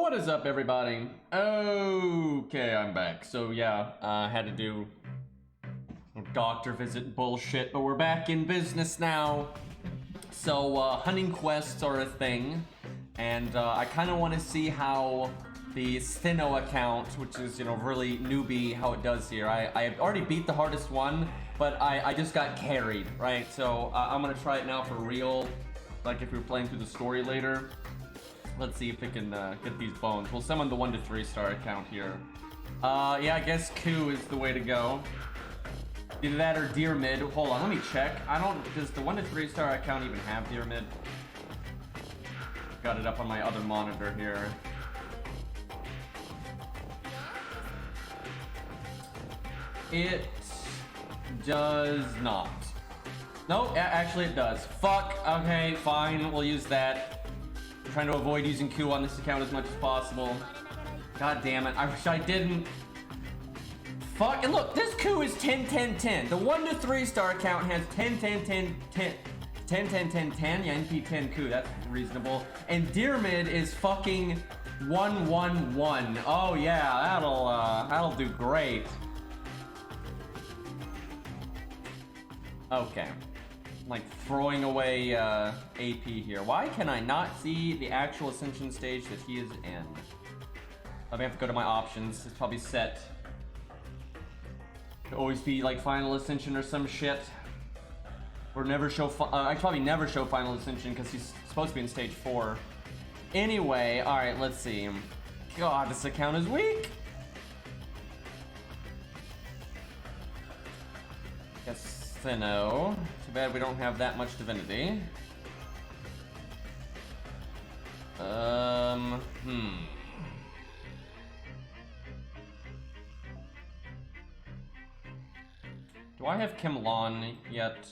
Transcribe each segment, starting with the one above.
What is up, everybody? Okay, I'm back. So yeah, I had to do doctor visit bullshit, but we're back in business now. So hunting quests are a thing, and I kind of want to see how the Stheno account, which is, you know, really newbie, how it does here. I already beat the hardest one, but I just got carried, right? So I'm gonna try it now for real, like if we were playing through the story later. Let's see if we can get these bones. We'll summon the 1 to 3 star account here. Yeah, I guess Coup is the way to go. Either that or Deer Mid. Hold on, let me check. Does the 1 to 3 star account even have Deer Mid? Got it up on my other monitor here. It does not. No, actually it does. Fuck, okay, fine, we'll use that. I'm trying to avoid using Coup on this account as much as possible. God damn it, I wish I didn't. Fuck, and look, this Coup is 10, 10, 10. The 1 to 3 star account has 10, 10, 10, 10. 10, 10, 10, 10, yeah, NP10 Coup, that's reasonable. And Deer Mid is fucking 1, 1, 1. Oh yeah, that'll do great. Okay. Like throwing away AP here. Why can I not see the actual Ascension stage that he is in? I may have to go to my options. It's probably set to always be like Final Ascension or some shit. Or never show, I probably never show Final Ascension because he's supposed to be in stage 4. Anyway, alright, let's see. God, this account is weak. Guess Stheno. Too bad we don't have that much divinity. Do I have Kimlon yet?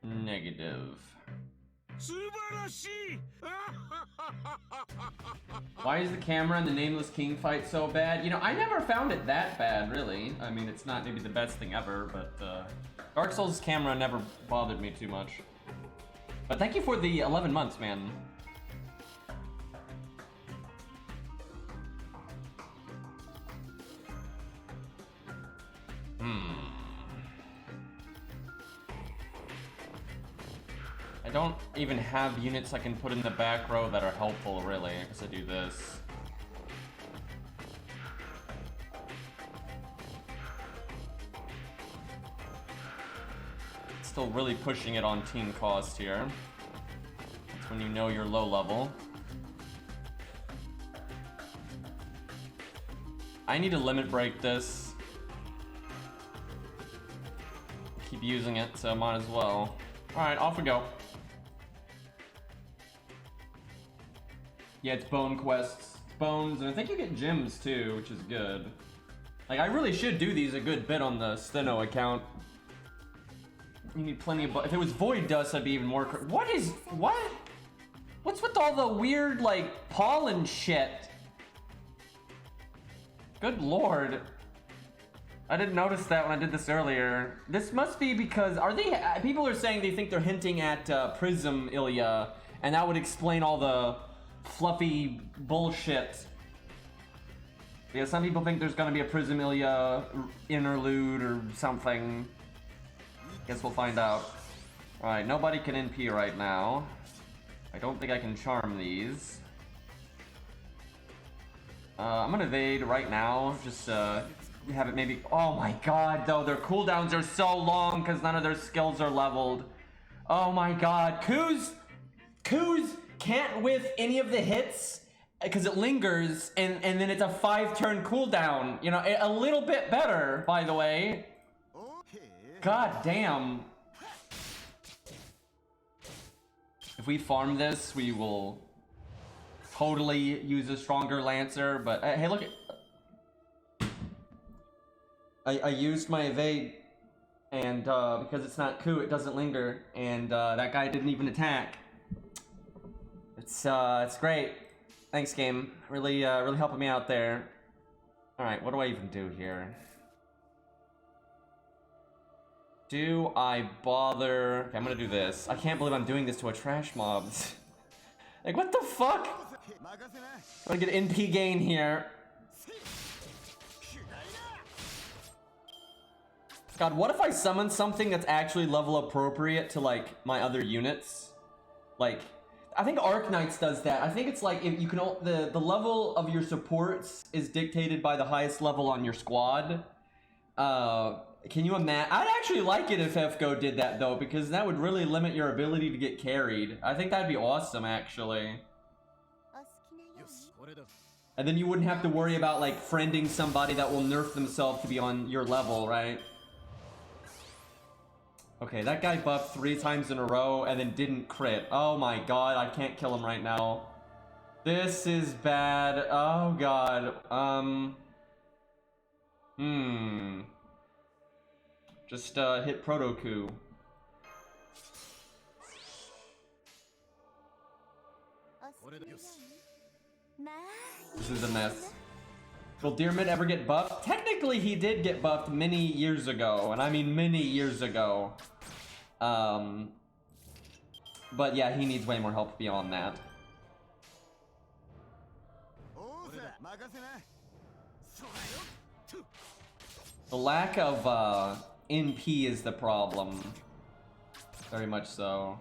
Negative. Why is the camera in the Nameless King fight so bad? You know, I never found it that bad, really. I mean, it's not maybe the best thing ever, but Dark Souls' camera never bothered me too much. But thank you for the 11 months, man. I don't even have units I can put in the back row that are helpful, really. I guess I do this. Still really pushing it on team cost here. That's when you know you're low level. I need to limit break this. Keep using it, so might as well. Alright, off we go. Yeah, it's bone quests. Bones, and I think you get gems too, which is good. Like, I really should do these a good bit on the Stheno account. You need plenty of... If it was Void Dust, I'd be even more... What? What's with all the weird, like, pollen shit? Good lord. I didn't notice that when I did this earlier. This must be because... People are saying they think they're hinting at Prism Ilya, and that would explain all the fluffy bullshit. Yeah, some people think there's gonna be a Prism Ilya interlude or something. Guess we'll find out. Alright, nobody can NP right now. I don't think I can charm these. I'm gonna evade right now. Just have it maybe... Oh my god, though, their cooldowns are so long because none of their skills are leveled. Oh my god, Coups can't whiff any of the hits because it lingers, and then it's a 5-turn cooldown. You know, a little bit better, by the way. God damn. If we farm this, we will totally use a stronger Lancer, but hey, look at... I used my evade, and because it's not Coup, it doesn't linger, and that guy didn't even attack. It's great. Thanks, game. Really helping me out there. Alright, what do I even do here? Do I bother... Okay, I'm gonna do this. I can't believe I'm doing this to a trash mob. Like, what the fuck? I'm gonna get NP gain here. God, what if I summon something that's actually level appropriate to like my other units? Like, I think Arknights does that. I think it's like if you can the level of your supports is dictated by the highest level on your squad. Can you imagine? I'd actually like it if FGO did that though, because that would really limit your ability to get carried. I think that'd be awesome actually. And then you wouldn't have to worry about like friending somebody that will nerf themselves to be on your level, right? Okay, that guy buffed 3 times in a row and then didn't crit. Oh my god, I can't kill him right now. This is bad. Oh god. Just hit Proto-Coup. This is a mess. Will Dearmid ever get buffed? Technically, he did get buffed many years ago, and I mean many years ago. But yeah, he needs way more help beyond that. The lack of NP is the problem. Very much so.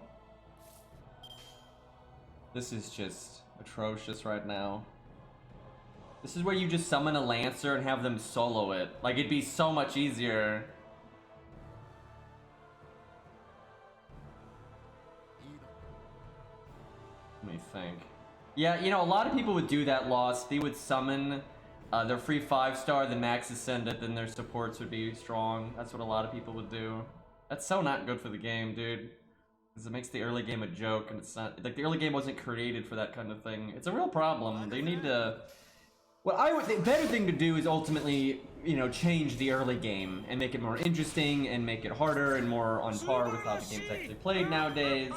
This is just atrocious right now. This is where you just summon a Lancer and have them solo it. Like, it'd be so much easier. Let me think. Yeah, you know, a lot of people would do that, Lost. They would summon their free 5-star, then max ascend it, then their supports would be strong. That's what a lot of people would do. That's so not good for the game, dude. Because it makes the early game a joke, and it's not... Like, the early game wasn't created for that kind of thing. It's a real problem. They need to... What I would... The better thing to do is ultimately, you know, change the early game and make it more interesting and make it harder and more on par with how the game's actually played nowadays.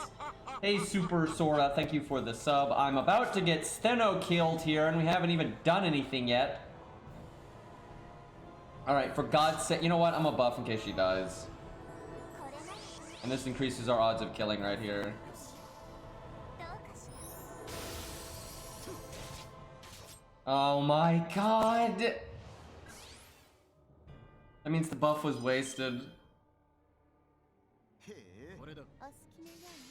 Hey, Super Sora, thank you for the sub. I'm about to get Stheno killed here, and we haven't even done anything yet. Alright, for God's sake, you know what? I'm a buff in case she dies. And this increases our odds of killing right here. Oh my god! That means the buff was wasted.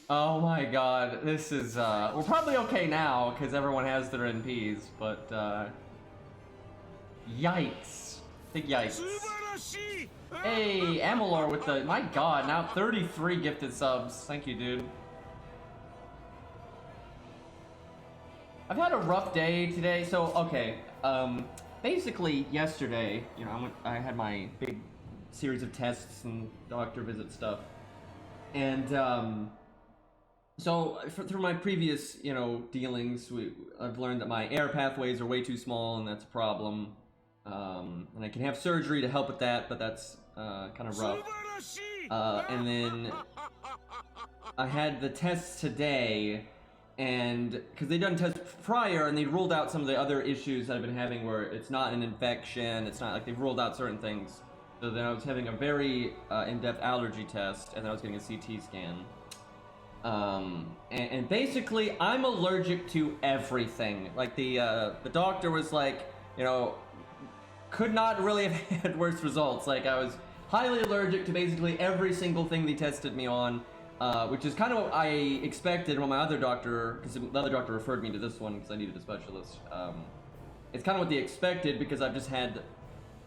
Oh my god, this is, we're probably okay now, because everyone has their NPs, but, yikes. Big yikes. Hey, Amalor with the, my god, now 33 gifted subs. Thank you, dude. I've had a rough day today, so, okay, basically, yesterday, you know, I had my big series of tests and doctor visit stuff, and, so, through my previous, you know, dealings, I've learned that my air pathways are way too small, and that's a problem. And I can have surgery to help with that, but that's kind of rough. And then I had the tests today, and because they'd done tests prior, and they ruled out some of the other issues that I've been having where it's not an infection, it's not like they've ruled out certain things. So then I was having a very in-depth allergy test, and then I was getting a CT scan. And basically, I'm allergic to everything. Like, the doctor was like, you know, could not really have had worse results. Like, I was highly allergic to basically every single thing they tested me on, which is kind of what I expected when my other doctor, because the other doctor referred me to this one because I needed a specialist. It's kind of what they expected because I've just had,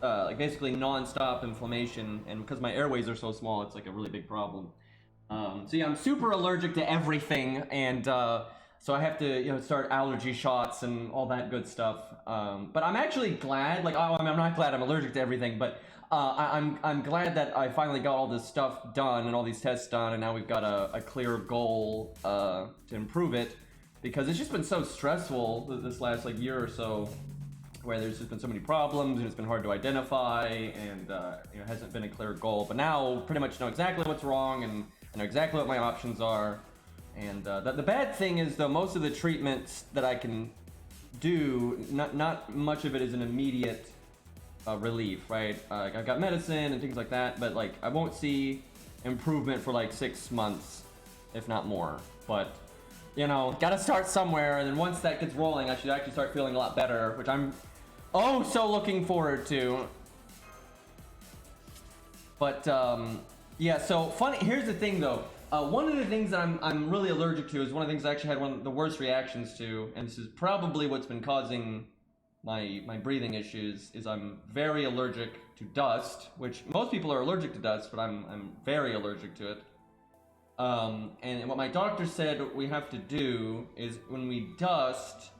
like, basically non-stop inflammation, and because my airways are so small, it's like a really big problem. So yeah, I'm super allergic to everything, and so I have to, you know, start allergy shots and all that good stuff. But I'm actually glad, like, I'm not glad I'm allergic to everything, but I'm glad that I finally got all this stuff done and all these tests done, and now we've got a clear goal to improve it, because it's just been so stressful this last like year or so, where there's just been so many problems and it's been hard to identify, and you know, hasn't been a clear goal. But now pretty much know exactly what's wrong, and I know exactly what my options are. And the bad thing is, though, most of the treatments that I can do, not much of it is an immediate relief, right? I've got medicine and things like that, but like I won't see improvement for like 6 months, if not more. But you know, gotta start somewhere, and then once that gets rolling, I should actually start feeling a lot better, which I'm oh so looking forward to. But yeah, so funny. Here's the thing, though. One of the things that I'm really allergic to is one of the things I actually had one of the worst reactions to, and this is probably what's been causing my breathing issues. Is I'm very allergic to dust, which most people are allergic to dust, but I'm very allergic to it. And what my doctor said we have to do is when we dust,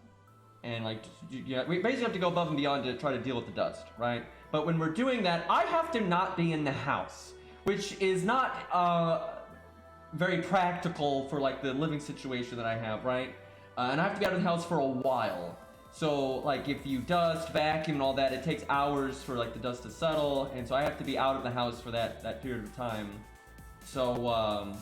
and like, yeah, we basically have to go above and beyond to try to deal with the dust, right? But when we're doing that, I have to not be in the house, which is not very practical for like the living situation that I have, right? And I have to be out of the house for a while. So like if you dust, vacuum, and all that, it takes hours for like the dust to settle, and so I have to be out of the house for that period of time. So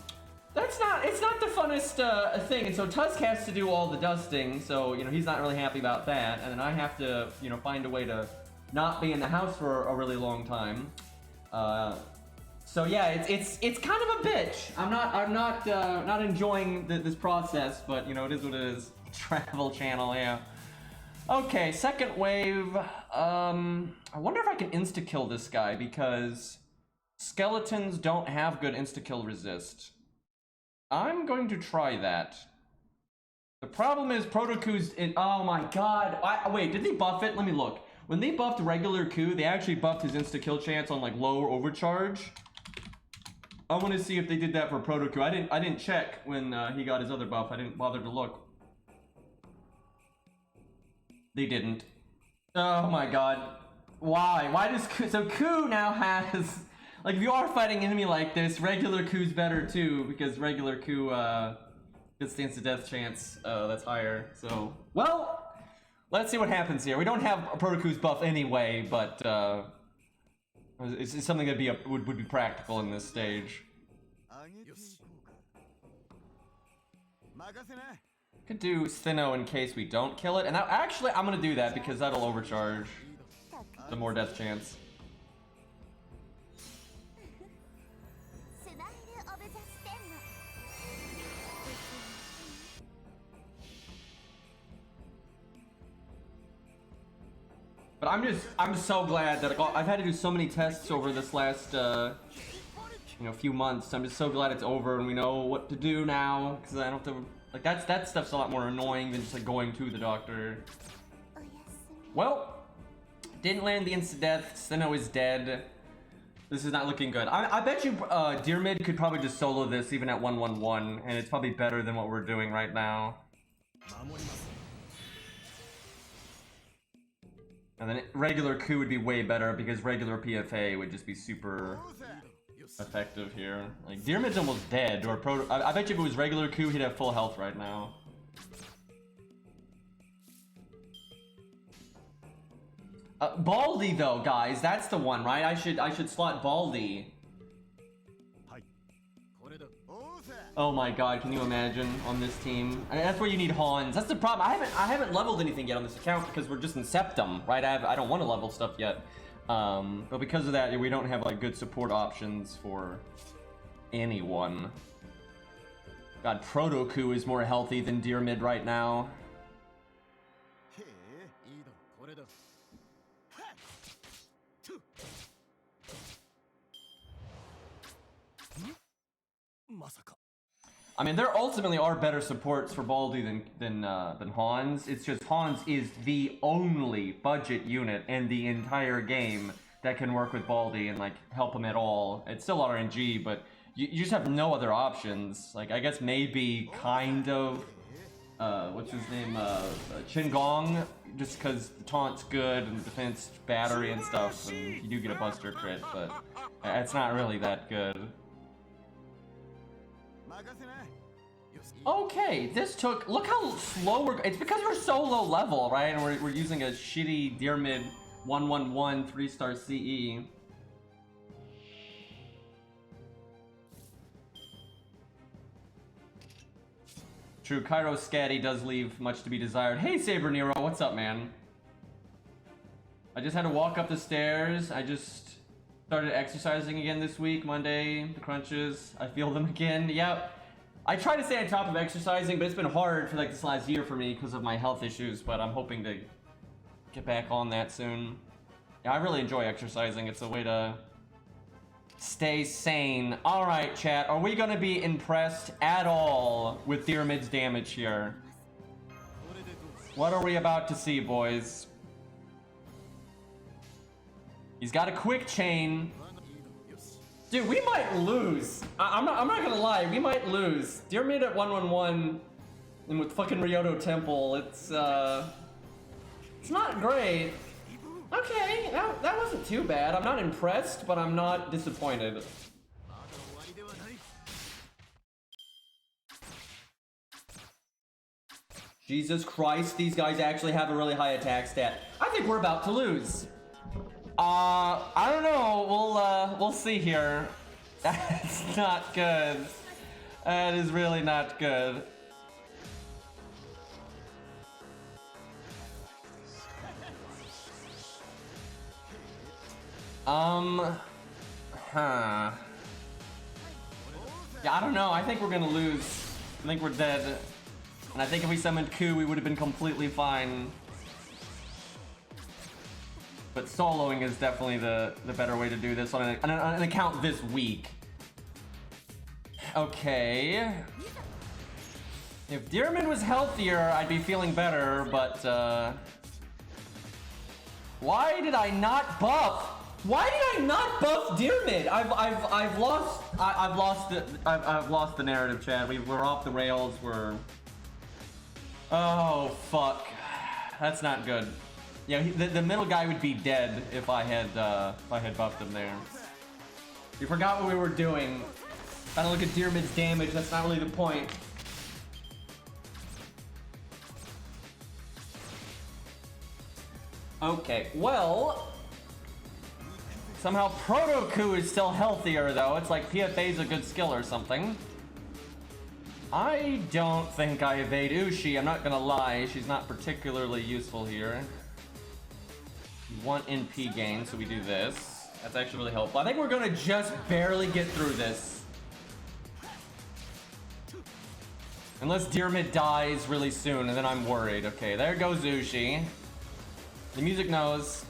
it's not the funnest thing, and so Tusk has to do all the dusting, so you know he's not really happy about that, and then I have to find a way to not be in the house for a really long time. So yeah, it's kind of a bitch. I'm not enjoying this process, but you know it is what it is. Travel channel, yeah. Okay, second wave. I wonder if I can insta kill this guy because skeletons don't have good insta kill resist. I'm going to try that. The problem is Protoku's in. Oh my god. Wait, did they buff it? Let me look. When they buffed regular Ku, they actually buffed his insta kill chance on like low overcharge. I want to see if they did that for Protoku. I didn't check when he got his other buff. I didn't bother to look. They didn't. Oh my god. Why? Why does Ku... So Ku now has... Like, if you are fighting an enemy like this, regular Ku's better too, because regular Ku gets the instant-death chance that's higher. So, well, let's see what happens here. We don't have Protoku's buff anyway, but it's something that would be practical in this stage. Could do Stheno in case we don't kill it, and actually I'm gonna do that because that'll overcharge the more death chance. But I'm so glad that I've had to do so many tests over this last few months. I'm just so glad it's over and we know what to do now, because I don't have to. Like, that stuff's a lot more annoying than just like going to the doctor. Well, didn't land the instant death. Stheno is dead. This is not looking good. I bet you Deermid could probably just solo this even at 1-1-1, and it's probably better than what we're doing right now. And then regular Ku would be way better because regular PFA would just be super effective here. Like, Deermid's almost dead, or I bet you if it was regular Ku, he'd have full health right now. Baldy though, guys, that's the one, right? I should slot Baldy. Oh my god, can you imagine on this team? I mean, that's where you need Hans. That's the problem. I haven't leveled anything yet on this account because we're just in Septum, right? I don't want to level stuff yet. But because of that, we don't have like good support options for anyone. God, Protoku is more healthy than Deermid right now. I mean, there ultimately are better supports for Baldy than Hans. It's just Hans is the only budget unit in the entire game that can work with Baldy and like help him at all. It's still RNG, but you just have no other options. Like, I guess maybe kind of what's his name, Qingong, just because the taunt's good and defense battery and stuff, and you do get a buster crit, but it's not really that good. Okay, this took. Look how slow we're. It's because we're so low level, right? And we're using a shitty Deermid 1-1-1 3-star CE. True, Cairo Scatty does leave much to be desired. Hey, Saber Nero, what's up, man? I just had to walk up the stairs. I just started exercising again this week, Monday. The crunches, I feel them again. Yep. I try to stay on top of exercising, but it's been hard for like this last year for me because of my health issues, but I'm hoping to get back on that soon. Yeah, I really enjoy exercising. It's a way to stay sane. All right, chat. Are we going to be impressed at all with Dyrmid's damage here? What are we about to see, boys? He's got a quick chain. Dude, we might lose. I'm not gonna lie, we might lose. Dyrmid at 111 and with fucking Ryoto Temple, it's not great. Okay, that wasn't too bad. I'm not impressed, but I'm not disappointed. Jesus Christ, these guys actually have a really high attack stat. I think we're about to lose. I don't know. We'll see here. That's not good. That is really not good. Yeah, I don't know. I think we're gonna lose. I think we're dead. And I think if we summoned Ku, we would have been completely fine. But soloing is definitely the better way to do this on an account this weak. Okay. If Dyrmid was healthier, I'd be feeling better, but why did I not buff? Why did I not buff Dyrmid? I've lost the narrative, Chad. We're off the rails. Oh fuck. That's not good. Yeah, the middle guy would be dead if I had buffed him there. We forgot what we were doing. Gotta look at Dyrmid's damage. That's not really the point. Okay, well, somehow Proto-Ku is still healthier though. It's like PFA's a good skill or something. I don't think I evade Ushi. I'm not gonna lie. She's not particularly useful here. We want NP gain, so we do this. That's actually really helpful. I think we're gonna just barely get through this. Unless Dyrmid dies really soon, and then I'm worried. Okay, there goes Ushi. The music knows.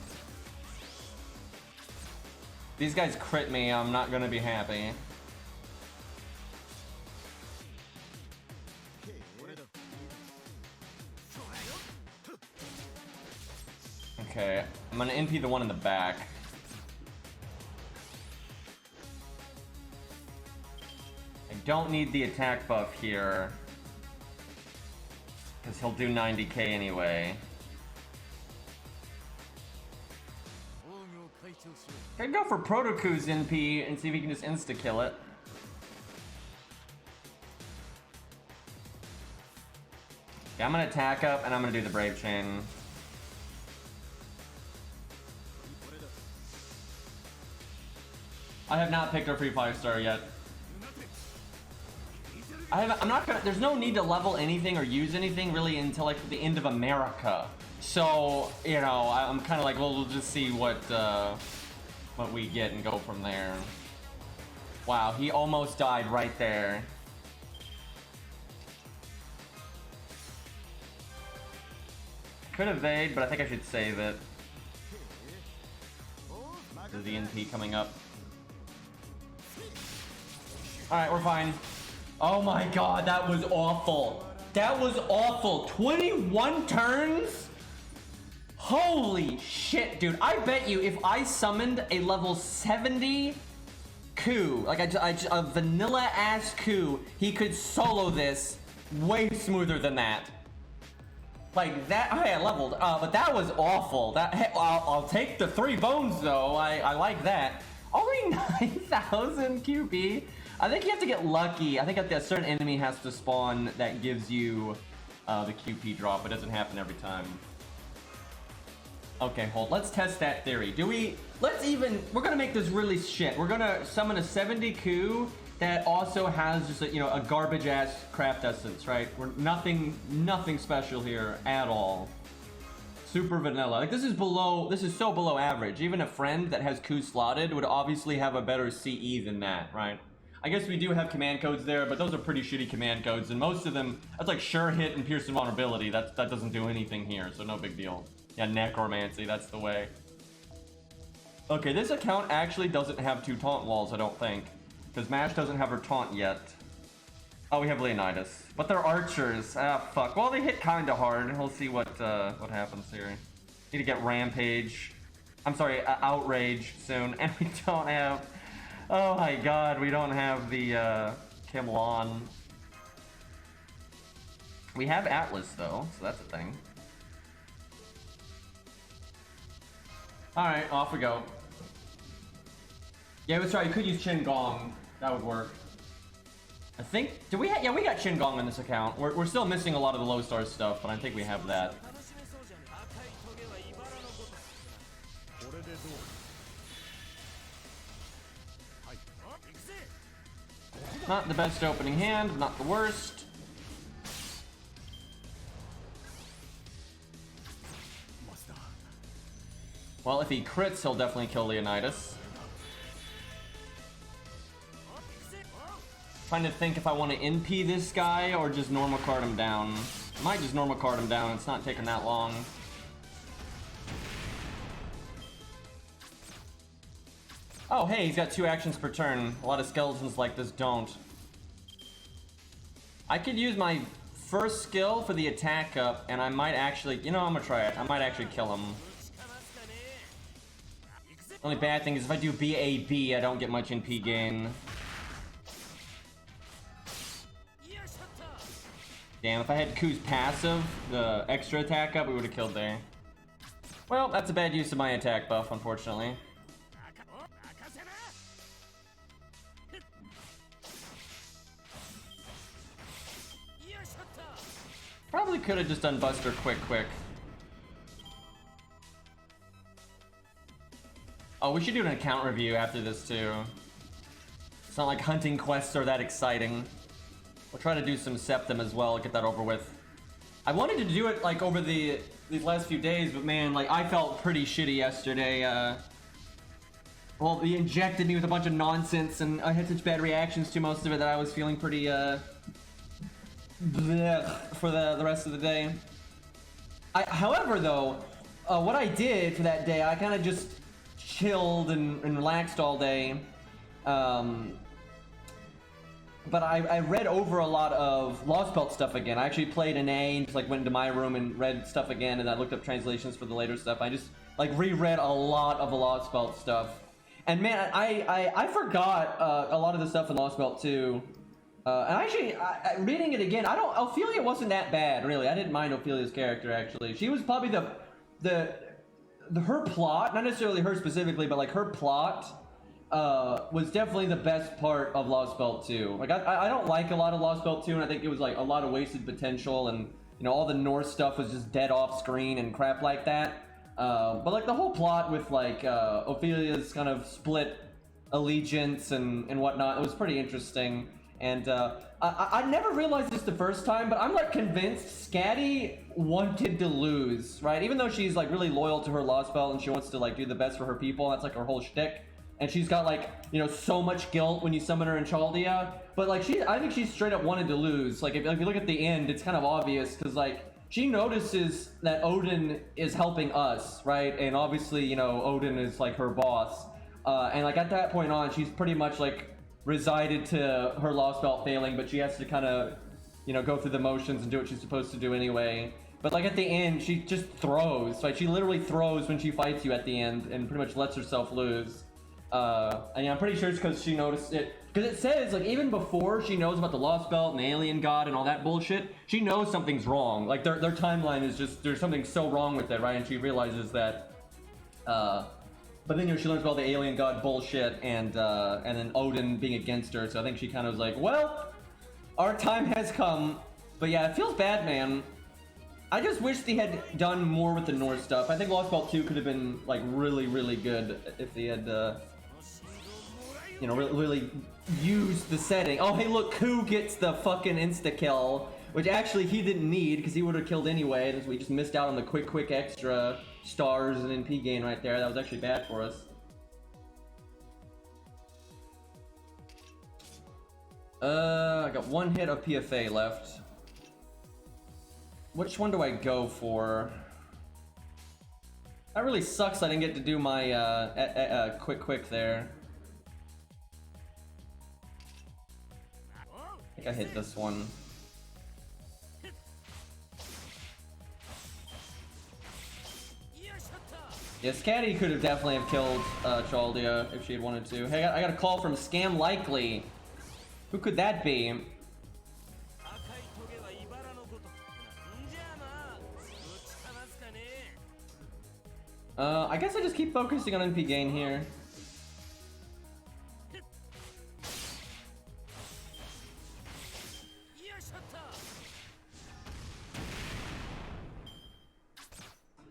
These guys crit me, I'm not gonna be happy. Okay, I'm gonna NP the one in the back. I don't need the attack buff here, because he'll do 90k anyway. Can go for Proto-Ku's NP and see if he can just insta-kill it. Okay, I'm gonna attack up and I'm gonna do the Brave Chain. I have not picked our free 5-star yet. I'm not gonna, there's no need to level anything or use anything really until like the end of America. So, you know, I'm kind of like, well, we'll just see what we get and go from there. Wow, he almost died right there. Could evade, but I think I should save it. There's the NP coming up. Alright, we're fine. Oh my god, that was awful. That was awful. 21 turns? Holy shit, dude. I bet you if I summoned a level 70 Ku, like a vanilla-ass Ku, he could solo this way smoother than that. Like that, I leveled, but that was awful. That hey, I'll take the 3 bones though. I like that. Only 9,000 QP. I think you have to get lucky. I think a certain enemy has to spawn that gives you the QP drop. It doesn't happen every time. Okay, hold. Let's test that theory. We're gonna make this really shit. We're gonna summon a 70 Ku that also has just a garbage ass craft essence, right? We're nothing special here at all. Super vanilla. Like this is so below average. Even a friend that has Ku slotted would obviously have a better CE than that, right? I guess we do have command codes there, but those are pretty shitty command codes, and most of them, that's like sure hit and pierce invulnerability. That doesn't do anything here, so no big deal. Yeah, necromancy, that's the way. Okay, this account actually doesn't have 2 taunt walls, I don't think, because Mash doesn't have her taunt yet. Oh, we have Leonidas, but they're archers. Ah, fuck. Well, they hit kind of hard. We'll see what happens here. Need to get Rampage. I'm sorry, Outrage soon, and we don't have. Oh my god, we don't have the Kimlon. We have Atlas though, so that's a thing. Alright, off we go. Yeah, let's try. You could use Chin Gong. That would work. I think. Do we have? Yeah, we got Chin Gong on this account. We're still missing a lot of the low star stuff, but I think we have that. Not the best opening hand, not the worst. Well, if he crits, he'll definitely kill Leonidas. Trying to think if I want to NP this guy or just normal card him down. I might just normal card him down, it's not taking that long. Oh, hey, he's got 2 actions per turn. A lot of skeletons like this don't. I could use my first skill for the attack up, and I might actually... You know, I'm gonna try it. I might actually kill him. Only bad thing is if I do BAB, I don't get much NP gain. Damn, if I had Ku's passive, the extra attack up, we would have killed there. Well, that's a bad use of my attack buff, unfortunately. Probably could have just done Buster quick. Oh, we should do an account review after this too. It's not like hunting quests are that exciting. We'll try to do some Septum as well, get that over with. I wanted to do it like over these last few days, but man, like I felt pretty shitty yesterday. Well, he injected me with a bunch of nonsense, and I had such bad reactions to most of it that I was feeling pretty bleh for the rest of the day. However, though, what I did for that day, I kind of just chilled and relaxed all day. But I read over a lot of Lostbelt stuff again. I actually played an A and just like went into my room and read stuff again, and I looked up translations for the later stuff. I just like reread a lot of the Lostbelt stuff. And man, I forgot a lot of the stuff in Lostbelt too. And actually, reading it again, Ophelia wasn't that bad, really. I didn't mind Ophelia's character, actually. She was probably her plot, not necessarily her specifically, but like her plot was definitely the best part of Lostbelt 2. Like, I don't like a lot of Lostbelt 2, and I think it was like a lot of wasted potential, and you know, all the Norse stuff was just dead off screen and crap like that. But like the whole plot with like Ophelia's kind of split allegiance and whatnot, it was pretty interesting. And I never realized this the first time, but I'm like convinced Scatty wanted to lose, right? Even though she's like really loyal to her Lostbelt and she wants to like do the best for her people, that's like her whole shtick. And she's got like, you know, so much guilt when you summon her in Chaldea. But like I think she straight up wanted to lose. Like if you look at the end, it's kind of obvious because like she notices that Odin is helping us, right? And obviously, you know, Odin is like her boss. And like at that point on, she's pretty much like resided to her Lostbelt failing, but she has to kind of, you know, go through the motions and do what she's supposed to do anyway. But like at the end, she just throws. Like she literally throws when she fights you at the end and pretty much lets herself lose. And yeah, I'm pretty sure it's because she noticed it. Because it says, like, even before she knows about the Lostbelt and the alien god and all that bullshit, she knows something's wrong. Like, their timeline is just, there's something so wrong with it, right? And she realizes that, but then, you know, she learns about the alien god bullshit and then Odin being against her. So I think she kind of was like, well, our time has come. But yeah, it feels bad, man. I just wish they had done more with the Norse stuff. I think Lostbelt 2 could have been, like, really, really good if they had, you know, really used the setting. Oh, hey, look, Ku gets the fucking insta-kill, which actually he didn't need because he would have killed anyway. So we just missed out on the quick extra stars and NP gain right there. That was actually bad for us. I got one hit of PFA left. Which one do I go for? That really sucks I didn't get to do my quick there. I think I hit this one. Yeah, Scatty could have definitely have killed Chaldia if she had wanted to. Hey, I got a call from Scam Likely. Who could that be? I guess I just keep focusing on NP gain here.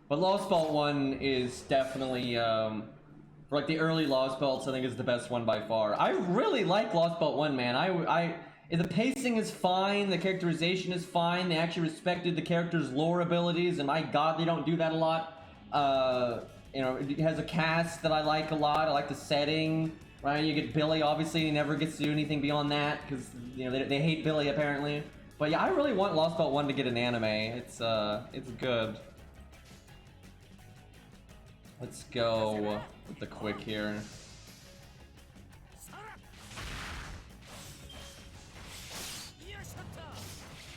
But Lostbelt 1 is definitely, for like the early Lostbelts, I think is the best one by far. I really like Lostbelt 1, man. The pacing is fine, the characterization is fine, they actually respected the character's lore abilities, and my god, they don't do that a lot. You know, it has a cast that I like a lot. I like the setting, right? You get Billy, obviously, he never gets to do anything beyond that, because, you know, they hate Billy, apparently. But yeah, I really want Lostbelt 1 to get an anime. It's good. Let's go with the quick here.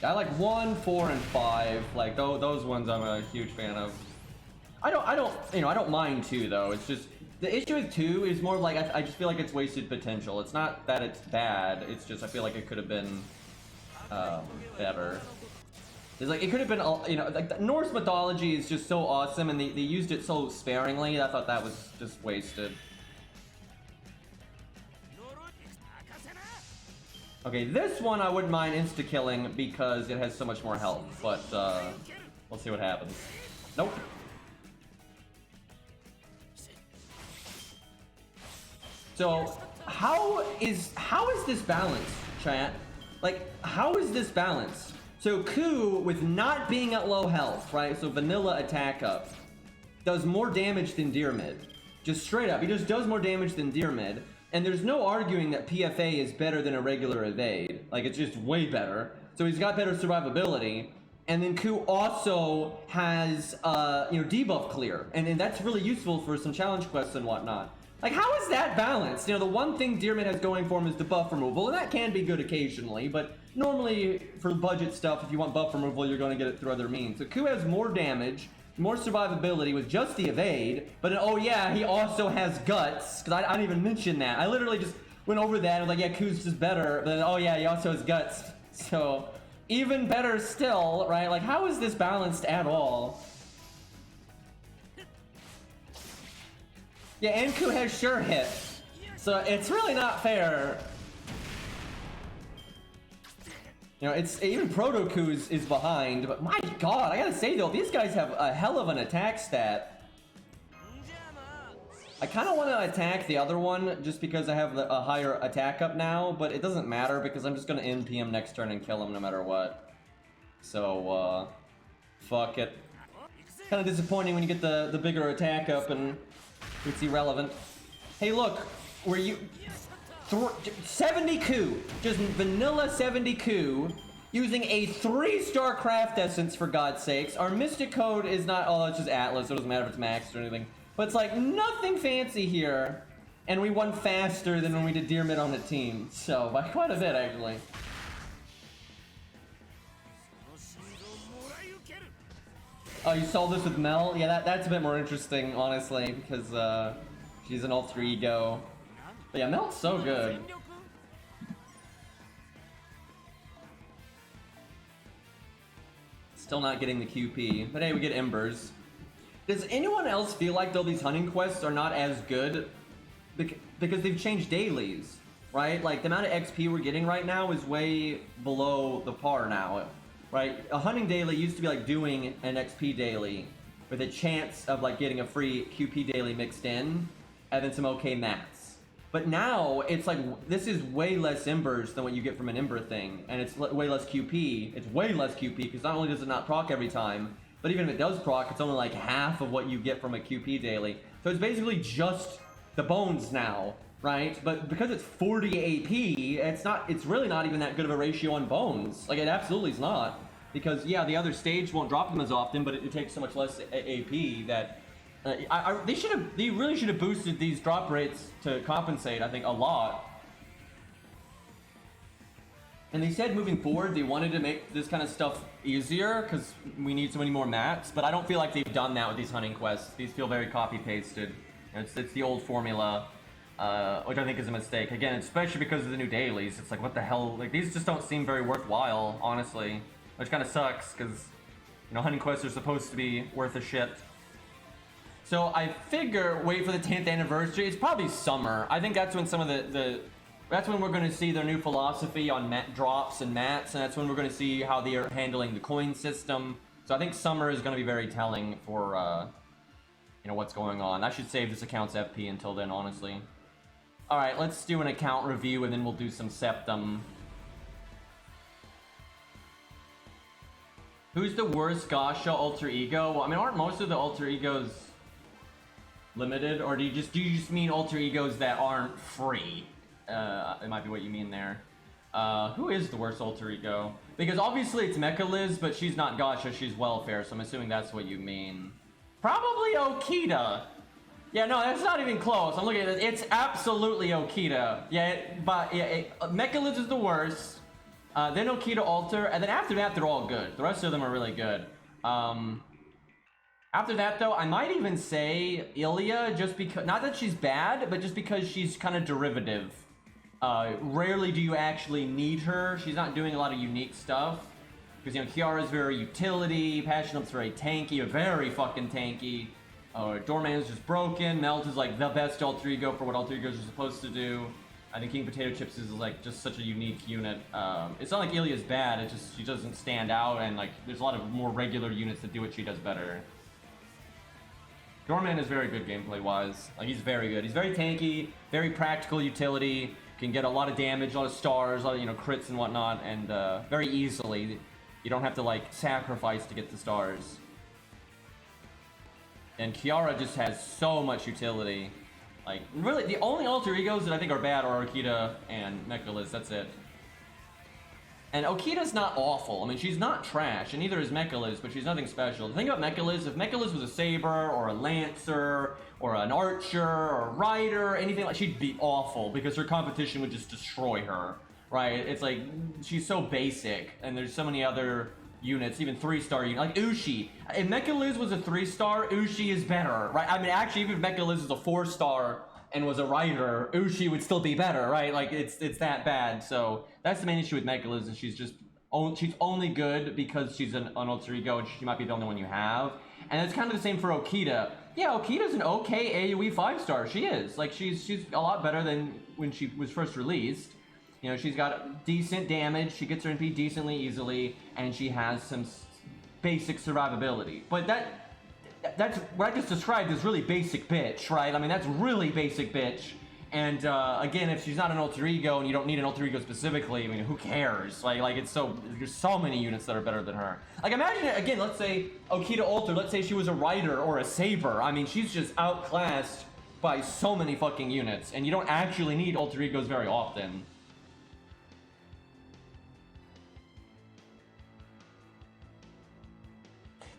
I like 1, 4, and 5. Like those ones I'm a huge fan of. I don't mind 2 though. It's just the issue with 2 is more like I just feel like it's wasted potential. It's not that it's bad. It's just I feel like it could have been better. It's like it could have been, you know, like the Norse mythology is just so awesome, and they used it so sparingly. I thought that was just wasted. Okay, this one I wouldn't mind insta-killing because it has so much more health, but we'll see what happens. Nope. So how is this balanced, chat? Like, how is this balanced? So Ku, with not being at low health, right? So vanilla attack up, does more damage than Deermid. Just straight up, he just does more damage than Deermid. And there's no arguing that PFA is better than a regular evade. Like, it's just way better. So he's got better survivability. And then Ku also has, you know, debuff clear. And that's really useful for some challenge quests and whatnot. Like, how is that balanced? You know, the one thing Deermid has going for him is the buff removal, and that can be good occasionally, but normally for budget stuff, if you want buff removal, you're going to get it through other means. So Ku has more damage, more survivability with just the evade, but oh yeah, he also has guts, because I didn't even mention that. I literally just went over that and was like, yeah, Ku's just better, but then, oh yeah, he also has guts. So, even better still, right? Like, how is this balanced at all? Yeah, and Ku has sure hit, so it's really not fair. You know, it's even Proto Ku is behind, but my god, I gotta say though, these guys have a hell of an attack stat. I kind of want to attack the other one just because I have a higher attack up now, but it doesn't matter because I'm just gonna NP him next turn and kill him no matter what. So, fuck it. Kind of disappointing when you get the bigger attack up and it's irrelevant. Hey, look, were you 70 Ku, just vanilla 70 Ku, using a 3-star craft essence for God's sakes. Our mystic code is not, oh, it's just Atlas, so it doesn't matter if it's maxed or anything. But it's like nothing fancy here, and we won faster than when we did Deermid on the team. So by quite a bit, actually. Oh, you saw this with Mel? Yeah, that's a bit more interesting, honestly, because she's an alter ego. But yeah, Mel's so good. Still not getting the QP, but hey, we get Embers. Does anyone else feel like, though, these hunting quests are not as good because they've changed dailies, right? Like, the amount of XP we're getting right now is way below the par now. Right, a hunting daily used to be like doing an XP daily with a chance of like getting a free QP daily mixed in and then some okay mats. But now it's like this is way less embers than what you get from an ember thing, and it's way less QP. It's way less QP because not only does it not proc every time, but even if it does proc, it's only like half of what you get from a QP daily. So it's basically just the bones now, right? But because it's 40 AP, it's really not even that good of a ratio on bones. Like, it absolutely is not. Because, yeah, the other stage won't drop them as often, but it takes so much less AP that... they really should have boosted these drop rates to compensate, I think, a lot. And they said moving forward they wanted to make this kind of stuff easier because we need so many more mats, but I don't feel like they've done that with these hunting quests. These feel very copy-pasted. It's the old formula, which I think is a mistake. Again, especially because of the new dailies. It's like, what the hell? Like, these just don't seem very worthwhile, honestly. Which kind of sucks because, you know, hunting quests are supposed to be worth a shit. So I figure wait for the 10th anniversary. It's probably summer. I think that's when some of that's when we're going to see their new philosophy on mat drops and mats, and that's when we're going to see how they are handling the coin system. So I think summer is going to be very telling for, you know, what's going on. I should save this account's FP until then, honestly. Alright, let's do an account review, and then we'll do some Septum. Who's the worst Gasha alter ego? Well, I mean, aren't most of the alter egos limited? Or do you just mean alter egos that aren't free? It might be what you mean there. Who is the worst alter ego? Because obviously it's Mecha Liz, but she's not Gasha, she's Welfare, so I'm assuming that's what you mean. Probably Okita. Yeah, no, that's not even close. I'm looking at it. It's absolutely Okita. Yeah, Mecha Liz is the worst. Then Okita alter, and then after that, they're all good. The rest of them are really good. After that, though, I might even say Ilya, just because, not that she's bad, but just because she's kind of derivative. Rarely do you actually need her. She's not doing a lot of unique stuff. Because, you know, Kiara's very utility, Passionup's very tanky, very fucking tanky. Doorman's just broken, Melt is like the best alter ego for what alter egos are supposed to do. I think King Potato Chips is like just such a unique unit. It's not like Ilya's bad, it's just she doesn't stand out, and like there's a lot of more regular units that do what she does better. Doorman is very good gameplay wise. Like, he's very good. He's very tanky, very practical utility, can get a lot of damage, a lot of stars, a lot of, you know, crits and whatnot, and very easily. You don't have to like sacrifice to get the stars. And Kiara just has so much utility. Like, really, the only alter egos that I think are bad are Okita and Mecha Liz, that's it. And Okita's not awful. I mean, she's not trash, and neither is Mecha Liz, but she's nothing special. The thing about Mecha Liz, if Mecha Liz was a Saber, or a Lancer, or an Archer, or a Rider, anything like, she'd be awful, because her competition would just destroy her, right? It's like, she's so basic, and there's so many other units, even 3-star units, like Ushi. If Mecha Liz was a 3-star, Ushi is better, right? I mean, actually, even if Mecha Liz is a 4-star and was a Rider, Ushi would still be better, right? Like, it's that bad. So that's the main issue with Mecha Liz, is she's only good because she's an alter ego, and she might be the only one you have. And it's kind of the same for Okita. Yeah, Okita's an okay AoE 5-star. She is. Like, she's a lot better than when she was first released. You know, she's got decent damage, she gets her MP decently easily, and she has some basic survivability. But that's what I just described as really basic bitch, right? I mean, that's really basic bitch. And again, if she's not an alter ego and you don't need an alter ego specifically, I mean, who cares? Like it's there's so many units that are better than her. Like, imagine, again, let's say Okita alter, let's say she was a Rider or a Saber. I mean, she's just outclassed by so many fucking units, and you don't actually need alter egos very often.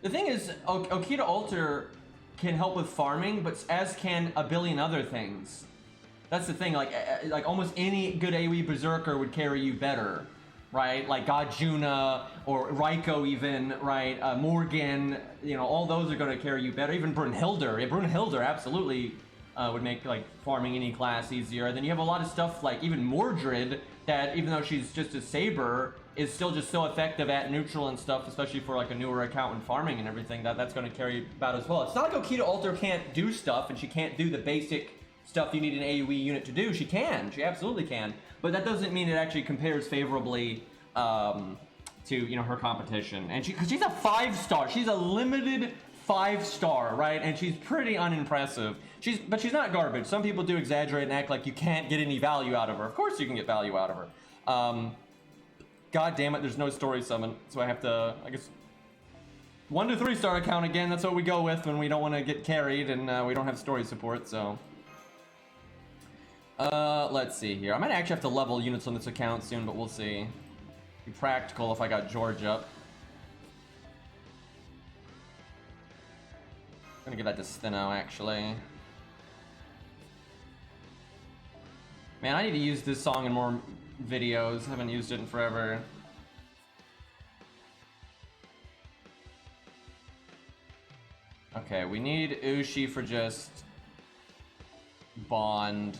The thing is, Okita alter can help with farming, but as can a billion other things. That's the thing, like almost any good AoE Berserker would carry you better, right? Like Gajuna, or Raiko even, right? Morgan, you know, all those are going to carry you better. Even Brunhilde. Yeah, Brunhilde absolutely would make, like, farming any class easier. Then you have a lot of stuff like even Mordred, that even though she's just a Saber, is still just so effective at neutral and stuff, especially for like a newer account and farming and everything, that's going to carry about as well. It's not like Okita alter can't do stuff, and she can't do the basic stuff you need an AoE unit to do. She can, she absolutely can, but that doesn't mean it actually compares favorably to, you know, her competition. And because she's a 5-star, she's a limited 5-star, right? And she's pretty unimpressive. But she's not garbage. Some people do exaggerate and act like you can't get any value out of her. Of course you can get value out of her. God damn it, there's no story summon, so I have to, I guess, 1 to 3-star account again. That's what we go with when we don't want to get carried and we don't have story support, so. Let's see here. I might actually have to level units on this account soon, but we'll see. Be practical if I got George up. I'm gonna give that to Stheno, actually. Man, I need to use this song in more videos. I haven't used it in forever. Okay, we need Ushi for just Bond.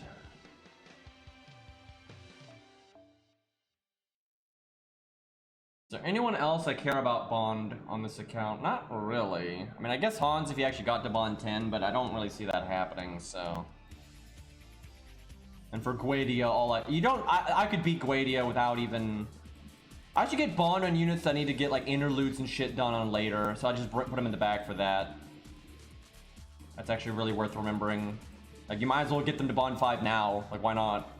Is there anyone else I care about Bond on this account? Not really. I mean, I guess Hans if he actually got to Bond 10, but I don't really see that happening, so. And for Guadia, I could beat Guadia without even. I should get Bond on units that need to get like interludes and shit done on later, so I just put them in the back for that. That's actually really worth remembering. Like, you might as well get them to Bond 5 now. Like, why not?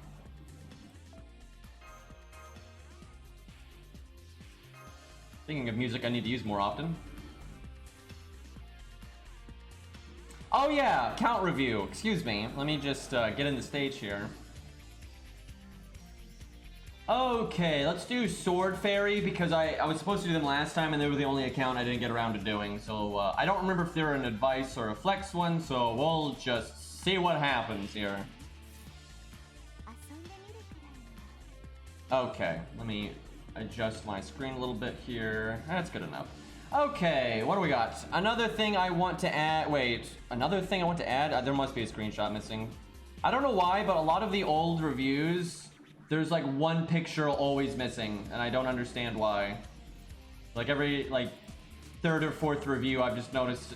Speaking of music I need to use more often. Oh yeah, count review. Excuse me. Let me just get in the stage here. Okay, let's do Sword Fairy because I was supposed to do them last time and they were the only account I didn't get around to doing. So I don't remember if they're an advice or a flex one, so we'll just see what happens here. Okay, let me adjust my screen a little bit here. That's good enough. Okay, what do we got? Another thing I want to add. Wait, another thing I want to add? There must be a screenshot missing. I don't know why, but a lot of the old reviews, there's like one picture always missing, and I don't understand why. Like every third or fourth review, I've just noticed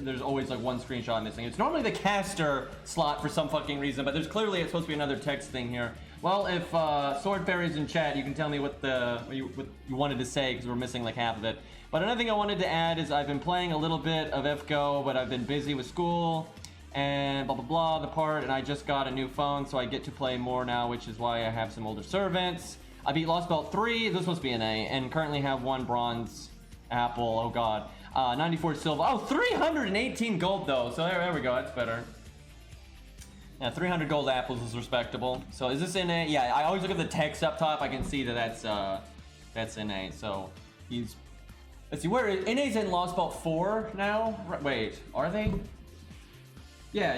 there's always like one screenshot missing. It's normally the caster slot for some fucking reason, but there's clearly it's supposed to be another text thing here. Well, if Sword Fairy's in chat, you can tell me what you wanted to say because we're missing like half of it. But another thing I wanted to add is I've been playing a little bit of FGO, but I've been busy with school and blah blah blah the part, and I just got a new phone, so I get to play more now, which is why I have some older servants. I beat Lostbelt 3, this was supposed to be an A, and currently have 1 bronze apple, oh god. 94 silver, oh 318 gold though, so there we go, that's better. Yeah, 300 gold apples is respectable. So is this in A? Yeah, I always look at the text up top, I can see that that's in A, so he's... Let's see, where is... NA's in Lostbelt 4 now? Wait, are they? Yeah,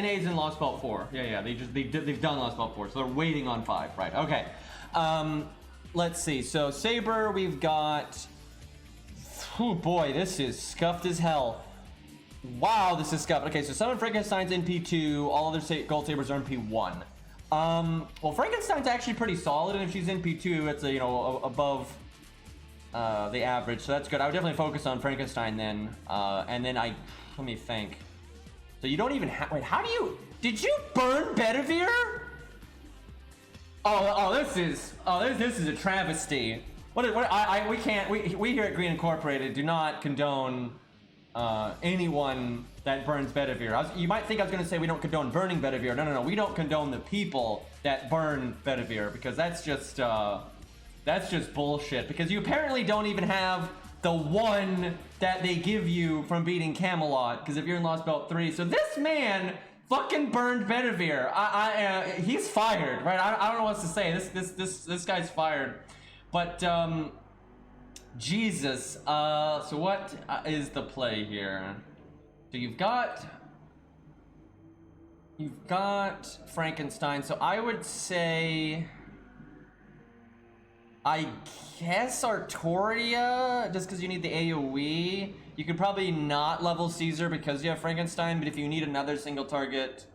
NA's in Lostbelt 4. Yeah, they've done Lostbelt 4, so they're waiting on 5, right, okay. Let's see, so Saber, we've got... Oh boy, this is scuffed as hell. Wow, this is scuffed. Okay, so Summon Frankenstein's in P2, all other Gold Sabers are in P1. Well, Frankenstein's actually pretty solid, and if she's in P2, it's, you know, above the average, so that's good. I would definitely focus on Frankenstein then, and then let me think. So you don't even have, wait, how do you, did you burn Bedivere? This is a travesty. We here at Green Incorporated do not condone anyone that burns Bedivere. You might think I was gonna say we don't condone burning Bedivere. No, we don't condone the people that burn Bedivere, because that's just bullshit, because you apparently don't even have the one that they give you from beating Camelot, because if you're in Lostbelt 3, so this man fucking burned Bedivere. He's fired, right? I don't know what to say. This guy's fired. But Jesus, so what is the play here? So you've got Frankenstein, so I would say, I guess Artoria, just because you need the AoE. You could probably not level Caesar because you have Frankenstein, but if you need another single target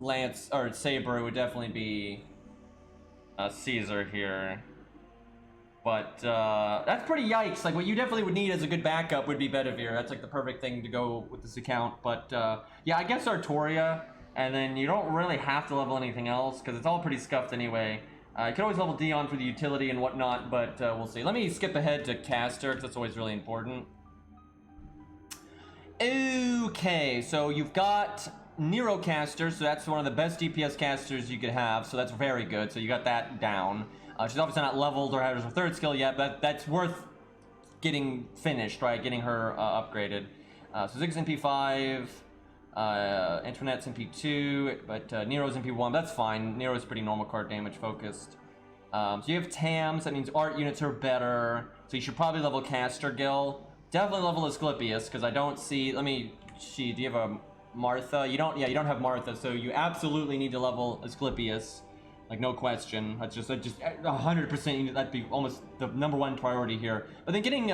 Lance or Saber, it would definitely be Caesar here. But that's pretty yikes. Like, what you definitely would need as a good backup would be Bedivere. That's like the perfect thing to go with this account. But yeah, I guess Artoria, and then you don't really have to level anything else because it's all pretty scuffed anyway. You can always level Dion for the utility and whatnot, but we'll see. Let me skip ahead to Caster, because that's always really important. Okay, so you've got Neurocaster, so that's one of the best DPS casters you could have, so that's very good. So you got that down. She's obviously not leveled or has her 3rd skill yet, but that's worth getting finished, right? Getting her upgraded. So Ziggs in P5. Antoinette's MP2, but Nero's MP1. That's fine. Nero's pretty normal card damage focused. So you have TAMs. That means art units are better. So you should probably level Castergill. Definitely level Asclepius, because I don't see... Let me see. Do you have a Martha? You don't... Yeah, you don't have Martha, so you absolutely need to level Asclepius. Like, no question. That's just 100%. That'd be almost the #1 priority here. But then getting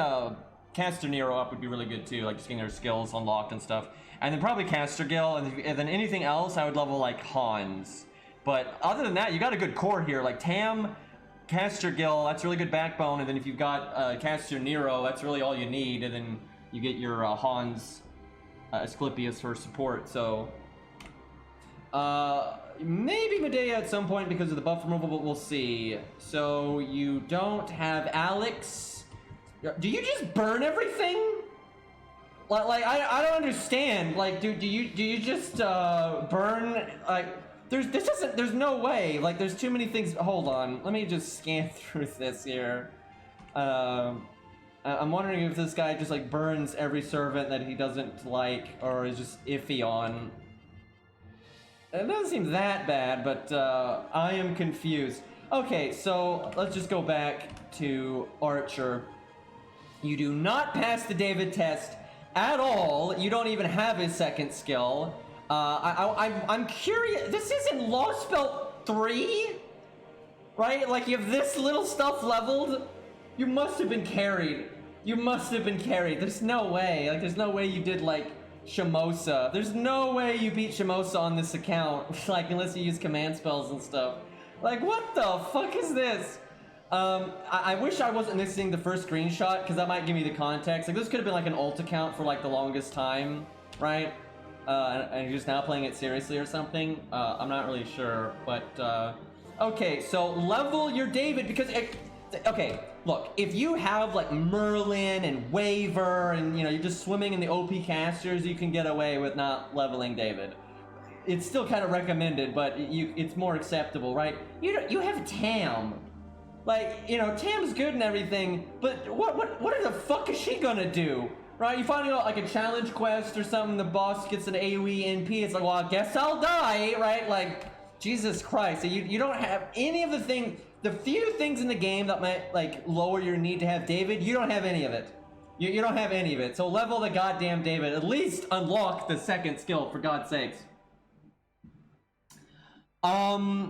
Caster Nero up would be really good, too. Like, just getting their skills unlocked and stuff. And then probably Castergill, and then anything else, I would level, like, Hans. But other than that, you got a good core here. Like, Tam... Castergill, that's really good backbone, and then if you've got Caster Nero, that's really all you need, and then you get your Hans Asclepius for support, so... maybe Medea at some point because of the buff removal, but we'll see. So, you don't have Alex? Do you just burn everything? Like I don't understand. Like, do you just burn, like... There's no way. Like, there's too many things. Hold on. Let me just scan through this here. I'm wondering if this guy just, like, burns every servant that he doesn't like or is just iffy on. It doesn't seem that bad, but I am confused. Okay, so let's just go back to Archer. You do not pass the David test at all. You don't even have his second skill. I'm curious. This isn't Lostbelt 3, right? Like, you have this little stuff leveled. You must have been carried. You must have been carried. There's no way. Like, there's no way you did, like, Shamosa. There's no way you beat Shamosa on this account. Like, unless you use command spells and stuff. Like, what the fuck is this? I wish I wasn't missing the first screenshot, because that might give me the context. Like, this could have been, like, an ult account for, like, the longest time, right? And you're just now playing it seriously or something. I'm not really sure, but okay, so level your David, because okay, look, if you have like Merlin and Waver and you're just swimming in the OP casters, you can get away with not leveling David. It's still kind of recommended, but it's more acceptable, right? You have Tam. Like, Tam's good and everything, but what the fuck is she gonna do? Right, you find out like a challenge quest or something, the boss gets an AoE NP, it's like, well, I guess I'll die, right? Like, Jesus Christ, so you don't have any of the few things in the game that might, like, lower your need to have David, you don't have any of it. You don't have any of it, so level the goddamn David, at least unlock the second skill, for God's sakes. Well,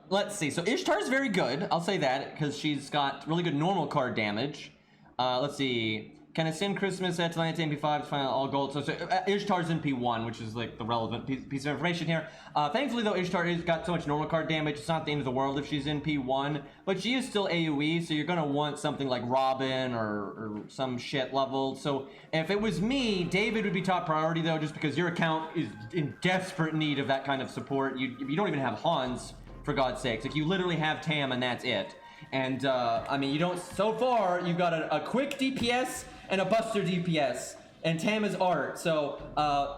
let's see, so Ishtar's very good, I'll say that, because she's got really good normal card damage. Let's see. Can I send Christmas Atalanta MP5 to find out all gold? So Ishtar's in P1, which is like the relevant piece of information here. Thankfully, though, Ishtar has got so much normal card damage, it's not the end of the world if she's in P1, but she is still AoE, so you're gonna want something like Robin or some shit level. So if it was me, David would be top priority, though, just because your account is in desperate need of that kind of support. You don't even have Hans, for God's sakes. Like, you literally have Tam, and that's it. And, I mean, you don't... So far, you've got a quick DPS and a buster DPS. And Tam is art. So,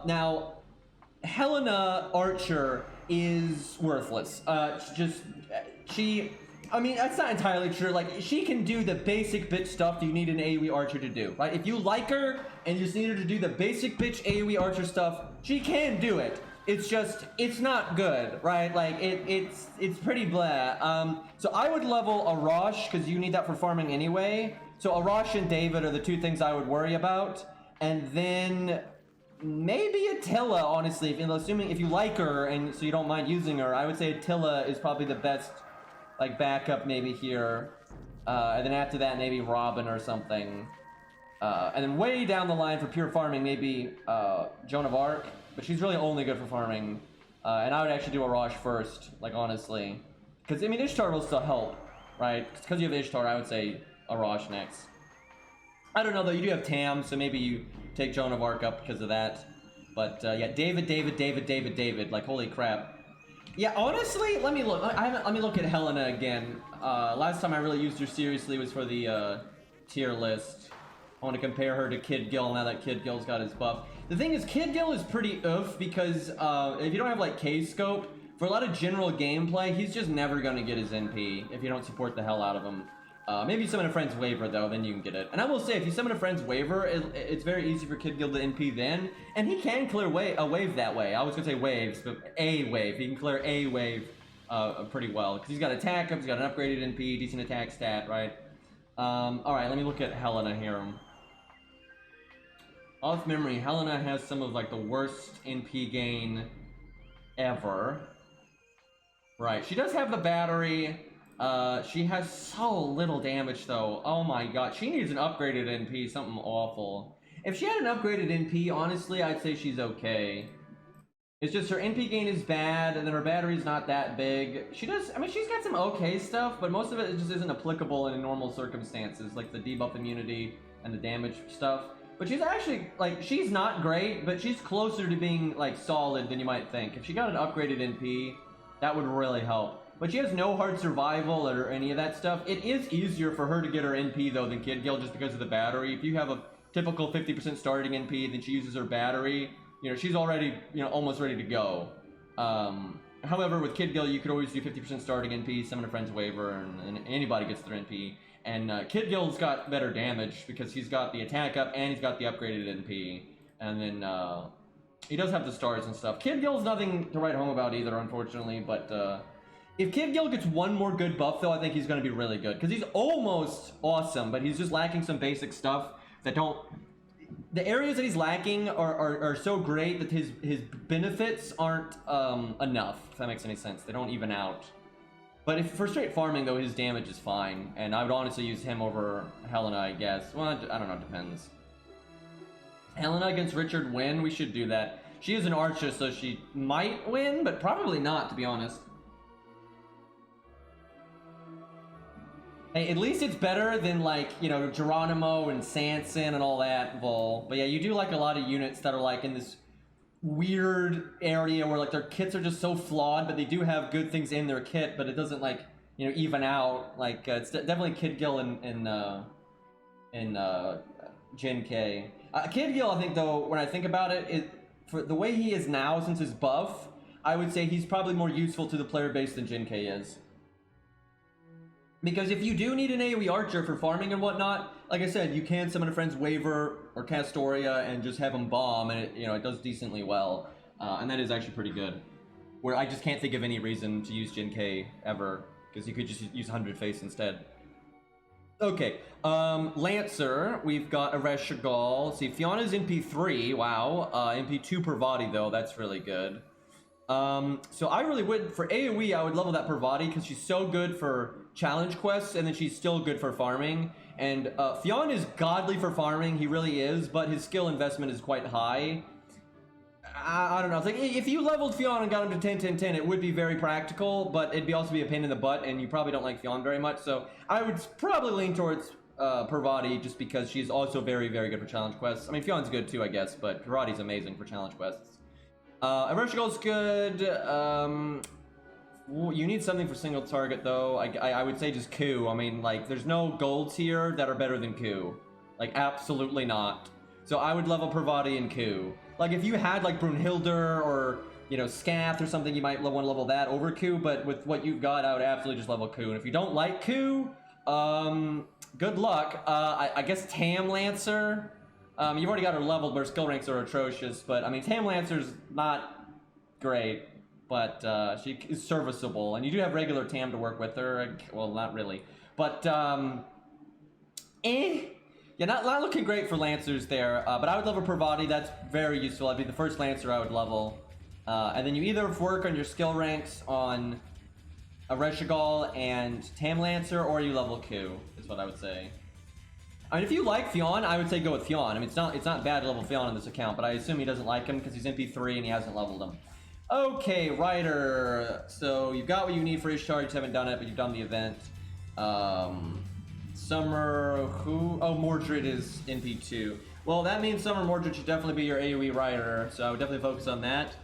now, Helena Archer is worthless. She... I mean, that's not entirely true. Like, she can do the basic bitch stuff that you need an AoE Archer to do, right? If you like her and you just need her to do the basic bitch AoE Archer stuff, she can do it. It's just, it's not good, right? Like, it's pretty blah. So I would level Arash, because you need that for farming anyway. So Arash and David are the two things I would worry about. And then maybe Attila, honestly, assuming if you like her and so you don't mind using her, I would say Attila is probably the best, like, backup maybe here. And then after that, maybe Robin or something. And then way down the line for pure farming, maybe Joan of Arc. But she's really only good for farming. And I would actually do Arash first, like, honestly. Because, I mean, Ishtar will still help, right? Because you have Ishtar, I would say Arash next. I don't know, though. You do have Tam, so maybe you take Joan of Arc up because of that. But, yeah, David. Like, holy crap. Yeah, honestly, let me look. Let me look at Helena again. Last time I really used her seriously was for the tier list. I want to compare her to Kid Gil now that Kid Gil's got his buff. The thing is, Kid Gil is pretty oof because if you don't have, like, K-Scope, for a lot of general gameplay, he's just never going to get his NP if you don't support the hell out of him. Maybe you summon a friend's waiver though, then you can get it. And I will say, if you summon a friend's waiver, it's very easy for Kid Gil to NP then, and he can clear a wave that way. I was gonna say waves, but a wave. He can clear a wave pretty well because he's got attack up, he's got an upgraded NP, decent attack stat, right? All right, let me look at Helena here. Off memory, Helena has some of like the worst NP gain ever. Right, she does have the battery. She has so little damage though. Oh my god, she needs an upgraded NP, something awful. If she had an upgraded NP, honestly, I'd say she's okay. It's just her NP gain is bad, and then her battery's not that big. She does, I mean, she's got some okay stuff, but most of it just isn't applicable in normal circumstances, like the debuff immunity and the damage stuff. But she's actually, like, she's not great, but she's closer to being, like, solid than you might think. If she got an upgraded NP, that would really help. But she has no hard survival or any of that stuff. It is easier for her to get her NP, though, than Kid Gil just because of the battery. If you have a typical 50% starting NP, then she uses her battery, you know, she's already, you know, almost ready to go. However, with Kid Gil, you could always do 50% starting NP, summon a friend's waiver, and anybody gets their NP. And Kid Gil's got better damage because he's got the attack up and he's got the upgraded NP. And then he does have the stars and stuff. Kid Gil's nothing to write home about either, unfortunately, but if Kid Gil gets one more good buff, though, I think he's going to be really good. Because he's almost awesome, but he's just lacking some basic stuff that don't... The areas that he's lacking are so great that his benefits aren't enough, if that makes any sense. They don't even out. But if for straight farming, though, his damage is fine. And I would honestly use him over Helena, I guess. Well, I don't know, it depends. Helena against Richard win? We should do that. She is an archer, so she might win, but probably not, to be honest. Hey, at least it's better than, like, you know, Geronimo and Sanson and all that, Vol. But yeah, you do, like, a lot of units that are, like, in this weird area where, like, their kits are just so flawed, but they do have good things in their kit, but it doesn't, like, you know, even out. Like, it's definitely Kid Gil in Gen K. Kid Gil, I think, though, when I think about it, for the way he is now, since his buff, I would say he's probably more useful to the player base than Gen K is. Because if you do need an AoE archer for farming and whatnot, like I said, you can summon a friend's waiver or Castoria and just have him bomb, and it, you know, it does decently well. And that is actually pretty good. Where I just can't think of any reason to use Gen K ever, because you could just use 100 face instead. Okay, Lancer, we've got Aresh Shagal. See, Fiona's MP3, wow. MP2 Parvati, though, that's really good. So I really would, for AoE, I would level that Parvati because she's so good for challenge quests, and then she's still good for farming. And Fionn is godly for farming, he really is, but his skill investment is quite high. I don't know, it's like, if you leveled Fionn and got him to 10, 10, 10, it would be very practical, but it'd also be a pain in the butt, and you probably don't like Fionn very much, so I would probably lean towards Parvati, just because she's also very, very good for challenge quests. I mean, Fionn's good too, I guess, but Parvati's amazing for challenge quests. Average good. You need something for single target, though. I would say just Ku. I mean, like, there's no golds here that are better than Ku. Like, absolutely not. So I would level Parvati and Ku. Like, if you had, like, Brunhilde or, you know, Scath or something, you might want to level that over Ku, but with what you've got, I would absolutely just level Ku. And if you don't like Ku, good luck. I guess Tam Lancer. You've already got her leveled, but her skill ranks are atrocious. But, I mean, Tam Lancer's not great, but she is serviceable. And you do have regular Tam to work with her. Well, not really. But, yeah, not looking great for Lancers there. But I would level Parvati. That's very useful. That'd be the first Lancer I would level. And then you either work on your skill ranks on Areshigal and Tam Lancer, or you level Ku, is what I would say. I mean, if you like Fionn, I would say go with Fionn. I mean, it's not bad to level Fionn on this account, but I assume he doesn't like him because he's MP3 and he hasn't leveled him. Okay, Ryder. So you've got what you need for his charge. You haven't done it, but you've done the event. Summer, who? Oh, Mordred is MP2. Well, that means Summer Mordred should definitely be your AoE Ryder, so I would definitely focus on that.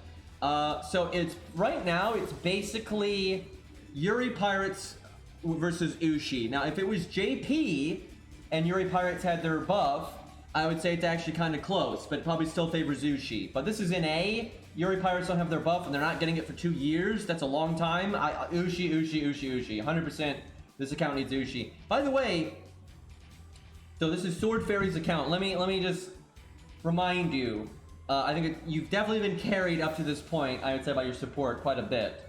So it's, right now, it's basically Yuri Pirates versus Ushi. Now, if it was JP, and Yuri Pirates had their buff, I would say it's actually kind of close, but it probably still favors Ushi. But this is in A. Yuri Pirates don't have their buff, and they're not getting it for 2 years. That's a long time. Ushi. 100% This account needs Ushi. By the way, so this is Sword Fairy's account. Let me just remind you. I think you've definitely been carried up to this point, I would say, by your support quite a bit.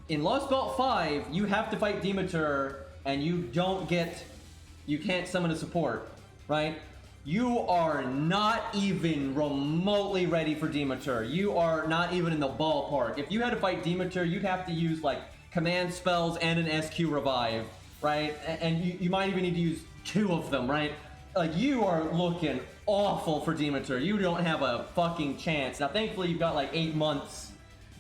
In Lostbelt 5, you have to fight Demeter, and you can't summon a support, right? You are not even remotely ready for Demeter. You are not even in the ballpark. If you had to fight Demeter, you'd have to use like command spells and an SQ revive, right? And you might even need to use 2 of them, right? Like, you are looking awful for Demeter. You don't have a fucking chance. Now, thankfully, you've got like 8 months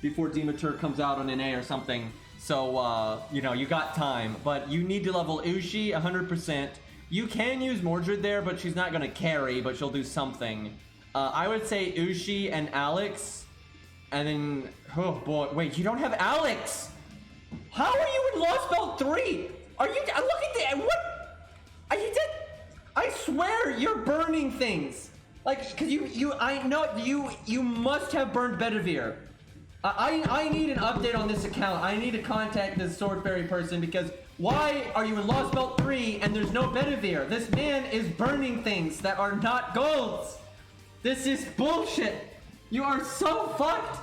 before Demeter comes out on NA or something. So, you know, you got time. But you need to level Ushi 100%. You can use Mordred there, but she's not going to carry, but she'll do something. I would say Ushi and Alex. And then, oh boy, wait, you don't have Alex! How are you in Lostbelt 3? Are you, look at that, what? Are you dead? I swear you're burning things. Like, cause I know, you must have burned Bedivere. I need an update on this account. I need to contact this Sword Fairy person because why are you in Lostbelt 3 and there's no Bedivere? This man is burning things that are not golds. This is bullshit. You are so fucked.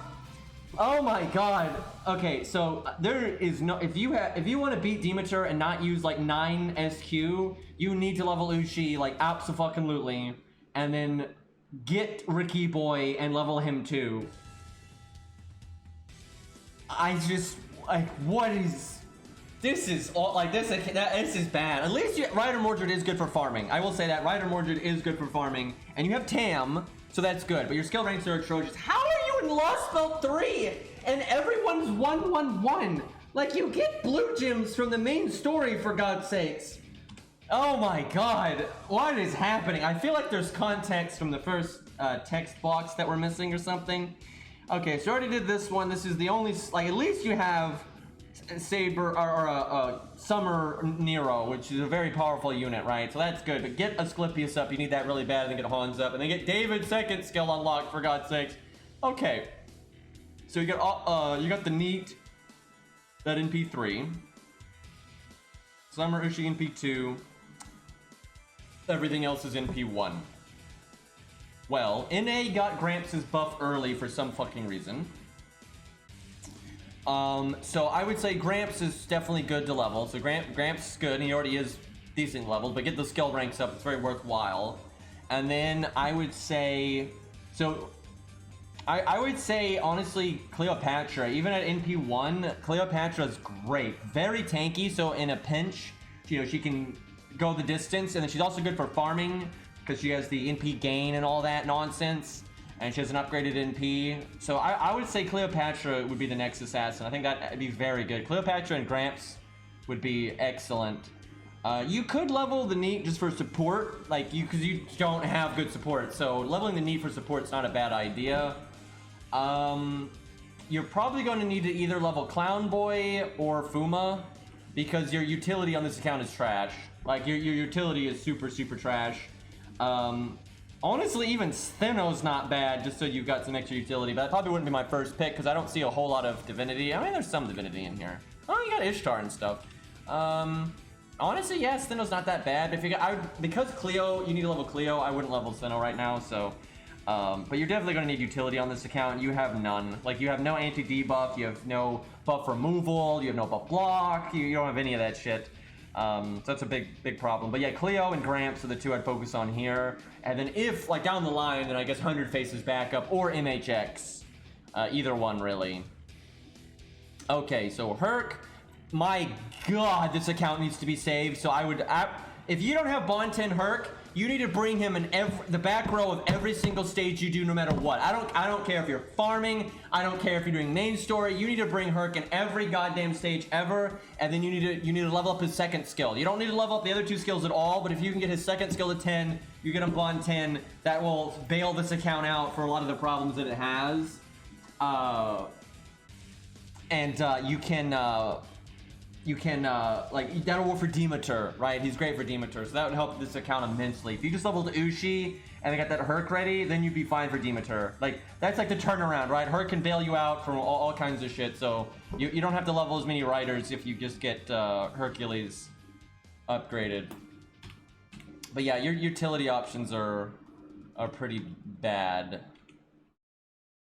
Oh my god. Okay, so there is no, if you want to beat Demeter and not use like 9 SQ, you need to level Ushi like abso-fucking-lutely, and then get Ricky Boy and level him too. I just like, what is this? Is all like this? This is bad. At least Rider Mordred is good for farming. I will say that Rider Mordred is good for farming, and you have Tam, so that's good. But your skill ranks are atrocious. How are you in Lostbelt 3 and everyone's 1-1-1? Like, you get blue gems from the main story, for God's sakes. Oh my god, what is happening? I feel like there's context from the first text box that we're missing or something. Okay, so I already did this one. This is the only, like, at least you have Saber or Summer Nero, which is a very powerful unit, right? So that's good. But get Asclepius up. You need that really bad. And then get Hans up, and then get David's second skill unlocked, for God's sakes. Okay, so you got the Neat, that in P3, Summer Ushi in P2. Everything else is in P1. Well, NA got Gramps' buff early for some fucking reason. So I would say Gramps is definitely good to level. So Gramps is good, and he already is decent leveled, but get the skill ranks up, it's very worthwhile. And then I would say, so I would say, honestly, Cleopatra, even at NP1, Cleopatra is great. Very tanky, so in a pinch, you know, she can go the distance, and then she's also good for farming, because she has the NP gain and all that nonsense, and she has an upgraded NP. So I would say Cleopatra would be the next assassin. I think that'd be very good. Cleopatra and Gramps would be excellent. You could level the Neat just for support, like because you don't have good support. So leveling the Neat for support's not a bad idea. You're probably going to need to either level Clown Boy or Fuma, because your utility on this account is trash. Like your utility is super trash. Honestly, even Stheno's not bad, just so you've got some extra utility, but that probably wouldn't be my first pick, because I don't see a whole lot of divinity. I mean, there's some divinity in here. Oh, you got Ishtar and stuff. Honestly, yeah, Stheno's not that bad. If you because Cleo, you need to level Cleo, I wouldn't level Stheno right now, so... but you're definitely going to need utility on this account. You have none. Like, you have no anti-debuff, you have no buff removal, you have no buff block, you don't have any of that shit. So that's a big problem. But yeah, Cleo and Gramps are the two I'd focus on here. And then if, like, down the line, then I guess 100 faces backup or MHX. Either one, really. Okay, so Herc. My god, this account needs to be saved. So I would... if you don't have Bond 10 Herc, you need to bring him in the back row of every single stage you do, no matter what. I don't care if you're farming. I don't care if you're doing main story. You need to bring Herc in every goddamn stage ever, and then you need to level up his second skill. You don't need to level up the other two skills at all, but if you can get his second skill to 10, you get him Bond 10. That will bail this account out for a lot of the problems that it has. You can, like, that'll work for Demeter, right? He's great for Demeter, so that would help this account immensely. If you just leveled Ushi and they got that Herc ready, then you'd be fine for Demeter. Like, that's like the turnaround, right? Herc can bail you out from all kinds of shit, so you don't have to level as many riders if you just get Hercules upgraded. But yeah, your utility options are pretty bad.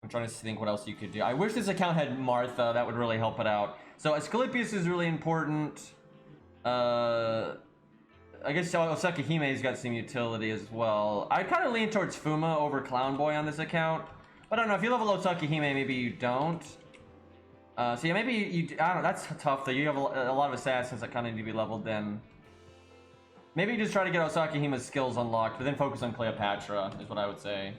I'm trying to think what else you could do. I wish this account had Martha. That would really help it out. So Asclepius is really important. I guess Osakihime's got some utility as well. I'd kind of lean towards Fuma over Clown Boy on this account. But I don't know, if you level Osakihime, maybe you don't. So yeah, maybe you, I don't know, that's tough though. You have a lot of assassins that kind of need to be leveled then. Maybe you just try to get Osakihime's skills unlocked, but then focus on Cleopatra, is what I would say.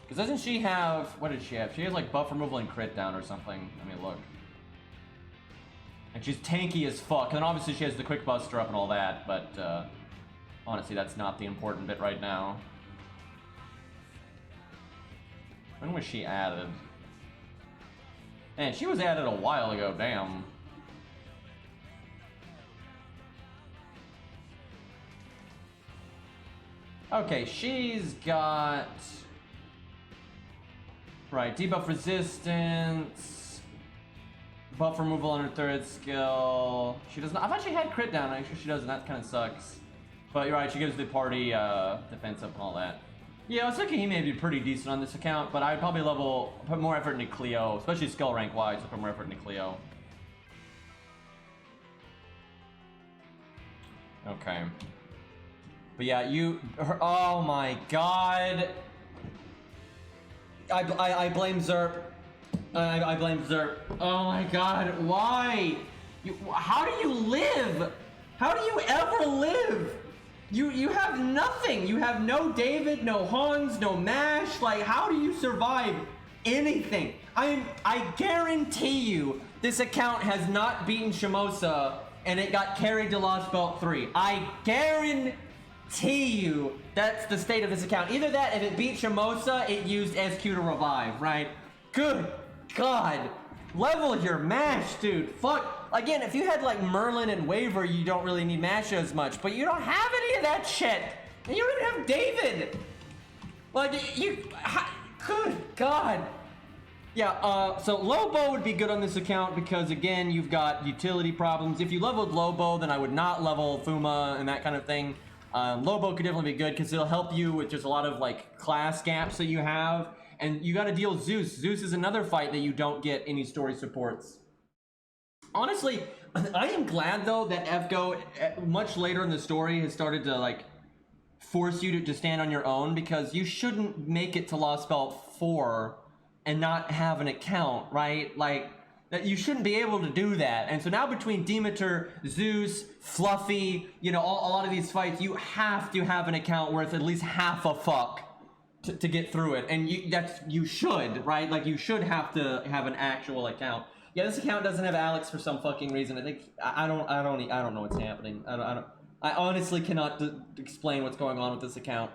Because doesn't she have, what did she have? She has like buff removal and crit down or something. I mean, look. And she's tanky as fuck. And obviously she has the quick buster up and all that, but honestly, that's not the important bit right now. When was she added? Man, she was added a while ago, damn. Okay, she's got... Right, debuff resistance, buff removal on her third skill. She doesn't. I thought she had crit down. Actually, she doesn't. That kind of sucks. But you're right. She gives the party defense up and all that. Yeah, I was thinking he may be pretty decent on this account, but I'd probably put more effort into Cleo, especially skill rank wise. Put more effort into Cleo. Okay. But yeah, oh my god. I blame Zerp. I blame Zerp. Oh my god, why? How do you live? How do you ever live? You have nothing. You have no David, no Hans, no Mash. Like, how do you survive anything? I guarantee you this account has not beaten Shimosa and it got carried to Lostbelt 3. I guarantee you that's the state of this account. Either that, if it beat Shimosa, it used SQ to revive, right? Good god. Level your mash, dude. Fuck. Again, if you had like Merlin and Waver, you don't really need mash as much, but you don't have any of that shit. And you don't even have David. Like, good god. Yeah, so Lobo would be good on this account because, again, you've got utility problems. If you leveled Lobo, then I would not level Fuma and that kind of thing. Lobo could definitely be good because it'll help you with just a lot of like class gaps that you have, and you got to deal with Zeus. Zeus is another fight that you don't get any story supports. Honestly, I am glad though that FGO much later in the story has started to like force you to stand on your own, because you shouldn't make it to Lostbelt 4 and not have an account, right? Like, that you shouldn't be able to do that. And so now between Demeter, Zeus, Fluffy, you know, a lot of these fights, you have to have an account worth at least half a fuck to get through it. And you should, right? Like, you should have to have an actual account. Yeah, this account doesn't have Alex for some fucking reason. I think I don't know what's happening. I honestly cannot explain what's going on with this account.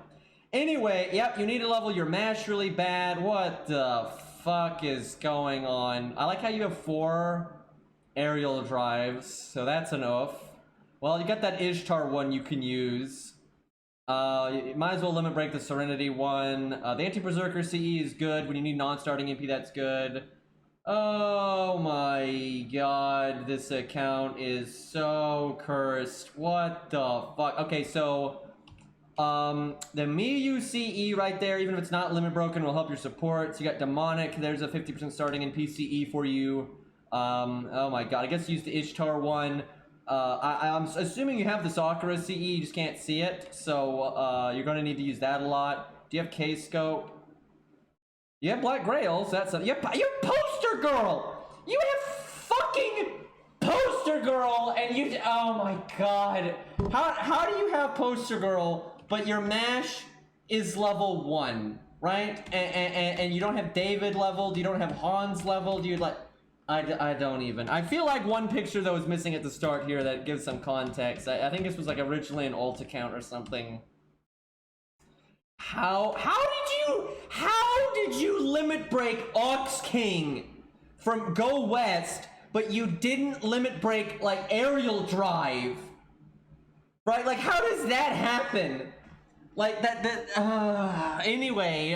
Anyway, yep, you need to level your mash really bad. What the fuck is going on? I like how you have 4 aerial drives, so that's enough. Well, you got that Ishtar one you can use. You might as well limit break the Serenity one. The Anti-Berserker CE is good. When you need non-starting MP, that's good. Oh my god, this account is so cursed. What the fuck? Okay, so the Miyu CE right there, even if it's not limit broken, will help your support. So you got Demonic, there's a 50% starting in PCE for you. Oh my god, I guess use the Ishtar one. I'm assuming you have the Sakura CE, you just can't see it. So you're gonna need to use that a lot. Do you have K-Scope? You have Black Grails, that's a... You have Poster Girl! You have fucking Poster Girl, and you... Oh my god. How do you have Poster Girl, but your mash is level 1, right? And you don't have David leveled, you don't have Hans leveled, you like... I don't even... I feel like one picture, though, is missing at the start here that gives some context. I think this was, like, originally an alt account or something. How did you limit break Ox King from Go West, but you didn't limit break, like, Aerial Drive? Right? Like, how does that happen? Like, anyway,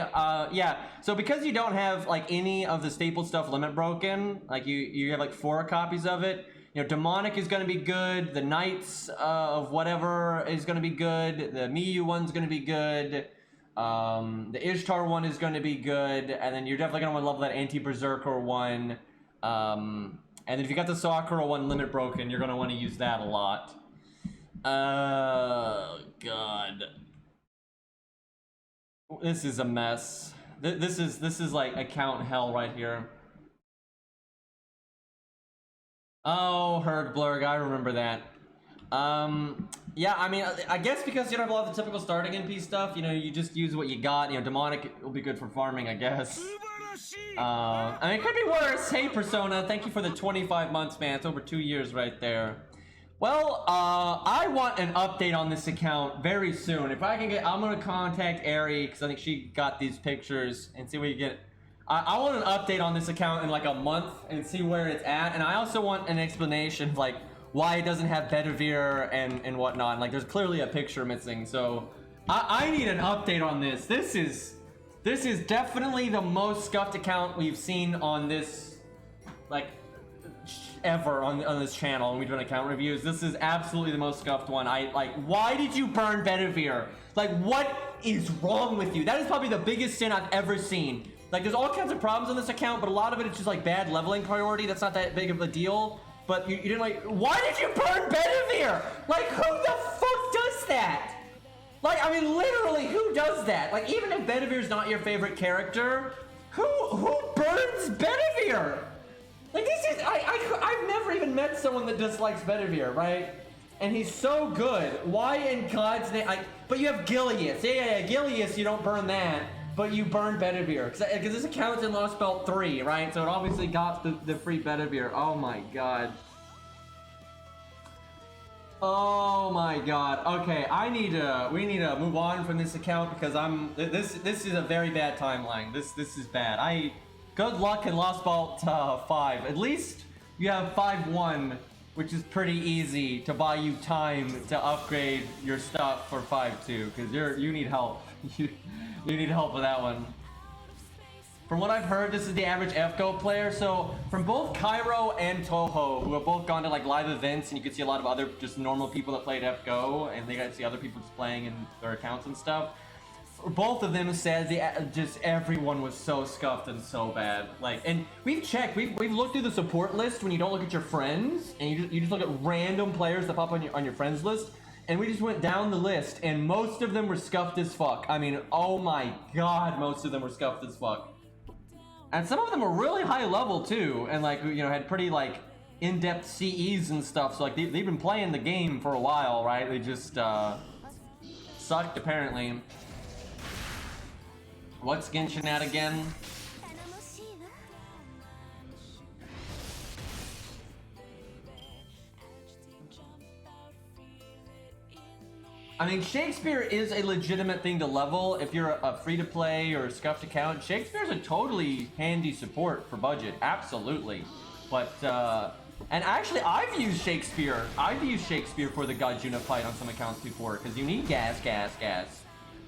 yeah. So because you don't have, like, any of the staple stuff limit broken, like, you have, like, 4 copies of it, You know, demonic is going to be good. The knights of whatever is going to be good. The Miyu one's going to be good. The Ishtar one is going to be good. And then you're definitely going to want to level that anti-berserker one. And then if you got the Sakura one limit broken, you're going to want to use that a lot. God. This is a mess. This is like account hell right here. Oh, Hergblurg, I remember that. Yeah, I mean, I guess because you don't have a lot of the typical starting NP stuff, you know, you just use what you got. You know, demonic will be good for farming, I guess. I mean, it could be worse. Hey, Persona, thank you for the 25 months, man. It's over 2 years right there. Well, I want an update on this account very soon. If I can get, I'm gonna contact Ari because I think she got these pictures and see what you get. I want an update on this account in like a month and see where it's at. And I also want an explanation of like why it doesn't have Bedivere and whatnot. Like there's clearly a picture missing. So I need an update on this. This is definitely the most scuffed account we've seen on this, like, ever on this channel when we do account reviews. This is absolutely the most scuffed one. Why did you burn Bedivere? Like, what is wrong with you? That is probably the biggest sin I've ever seen. Like, there's all kinds of problems on this account, but a lot of it is just like bad leveling priority. That's not that big of a deal. But you didn't like, why did you burn Bedivere? Like, who the fuck does that? Like, I mean, literally, who does that? Like, even if Bedivere's not your favorite character, who burns Bedivere? Like, this is, I've never even met someone that dislikes Bedivere, right? And he's so good. Why in God's name? But you have Gilius. Yeah, Gilius, you don't burn that. But you burn Bedivere. Because this account's in Lostbelt 3, right? So it obviously got the free Bedivere. Oh my god. Oh my god. Okay, we need to move on from this account because this is a very bad timeline. This is bad. Good luck in Lostbelt 5. At least you have 5-1, which is pretty easy to buy you time to upgrade your stuff for 5-2 because you need help. You need help with that one. From what I've heard, this is the average FGO player. So from both Cairo and Toho, who have both gone to like live events, and you can see a lot of other just normal people that played FGO, and they got to see other people just playing in their accounts and stuff. Both of them said just everyone was so scuffed and so bad. Like, and we've checked, we've looked through the support list when you don't look at your friends, and you just look at random players that pop on your friends list. And we just went down the list, and most of them were scuffed as fuck. I mean, oh my god, most of them were scuffed as fuck. And some of them were really high level too, and like, you know, had pretty like in-depth CEs and stuff. So like they've been playing the game for a while, right? They just sucked apparently. What's Genshin at again? I mean, Shakespeare is a legitimate thing to level if you're a free-to-play or a scuffed account. Shakespeare's a totally handy support for budget, absolutely. But, and actually, I've used Shakespeare. I've used Shakespeare for the Gajuna fight on some accounts before, because you need gas.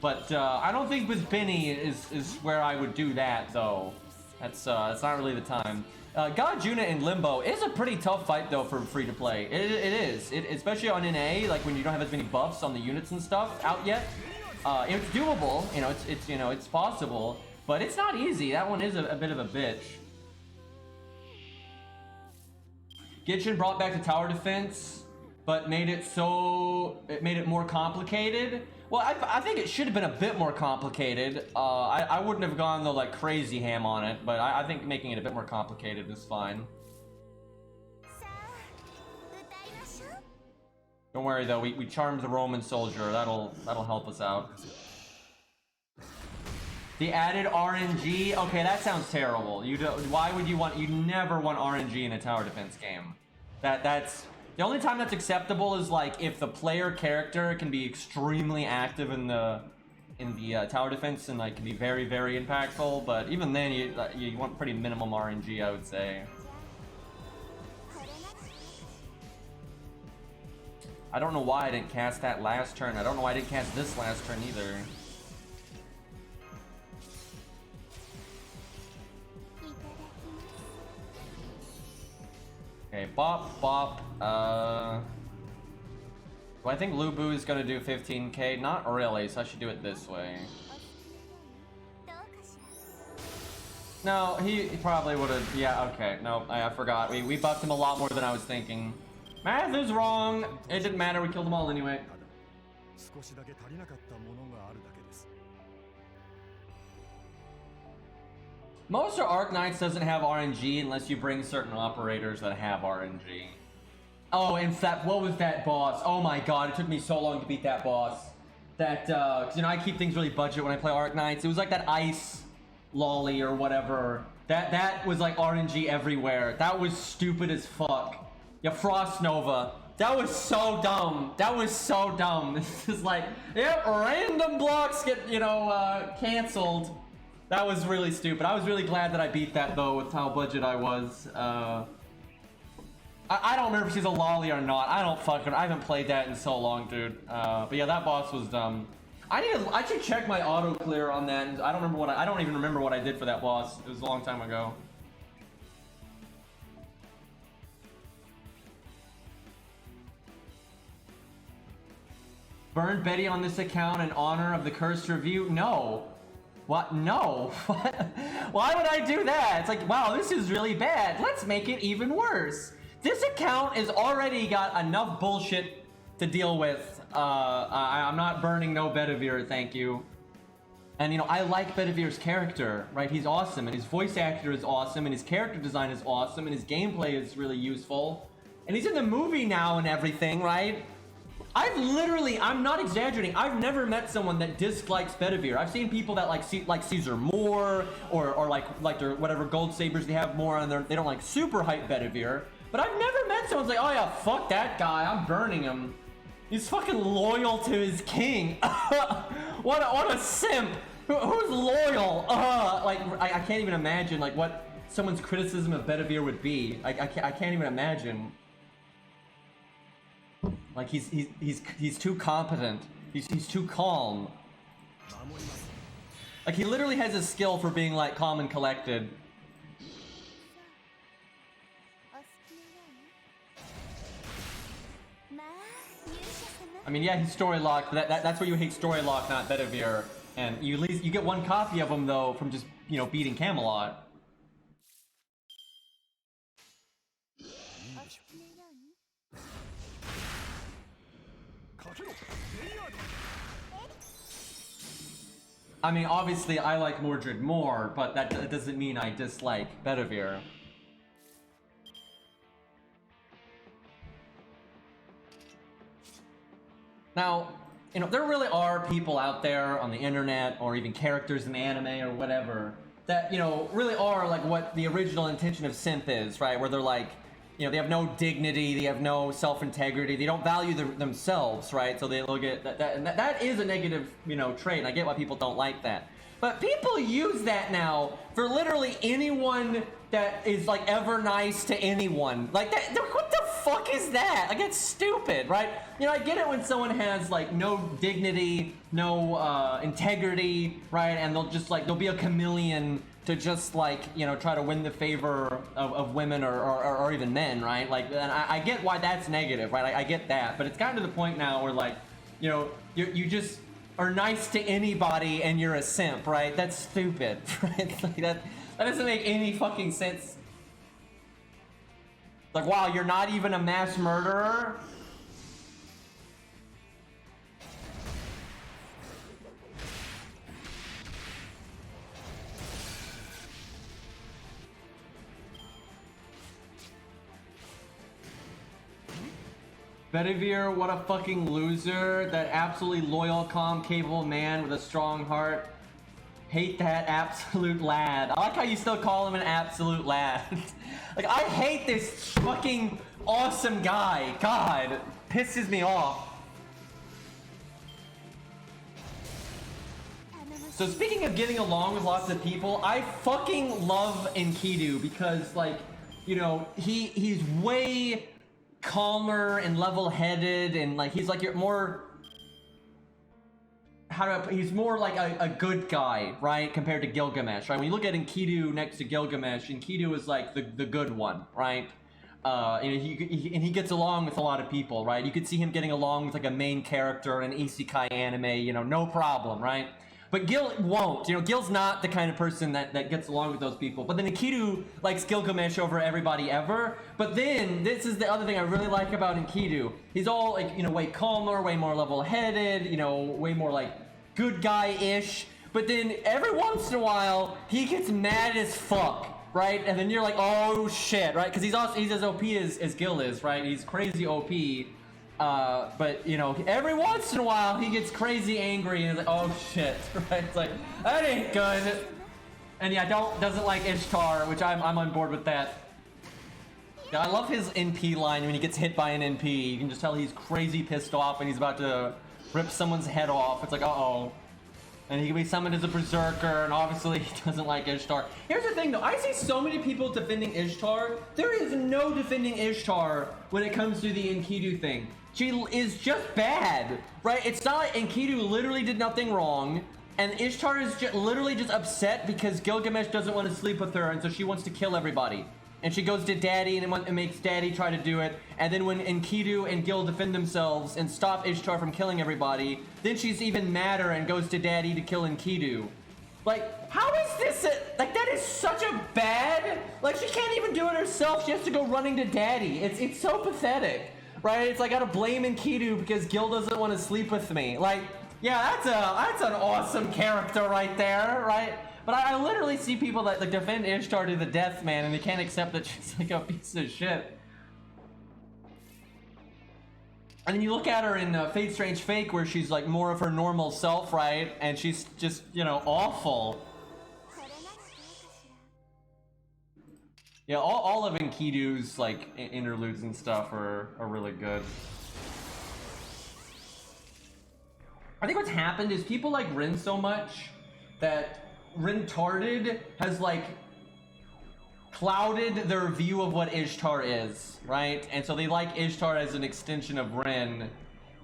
But, I don't think with Benny is where I would do that, though. That's not really the time. Gajuna in Limbo is a pretty tough fight though for free to play. It is, especially on NA, like when you don't have as many buffs on the units and stuff out yet. It's doable, it's possible, but it's not easy. That one is a bit of a bitch. Genshin brought back the tower defense, but made it more complicated. Well, I think it should have been a bit more complicated. I wouldn't have gone the like crazy ham on it, but I think making it a bit more complicated is fine. Don't worry though, we charmed the Roman soldier. That'll help us out. The added RNG. Okay, that sounds terrible. Why would you want? You never want RNG in a tower defense game. That's. The only time that's acceptable is like if the player character can be extremely active in the tower defense and like can be very, very impactful. But even then, you want pretty minimum RNG, I would say. I don't know why I didn't cast that last turn. I don't know why I didn't cast this last turn either. Okay, bop, bop. Do I think Lubu is gonna do 15k? Not really, so I should do it this way. No, he probably would have. Yeah, okay. No, I forgot. We buffed him a lot more than I was thinking. Math is wrong. It didn't matter. We killed them all anyway. Most of Arc Knights doesn't have RNG unless you bring certain operators that have RNG. Oh, in fact, what was that boss? Oh my god, it took me so long to beat that boss. That, cause you know, I keep things really budget when I play Arc Knights. It was like that ice lolly or whatever. That was like RNG everywhere. That was stupid as fuck. Yeah, Frost Nova. That was so dumb. That was so dumb. It's just like, yep, random blocks get, you know, canceled. That was really stupid. I was really glad that I beat that though with how budget I was. I don't remember if she's a lolly or not. I haven't played that in so long, dude. But yeah, that boss was dumb. I should check my auto clear on that. And I don't even remember what I did for that boss. It was a long time ago. Burned Betty on this account in honor of the cursed review? No. What? No. What? Why would I do that? It's like, wow, this is really bad. Let's make it even worse. This account has already got enough bullshit to deal with. I'm not burning no Bedivere, thank you. And you know, I like Bedivere's character, right? He's awesome, and his voice actor is awesome, and his character design is awesome, and his gameplay is really useful. And he's in the movie now and everything, right? I'm not exaggerating, I've never met someone that dislikes Bedivere. I've seen people that like Caesar more, or like their whatever gold sabers they have more on their, they don't like super hype Bedivere. But I've never met someone who's like, oh yeah, fuck that guy, I'm burning him. He's fucking loyal to his king. what a simp. Who's loyal? Like, I can't even imagine like what someone's criticism of Bedivere would be. I can't even imagine. Like he's too competent. He's too calm. Like he literally has a skill for being like calm and collected. I mean, yeah, he's story locked. That's where you hate story lock, not Bedivere. And you get one copy of him though from just, you know, beating Camelot. I mean, obviously I like Mordred more, but that doesn't mean I dislike Bedivere. Now, you know, there really are people out there on the internet, or even characters in the anime or whatever, that, you know, really are like what the original intention of synth is, right? Where they're like, you know, they have no dignity, they have no self-integrity, they don't value themselves, right? So they'll get that is a negative, you know, trait, and I get why people don't like that. But people use that now for literally anyone that is like ever nice to anyone. Like that, what the fuck is that? Like, it's stupid, right? You know, I get it when someone has like no dignity, no integrity, right? And they'll just like, they'll be a chameleon to just like, you know, try to win the favor of women or even men, right? Like, and I get why that's negative, right? I get that, but it's gotten to the point now where like, you know, you just are nice to anybody and you're a simp, right? That's stupid, right? Like that doesn't make any fucking sense. Like, wow, you're not even a mass murderer? Bedivere, what a fucking loser. That absolutely loyal, calm, capable man with a strong heart. Hate that absolute lad. I like how you still call him an absolute lad. Like, I hate this fucking awesome guy. God, pisses me off. So speaking of getting along with lots of people, I fucking love Enkidu because, like, you know, he's way calmer and level-headed, and like he's like your more, he's more like a good guy, right, compared to Gilgamesh, right? When you look at Enkidu next to Gilgamesh, Enkidu is like the good one, right? And he gets along with a lot of people, right? You could see him getting along with like a main character in an isekai anime, no problem, right? But Gil won't. Gil's not the kind of person that gets along with those people. But then Enkidu likes Gilgamesh over everybody ever. But then, this is the other thing I really like about Enkidu. He's all like, way calmer, way more level-headed, way more like good guy-ish. But then every once in a while, he gets mad as fuck, right? And then you're like, oh shit, right? Because he's as OP as Gil is, right? He's crazy OP. But every once in a while he gets crazy angry and is like, oh shit, right? It's like, that ain't good. And yeah, doesn't like Ishtar, which I'm on board with that. Yeah, I love his NP line when he gets hit by an NP. You can just tell he's crazy pissed off and he's about to rip someone's head off. It's like, uh-oh. And he can be summoned as a berserker, and obviously he doesn't like Ishtar. Here's the thing though, I see so many people defending Ishtar. There is no defending Ishtar when it comes to the Enkidu thing. She is just bad, right? It's not like Enkidu literally did nothing wrong, and Ishtar is literally just upset because Gilgamesh doesn't want to sleep with her, and so she wants to kill everybody. And she goes to Daddy and makes Daddy try to do it. And then when Enkidu and Gil defend themselves and stop Ishtar from killing everybody, then she's even madder and goes to Daddy to kill Enkidu. Like, how is this like, that is such a bad, like, she can't even do it herself. She has to go running to Daddy. It's so pathetic. Right? It's like, I gotta blame Enkidu because Gil doesn't want to sleep with me. Like, yeah, that's an awesome character right there, right? But I literally see people that like defend Ishtar to the death, man, and they can't accept that she's like a piece of shit. And then you look at her in Fate Strange Fake, where she's like more of her normal self, right? And she's just, awful. Yeah, all of Enkidu's like interludes and stuff are really good. I think what's happened is people like Rin so much that Rintarded has like clouded their view of what Ishtar is, right? And so they like Ishtar as an extension of Rin,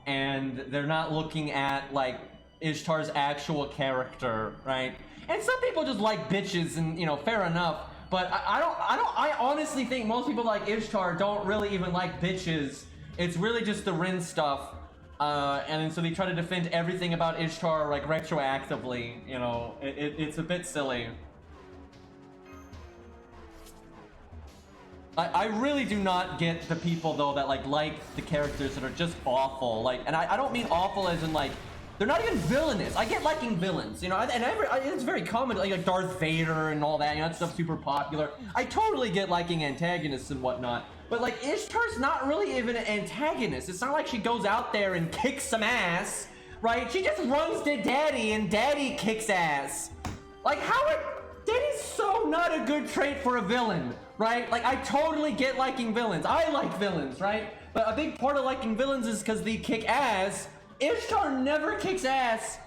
and they're not looking at like Ishtar's actual character, right? And some people just like bitches, and fair enough. But I honestly think most people like Ishtar don't really even like bitches. It's really just the Rin stuff. And then so they try to defend everything about Ishtar like retroactively, it's a bit silly. I really do not get the people though that like the characters that are just awful. Like, and I don't mean awful as in like, they're not even villainous. I get liking villains, it's very common, like Darth Vader and all that, that stuff's super popular. I totally get liking antagonists and whatnot, but like Ishtar's not really even an antagonist. It's not like she goes out there and kicks some ass, right? She just runs to Daddy and Daddy kicks ass. Like, Daddy's so not a good trait for a villain, right? Like, I totally get liking villains. I like villains, right? But a big part of liking villains is because they kick ass. Ishtar never kicks ass,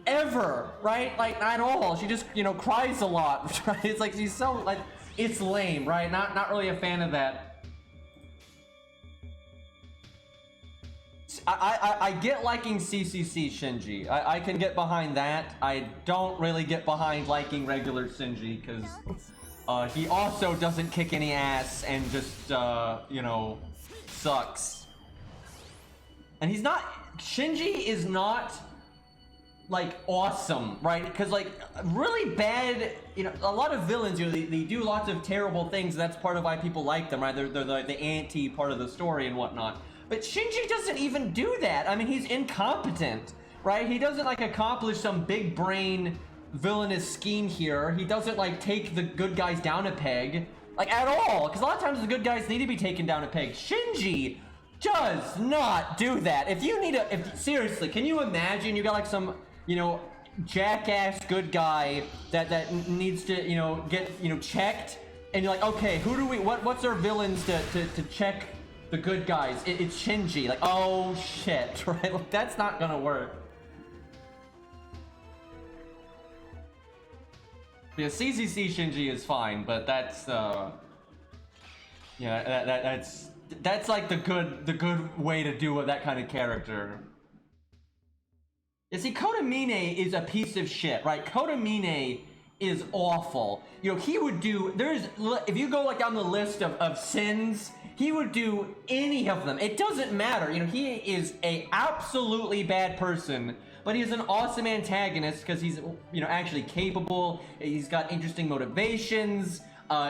ever, right? Like, at all. She just, cries a lot, right? It's like, she's so, like, it's lame, right? Not really a fan of that. I get liking CCC Shinji. I can get behind that. I don't really get behind liking regular Shinji, because he also doesn't kick any ass and just, sucks. And Shinji is not like awesome, right? Because like really bad, a lot of villains, they do lots of terrible things. That's part of why people like them, right? They're like the anti part of the story and whatnot. But Shinji doesn't even do that. I mean, he's incompetent, right? He doesn't like accomplish some big brain villainous scheme here. He doesn't like take the good guys down a peg, like at all. Because a lot of times the good guys need to be taken down a peg. Shinji does not do that. Seriously, can you imagine you got like some, jackass good guy that needs to, get, checked, and you're like, okay, what's our villains to check the good guys? It's Shinji. Like, oh shit, right? Like, that's not gonna work. Yeah, CCC Shinji is fine, but that's that's like the good way to do that kind of character. You see, Kotamine is a piece of shit, right? Kotamine is awful. You know, he would do, if you go like down the list of sins, he would do any of them. It doesn't matter. You know, he is a absolutely bad person, but he's an awesome antagonist because he's, you know, actually capable. He's got interesting motivations.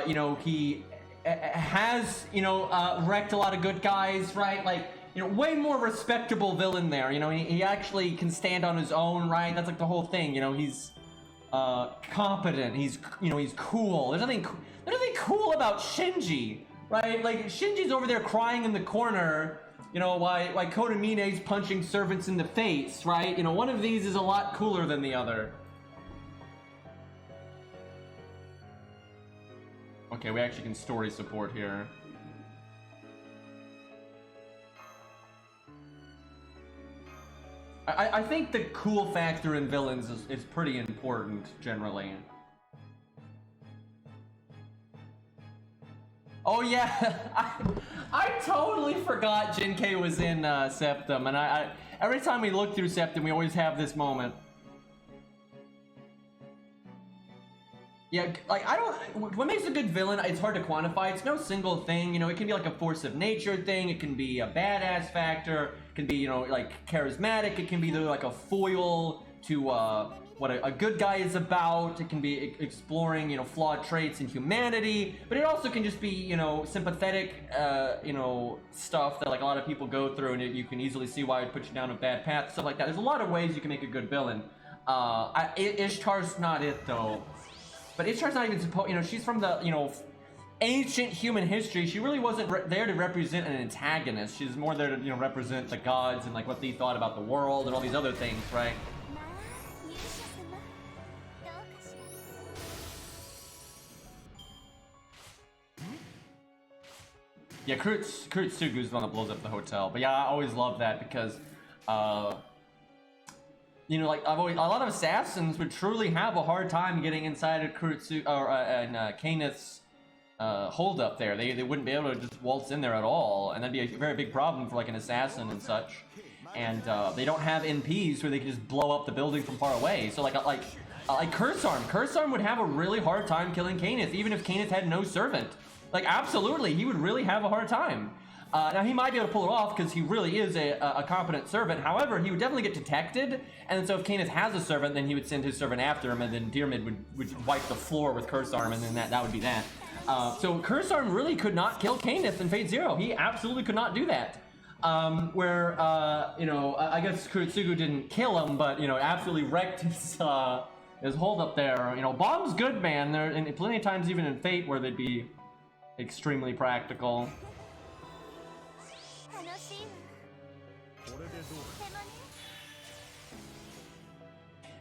You know, he has, you know, wrecked a lot of good guys, right? Like, you know, way more respectable villain there. You know, he actually can stand on his own, right? That's like the whole thing. You know, he's competent. He's, you know, he's cool. There's nothing cool about Shinji, right? Like, Shinji's over there crying in the corner, you know, why Kodamine's punching servants in the face, right? You know, one of these is a lot cooler than the other. Okay, we actually can story support here. I think the cool factor in villains is pretty important, generally. Oh yeah, I totally forgot Jinkei was in Septum, and every time we look through Septum, we always have this moment. Yeah, like, what makes a good villain, it's hard to quantify. It's no single thing, you know, it can be like a force of nature thing, it can be a badass factor, it can be, you know, like charismatic, it can be like a foil to what a good guy is about, it can be exploring, you know, flawed traits in humanity, but it also can just be, you know, sympathetic, you know, stuff that like a lot of people go through, and you can easily see why it puts you down a bad path, stuff like that. There's a lot of ways you can make a good villain. Ishtar's not it though. But Ishtar's not even supposed, you know, she's from the, you know, ancient human history. She really wasn't there to represent an antagonist. She's more there to, you know, represent the gods and like what they thought about the world and all these other things, right? Yeah, Kurutsugu's the one that blows up the hotel. But yeah, I always love that because, you know, like, a lot of assassins would truly have a hard time getting inside of Kurutsugu, or Kainith's hold up there. They wouldn't be able to just waltz in there at all, and that'd be a very big problem for like an assassin and such. And they don't have NPs where they can just blow up the building from far away. So like Kursarm would have a really hard time killing Kainith, even if Kainith had no servant. Like, absolutely, he would really have a hard time. Now, he might be able to pull it off because he really is a competent servant. However, he would definitely get detected. And so if Kainith has a servant, then he would send his servant after him, and then Dearmid would wipe the floor with Kursarm, and then that would be that. So Kursarm really could not kill Kainith in Fate Zero. He absolutely could not do that. You know, I guess Kurutsugu didn't kill him, but, you know, absolutely wrecked his hold up there. You know, Bomb's good, man. There, and plenty of times even in Fate where they'd be extremely practical.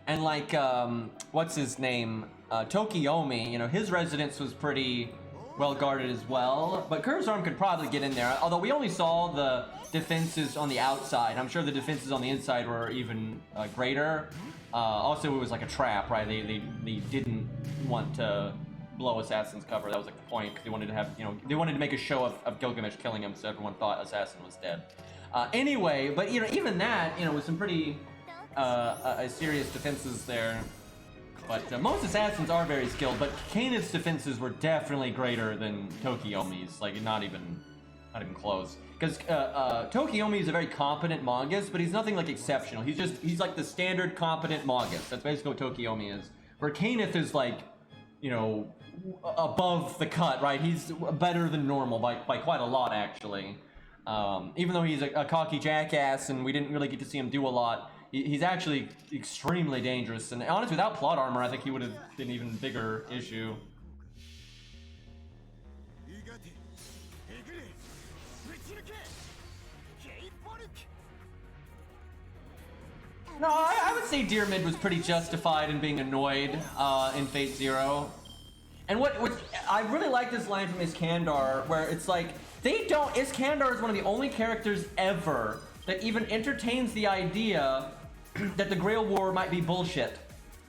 And like, what's his name? Tokiomi, you know, his residence was pretty well guarded as well. But Kursarm could probably get in there, although we only saw the defenses on the outside. I'm sure the defenses on the inside were even greater. Also, it was like a trap, right? They didn't want to blow Assassin's cover. That was like the point, because they wanted to have, you know, they wanted to make a show of Gilgamesh killing him, so everyone thought Assassin was dead. Anyway, but, you know, even that, you know, was some pretty serious defenses there. But most assassins are very skilled, but Kainith's defenses were definitely greater than Tokiomi's, like not even close. Because Tokiomi is a very competent Magus, but he's nothing like exceptional. He's like the standard competent Magus. That's basically what Tokiomi is. Where Kainith is like, you know, above the cut, right? He's better than normal by quite a lot, actually. Even though he's a cocky jackass and we didn't really get to see him do a lot, he's actually extremely dangerous. And honestly, without plot armor, I think he would have been an even bigger issue. No, I would say Dearmid was pretty justified in being annoyed in Fate Zero. And what I really like this line from Iskandar, where it's like, Iskandar is one of the only characters ever that even entertains the idea that the Grail War might be bullshit.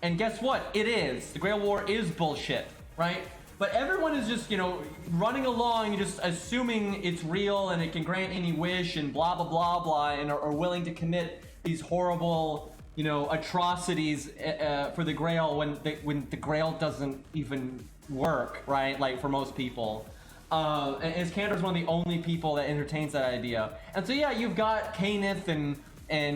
And guess what? It is. The Grail War is bullshit, right? But everyone is just, you know, running along, just assuming it's real and it can grant any wish and blah, blah, blah, blah, and are willing to commit these horrible, you know, atrocities for the Grail when the Grail doesn't even work, right? Like for most people. And Iskandar's one of the only people that entertains that idea. And so yeah, you've got Kaneth and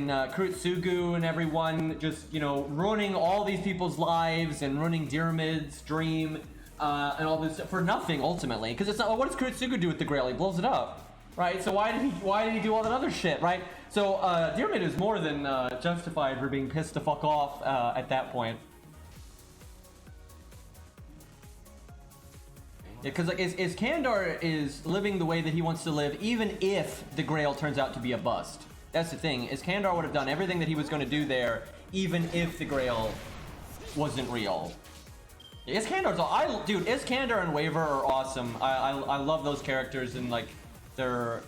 Kurutsugu and everyone just, you know, ruining all these people's lives and ruining Diarmid's dream and all this for nothing ultimately. Because it's not, what does Kurutsugu do with the Grail? He blows it up, right? So why did he do all that other shit, right? So Diarmid is more than justified for being pissed the fuck off at that point. Because like Iskandar is living the way that he wants to live, even if the Grail turns out to be a bust. That's the thing. Iskandar would have done everything that he was going to do there, even if the Grail wasn't real. Iskandar's dude. Iskandar and Waver are awesome. I love those characters, and like they're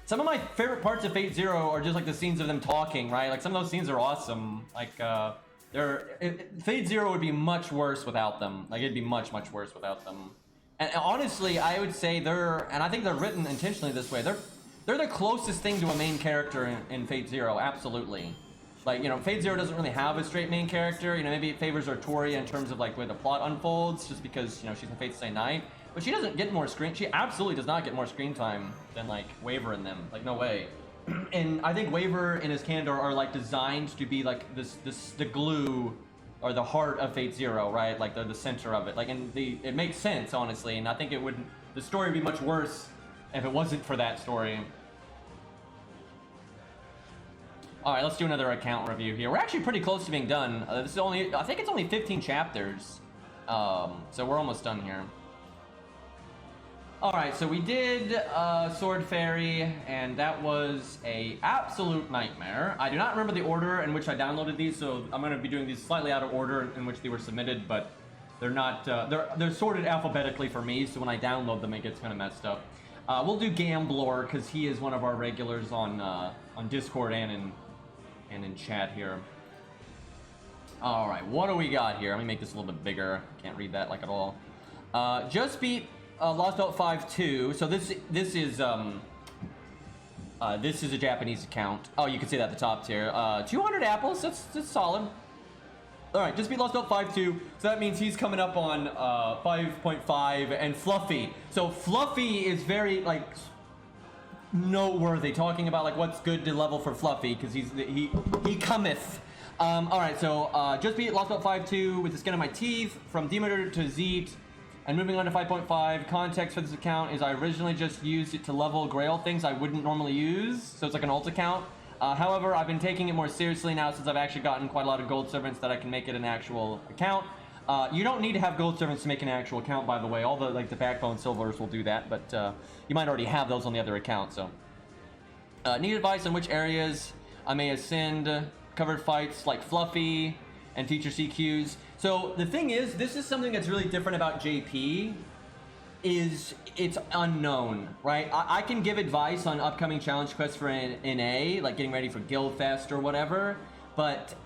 some of my favorite parts of Fate Zero are just like the scenes of them talking, right? Like some of those scenes are awesome. Like Fate Zero would be much worse without them. Like it'd be much worse without them. And honestly, I would say and I think they're written intentionally this way. They're the closest thing to a main character in Fate Zero, absolutely. Like, you know, Fate Zero doesn't really have a straight main character. You know, maybe it favors Artoria in terms of like where the plot unfolds, just because, you know, she's in Fate Stay Night. But she doesn't get more screen. She absolutely does not get more screen time than like Waver and them. Like, no way. And I think Waver and Iskandar are like designed to be like the glue or the heart of Fate Zero, right? Like they're the center of it. Like, and it makes sense, honestly. And I think the story would be much worse if it wasn't for that story. All right, let's do another account review here. We're actually pretty close to being done. This is I think it's only 15 chapters. So we're almost done here. All right, so we did Sword Fairy, and that was a absolute nightmare. I do not remember the order in which I downloaded these, so I'm going to be doing these slightly out of order in which they were submitted, but they're not, they're sorted alphabetically for me, so when I download them, it gets kind of messed up. We'll do Gamblor, because he is one of our regulars on Discord and in chat here. All right, what do we got here? Let me make this a little bit bigger. Can't read that like at all. Just beat Lostbelt 5-2. So this is a Japanese account. Oh, you can see that at the top tier. 200 apples. That's solid. All right, just beat Lostbelt 5-2. So that means he's coming up on 5.5 and Fluffy. So Fluffy is very like noteworthy, talking about like what's good to level for Fluffy, because he cometh. All right, so just beat Lostbelt 5-2 with the skin of my teeth from Demeter to Zeet. And moving on to 5.5, context for this account is I originally just used it to level Grail things I wouldn't normally use, so it's like an alt account. However, I've been taking it more seriously now since I've actually gotten quite a lot of gold servants that I can make it an actual account. You don't need to have gold servants to make an actual account, by the way. All the like the backbone silvers will do that, but you might already have those on the other account. So, need advice on which areas I may ascend, covered fights like Fluffy, and feature CQs. So the thing is, this is something that's really different about JP, is it's unknown, right? I can give advice on upcoming challenge quests for NA, like getting ready for Guildfest or whatever, but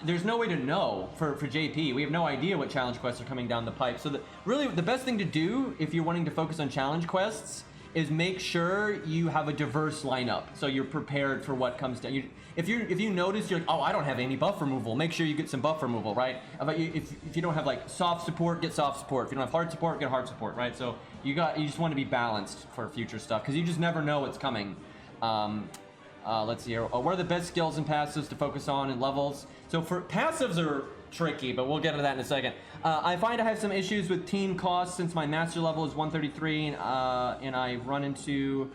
there's no way to know for JP. We have no idea what challenge quests are coming down the pipe. So really the best thing to do if you're wanting to focus on challenge quests is make sure you have a diverse lineup, so you're prepared for what comes down. If you notice you're like, oh, I don't have any buff removal, make sure you get some buff removal, right? If you don't have like soft support, get soft support. If you don't have hard support, get hard support, right? So you just want to be balanced for future stuff, because you just never know what's coming. Let's see here. What are the best skills and passives to focus on in levels? So for passives are tricky, but we'll get into that in a second. I find I have some issues with team costs since my master level is 133, and I run into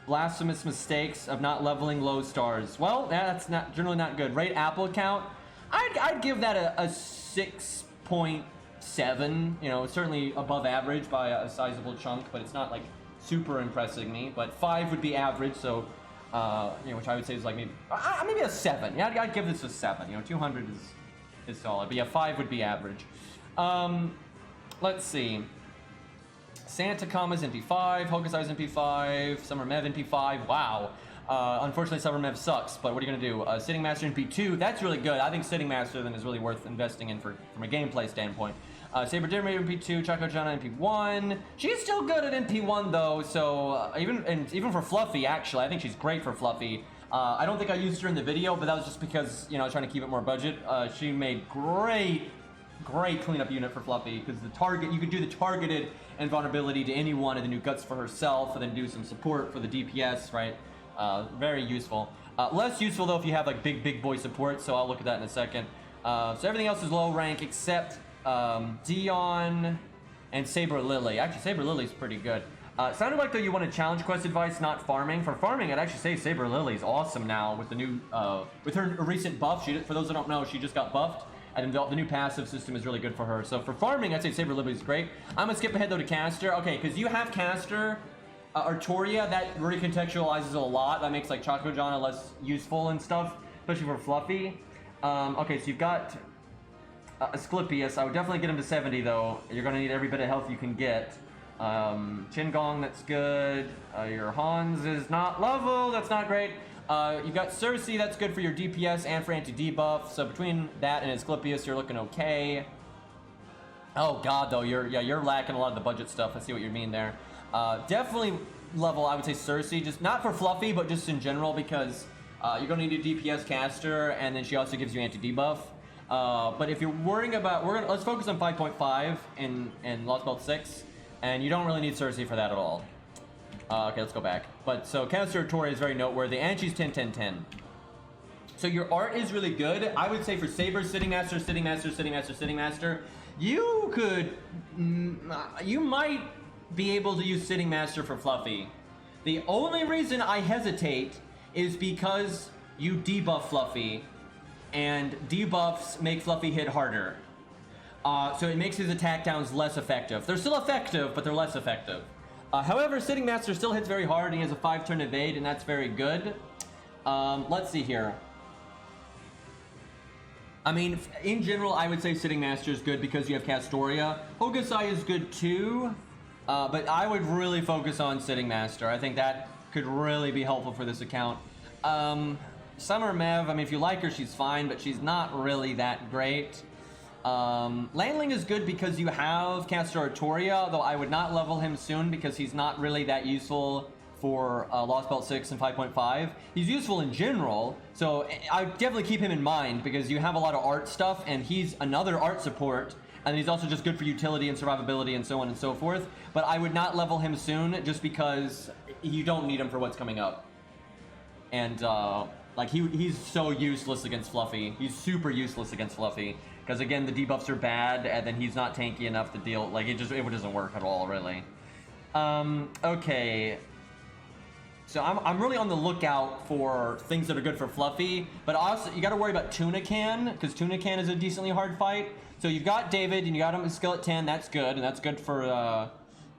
blasphemous mistakes of not leveling low stars. Well, that's generally not good. Rate Apple account, I'd give that a 6.7. You know, certainly above average by a sizable chunk, but it's not like super impressing me. But 5 would be average, so you know, which I would say is like maybe a 7. Yeah, I'd give this a 7. You know, 200 is solid, but yeah, 5 would be average. Let's see. Santa Kama's MP5, Hokusai's MP5, Summer Mev MP5. Wow. Unfortunately, Summer Mev sucks, but what are you gonna do? Sitting Master MP2, that's really good. I think Sitting Master then is really worth investing in from a gameplay standpoint. Saber Dimmer MP2, Chaco Jana MP1. She's still good at MP1 though, so even for Fluffy, actually, I think she's great for Fluffy. I don't think I used her in the video, but that was just because, you know, I was trying to keep it more budget. She made great cleanup unit for Fluffy, because the target, you could do the targeted invulnerability to anyone and then do guts for herself and then do some support for the DPS, right? Very useful. Less useful though if you have like big boy support, so I'll look at that in a second. So everything else is low rank except Dion and Saber Lily. Actually, Saber Lily's pretty good. Sounded like though you want to challenge quest advice, not farming. For farming, I'd actually say Saber Lily's awesome now with the new, with her recent buff. For those that don't know, she just got buffed, and the new passive system is really good for her. So for farming, I'd say Saber Lily's great. I'm gonna skip ahead though to Caster. Okay, because you have Caster, Artoria, that really contextualizes a lot. That makes like Choco Jana less useful and stuff, especially for Fluffy. Okay, so you've got Asclepius. I would definitely get him to 70 though. You're gonna need every bit of health you can get. Qingong, that's good. Your Hans is not level, that's not great. You've got Cersei, that's good for your DPS and for anti-debuff. So between that and Asclepius, you're looking okay. Oh god, though, you're lacking a lot of the budget stuff. I see what you mean there. Definitely level, I would say Cersei, just not for Fluffy, but just in general, because you're gonna need a DPS caster, and then she also gives you anti-debuff. But if you're worrying about, let's focus on 5.5 in Lostbelt 6. And you don't really need Cersei for that at all. Okay, let's go back. But so Caster Artoria is very noteworthy, and she's 10-10-10. So your art is really good. I would say for Saber, Sitting Master, Sitting Master, Sitting Master, Sitting Master, you could, you might be able to use Sitting Master for Fluffy. The only reason I hesitate is because you debuff Fluffy, and debuffs make Fluffy hit harder. So it makes his attack downs less effective. They're still effective, but they're less effective. However, Sitting Master still hits very hard, and he has a 5-turn evade, and that's very good. Let's see here. I mean, in general, I would say Sitting Master is good because you have Castoria. Hokusai is good too, but I would really focus on Sitting Master. I think that could really be helpful for this account. Summer Mev, I mean, if you like her, she's fine, but she's not really that great. Landling is good because you have Caster Artoria, though I would not level him soon because he's not really that useful for Lostbelt 6 and 5.5. He's useful in general, so I would definitely keep him in mind because you have a lot of art stuff, and he's another art support, and he's also just good for utility and survivability and so on and so forth. But I would not level him soon just because you don't need him for what's coming up. And like he's so useless against Fluffy. He's super useless against Fluffy. Because again, the debuffs are bad, and then he's not tanky enough to deal. Like it doesn't work at all, really. Okay. So I'm really on the lookout for things that are good for Fluffy, but also you got to worry about Tunican, because Tunican is a decently hard fight. So you've got David, and you got him at skill at 10. That's good, and that's good for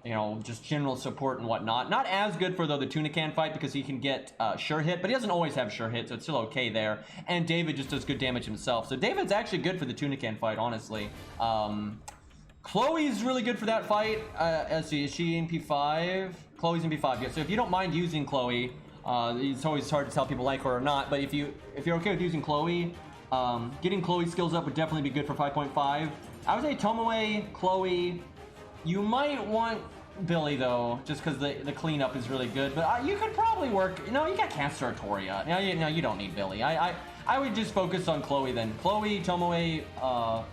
you know, just general support and whatnot. Not as good for, though, the Tunican fight because he can get sure hit, but he doesn't always have sure hit, so it's still okay there. And David just does good damage himself. So David's actually good for the Tunican fight, honestly. Chloe's really good for that fight. Let's see, is she in P5? Chloe's in P5, yeah. So if you don't mind using Chloe, it's always hard to tell people like her or not, but if you're okay with using Chloe, getting Chloe's skills up would definitely be good for 5.5. I would say Tomoe, Chloe. You might want Billy, though, just because the cleanup is really good. But you could probably work... No, you got Caster Artoria. No, you don't need Billy. I would just focus on Chloe, then. Chloe, Tomoe,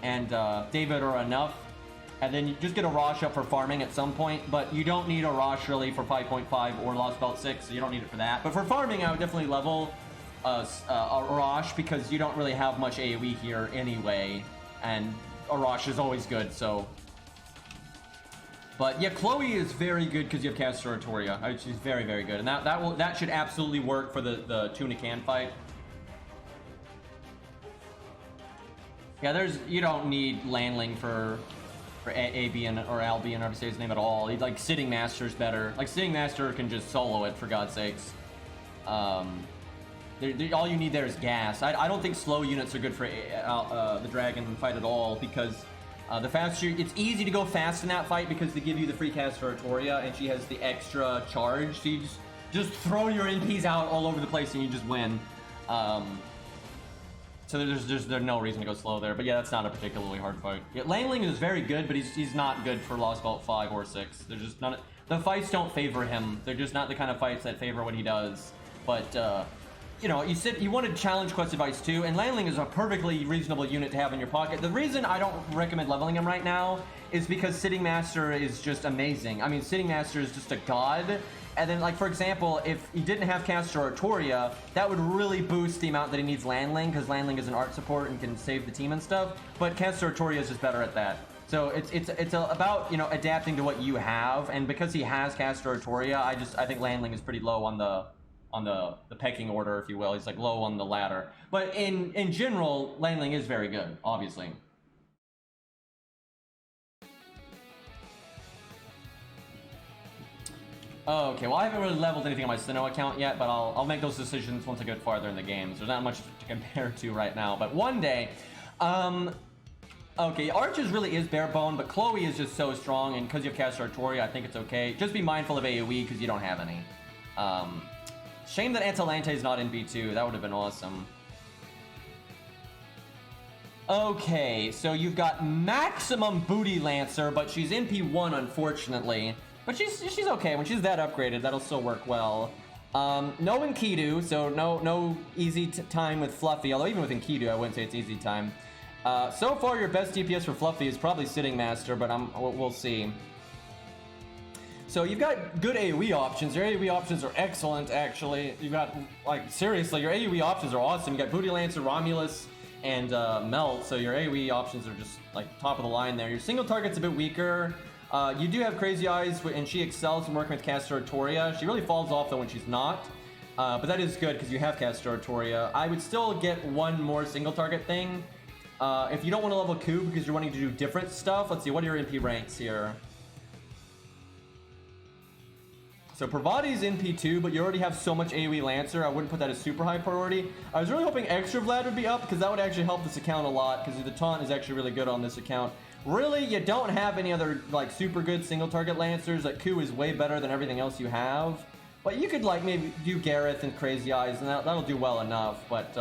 and David are enough. And then you just get a Rosh up for farming at some point. But you don't need a Rosh, really, for 5.5 or Lostbelt 6, so you don't need it for that. But for farming, I would definitely level a Rosh, because you don't really have much AoE here anyway. And a Rosh is always good, so... But yeah, Chloe is very good because you have Caster Artoria. She's very, very good, and that should absolutely work for the Tunican fight. Yeah, you don't need Landling for Albion or Albion, or to say his name at all. He's like Sitting Master's better. Like Sitting Master can just solo it for God's sakes. All you need there is gas. I don't think slow units are good for the dragon fight at all because. The faster, it's easy to go fast in that fight because they give you the free Caster Artoria, and she has the extra charge. So you just throw your NPs out all over the place and you just win. So there's no reason to go slow there. But yeah, that's not a particularly hard fight. Yeah, Langling is very good, but he's not good for Lostbelt 5 or 6. They're just not. The fights don't favor him. They're just not the kind of fights that favor what he does. But you know, you wanted challenge quest advice too, and Landling is a perfectly reasonable unit to have in your pocket. The reason I don't recommend leveling him right now is because Sitting Master is just amazing. I mean, Sitting Master is just a god. And then, like, for example, if he didn't have Caster Artoria, that would really boost the amount that he needs Landling, because Landling is an art support and can save the team and stuff. But Caster Artoria is just better at that. So it's about, you know, adapting to what you have, and because he has Caster Artoria, I think Landling is pretty low on the pecking order, if you will. He's like low on the ladder. But in general, Landling is very good, obviously. Okay, well, I haven't really leveled anything on my Stheno account yet, but I'll make those decisions once I get farther in the game. So there's not much to compare to right now. But one day, okay, Arches really is bare bone, but Chloe is just so strong, and because you have Caster Artoria, I think it's okay. Just be mindful of AoE because you don't have any. Shame that Atalante is not in B2. That would have been awesome. Okay, so you've got Maximum Booty Lancer, but she's in P1, unfortunately. But she's okay. When she's that upgraded, that'll still work well. No Enkidu, so no easy time with Fluffy. Although even with Enkidu, I wouldn't say it's easy time. So far, your best DPS for Fluffy is probably Sitting Master, but we'll see. So you've got good AoE options. Your AoE options are excellent, actually. You've got, like, seriously, your AoE options are awesome. You got Booty Lancer, Romulus, and Melt. So your AoE options are just, like, top of the line there. Your single target's a bit weaker. You do have Crazy Eyes, and she excels in working with Caster Artoria. She really falls off, though, when she's not. But that is good, because you have Caster Artoria. I would still get one more single target thing. If you don't want to level Coup because you're wanting to do different stuff, let's see, what are your NP ranks here? So Pravati's in P2, but you already have so much AoE Lancer, I wouldn't put that as super high priority. I was really hoping Extra Vlad would be up, because that would actually help this account a lot, because the taunt is actually really good on this account. Really, you don't have any other, like, super good single target Lancers. Like, Coup is way better than everything else you have. But you could, like, maybe do Gareth and Crazy Eyes, and that'll do well enough. But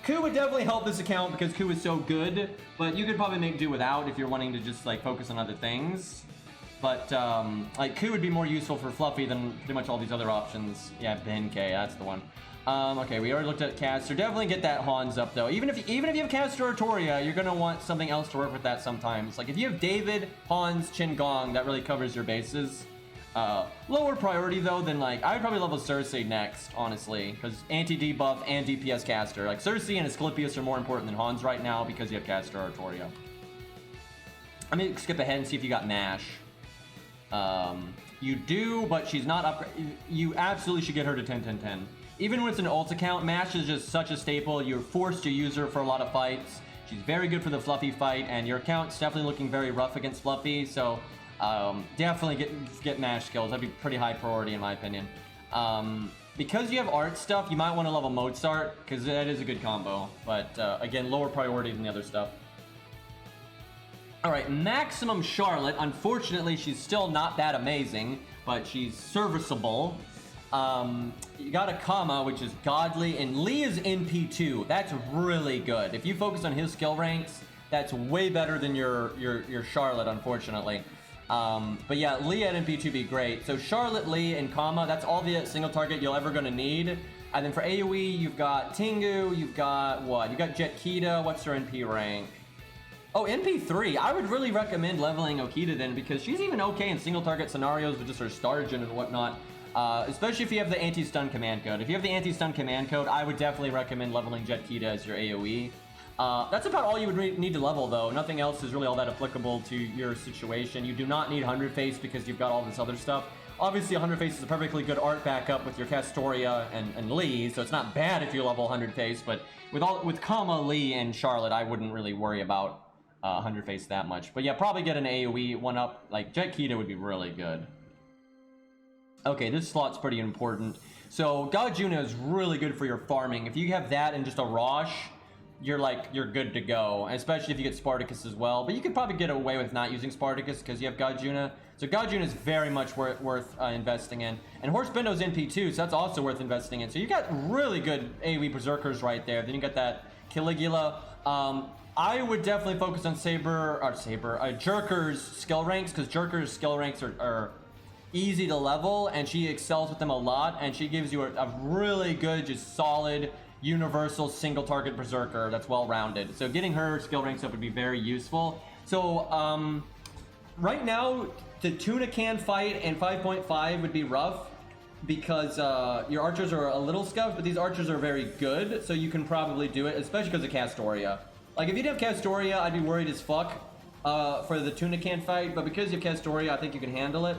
Coup would definitely help this account because Coup is so good. But you could probably make do without if you're wanting to just, like, focus on other things. But, like, Coup would be more useful for Fluffy than pretty much all these other options. Yeah, Ben K, that's the one. Okay, we already looked at Caster. Definitely get that Hans up, though. Even if you have Caster Artoria, you're going to want something else to work with that sometimes. Like, if you have David, Hans, Qin Gong, that really covers your bases. Lower priority, though, than, like, I would probably level Cersei next, honestly, because anti-debuff and DPS Caster. Like, Cersei and Asclepius are more important than Hans right now because you have Caster Artoria. I'm going to skip ahead and see if you got Nash. You do, but she's not up. You absolutely should get her to 10-10-10. Even when it's an ult account, Mash is just such a staple. You're forced to use her for a lot of fights. She's very good for the Fluffy fight, and your account's definitely looking very rough against Fluffy, so definitely get Mash skills. That'd be pretty high priority in my opinion. Because you have art stuff, you might want to level Mozart, because that is a good combo. But again, lower priority than the other stuff. Alright, Maximum Charlotte. Unfortunately, she's still not that amazing, but she's serviceable. You got a Kama, which is godly, and Lee is in P2. That's really good. If you focus on his skill ranks, that's way better than your Charlotte, unfortunately. But yeah, Lee at MP2 be great. So Charlotte, Lee, and Kama, that's all the single target you're ever going to need. And then for AoE, you've got Tengu, you've got what? You've got Jet Kita. What's her NP rank? Oh, NP3. I would really recommend leveling Okita then, because she's even okay in single target scenarios with just her Stargen and whatnot. Especially if you have the anti-stun command code. If you have the anti-stun command code, I would definitely recommend leveling Jet Kita as your AoE. That's about all you would need to level, though. Nothing else is really all that applicable to your situation. You do not need 100 Face because you've got all this other stuff. Obviously, 100 Face is a perfectly good art backup with your Castoria and Lee, so it's not bad if you level 100 Face, but with Kama, Lee, and Charlotte, I wouldn't really worry about 100 Face that much. But yeah, probably get an AoE one up. Like, Jet Kita would be really good. Okay, this slot's pretty important. So, Gajuna is really good for your farming. If you have that and just a Rosh, you're good to go. Especially if you get Spartacus as well. But you could probably get away with not using Spartacus because you have Gajuna. So Gajuna is very much worth investing in. And Horse Bendo's in P2, so that's also worth investing in. So you got really good AoE Berserkers right there. Then you got that Caligula. I would definitely focus on Jerker's skill ranks, because Jerker's skill ranks are easy to level, and she excels with them a lot, and she gives you a really good, just solid, universal single target berserker that's well rounded. So getting her skill ranks up would be very useful. So right now the tuna can fight and 5.5 would be rough because your archers are a little scuffed, but these archers are very good, so you can probably do it, especially because of Castoria. Like if you didn't have Castoria, I'd be worried as fuck for the tuna can fight, but because you have Castoria, I think you can handle it.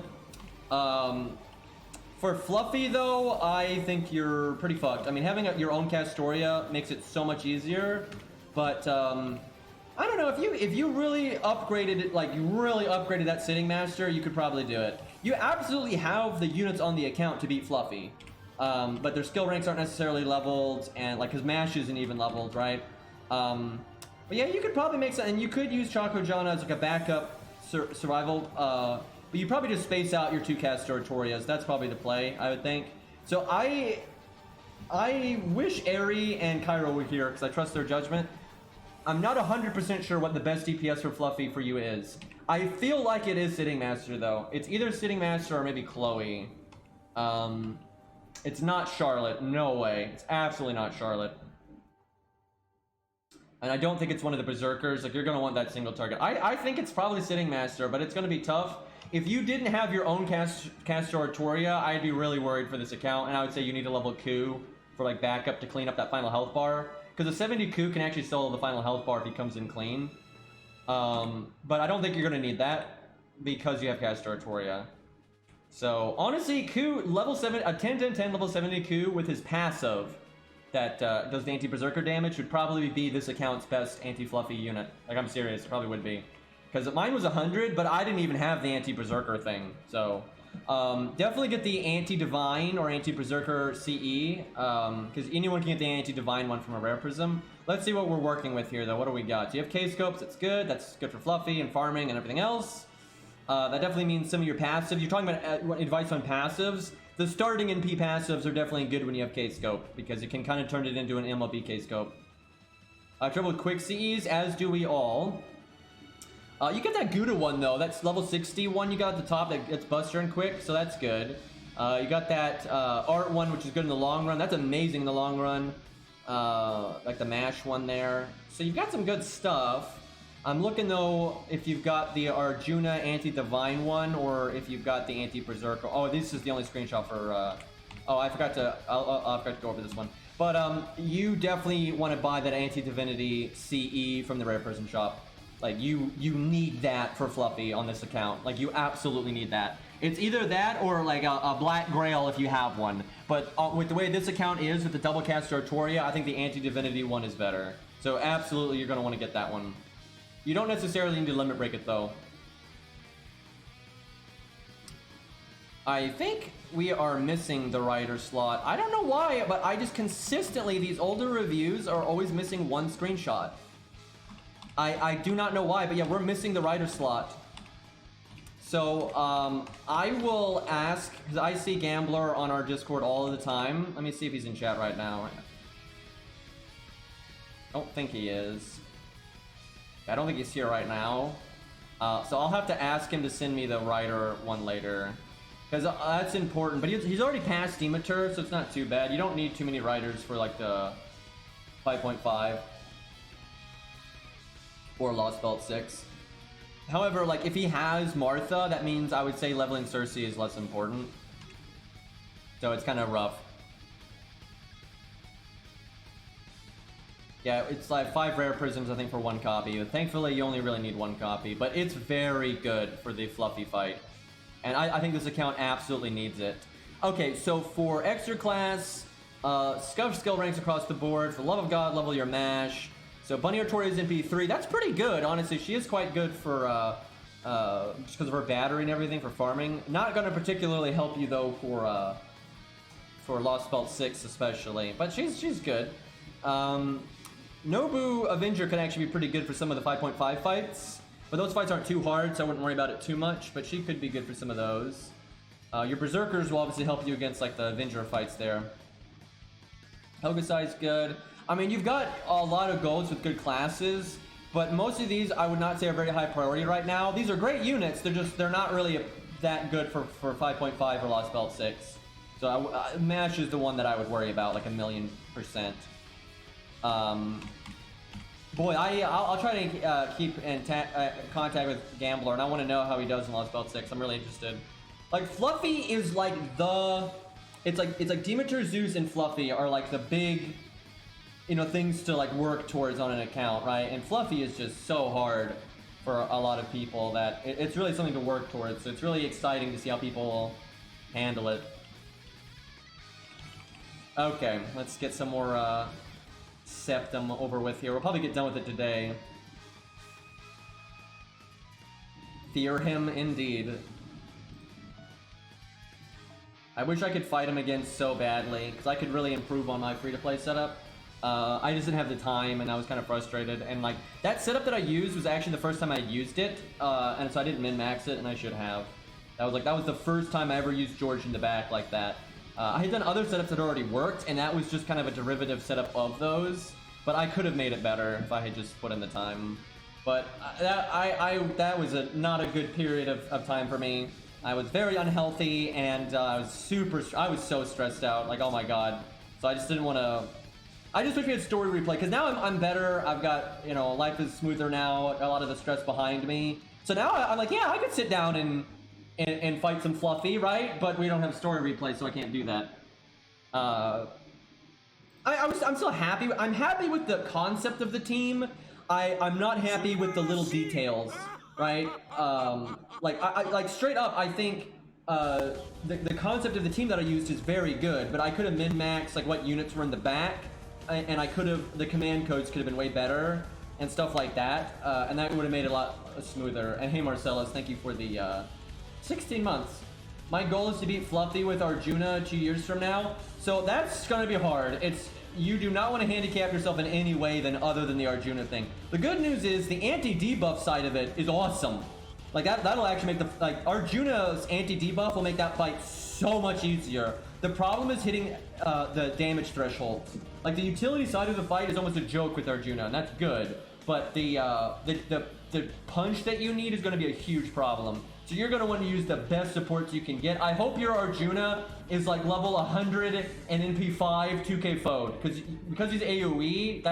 For Fluffy though, I think you're pretty fucked. I mean, having your own Castoria makes it so much easier, but I don't know, if you really upgraded it, like you really upgraded that Sitting Master, you could probably do it. You absolutely have the units on the account to beat Fluffy, but their skill ranks aren't necessarily leveled, and like, cause Mash isn't even leveled, right? But yeah, you could probably make some, and you could use Choco John as like a backup survival, but you probably just space out your 2 Castoratorias. That's probably the play, I would think. So I wish Aerie and Cairo were here because I trust their judgment. I'm not 100% sure what the best DPS for Fluffy for you is. I feel like it is Sitting Master though. It's either Sitting Master or maybe Chloe. It's not Charlotte. No way. It's absolutely not Charlotte. And I don't think it's one of the Berserkers. Like, you're going to want that single target. I think it's probably Sitting Master, but it's going to be tough. If you didn't have your own Castoria, I'd be really worried for this account, and I would say you need a level Coup for like backup to clean up that final health bar. Because a 70 Coup can actually solo the final health bar if he comes in clean. But I don't think you're going to need that because you have Castoria. So, honestly, Coup, level 7, a 10-10-10 level 70 Coup with his passive that does the anti-berserker damage would probably be this account's best anti-fluffy unit. Like, I'm serious, it probably would be. Because mine was 100, but I didn't even have the anti-berserker thing. So, definitely get the anti-divine or anti-berserker CE. Because anyone can get the anti-divine one from a rare prism. Let's see what we're working with here, though. What do we got? Do you have K-scopes? That's good. That's good for Fluffy and farming and everything else. That definitely means some of your passives. You're talking about advice on passives. The starting NP passives are definitely good when you have K-scope, because it can kind of turn it into an MLB K-scope. Trouble with quick CEs, as do we all. You get that Gouda one, though. That's level 60 one you got at the top. That's Buster and Quick, so that's good. You got that Art one, which is good in the long run. That's amazing in the long run. Like the Mash one there. So you've got some good stuff. I'm looking, though, if you've got the Arjuna Anti-Divine one, or if you've got the Anti-Berserker. Oh, this is the only screenshot for... oh, I forgot to... I forgot to go over this one. But you definitely want to buy that Anti-Divinity CE from the Rare Person shop. Like, you need that for Fluffy on this account. Like, you absolutely need that. It's either that or, like, a Black Grail if you have one. But with the way this account is, with the double cast Artoria, I think the Anti-Divinity one is better. So, absolutely, you're going to want to get that one. You don't necessarily need to limit break it, though. I think we are missing the writer slot. I don't know why, but I just consistently, these older reviews are always missing one screenshot. I do not know why, but yeah, we're missing the writer slot. So, I will ask, because I see Gambler on our Discord all the time. Let me see if he's in chat right now. I don't think he is. I don't think he's here right now. So I'll have to ask him to send me the writer one later. Because that's important. But he's already passed Demeter, so it's not too bad. You don't need too many writers for like the 5.5. Or Lostbelt 6. However, like, if he has Martha, that means I would say leveling Cersei is less important. So it's kind of rough. Yeah, it's like 5 rare prisms, I think, for 1 copy. Thankfully, you only really need 1 copy, but it's very good for the Fluffy fight. And I think this account absolutely needs it. Okay, so for extra class, scuff skill ranks across the board. For love of God, level your mash. So Bunny Artoria is in P3. That's pretty good, honestly. She is quite good for, just because of her battery and everything for farming. Not going to particularly help you, though, for Lostbelt 6 especially. But she's good. Nobu Avenger can actually be pretty good for some of the 5.5 fights. But those fights aren't too hard, so I wouldn't worry about it too much. But she could be good for some of those. Your Berserkers will obviously help you against like the Avenger fights there. Hokusai's good. I mean, you've got a lot of golds with good classes. But most of these I would not say are very high priority right now. These are great units, they're not really that good for 5.5 or Lostbelt 6. So Mash is the one that I would worry about, like 1,000,000%. Boy, I'll try to keep in contact with Gambler, and I want to know how he does in Lostbelt 6. I'm really interested. Like, Fluffy is like it's like Demeter, Zeus, and Fluffy are like the big, things to like work towards on an account, right? And Fluffy is just so hard for a lot of people that it's really something to work towards. So it's really exciting to see how people handle it. Okay, let's get some more Septum over with here. We'll probably get done with it today. Fear him indeed. I wish I could fight him again so badly, because I could really improve on my free-to-play setup. I just didn't have the time, and I was kind of frustrated. And like that setup that I used was actually the first time I used it, and so I didn't min-max it, and I should have. That was the first time I ever used George in the back like that. I had done other setups that already worked, and that was just kind of a derivative setup of those. But I could have made it better if I had just put in the time. But that was not a good period of time for me. I was very unhealthy, and I was so stressed out. Like, oh my god. So I just didn't want to. I just wish we had story replay, because now I'm better. I've got, life is smoother now. A lot of the stress behind me. So now I'm like, yeah, I could sit down and fight some Fluffy, right? But we don't have story replay, so I can't do that. I'm still happy. I'm happy with the concept of the team. I'm not happy with the little details, right? Like straight up, I think the concept of the team that I used is very good, but I could have min-maxed like what units were in the back, and the command codes could have been way better and stuff like that, and that would have made it a lot smoother. And hey, Marcellus, thank you for the 16 months. My goal is to beat Fluffy with Arjuna 2 years from now, so that's gonna be hard. You do not want to handicap yourself in any way other than the Arjuna thing. The good news is the anti-debuff side of it is awesome. Like that'll actually make Arjuna's anti-debuff will make that fight so much easier. The problem is hitting the damage thresholds. Like the utility side of the fight is almost a joke with Arjuna, and that's good. But the punch that you need is going to be a huge problem. So you're going to want to use the best supports you can get. I hope your Arjuna is like level 100 and NP5 2k foed, because he's AoE.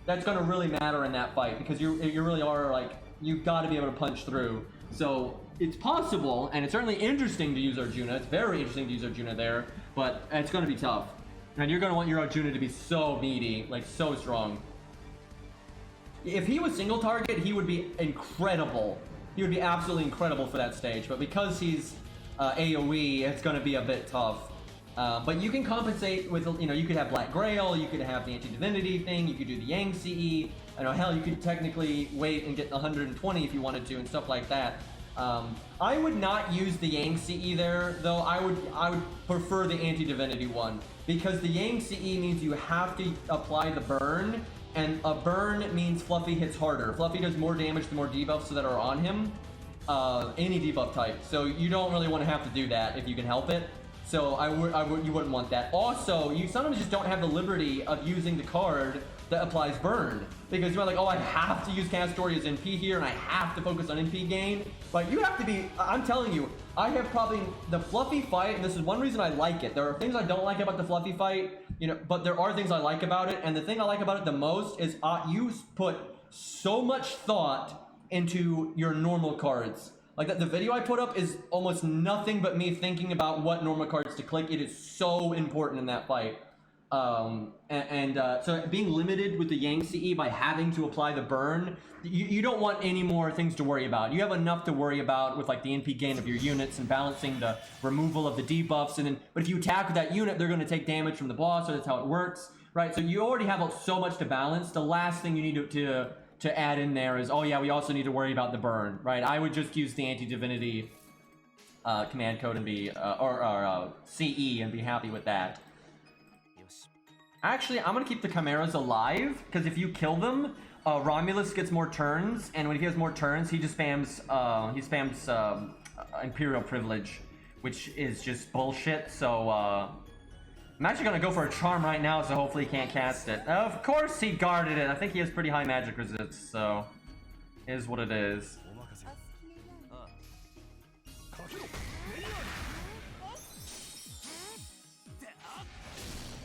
That's going to really matter in that fight, because you really are like, you've got to be able to punch through. So it's possible, and it's certainly interesting to use Arjuna. It's very interesting to use Arjuna there, but it's going to be tough. And you're going to want your Arjuna to be so meaty, like so strong. If he was single target, he would be incredible. He would be absolutely incredible for that stage, but because he's AoE, it's going to be a bit tough. But you can compensate with, you could have Black Grail, you could have the Anti-Divinity thing, you could do the Yang CE. Hell, you could technically wait and get 120 if you wanted to, and stuff like that. I would not use the Yang CE there, though. I would prefer the Anti-Divinity one, because the Yang CE means you have to apply the burn, and a burn means Fluffy hits harder. Fluffy does more damage the more debuffs that are on him, any debuff type. So you don't really want to have to do that if you can help it. So you wouldn't want that. Also, you sometimes just don't have the liberty of using the card that applies burn, because you're like, oh, I have to use Castoria's NP here, and I have to focus on NP gain. But you have to be, I'm telling you, I have probably the Fluffy fight, and this is one reason I like it. There are things I don't like about the Fluffy fight, but there are things I like about it, and the thing I like about it the most is you put so much thought into your normal cards. Like the video I put up is almost nothing but me thinking about what normal cards to click. It is so important in that fight. So being limited with the Yang CE by having to apply the burn, you don't want any more things to worry about. You have enough to worry about with like the NP gain of your units and balancing the removal of the debuffs, but if you attack with that unit, they're going to take damage from the boss, so that's how it works, right? So you already have so much to balance. The last thing you need to add in there is, oh yeah, we also need to worry about the burn, right? I would just use the Anti-Divinity command code and be CE and be happy with that. Actually, I'm gonna keep the Chimeras alive, because if you kill them, Romulus gets more turns, and when he has more turns, he just spams Imperial Privilege, which is just bullshit. So I'm actually gonna go for a charm right now, so hopefully he can't cast it. Of course he guarded it. I think he has pretty high magic resist, so it is what it is.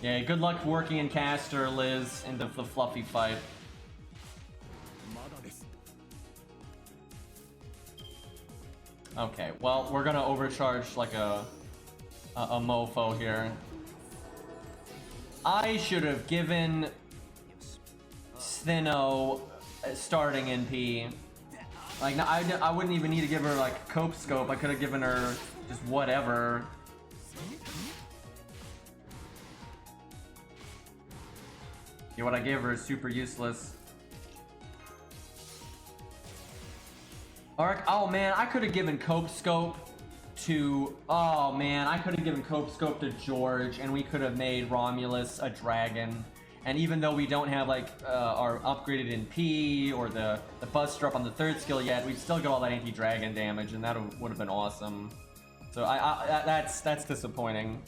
Yeah, good luck working in caster, Liz, in the fluffy fight. Okay, well, we're gonna overcharge like a mofo here. I should have given Stheno starting NP. Like, I wouldn't even need to give her like cope scope. I could have given her just whatever. Yeah, what I gave her is super useless. Arc, oh man, I could have given cope scope to, oh man, I could have given cope scope to George, and we could have made Romulus a dragon. And even though we don't have like our upgraded NP or the buster up on the 3rd skill yet, we've still got all that anti-dragon damage, and that would have been awesome. So that's disappointing.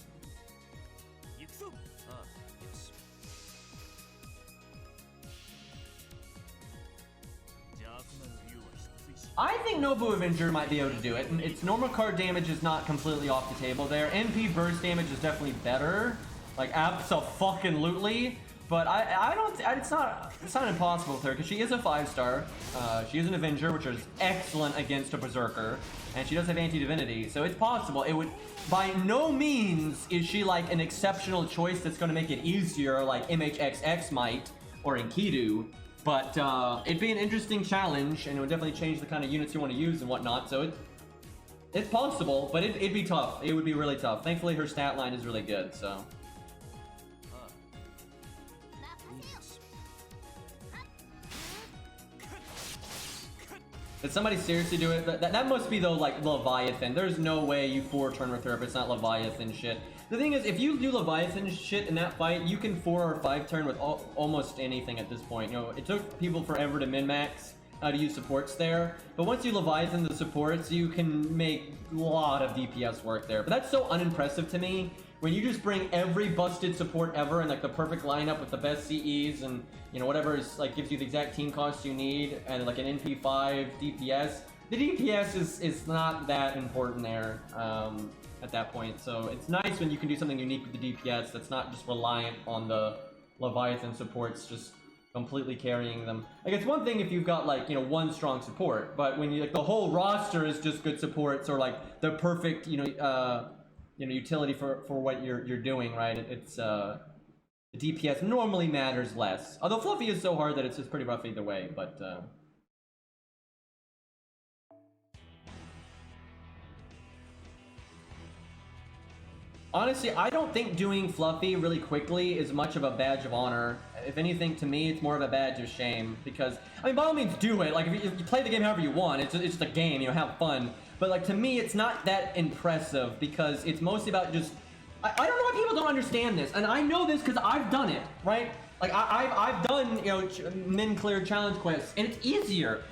I think Nobu Avenger might be able to do it. Its normal card damage is not completely off the table there. NP burst damage is definitely better, like abso-fucking-lutely. But I don't. It's not impossible with her because she is a 5-star. She is an Avenger, which is excellent against a Berserker, and she does have anti-divinity, so it's possible. It would. By no means is she like an exceptional choice that's going to make it easier, like MHXX might or Enkidu. But it'd be an interesting challenge, and it would definitely change the kind of units you want to use and whatnot. So it's possible, but it'd be tough. It would be really tough. Thankfully, her stat line is really good. So. Did somebody seriously do it? That must be though like Leviathan. There's no way you 4-turn with her if it's not Leviathan shit. The thing is, if you do Leviathan shit in that fight, you can 4 or 5-turn with almost anything at this point. You know, it took people forever to min-max to use supports there, but once you Leviathan the supports, you can make a lot of DPS work there. But that's so unimpressive to me. When you just bring every busted support ever and like the perfect lineup with the best CEs and you know whatever is like gives you the exact team cost you need and like an NP5 DPS, the DPS is not that important there at that point. So it's nice when you can do something unique with the DPS that's not just reliant on the Leviathan supports just completely carrying them. Like it's one thing if you've got like you know one strong support, but when you like the whole roster is just good supports or like the perfect you know utility for what you're doing, right? It's the DPS normally matters less. Although Fluffy is so hard that it's just pretty rough either way, but honestly, I don't think doing Fluffy really quickly is much of a badge of honor. If anything, to me, it's more of a badge of shame because, I mean, by all means do it. Like, if you play the game however you want, it's just a game, you know, have fun. But, like, to me, it's not that impressive because it's mostly about just... I don't know why people don't understand this, and I know this because I've done it, right? Like, I've done, you know, min-clear challenge quests, and it's easier.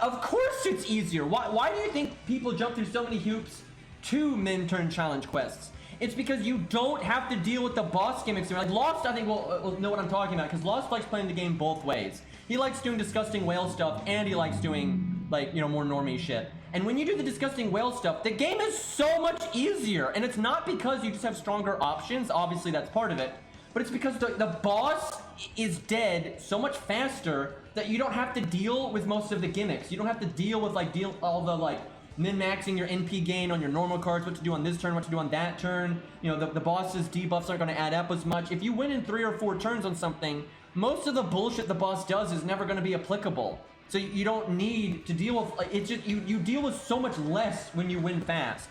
Of course it's easier. Why do you think people jump through so many hoops to min-turn challenge quests? It's because you don't have to deal with the boss gimmicks. Like Lost, I think will know what I'm talking about because Lost likes playing the game both ways. He likes doing disgusting whale stuff, and he likes doing like you know more normie shit. And when you do the disgusting whale stuff, the game is so much easier. And it's not because you just have stronger options. Obviously, that's part of it. But it's because the boss is dead so much faster that you don't have to deal with most of the gimmicks. You don't have to deal with all the like min-maxing your NP gain on your normal cards, what to do on this turn, what to do on that turn. You know, the boss's debuffs aren't going to add up as much. If you win in 3 or 4 turns on something, most of the bullshit the boss does is never going to be applicable. So you don't need to deal with, like, it's just, you deal with so much less when you win fast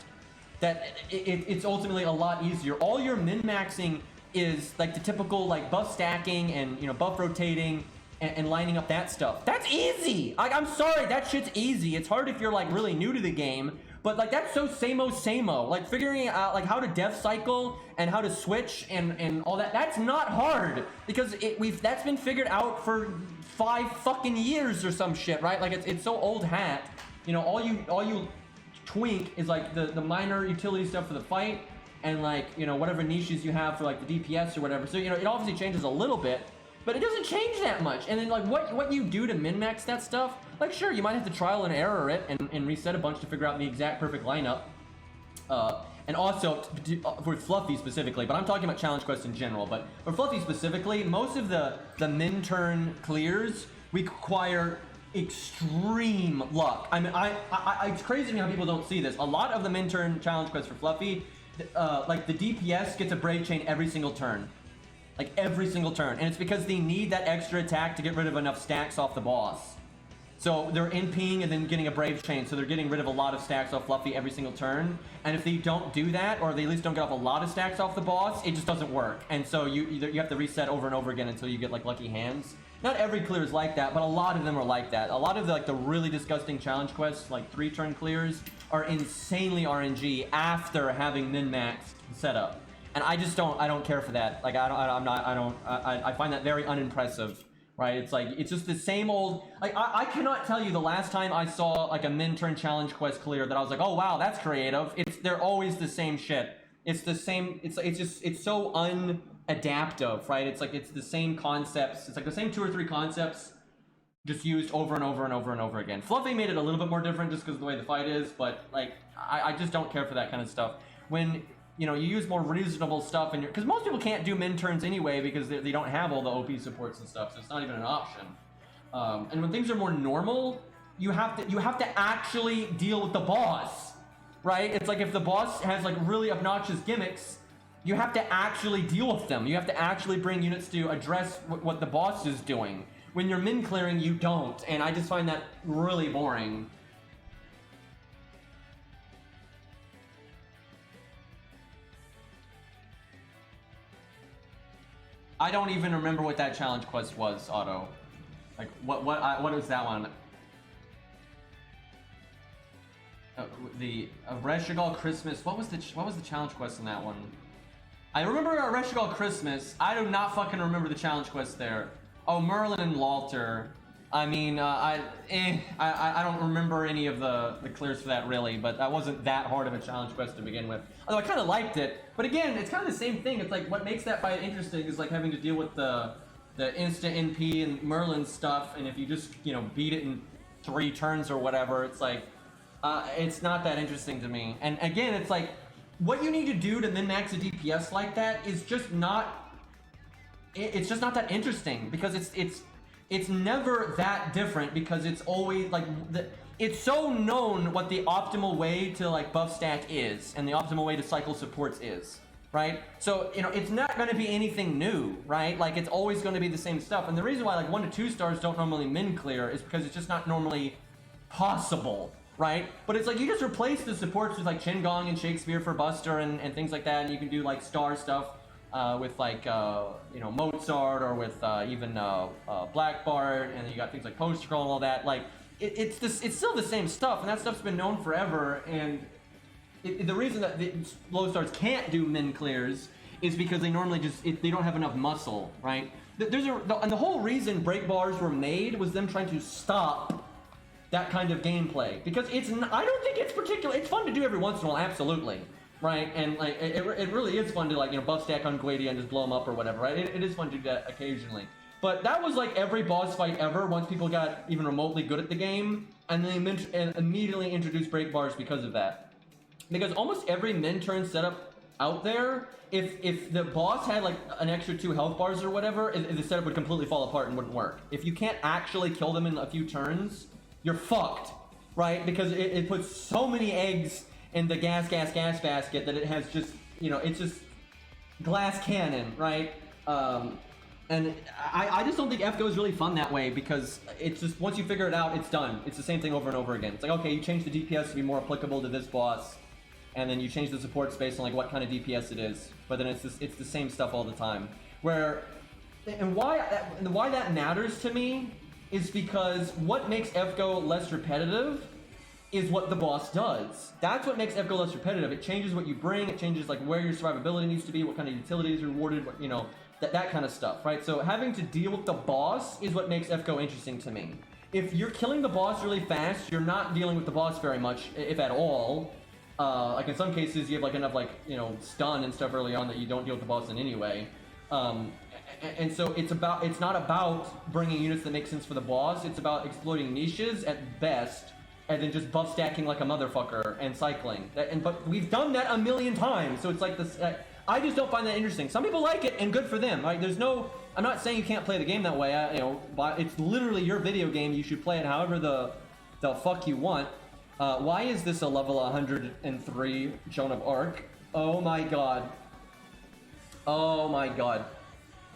that it's ultimately a lot easier. All your min-maxing is like the typical like buff stacking and, you know, buff rotating and lining up that stuff. That's easy. Like, I'm sorry, that shit's easy. It's hard if you're like really new to the game, but like that's so same-o. Like figuring out like how to death cycle and how to switch and all that. That's not hard because that's been figured out for 5 fucking years or some shit, right? Like it's so old hat. You know, all you twink is like the minor utility stuff for the fight and like, you know, whatever niches you have for like the DPS or whatever. So, you know, it obviously changes a little bit, but it doesn't change that much. And then like what you do to min-max that stuff, like sure, you might have to trial and error it and reset a bunch to figure out the exact perfect lineup. And also, for Fluffy specifically, but I'm talking about challenge quests in general, but for Fluffy specifically, most of the min-turn clears require extreme luck. I mean, it's crazy to me how people don't see this. A lot of the min-turn challenge quests for Fluffy, like the DPS gets a Brave Chain every single turn. Like every single turn. And it's because they need that extra attack to get rid of enough stacks off the boss. So they're NPing and then getting a Brave Chain, so they're getting rid of a lot of stacks off Fluffy every single turn. And if they don't do that, or they at least don't get off a lot of stacks off the boss, it just doesn't work. And so you have to reset over and over again until you get like lucky hands. Not every clear is like that, but a lot of them are like that. A lot of the really disgusting challenge quests, like 3-turn clears, are insanely RNG after having min-maxed setup. And I don't care for that. Like I find that very unimpressive. Right, it's like, it's just the same old, like, I cannot tell you the last time I saw, like, a min-turn challenge quest clear that I was like, oh, wow, that's creative. They're always the same shit. It's the same, it's so unadaptive, right? It's like, it's the same concepts. It's like the same 2 or 3 concepts just used over and over and over and over again. Fluffy made it a little bit more different just because of the way the fight is, but, like, I just don't care for that kind of stuff. When, you know, you use more reasonable stuff, and because most people can't do min turns anyway because they don't have all the OP supports and stuff, so it's not even an option. And when things are more normal, you have to actually deal with the boss, right? It's like if the boss has like really obnoxious gimmicks, you have to actually deal with them. You have to actually bring units to address what the boss is doing. When you're min clearing, you don't, and I just find that really boring. I don't even remember what that challenge quest was, Otto. Like, what was that one? The Reshigal Christmas. What was the challenge quest in that one? I remember a Reshigal Christmas. I do not fucking remember the challenge quest there. Oh, Merlin and Lalter. I mean, I don't remember any of the clears for that really, but that wasn't that hard of a challenge quest to begin with. Although I kind of liked it, but again, it's kind of the same thing. It's like what makes that fight interesting is like having to deal with the instant NP and Merlin stuff, and if you just beat it in 3 turns or whatever, it's like it's not that interesting to me. And again, it's like what you need to do to min-max a DPS like that is just not. It's just not that interesting because it's never that different because it's always like it's so known what the optimal way to like buff stack is and the optimal way to cycle supports is, right? So it's not going to be anything new, right? Like it's always going to be the same stuff. And the reason why like 1 to 2 stars don't normally min clear is because it's just not normally possible, right? But it's like you just replace the supports with like Qingong and Shakespeare for Buster and things like that, and you can do like star stuff. With like Mozart or with even Black Bart, and then you got things like Post Scroll and all that. Like it's still the same stuff, and that stuff's been known forever. And the reason that the low stars can't do min clears is because they normally they don't have enough muscle, right? And the whole reason break bars were made was them trying to stop that kind of gameplay because I don't think it's particularly. It's fun to do every once in a while, absolutely. Right, and like it really is fun to like buff stack on Guadia and just blow them up or whatever, right? It is fun to do that occasionally, but that was like every boss fight ever. Once people got even remotely good at the game, and they immediately introduced break bars because of that. Because almost every min turn setup out there, if the boss had like an extra 2 health bars or whatever, the setup would completely fall apart and wouldn't work. If you can't actually kill them in a few turns, you're fucked, right? Because it puts so many eggs in the gas basket that it has just, it's just glass cannon, right? And I just don't think FGO is really fun that way because it's just, once you figure it out, it's done. It's the same thing over and over again. It's like, okay, you change the DPS to be more applicable to this boss, and then you change the supports based on like what kind of DPS it is. But then it's the same stuff all the time. And why that matters to me is because what makes FGO less repetitive is what the boss does. That's what makes FGO less repetitive. It changes what you bring, it changes like where your survivability needs to be, what kind of utility is rewarded, that kind of stuff, right? So having to deal with the boss is what makes FGO interesting to me. If you're killing the boss really fast, you're not dealing with the boss very much, if at all. Like in some cases, you have like enough stun and stuff early on that you don't deal with the boss in any way. And so it's not about bringing units that make sense for the boss. It's about exploiting niches at best and then just buff stacking like a motherfucker and cycling. But we've done that a million times, so it's like this. I just don't find that interesting. Some people like it, and good for them. Like, there's no. I'm not saying you can't play the game that way. But it's literally your video game. You should play it however the fuck you want. Why is this a level 103 Joan of Arc? Oh my god. Oh my god.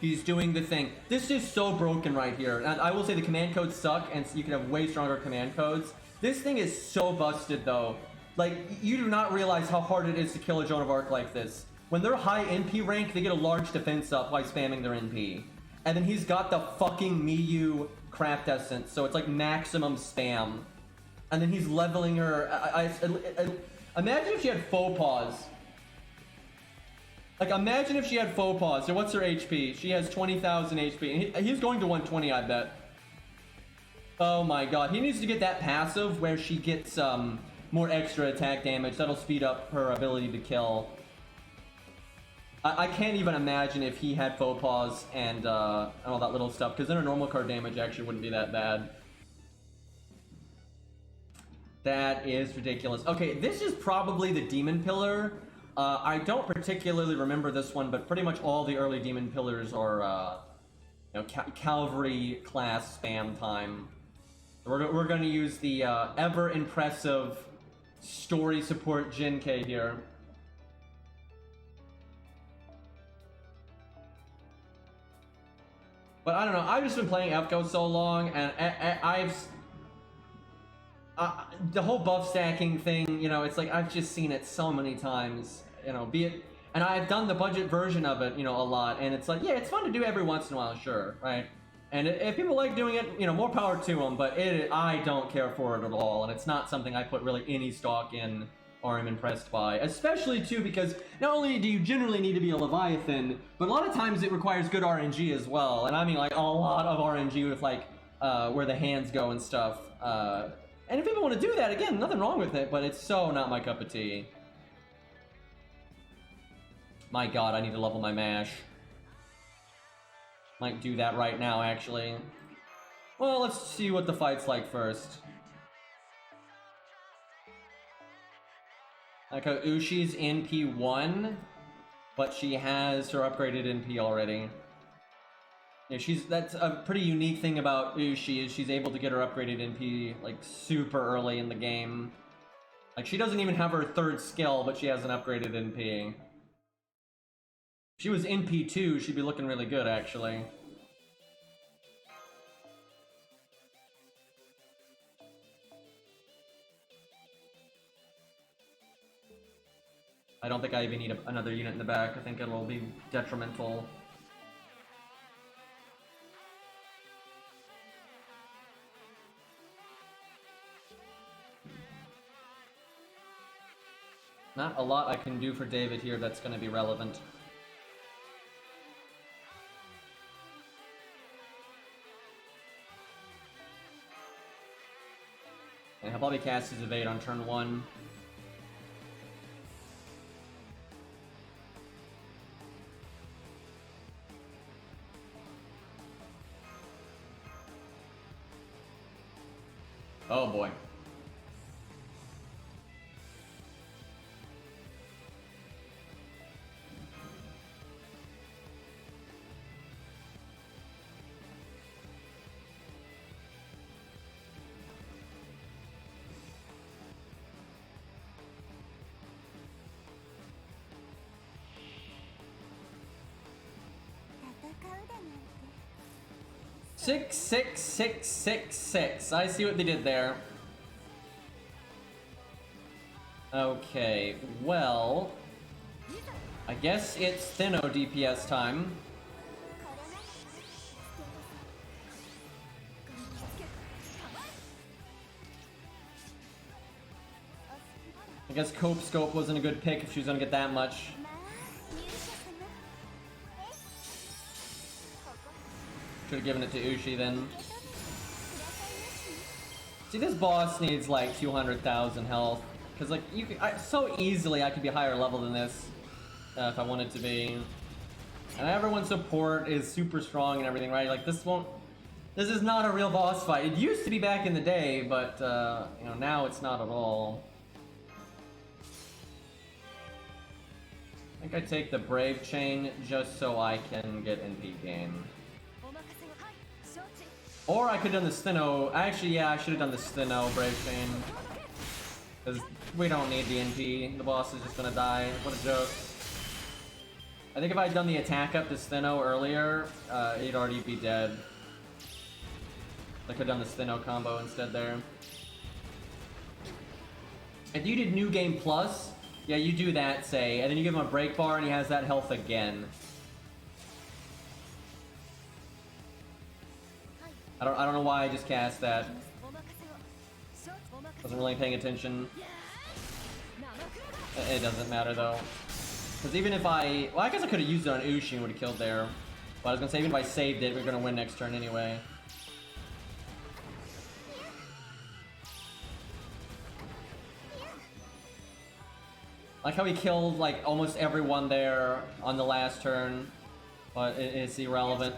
He's doing the thing. This is so broken right here. And I will say the command codes suck, and you can have way stronger command codes. This thing is so busted, though. Like, you do not realize how hard it is to kill a Joan of Arc like this. When they're high NP rank, they get a large defense up by spamming their NP. And then he's got the fucking Miyu Craft Essence, so it's like maximum spam. And then he's leveling her. Imagine if she had faux pause. Like, imagine if she had faux pause. So what's her HP? She has 20,000 HP. And he's going to 120, I bet. Oh my god. He needs to get that passive where she gets more extra attack damage. That'll speed up her ability to kill. I can't even imagine if he had faux pause and all that little stuff. Because then her normal card damage actually wouldn't be that bad. That is ridiculous. Okay, this is probably the Demon Pillar. I don't particularly remember this one, but pretty much all the early Demon Pillars are, Cavalry class spam time. We're going to use the ever impressive story support Jinke here. But I don't know, I've just been playing FGO so long, and the whole buff stacking thing, it's like I've just seen it so many times, be it, and I've done the budget version of it, a lot, and it's like, yeah, it's fun to do every once in a while, sure, right? And if people like doing it, more power to them, but I don't care for it at all, and it's not something I put really any stock in or am impressed by, especially too because not only do you generally need to be a Leviathan, but a lot of times it requires good RNG as well, and I mean like a lot of RNG with like where the hands go and stuff. And if people want to do that, again, nothing wrong with it, but it's so not my cup of tea. My god, I need to level my mash. Might do that right now, actually. Well, let's see what the fight's like first. Like how Ushi's NP 1, but she has her upgraded NP already. Yeah, that's a pretty unique thing about Ushi, is she's able to get her upgraded NP, like, super early in the game. Like, she doesn't even have her third skill, but she has an upgraded NP. If she was NP 2, she'd be looking really good, actually. I don't think I even need another unit in the back. I think it'll be detrimental. Not a lot I can do for David here that's going to be relevant. And he'll probably cast his evade on turn 1. Oh boy. Six, six, six, six, six. I see what they did there. Okay, well, I guess it's Stheno DPS time. I guess Cope Scope wasn't a good pick if she was gonna get that much. Should have given it to Ushi then. See, this boss needs like 200,000 health. Because, like, so easily I could be higher level than this if I wanted to be. And everyone's support is super strong and everything, right? Like, this This is not a real boss fight. It used to be back in the day, but you know, now it's not at all. I think I take the Brave Chain just so I can get NP gain. Or I could have done the Stheno. Actually, yeah, I should have done the Stheno Brave Chain. Because we don't need the NP. The boss is just gonna die. What a joke. I think if I had done the attack up to Stheno earlier, he'd already be dead. I could have done the Stheno combo instead there. If you did New Game Plus, yeah, you do that, say, and then you give him a break bar and he has that health again. I don't know why I just cast that. Wasn't really paying attention. It doesn't matter though. Because even if well, I guess I could have used it on Ushi and would have killed there. But I was gonna say, even if I saved it, we're gonna win next turn anyway. Like how he killed like almost everyone there on the last turn, but it's irrelevant.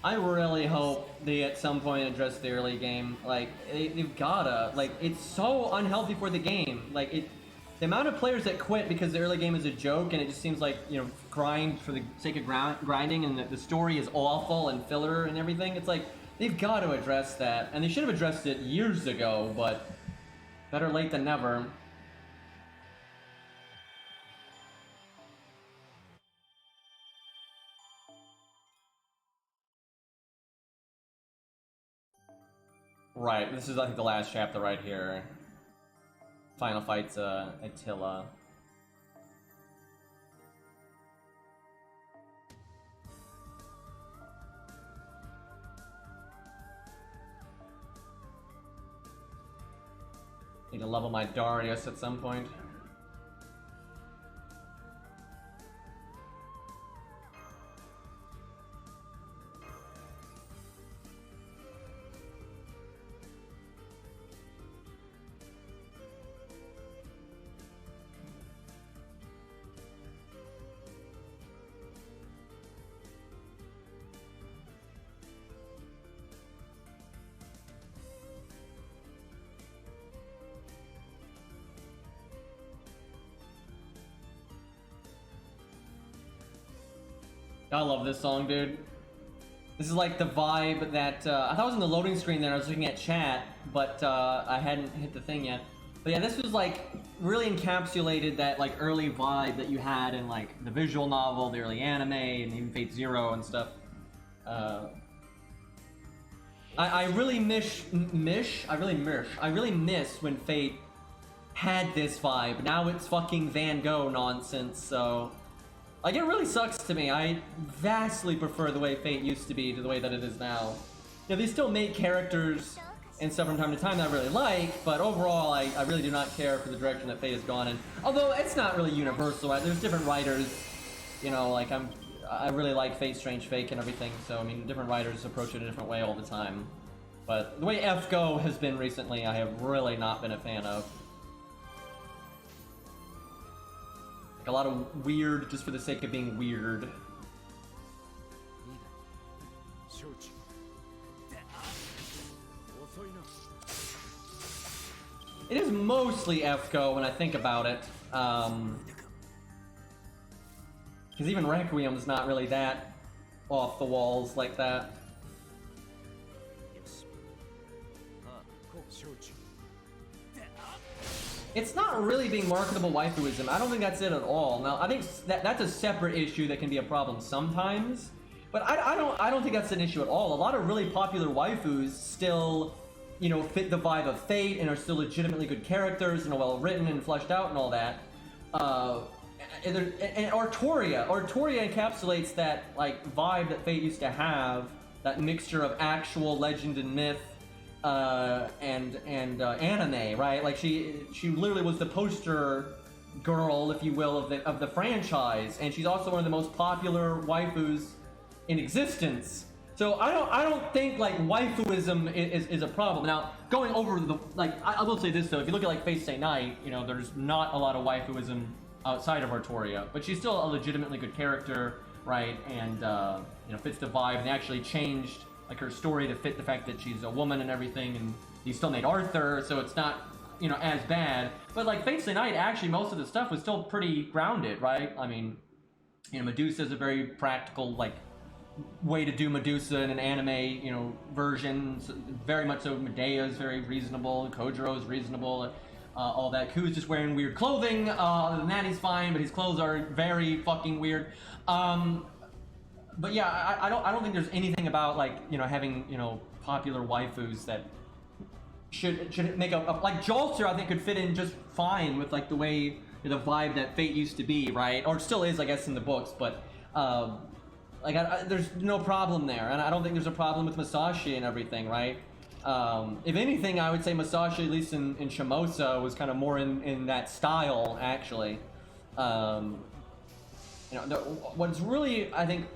I really hope they at some point address the early game. Like, they've gotta. Like, it's so unhealthy for the game. Like, the amount of players that quit because the early game is a joke and it just seems like, you know, grind for the sake of grinding and the story is awful and filler and everything. It's like, they've got to address that. And they should have addressed it years ago, but better late than never. Right, this is I think the last chapter right here. Final fight's Attila. Need to level my Darius at some point. I love this song, dude. This is like the vibe that, I thought it was in the loading screen there, I was looking at chat, but I hadn't hit the thing yet. But yeah, this was like, really encapsulated that like early vibe that you had in like the visual novel, the early anime, and even Fate Zero and stuff. I really miss when Fate had this vibe. Now it's fucking Van Gogh nonsense, so... Like, it really sucks to me. I vastly prefer the way Fate used to be to the way that it is now. You know, they still make characters and stuff from time to time that I really like, but overall, I really do not care for the direction that Fate has gone in. Although, it's not really universal. There's different writers, you know, like, I really like Fate Strange Fake and everything, so, I mean, different writers approach it a different way all the time. But the way FGO has been recently, I have really not been a fan of. Like a lot of weird just for the sake of being weird. It is mostly FGO when I think about it. Because even Requiem's not really that off the walls like that. It's not really being marketable waifuism. I don't think that's it at all. Now, I think that's a separate issue that can be a problem sometimes, but I don't think that's an issue at all. A lot of really popular waifus still, you know, fit the vibe of Fate and are still legitimately good characters and are well written and fleshed out and all that. And Artoria encapsulates that like vibe that Fate used to have, that mixture of actual legend and myth. And anime, right? Like she literally was the poster girl, if you will, of the franchise, and she's also one of the most popular waifus in existence. So I don't think like waifuism is a problem. Now going over the, like, I will say this though, if you look at like Fate Stay Night, you know, there's not a lot of waifuism outside of Artoria, but she's still a legitimately good character, right? And you know, fits the vibe. And they actually changed like her story to fit the fact that she's a woman and everything, and he still made Arthur, so it's not, you know, as bad. But like Fate Stay Night, actually most of the stuff was still pretty grounded, right? I mean, you know, Medusa's a very practical like way to do Medusa in an anime, you know, version. So very much so. Medea is very reasonable. Kojiro is reasonable. All that. Ku's just wearing weird clothing. Other than that, he's fine, but his clothes are very fucking weird. But yeah, I don't think there's anything about like, you know, having, you know, popular waifus that should make a like Jolter. I think could fit in just fine with like the way, the vibe that Fate used to be, right? Or still is, I guess, in the books. But like there's no problem there, and I don't think there's a problem with Masashi and everything, right? If anything, I would say Masashi, at least in Shimosa, was kind of more in that style, actually. You know, what's really, I think,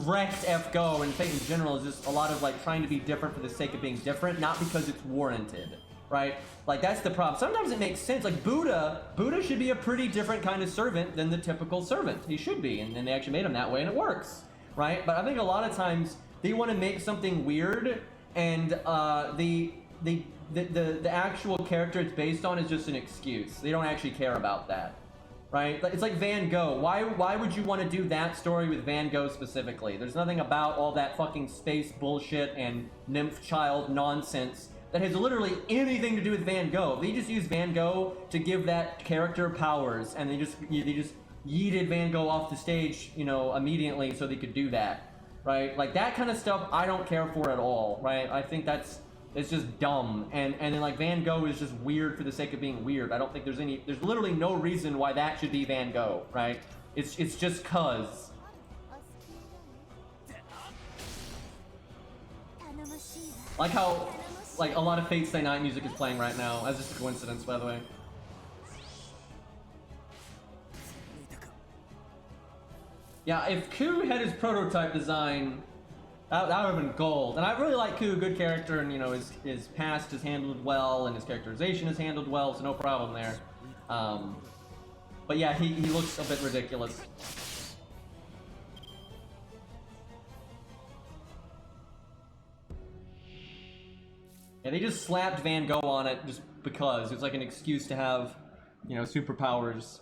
wrecked FGO and Fate in general is just a lot of like trying to be different for the sake of being different, not because it's warranted, right? Like that's the problem. Sometimes it makes sense. Like Buddha should be a pretty different kind of servant than the typical servant. He should be, and they actually made him that way, and it works, right? But I think a lot of times they want to make something weird, and the actual character it's based on is just an excuse. They don't actually care about that. Right? It's like Van Gogh. Why would you want to do that story with Van Gogh specifically? There's nothing about all that fucking space bullshit and nymph child nonsense that has literally anything to do with Van Gogh. They just used Van Gogh to give that character powers, and they just yeeted Van Gogh off the stage, you know, immediately so they could do that. Right? Like that kind of stuff I don't care for at all, right? I think it's just dumb, and then like Van Gogh is just weird for the sake of being weird. I don't think there's literally no reason why that should be Van Gogh, right? It's just cuz. Like how like a lot of Fate Stay Night music is playing right now. That's just a coincidence, by the way. Yeah, if Ku had his prototype design, that would have been gold. And I really like Ku, good character, and you know, his past is handled well, and his characterization is handled well, so no problem there. But yeah, he looks a bit ridiculous. Yeah, they just slapped Van Gogh on it just because. It's like an excuse to have, you know, superpowers.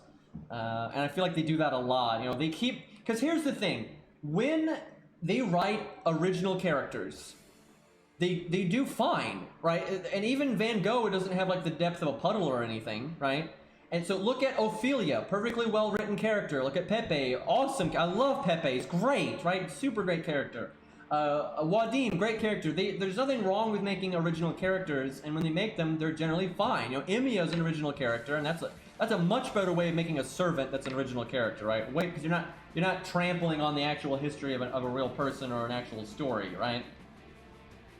And I feel like they do that a lot. You know, they keep... Because here's the thing. When they write original characters, they do fine, right? And even Van Gogh doesn't have like the depth of a puddle or anything, right? And so look at Ophelia, perfectly well written character. Look at Pepe, awesome. I love Pepe, he's great, right? Super great character. Wadim, great character. There's nothing wrong with making original characters, and when they make them, they're generally fine. You know, Emiya is an original character, and that's a much better way of making a servant that's an original character, right? Wait, because you're not trampling on the actual history of a real person or an actual story, right?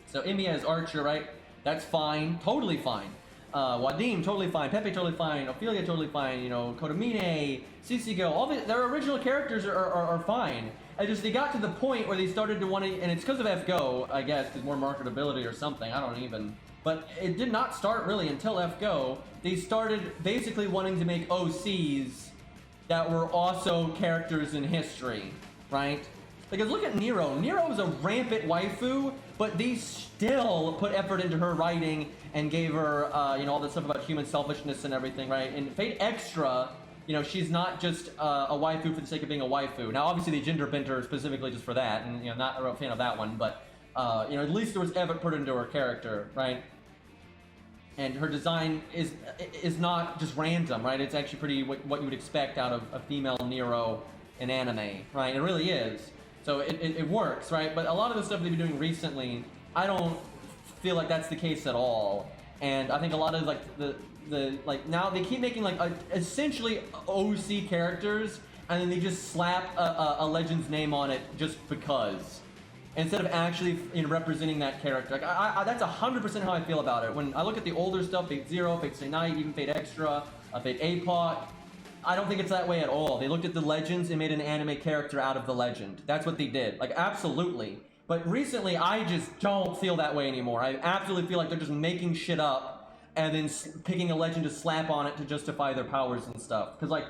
So Emiya is Archer, right? That's fine, totally fine. Wadim, totally fine. Pepe, totally fine. Ophelia, totally fine. You know, Kodomine, Cicigo, all their original characters are fine. I just, they got to the point where they started to want to, and it's because of FGO, I guess, because more marketability or something, I don't even. But it did not start really until FGO. They started basically wanting to make OCs that were also characters in history, right? Because look at Nero. Nero was a rampant waifu, but they still put effort into her writing and gave her, you know, all this stuff about human selfishness and everything, right? And Fate Extra, you know, she's not just a waifu for the sake of being a waifu. Now, obviously, they gender bent her specifically just for that, and, you know, not a real fan of that one, but, you know, at least there was effort put into her character, right? And her design is not just random, right? It's actually pretty what you would expect out of a female Nero in anime, right? It really is. So it works, right? But a lot of the stuff they've been doing recently, I don't feel like that's the case at all. And I think a lot of like the like now they keep making like essentially OC characters, and then they just slap a legend's name on it just because, instead of actually, you know, representing that character. Like that's 100% how I feel about it. When I look at the older stuff, Fate Zero, Fate Stay Night, even Fate Extra, Fate APOC, I don't think it's that way at all. They looked at the legends and made an anime character out of the legend. That's what they did. Like, absolutely. But recently, I just don't feel that way anymore. I absolutely feel like they're just making shit up and then picking a legend to slap on it to justify their powers and stuff. Because, like,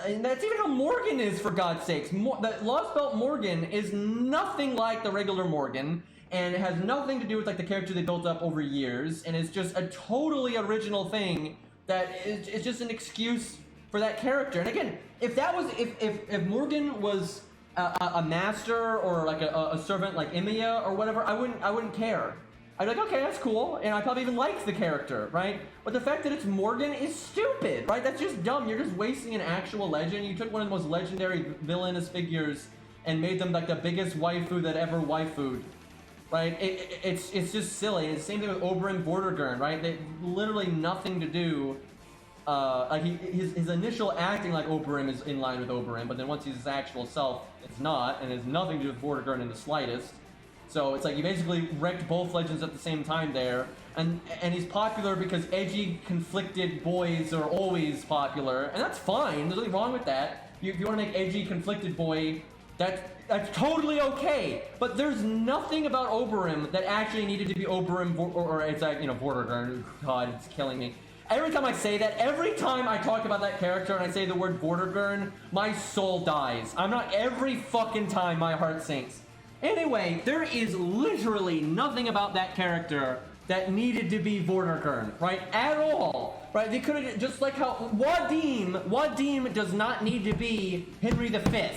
and that's even how Morgan is, for God's sakes. The Lostbelt Morgan is nothing like the regular Morgan, and it has nothing to do with, like, the character they built up over years, and it's just a totally original thing that is just an excuse for that character. And again, if Morgan was a master or like a servant like Emiya or whatever, I wouldn't care. I'd be like, okay, that's cool, and I probably even like the character, right? But the fact that it's Morgan is stupid, right? That's just dumb. You're just wasting an actual legend. You took one of the most legendary villainous figures and made them like the biggest waifu that ever waifu'd, right? It's just silly. It's the same thing with Oberyn Vortigern, right? They literally nothing to do. Like his initial acting like Oberyn is in line with Oberyn, but then once he's his actual self, it's not, and it has nothing to do with Vortigern in the slightest. So it's like you basically wrecked both legends at the same time there, and he's popular because edgy, conflicted boys are always popular, and that's fine. There's nothing wrong with that. If you want to make edgy, conflicted boy, that's totally okay. But there's nothing about Oberyn that actually needed to be Oberyn, or it's like, you know, Vortigern. God, it's killing me. Every time I say that, every time I talk about that character and I say the word Vortigern, my soul dies. Every fucking time my heart sinks. Anyway, there is literally nothing about that character that needed to be Vortigern, right? At all, right? They could have, just like how Wadim does not need to be Henry V,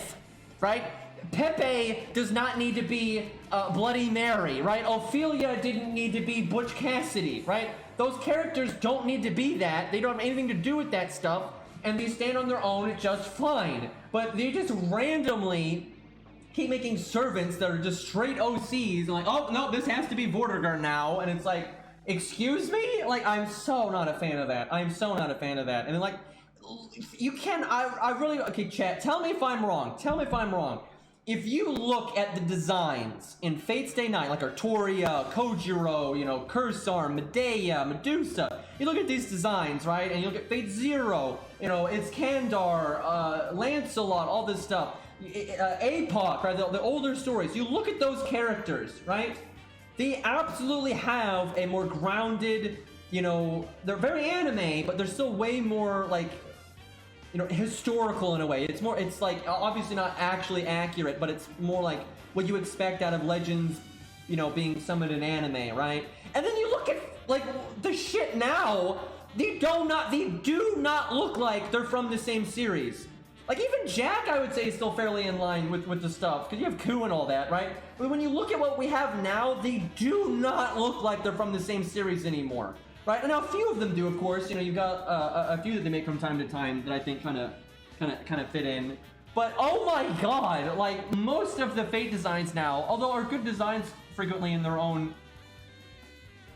right? Pepe does not need to be Bloody Mary, right? Ophelia didn't need to be Butch Cassidy, right? Those characters don't need to be that. They don't have anything to do with that stuff, and they stand on their own just fine. But they just randomly keep making servants that are just straight OCs, and like, oh, no, this has to be Vortigern now, and it's like, excuse me? Like, I'm so not a fan of that. I'm so not a fan of that. And then, like, you can, I really, okay, chat, tell me if I'm wrong. Tell me if I'm wrong. If you look at the designs in Fate Stay Night, like Artoria, Kojiro, you know, Cursarm, Medea, Medusa, you look at these designs, right? And you look at Fate Zero, you know, it's Kandar, Lancelot, all this stuff. APOC, right? The older stories. You look at those characters, right? They absolutely have a more grounded, you know, they're very anime, but they're still way more, like, you know, historical in a way. It's like, obviously not actually accurate, but it's more like what you expect out of legends, you know, being summoned in anime, right? And then you look at, like, the shit now, they do not look like they're from the same series. Like, even Jack, I would say, is still fairly in line with the stuff, because you have Ku and all that, right? But when you look at what we have now, they do not look like they're from the same series anymore, right? And now a few of them do, of course. You know, you've got a few that they make from time to time that I think kind of fit in. But oh my god, like, most of the Fate designs now, although are good designs frequently in their own,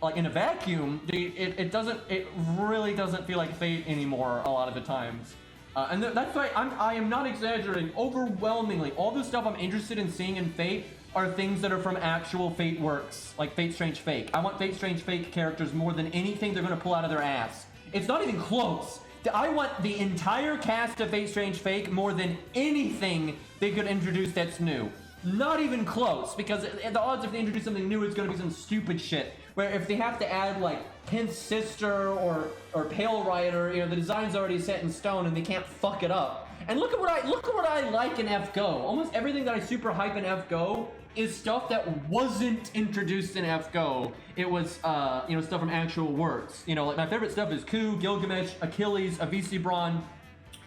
like, in a vacuum, it really doesn't feel like Fate anymore a lot of the times. And that's why I am not exaggerating. Overwhelmingly, all the stuff I'm interested in seeing in Fate are things that are from actual Fate works, like Fate Strange Fake. I want Fate Strange Fake characters more than anything they're gonna pull out of their ass. It's not even close. I want the entire cast of Fate Strange Fake more than anything they could introduce that's new. Not even close, because the odds if they introduce something new, it's gonna be some stupid shit. Where if they have to add, like, Prince Sister or Pale Rider, you know, the design's already set in stone and they can't fuck it up. And look at what I like in FGO. Almost everything that I super hype in FGO is stuff that wasn't introduced in FGO. It was, you know, stuff from actual works. You know, like, my favorite stuff is Ku, Gilgamesh, Achilles, Avisibron,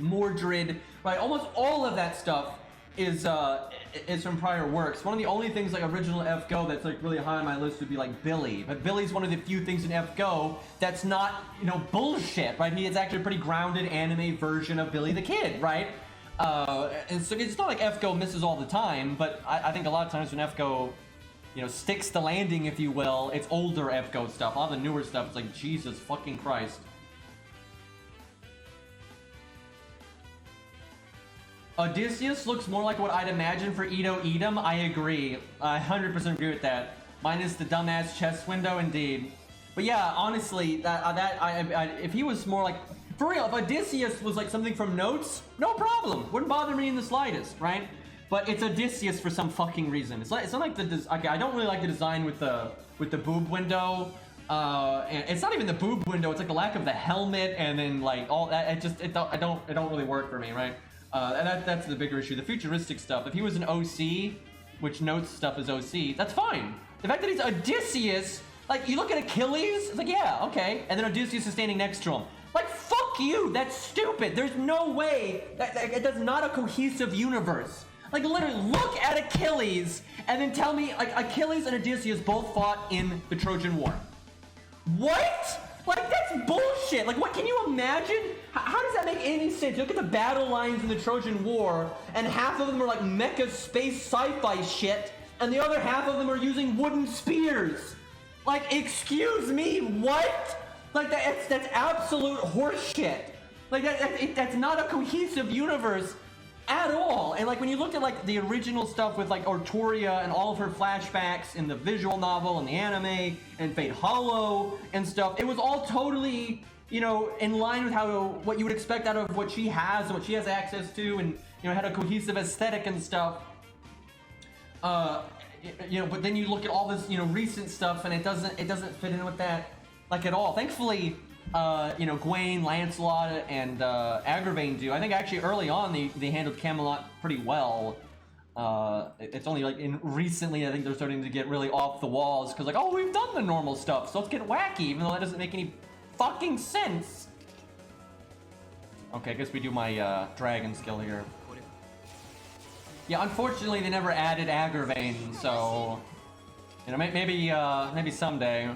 Mordred, right? Almost all of that stuff is from prior works. One of the only things like original FGO that's like really high on my list would be like Billy. But Billy's one of the few things in FGO that's not, you know, bullshit, right? He is actually a pretty grounded anime version of Billy the Kid, right? And so it's not like FGO misses all the time, but I think a lot of times when FGO, you know, sticks the landing, if you will, it's older FGO stuff. All the newer stuff, it's like, Jesus fucking Christ. Odysseus looks more like what I'd imagine for Edo Edom. I agree. I 100% agree with that. Minus the dumbass chest window, indeed. But yeah, honestly, if he was more like, for real, if Odysseus was like something from Notes, no problem. Wouldn't bother me in the slightest, right? but it's Odysseus for some fucking reason. It's not like okay, I don't really like the design with the boob window. And it's not even the boob window. It's like the lack of the helmet, and then like all that. It don't really work for me, right? And that's the bigger issue. The futuristic stuff. If he was an OC, which notes stuff as OC, that's fine. The fact that he's Odysseus, like you look at Achilles, it's like yeah, okay, and then Odysseus is standing next to him. Like fuck you, that's stupid. There's no way that's not a cohesive universe. Like literally, look at Achilles and then tell me like Achilles and Odysseus both fought in the Trojan War. What? Like that's bullshit. Like what? Can you imagine? How does that make any sense? You look at the battle lines in the Trojan War, and half of them are like mecha space sci-fi shit, and the other half of them are using wooden spears. Like, excuse me, what? Like that's absolute horseshit. Like that's not a cohesive universe at all. And like when you look at like the original stuff with like Arturia and all of her flashbacks in the visual novel and the anime and Fate Hollow and stuff, it was all totally, you know, in line with what you would expect out of what she has and what she has access to, and you know, had a cohesive aesthetic and stuff. You know, but then you look at all this, you know, recent stuff, and it doesn't fit in with that like at all. Thankfully, you know, Gwaine, Lancelot, and Agravain do. I think actually early on they handled Camelot pretty well. It's only like recently I think they're starting to get really off the walls because like, oh, we've done the normal stuff, so let's get wacky, even though that doesn't make any fucking sense. Okay, I guess we do my dragon skill here. Yeah, unfortunately they never added Agravain, so you know, maybe someday.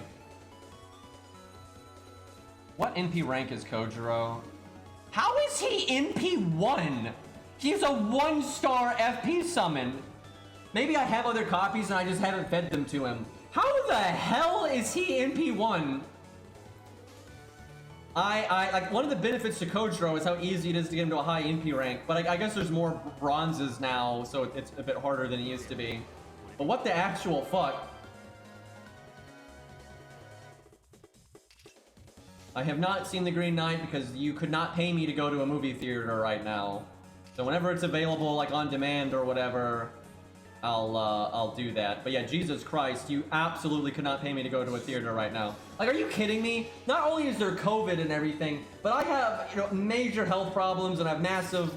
What NP rank is Kojiro? How is he NP 1? He's a 1-star FP summon. Maybe I have other copies and I just haven't fed them to him. How the hell is he NP 1? I like one of the benefits to Kojiro is how easy it is to get him to a high NP rank, but I guess there's more bronzes now, so it's a bit harder than it used to be. But what the actual fuck? I have not seen The Green Knight because you could not pay me to go to a movie theater right now. So whenever it's available, like on demand or whatever, I'll do that. But yeah, Jesus Christ, you absolutely could not pay me to go to a theater right now. Like, are you kidding me? Not only is there COVID and everything, but I have, you know, major health problems and I have massive,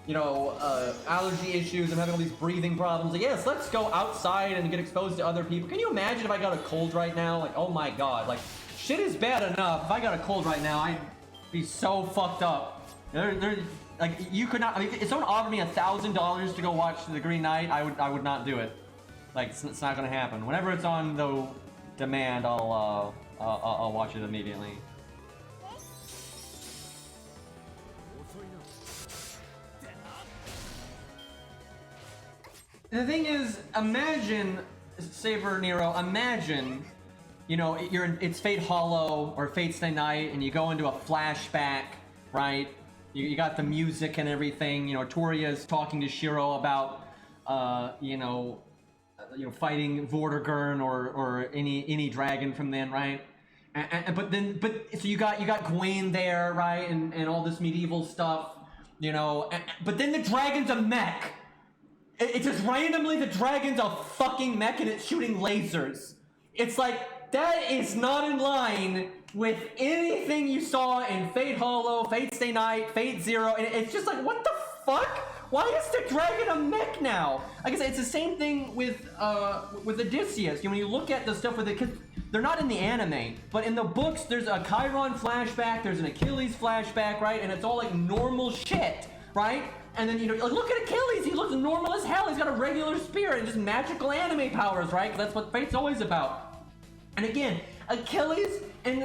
you know, allergy issues. I'm having all these breathing problems. Like, yes, let's go outside and get exposed to other people. Can you imagine if I got a cold right now? Like, oh my God, like, shit is bad enough. If I got a cold right now, I'd be so fucked up. Like, you could not. I mean, if someone offered me $1,000 to go watch The Green Knight, I would not do it. Like, it's not gonna happen. Whenever it's on the demand, I'll watch it immediately. The thing is, imagine, Saber Nero, imagine, you know, it's Fate Hollow or Fate Stay Night, and you go into a flashback, right? You got the music and everything. You know, Toria's talking to Shiro about, you know, fighting Vortigern or any dragon from then, right? But so you got Gwaine there, right? And all this medieval stuff, you know. But then the dragon's a mech. It just randomly the dragon's a fucking mech and it's shooting lasers. It's like, that is not in line with anything you saw in Fate Hollow, Fate Stay Night, Fate Zero, and it's just like, what the fuck? Why is the dragon a mech now? Like I said, it's the same thing with Odysseus. You know, when you look at the stuff with it, because they're not in the anime, but in the books, there's a Chiron flashback, there's an Achilles flashback, right? And it's all like normal shit, right? And then, you know, like, look at Achilles, he looks normal as hell, he's got a regular spear and just magical anime powers, right? That's what Fate's always about. And again, Achilles and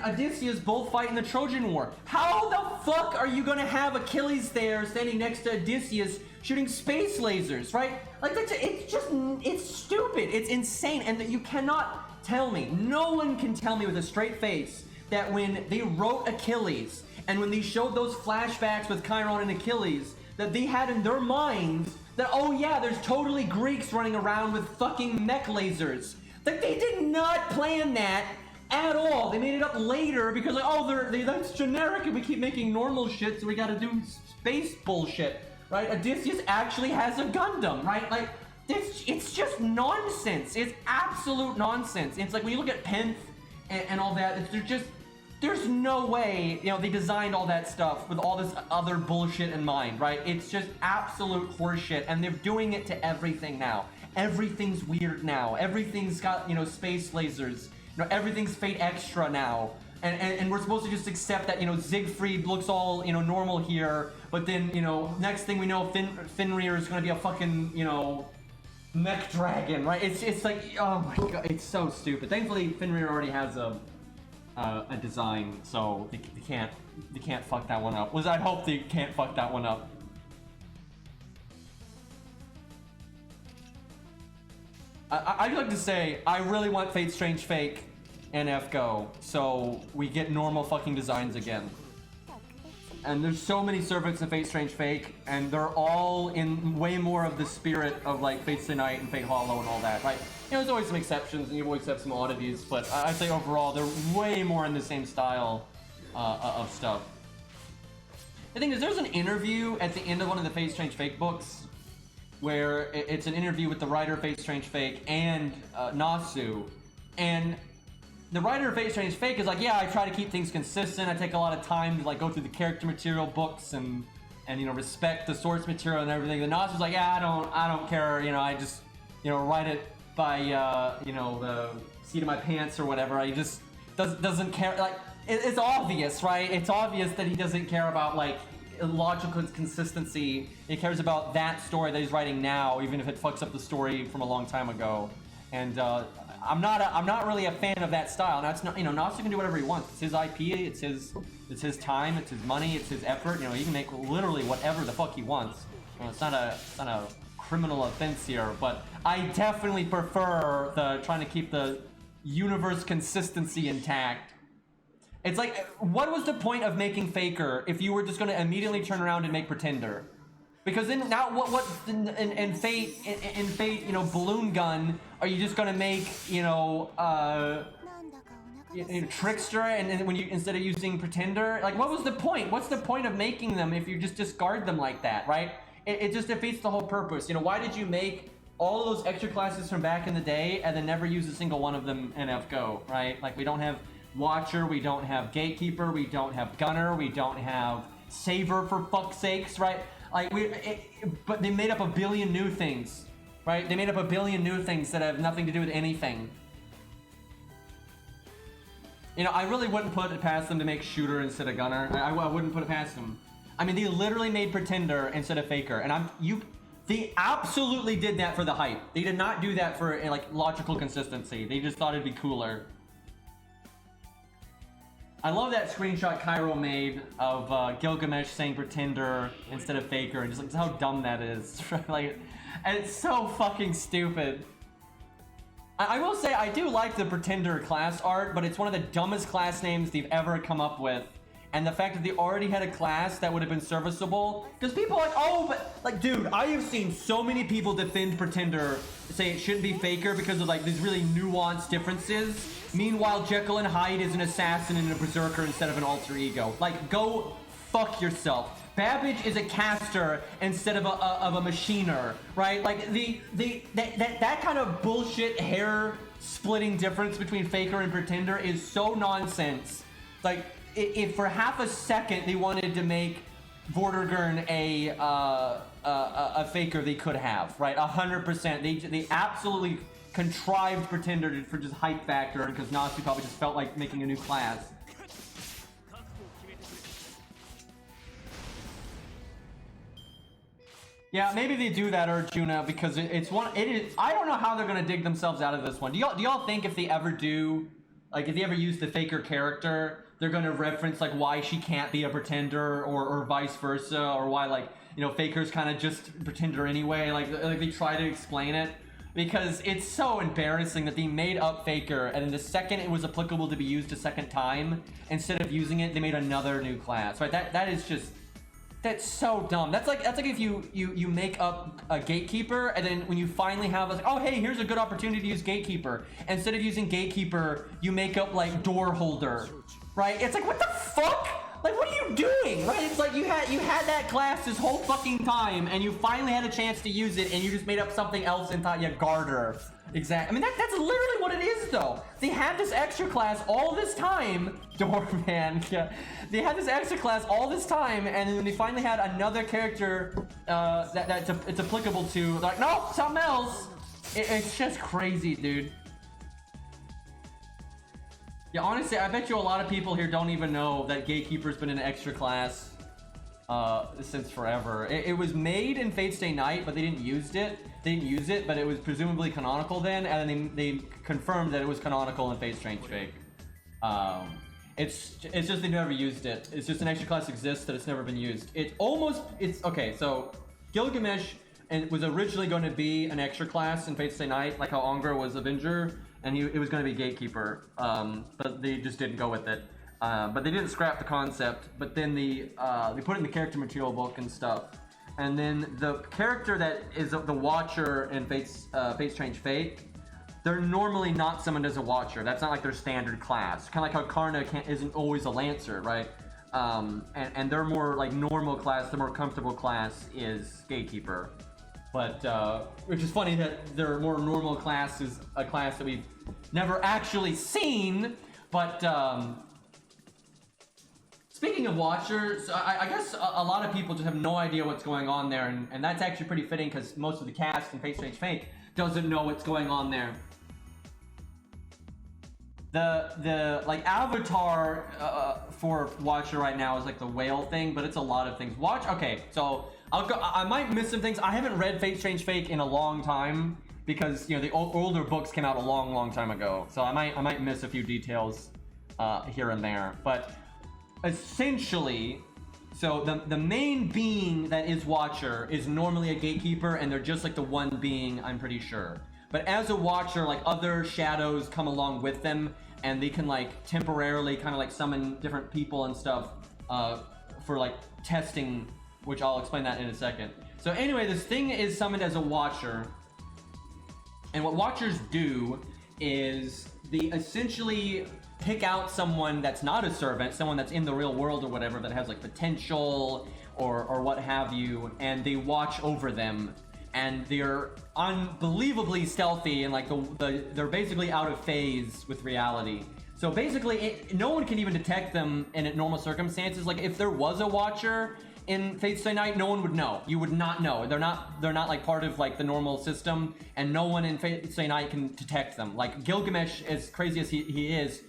Odysseus both fight in the Trojan War. How the fuck are you gonna have Achilles there standing next to Odysseus shooting space lasers, right? Like, it's stupid, it's insane, and that you cannot tell me, no one can tell me with a straight face that when they wrote Achilles and when they showed those flashbacks with Chiron and Achilles, that they had in their minds that, oh yeah, there's totally Greeks running around with fucking mech lasers. Like, they did not plan that at all. They made it up later because, like, oh, that's generic and we keep making normal shit, so we gotta do space bullshit. right? Odysseus actually has a Gundam, right? Like, it's just nonsense. It's absolute nonsense. It's like when you look at Penth and all that, there's no way, you know, they designed all that stuff with all this other bullshit in mind, right? It's just absolute horseshit, and they're doing it to everything now. Everything's weird now. Everything's got, you know, space lasers. You know, everything's Fate Extra now. And we're supposed to just accept that, you know, Siegfried looks all, you know, normal here, but then, you know, next thing we know, Fenrir is gonna be a fucking, you know, mech dragon, right? It's like, oh my god, it's so stupid. Thankfully, Fenrir already has a design, so they can't fuck that one up. I hope they can't fuck that one up. I'd like to say, I really want Fate Strange Fake and FGO, so we get normal fucking designs again. And there's so many servants in Fate Strange Fake, and they're all in way more of the spirit of like Fate Stay Night and Fate Hollow and all that, right? You know, there's always some exceptions, and you always have some oddities, but I'd say overall they're way more in the same style of stuff. The thing is, there's an interview at the end of one of the Fate Strange Fake books, where it's an interview with the writer of Fate Strange Fake and Nasu, and the writer of Fate Strange Fake is like, yeah, I try to keep things consistent. I take a lot of time to like go through the character material books and you know, respect the source material and everything. The Nasu's like, yeah, I don't care. You know, I just, you know, write it by you know, the seat of my pants or whatever. I just doesn't care. Like it's obvious, right? It's obvious that he doesn't care about like logical consistency. He cares about that story that he's writing now, even if it fucks up the story from a long time ago. And I'm not really a fan of that style. Now it's not, you know, Nasu can do whatever he wants. It's his IP, it's his time, it's his money, it's his effort. You know, he can make literally whatever the fuck he wants. You know, it's not a criminal offense here, but I definitely prefer the trying to keep the universe consistency intact. It's like, what was the point of making Faker if you were just going to immediately turn around and make Pretender? Because then now what in Fate, you know, Balloon Gun, are you just gonna make, you know, Trickster and when you, instead of using Pretender? Like, what was the point? What's the point of making them if you just discard them like that, right? It just defeats the whole purpose. You know, why did you make all of those extra classes from back in the day and then never use a single one of them in FGO, right? Like, we don't have Watcher, we don't have Gatekeeper, we don't have Gunner, we don't have Saver, for fuck's sakes, right? Like, but they made up a billion new things, right? They made up a billion new things that have nothing to do with anything. You know, I really wouldn't put it past them to make Shooter instead of Gunner. I wouldn't put it past them. I mean, they literally made Pretender instead of Faker, and they absolutely did that for the hype. They did not do that for like logical consistency. They just thought it'd be cooler. I love that screenshot Cairo made of Gilgamesh saying Pretender instead of Faker, and just like how dumb that is. Like, and it's so fucking stupid. I will say I do like the Pretender class art, but it's one of the dumbest class names they've ever come up with. And the fact that they already had a class that would have been serviceable, because people are like, oh, but like, dude, I have seen so many people defend Pretender, say it shouldn't be Faker because of like these really nuanced differences. Meanwhile, Jekyll and Hyde is an assassin and a berserker instead of an alter ego. Like, go fuck yourself. Babbage is a caster instead of a machiner, right? Like that kind of bullshit hair splitting difference between Faker and Pretender is so nonsense. Like, if for half a second they wanted to make Vortigern a Faker, they could have, right? 100%. They absolutely contrived Pretender for just hype factor, because Nasu probably just felt like making a new class. Yeah, maybe they do that, Arjuna, because it is. I don't know how they're gonna dig themselves out of this one. Do y'all think if they ever do, like, if they ever use the Faker character, they're gonna reference like why she can't be a Pretender, or vice versa, or why, like, you know, Faker's kind of just Pretender anyway? Like they try to explain it. Because it's so embarrassing that they made up Faker, and then the second it was applicable to be used a second time, instead of using it, they made another new class, right? That is just, that's so dumb. That's like if you make up a Gatekeeper, and then when you finally have like, oh hey, here's a good opportunity to use Gatekeeper. Instead of using Gatekeeper, you make up like Door Holder, right? It's like, what the fuck? Like, what are you doing, right? It's like you had that class this whole fucking time, and you finally had a chance to use it, and you just made up something else and thought, yeah, Garter. Exactly. I mean, that's literally what it is, though. They had this extra class all this time, Doorman. Yeah, they had this extra class all this time, and then they finally had another character that it's applicable to. Like, no, something else. It's just crazy, dude. Yeah, honestly, I bet you a lot of people here don't even know that Gatekeeper's been an extra class since forever. It was made in Fate's Day Night, but they didn't use it. They didn't use it, but it was presumably canonical then, and then they confirmed that it was canonical in Fate's Strange Fake. It's just they never used it. It's just an extra class exists that it's never been used. It's okay. So Gilgamesh was originally going to be an extra class in Fate's Day Night, like how Ongra was Avenger, and it was going to be Gatekeeper, but they just didn't go with it. But they didn't scrap the concept. But then they put it in the character material book and stuff. And then the character that is the Watcher in Fate's Strange Fate, they're normally not summoned as a Watcher. That's not like their standard class. Kind of like how Karna isn't always a Lancer, right? And they're more like normal class. The more comfortable class is Gatekeeper. But which is funny that their more normal class is a class that we've never actually seen. But speaking of Watchers, I guess a lot of people just have no idea what's going on there, and that's actually pretty fitting because most of the cast in Fate's Strange Fate doesn't know what's going on there. The like avatar for Watcher right now is like the whale thing, but it's a lot of things. Okay, so I might miss some things. I haven't read Fate's Strange Fate in a long time because the older books came out a long time ago, so I might miss a few details here and there, but. Essentially, so the main being that is Watcher is normally a Gatekeeper, and they're just like the one being, I'm pretty sure. But as a Watcher, like other shadows come along with them, and they can like temporarily kind of like summon different people and stuff for like testing, which I'll explain that in a second. So anyway, this thing is summoned as a Watcher, and what Watchers do is they essentially pick out someone that's not a servant, someone that's in the real world or whatever, that has like potential or what have you, and they watch over them, and they're unbelievably stealthy, and like they're basically out of phase with reality. So basically, no one can even detect them in normal circumstances. Like if there was a Watcher in Fate's Day Night, no one would know. You would not know. They're not like part of like the normal system, and no one in Fate's Day Night can detect them. Like Gilgamesh, as crazy as he is,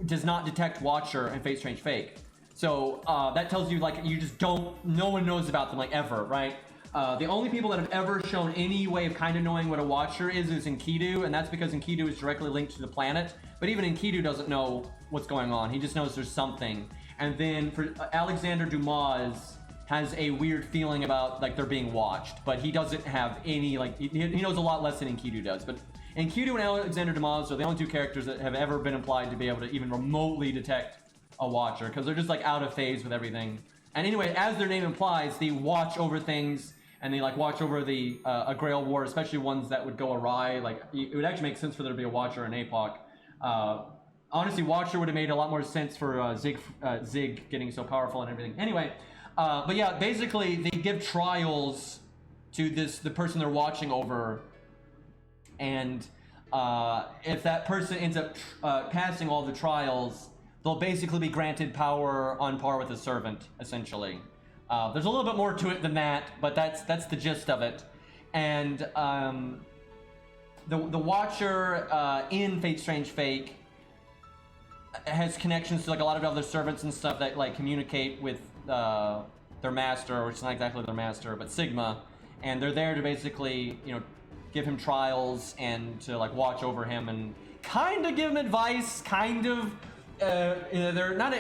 does not detect Watcher and Fate's Strange Fake. So that tells you like you just no one knows about them like ever, right? The only people that have ever shown any way of kind of knowing what a Watcher is Enkidu, and that's because Enkidu is directly linked to the planet. But even Enkidu doesn't know what's going on. He just knows there's something. And then for Alexander Dumas has a weird feeling about like they're being watched, but he doesn't have any like he knows a lot less than Enkidu does. But Enkidu and Alexander Dumas are the only two characters that have ever been implied to be able to even remotely detect a Watcher, because they're just like out of phase with everything. And anyway, as their name implies, they watch over things, and they like watch over the a Grail War, especially ones that would go awry. Like it would actually make sense for there to be a Watcher in APOC. Honestly, Watcher would have made a lot more sense for Zig getting so powerful and everything. Anyway, but yeah, basically they give trials to the person they're watching over. And if that person ends up passing all the trials, they'll basically be granted power on par with a servant, essentially. There's a little bit more to it than that, but that's the gist of it. And the Watcher in Fate's Strange Fake has connections to like a lot of other servants and stuff that like communicate with their master, or it's not exactly their master, but Sigma, and they're there to basically give him trials and to like watch over him and kind of give him advice, kind of. They're not.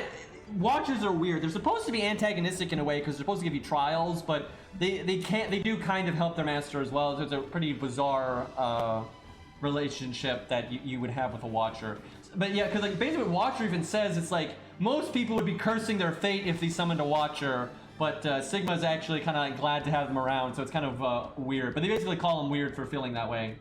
Watchers are weird. They're supposed to be antagonistic in a way because they're supposed to give you trials, but they do kind of help their master as well. It's a pretty bizarre relationship that you would have with a Watcher. But yeah, because like basically what Watcher even says, it's like most people would be cursing their fate if they summoned a Watcher. But Sigma's actually kind of like glad to have them around, so it's kind of weird. But they basically call him weird for feeling that way.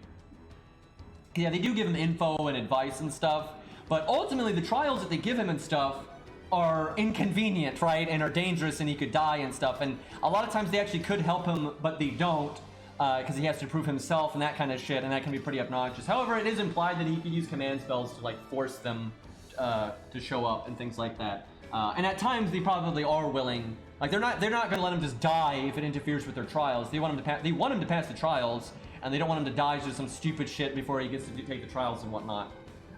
Yeah, they do give him info and advice and stuff. But ultimately, the trials that they give him and stuff are inconvenient, right, and are dangerous, and he could die and stuff. And a lot of times they actually could help him, but they don't, because he has to prove himself and that kind of shit, and that can be pretty obnoxious. However, it is implied that he could use command spells to like force them to show up and things like that. And at times they probably are willing. Like they're not going to let him just die if it interferes with their trials. They want him to they want him to pass the trials, and they don't want him to die to some stupid shit before he gets to take the trials and whatnot.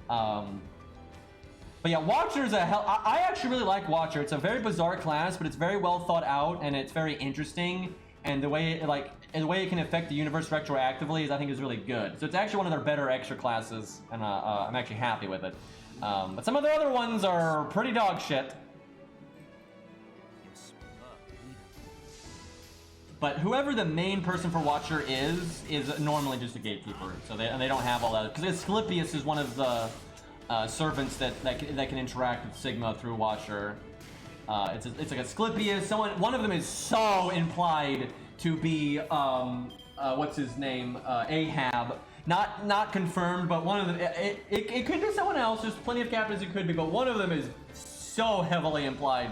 But yeah, Watcher is I actually really like Watcher. It's a very bizarre class, but it's very well thought out and it's very interesting. And the way it can affect the universe retroactively I think is really good. So it's actually one of their better extra classes, and I'm actually happy with it. But some of the other ones are pretty dog shit. But whoever the main person for Watcher is normally just a gatekeeper. So they don't have all that, because Asclepius is one of the servants that can interact with Sigma through Watcher. It's like Asclepius. One of them is so implied to be what's his name, Ahab. Not confirmed, but one of them. It could be someone else. There's plenty of captains it could be, but one of them is so heavily implied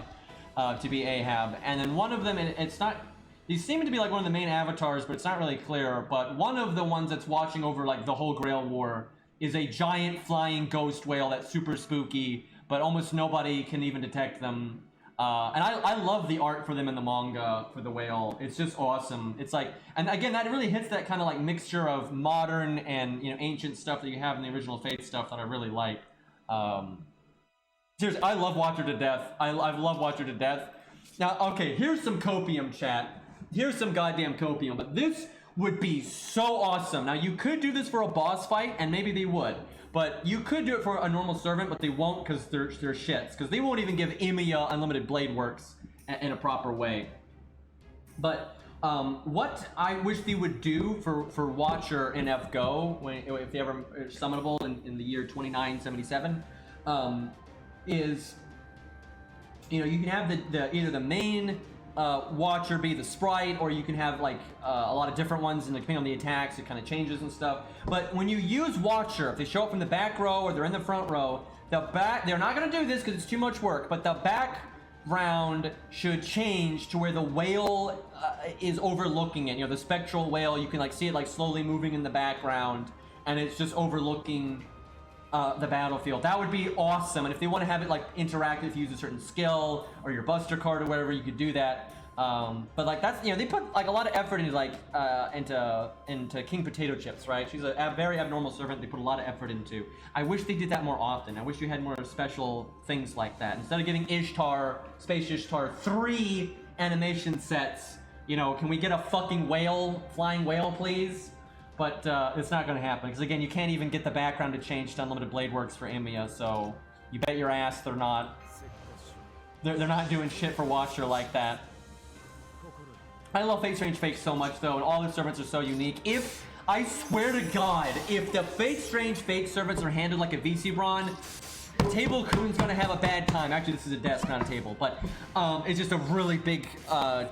to be Ahab. And then one of them, it's not. These seem to be like one of the main avatars, but it's not really clear. But one of the ones that's watching over like the whole Grail War is a giant flying ghost whale that's super spooky, but almost nobody can even detect them. And I love the art for them in the manga for the whale. It's just awesome. It's like, and again, that really hits that kind of like mixture of modern and ancient stuff that you have in the original Fate stuff that I really like. Seriously, I love Watcher to death. I love Watcher to death. Now, okay, here's some copium, chat. Here's some goddamn copium, but this would be so awesome. Now, you could do this for a boss fight, and maybe they would. But you could do it for a normal servant, but they won't because they're shits. Because they won't even give Emiya unlimited blade works in a proper way. But what I wish they would do for Watcher in FGO, if they ever are summonable in the year 2977, is you can have either the main Watcher be the sprite, or you can have like a lot of different ones, and depending on the attacks it kind of changes and stuff. But when you use Watcher, if they show up from the back row or they're in the front row, they're not going to do this because it's too much work, but the background should change to where the whale is overlooking it. The spectral whale, you can like see it like slowly moving in the background, and it's just overlooking the battlefield. That would be awesome. And if they want to have it like interactive, if you use a certain skill or your buster card or whatever, you could do that. But like that's they put like a lot of effort into like into King Potato Chips, right? She's a very abnormal servant. They put a lot of effort into. I wish they did that more often. I wish you had more special things like that instead of giving Ishtar, Space Ishtar, 3 animation sets. Can we get a fucking flying whale, please? But it's not going to happen, because again, you can't even get the background to change to unlimited blade works for Emiya, so you bet your ass they're not doing shit for Watcher like that. I love Fate Strange Fake so much though, and all their servants are so unique. I swear to God, if the Fate Strange Fake servants are handled like a VC Braun, Table Coon's gonna have a bad time. Actually, this is a desk, not a table, but it's just a really big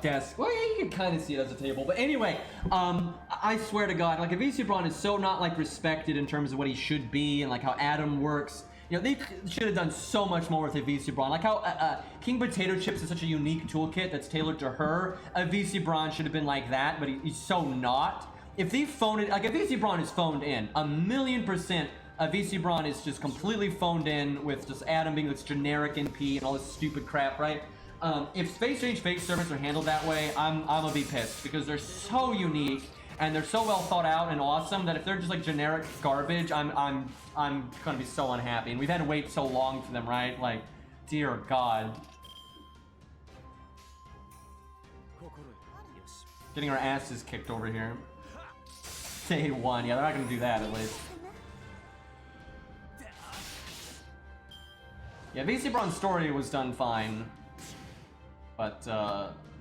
desk. Well, yeah, you can kind of see it as a table, but anyway, I swear to God, like, VC Braun is so not like respected in terms of what he should be and like how Adam works. They should have done so much more with a VC Braun. Like how King Potato Chips is such a unique toolkit that's tailored to her. A VC Braun should have been like that, but he's so not. If they phoned it, like a VC Braun is phoned in, 1,000,000%. A VC Braun is just completely phoned in with just Adam being this generic NP and all this stupid crap, right? If Space Strange Fake servants are handled that way, I'm gonna be pissed, because they're so unique and they're so well thought out and awesome that if they're just like generic garbage, I'm gonna be so unhappy. And we've had to wait so long for them, right? Like, dear God. Getting our asses kicked over here. Day 1, yeah, they're not gonna do that at least. Yeah, VC Braun's story was done fine, but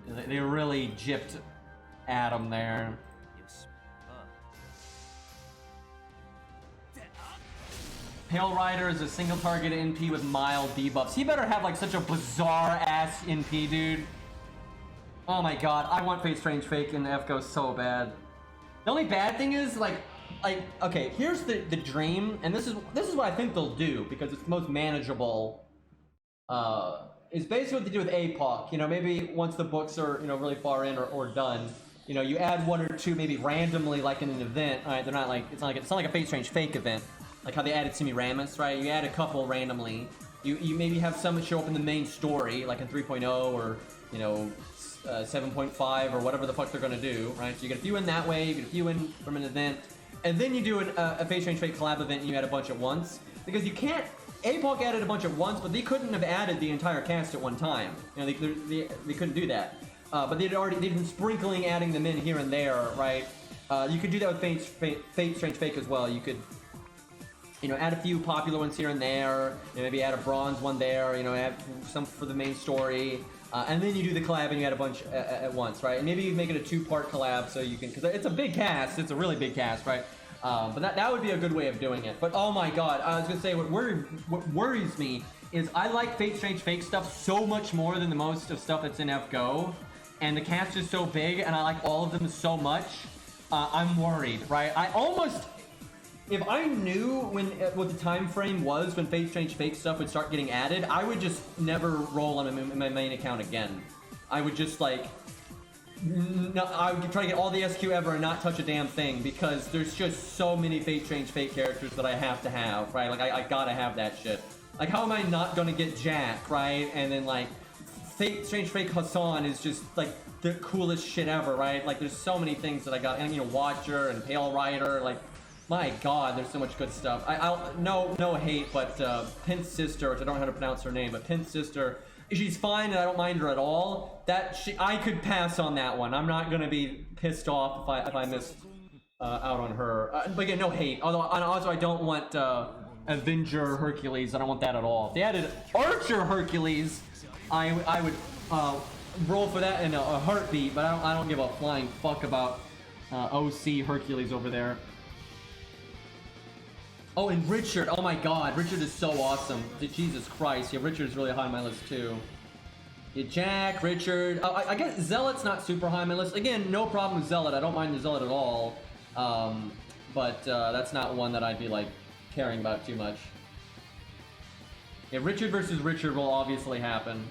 they really gypped Adam there. Pale Rider is a single target NP with mild debuffs. He better have like such a bizarre ass NP, dude. Oh my God, I want Fate Strange Fake in FGO so bad. The only bad thing is like okay, here's the dream, and this is what I think they'll do, because it's the most manageable is basically what they do with APOC. You know, maybe once the books are, you know, really far in or done, you know, you add one or two maybe randomly, like in an event. All right, they're not like it's not like a Fate Strange fake event, like how they added Semiramis, right? You add a couple randomly. You maybe have some that show up in the main story, like in 3.0 or you know 7.5 or whatever the fuck they're gonna do, right? So you get a few in that way, you get a few in from an event, and then you do a Fate Strange Fate collab event and you add a bunch at once because you can't. APOC added a bunch at once, but they couldn't have added the entire cast at one time. You know, they couldn't do that. But they'd been sprinkling, adding them in here and there, right? You could do that with Fate Strange Fake as well. You could, you know, add a few popular ones here and there. You know, maybe add a bronze one there. You know, add some for the main story, and then you do the collab and you add a bunch at once, right? And maybe you make it a two-part collab so you can, because it's a big cast. It's a really big cast, right? But that would be a good way of doing it. But oh my god, I was gonna say what worries me is I like Fate Strange Fake stuff so much more than the most of stuff that's in FGO, and the cast is so big, and I like all of them so much. I'm worried, right? I almost, if I knew what the time frame was when Fate Strange Fake stuff would start getting added, I would just never roll on my main account again. I would just like. No, I would try to get all the SQ ever and not touch a damn thing because there's just so many Fate Strange Fate characters that I have to have, right? Like, I gotta have that shit. Like, how am I not gonna get Jack, right? And then, like, Fate Strange Fate Hassan is just, like, the coolest shit ever, right? Like, there's so many things that I got, and, you know, Watcher and Pale Rider, like, my god, there's so much good stuff. No hate, but, Pint's sister, which I don't know how to pronounce her name, but Pint's sister, she's fine and I don't mind her at all. I could pass on that one. I'm not gonna be pissed off if I missed out on her. But again, no hate. Although also I don't want Avenger Hercules. I don't want that at all. If they added Archer Hercules, I would roll for that in a heartbeat. But I don't give a flying fuck about OC Hercules over there. Oh, and Richard. Oh my god, Richard is so awesome. Jesus Christ. Yeah, Richard's really high on my list too. Yeah, Jack, Richard. I guess Zealot's not super high on my list. Again, no problem with Zealot. I don't mind the Zealot at all. But that's not one that I'd be like caring about too much. Yeah, Richard versus Richard will obviously happen.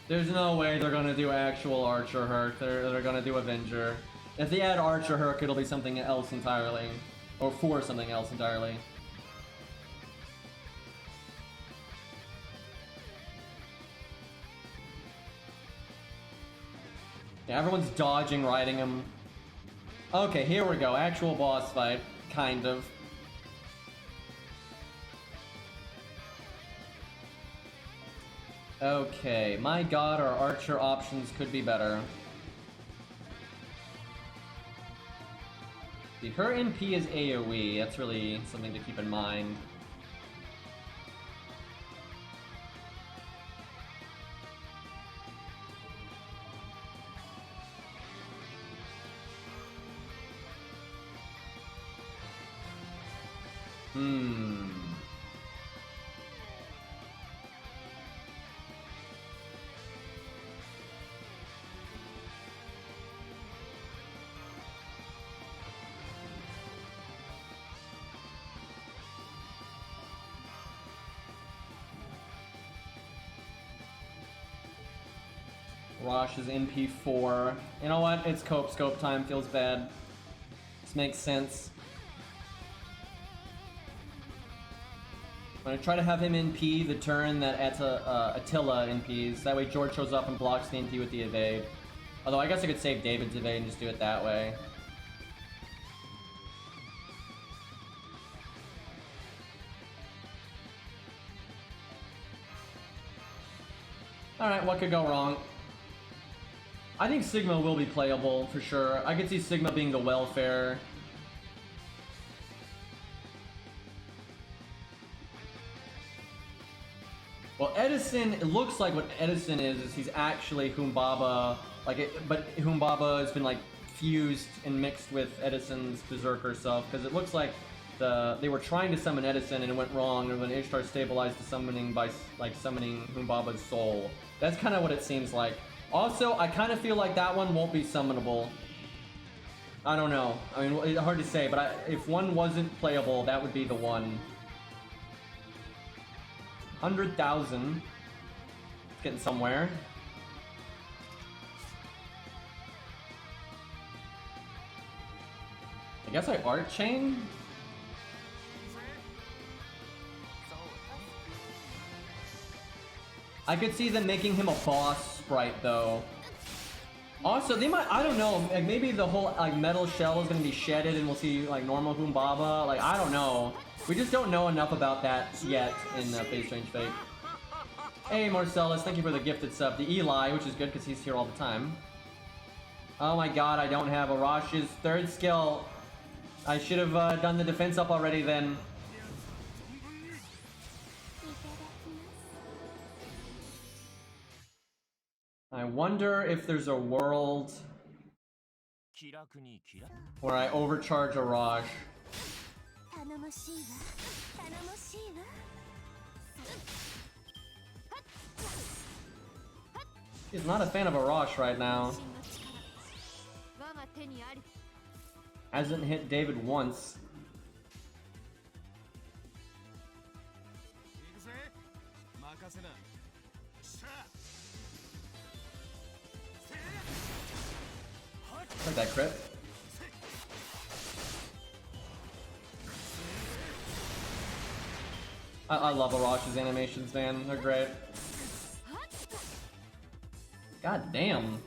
There's no way they're gonna do actual Archer Herc. They're gonna do Avenger. If they add Archer Herc, it'll be something else entirely. Or for something else entirely. Yeah, everyone's dodging, riding him. Okay, here we go. Actual boss fight. Kind of. Okay, my god, our Archer options could be better. See, her NP is AoE, that's really something to keep in mind. Rosh is NP4. You know what? It's Cope Scope time. Feels bad. This makes sense. I'm gonna try to have him NP the turn that Attila NPs. That way George shows up and blocks the NP with the evade. Although I guess I could save David's evade and just do it that way. Alright, what could go wrong? I think Sigma will be playable, for sure. I could see Sigma being the welfare. Well, Edison, it looks like what Edison is he's actually Humbaba, but Humbaba has been like fused and mixed with Edison's Berserker self, because it looks like they were trying to summon Edison and it went wrong, and when Ishtar stabilized the summoning by like summoning Humbaba's soul. That's kind of what it seems like. Also, I kind of feel like that one won't be summonable. I don't know. I mean, it's hard to say, but if one wasn't playable, that would be the one. 100,000. Getting somewhere. I guess I art chain? I could see them making him a boss sprite though. Also, they might, I don't know, like maybe the whole like metal shell is gonna be shedded and we'll see like normal Humbaba. Like, I don't know. We just don't know enough about that yet in Phase Strange Fate. Hey Marcellus, thank you for the gifted sub. The Eli, which is good because he's here all the time. Oh my god, I don't have Arash's third skill. I should have done the defense up already then. I wonder if there's a world where I overcharge Arash. She's not a fan of Arash right now. Hasn't hit David once. Like that crit. I love Arash's animations, man. They're great. God damn.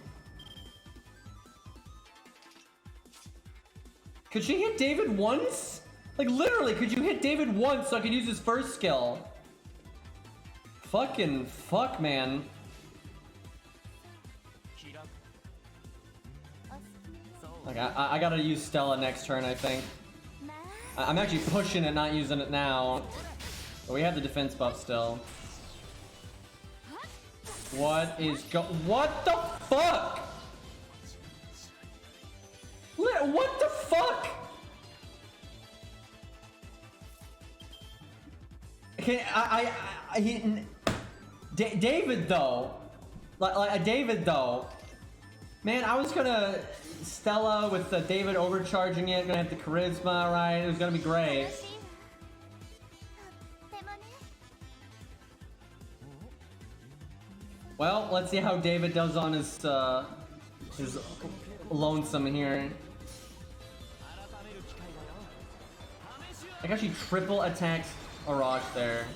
Could she hit David once? Like, literally, could you hit David once so I could use his first skill? Fucking fuck, man. Like, I gotta use Stella next turn, I think. I'm actually pushing it, not using it now. But we have the defense buff still. What the fuck? What the fuck? Okay, David though, like David though, man, I was gonna Stella with David overcharging it, gonna have the charisma, right? It was gonna be great. Well, let's see how David does on his lonesome here. Like, actually triple attacks Arash there.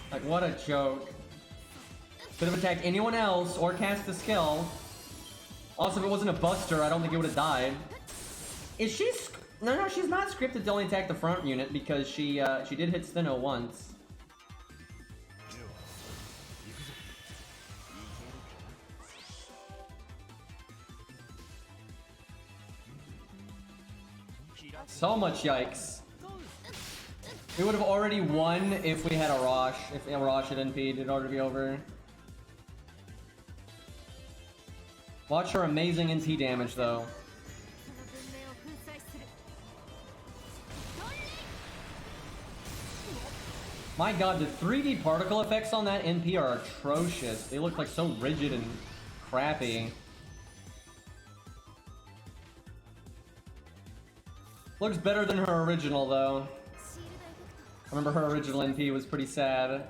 Like, what a joke. Could have attacked anyone else or cast a skill. Also, if it wasn't a buster, I don't think it would have died. Is she... No, she's not scripted to only attack the front unit because she did hit Stheno once. So much yikes. We would have already won if we had Arash. If Arash had NP'd in order to be over. Watch her amazing NP damage though. My god, the 3D particle effects on that NP are atrocious. They look like so rigid and crappy. Looks better than her original though. I remember her original NP was pretty sad.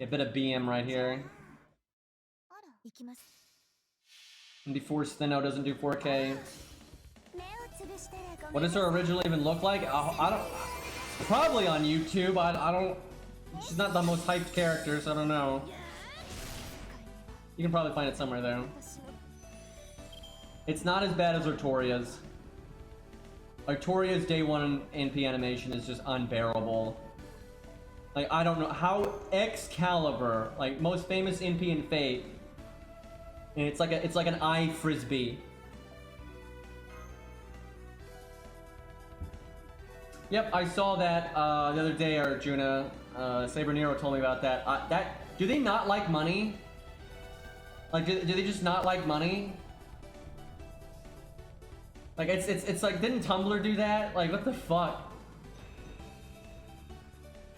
A bit of BM right here. And before Stheno doesn't do 4K. What does her original even look like? I don't... Probably on YouTube. I don't... She's not the most hyped character, so I don't know. You can probably find it somewhere though. It's not as bad as Artoria's. Artoria's day one NP animation is just unbearable. Like, I don't know how Excalibur, like most famous NP in Fate, and it's like an eye frisbee. Yep, I saw that the other day, Arjuna. Saber Nero told me about that. Do they not like money? Like, do they just not like money? Like, it's like, didn't Tumblr do that? Like, what the fuck?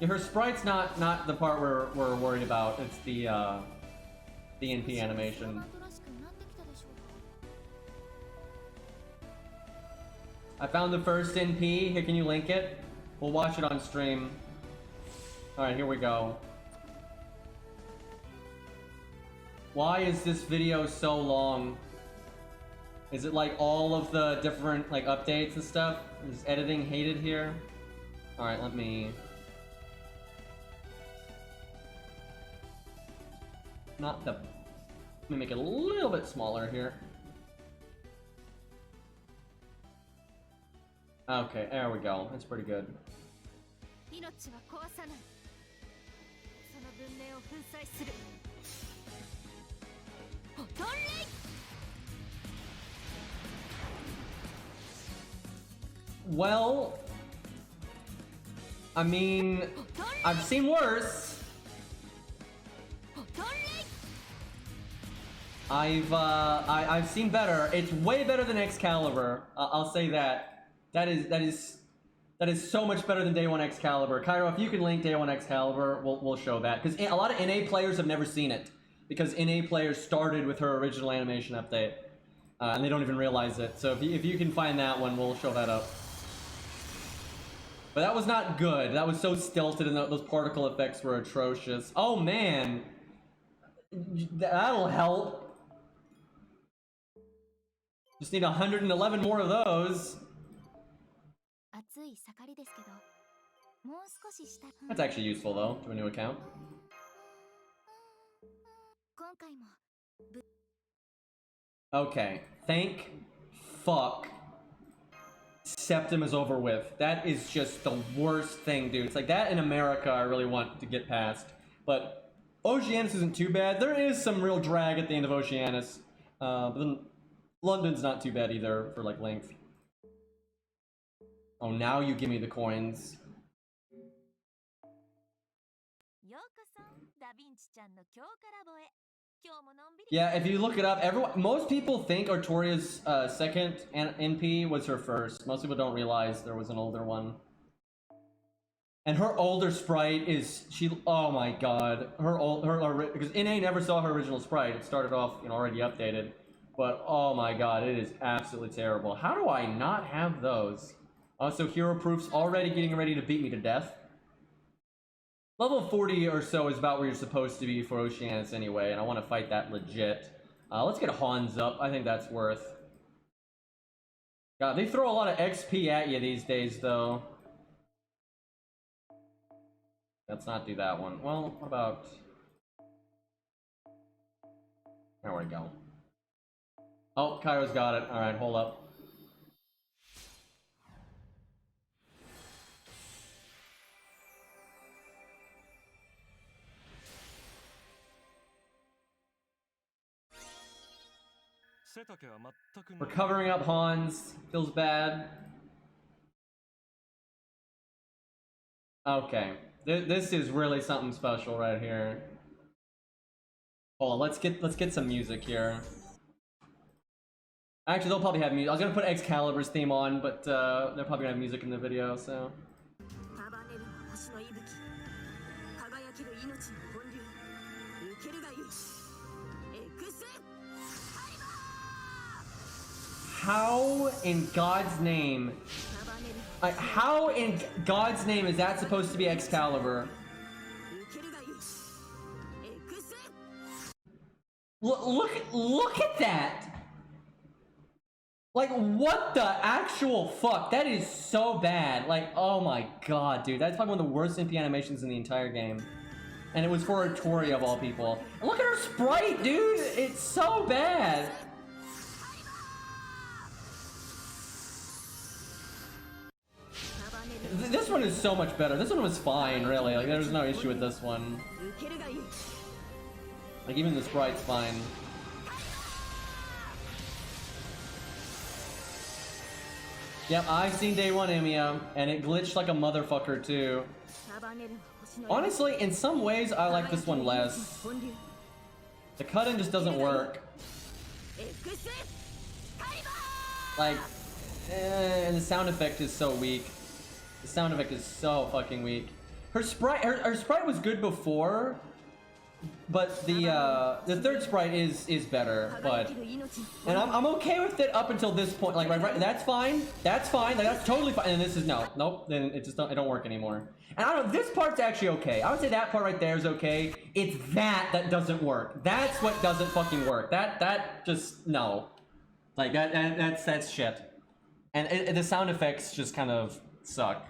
Yeah, her sprite's not the part we're worried about. It's the NP animation. I found the first NP. Here, can you link it? We'll watch it on stream. Alright, here we go. Why is this video so long? Is it like all of the different like updates and stuff? Is editing hated here? Alright, let me... Not the... Let me make it a little bit smaller here. Okay, there we go. That's pretty good. Well, I mean, I've seen worse. I've seen better. It's way better than Excalibur. I'll say that. That is so much better than Day 1 Excalibur. Cairo, if you can link Day 1 Excalibur, we'll show that. Because a lot of NA players have never seen it. Because NA players started with her original animation update. And they don't even realize it. So if you can find that one, we'll show that up. But that was not good. That was so stilted and those particle effects were atrocious. Oh man! That'll help. Just need 111 more of those. That's actually useful though, to a new account. Okay, thank fuck Septim is over with. That is just the worst thing, dude. It's like that in America I really want to get past. But Oceanus isn't too bad. There is some real drag at the end of Oceanus. But then London's not too bad either for like length. Oh, now you give me the coins. Yeah, if you look it up, most people think Artoria's second NP was her first. Most people don't realize there was an older one. And her older sprite is oh my god, because NA never saw her original sprite. It started off, already updated, but oh my god, it is absolutely terrible. How do I not have those? So Hero Proof's already getting ready to beat me to death. Level 40 or so is about where you're supposed to be for Oceanus anyway, and I want to fight that legit. Let's get Hans up. I think that's worth. God, they throw a lot of XP at you these days, though. Let's not do that one. Well, what about... There we go. Oh, Kairo's got it. Alright, hold up. We're covering up Hans. Feels bad. Okay. This is really something special right here. Hold on, let's get some music here. Actually, they'll probably have music. I was gonna put Excalibur's theme on, but they're probably gonna have music in the video, so. How in God's name? How in God's name is that supposed to be Excalibur? Look at that! Like, what the actual fuck? That is so bad. Like, oh my god, dude. That's probably one of the worst MP animations in the entire game. And it was for Artoria of all people. And look at her sprite, dude! It's so bad! This one is so much better. This one was fine, really. Like, there's no issue with this one. Like, even the sprite's fine. Yep, I've seen Day 1 Emiya, and it glitched like a motherfucker, too. Honestly, in some ways, I like this one less. The cut-in just doesn't work. Like, and the sound effect is so weak. The sound effect is so fucking weak. Her sprite was good before, but the third sprite is better. But and I'm okay with it up until this point. Like right, that's fine. That's fine. Like, that's totally fine. And this is nope. Then it don't work anymore. And I don't know, this part's actually okay. I would say that part right there is okay. It's that doesn't work. That's what doesn't fucking work. That just, no. Like, that's shit. And the sound effects just kind of suck.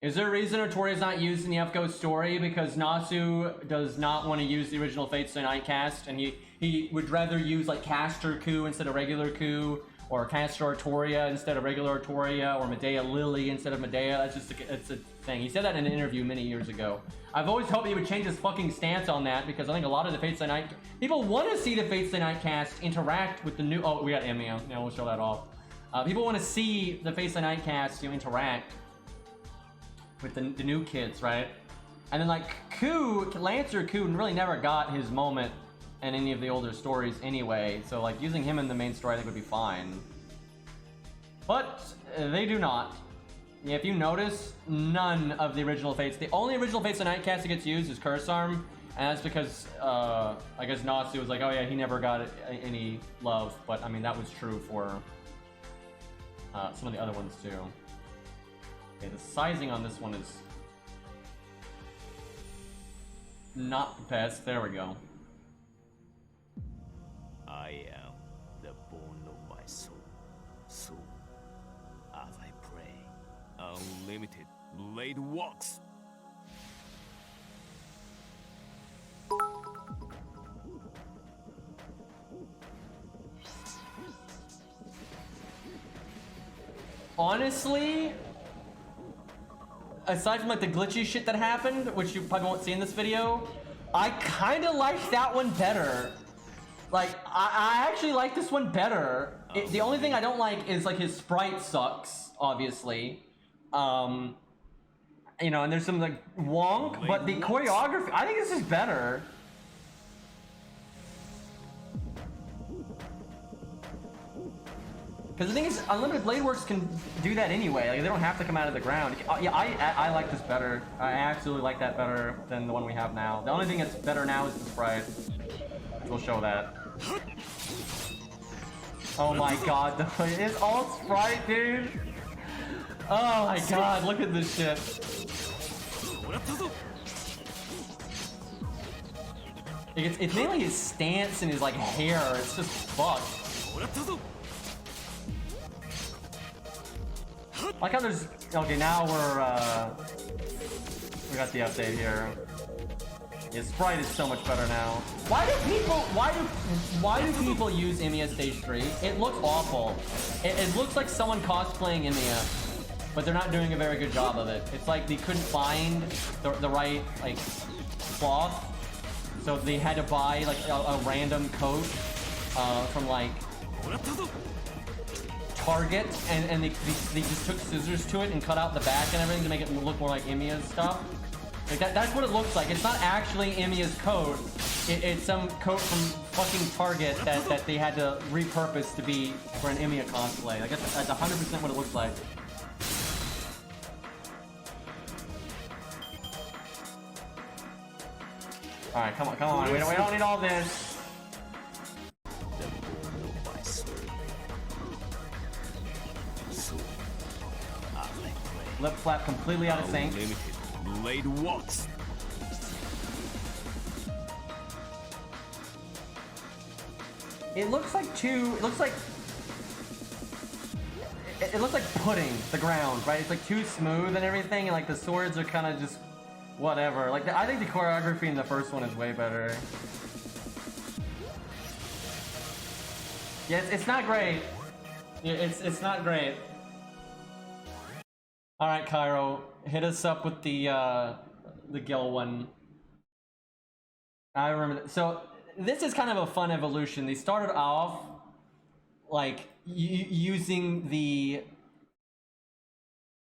Is there a reason Artoria's not used in the FGO story? Because Nasu does not want to use the original Fates of the Night cast, and he would rather use like Caster Ku instead of regular Ku, or Caster Artoria instead of regular Artoria, or Medea Lily instead of Medea. That's just it's a thing. He said that in an interview many years ago. I've always hoped he would change his fucking stance on that, because I think a lot of the Fates of the Night people want to see the Fates of the Night cast interact with the new. Oh, we got Emiya. Now we'll show that off. People want to see the Fates of the Night cast interact with the new kids, right? And then like Lancer Ku really never got his moment in any of the older stories anyway, so like using him in the main story I think would be fine. But they do not. Yeah, if you notice, none of the original Fates, the only original Fates of the Night cast that gets used is Curse Arm, and that's because I guess Nasu was like, oh yeah, he never got any love, but I mean that was true for some of the other ones too. Okay, the sizing on this one is not the best. There we go. I am the bone of my soul. So, as I pray, unlimited blade walks. Honestly, aside from like the glitchy shit that happened, which you probably won't see in this video, I kind of like that one better. Like, I actually like this one better. The only thing I don't like is like his sprite sucks, obviously. You know, and there's some like wonk, but the choreography, I think this is better. Because the thing is, Unlimited Blade Works can do that anyway. Like, they don't have to come out of the ground. Yeah, I like this better. I absolutely like that better than the one we have now. The only thing that's better now is the sprite. We'll show that. Oh my god, it's all sprite, dude. Oh my god, look at this shit. It's mainly his stance and his like hair. It's just fucked. I like how there's okay. Now we got the update here. Yeah, sprite is so much better now. Why do people use Emiya Stage 3? It looks awful. It looks like someone cosplaying Emiya, but they're not doing a very good job of it. It's like they couldn't find the right like cloth, so they had to buy like a random coat from like Target, and they just took scissors to it and cut out the back and everything to make it look more like Emiya's stuff. Like that's what it looks like. It's not actually Emiya's coat. It's some coat from fucking Target that they had to repurpose to be for an Emiya cosplay. Like that's 100% what it looks like. All right, come on. We don't need all this. Lip flap completely out of sync. Blade walks. It looks like it looks like pudding, the ground, right? It's like too smooth and everything, and like the swords are kind of just whatever. Like I think the choreography in the first one is way better. Yeah, it's not great. Yeah, it's not great. All right, Cairo, hit us up with the Gil one. I remember that. So this is kind of a fun evolution. They started off like using the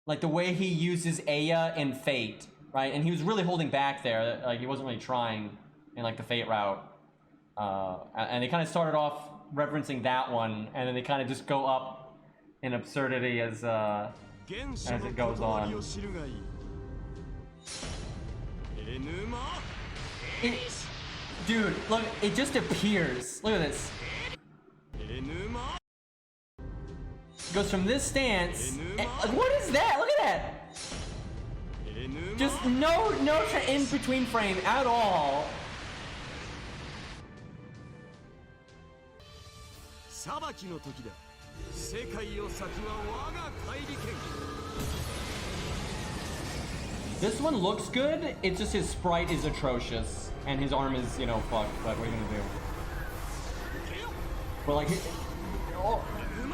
way he uses Aya in Fate, right? And he was really holding back there. Like he wasn't really trying in like the Fate route. And they kind of started off referencing that one, and then they kind of just go up in absurdity as it goes on. Dude, look, it just appears. Look at this. It goes from this stance. And, what is that? Look at that? Just no in between frame at all. 裁きの時だ。世界を裂くは我が大利権。 This one looks good. It's just his sprite is atrocious, and his arm is, you know, fucked. But what are you gonna do? But like, oh,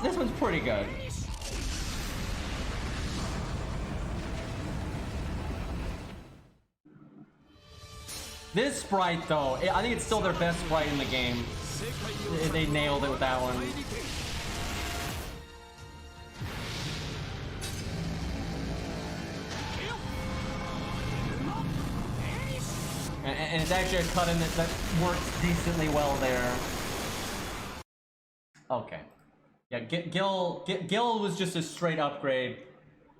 this one's pretty good. This sprite, though, I think it's still their best sprite in the game. They nailed it with that one. And it's actually a cut in that works decently well there. Okay. Yeah, Gil was just a straight upgrade.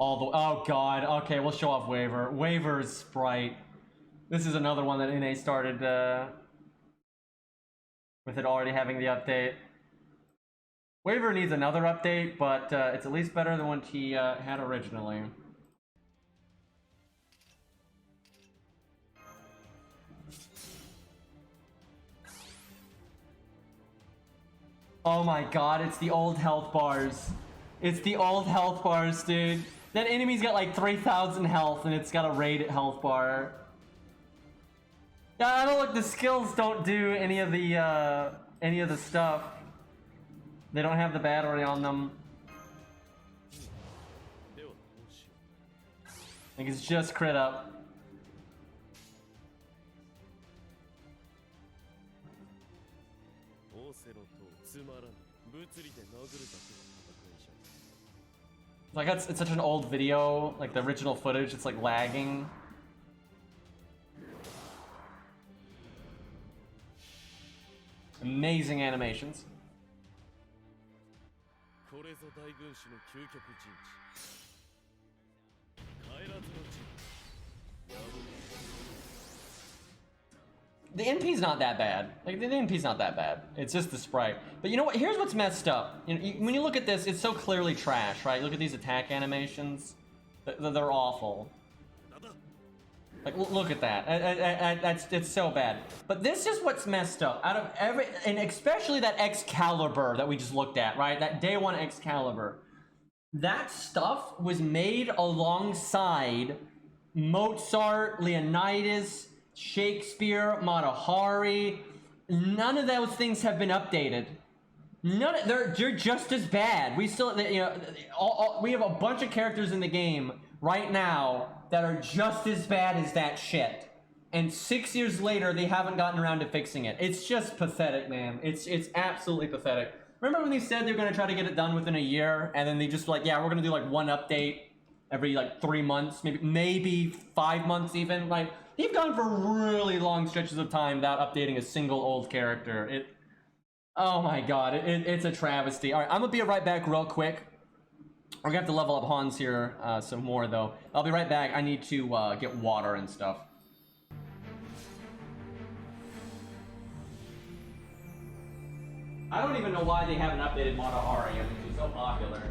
Oh god, okay, we'll show off Waver. Waver's sprite. This is another one that NA started with it already having the update. Waver needs another update, but it's at least better than what he had originally. Oh my god, it's the old health bars. It's the old health bars, dude. That enemy's got like 3,000 health and it's got a raid health bar. Yeah, I don't look, the skills don't do any of the stuff. They don't have the battery on them. I think it's just crit up. Like it's such an old video, like the original footage, it's like lagging. Amazing animations. The NP's not that bad. Like, the NP's not that bad. It's just the sprite. But you know what? Here's what's messed up. You know, when you look at this, it's so clearly trash, right? Look at these attack animations. They're awful. Like, look at that. It's so bad. But this is what's messed up. Out of every, and especially that Excalibur that we just looked at, right? That day one Excalibur. That stuff was made alongside Mozart, Leonidas, Shakespeare, Mata Hari. None of those things have been updated. They're just as bad. We still, you know, we have a bunch of characters in the game right now that are just as bad as that shit. And 6 years later, they haven't gotten around to fixing it. It's just pathetic, man. It's absolutely pathetic. Remember when they said they're gonna try to get it done within a year, and then they just were like, yeah, we're gonna do like one update every like 3 months, maybe 5 months even. Like, they've gone for really long stretches of time without updating a single old character. Oh my god, it's a travesty. All right, I'm gonna be right back real quick. We're gonna have to level up Hans here some more though. I'll be right back. I need to get water and stuff. I don't even know why they haven't updated Mata Hari. I mean, she's so popular.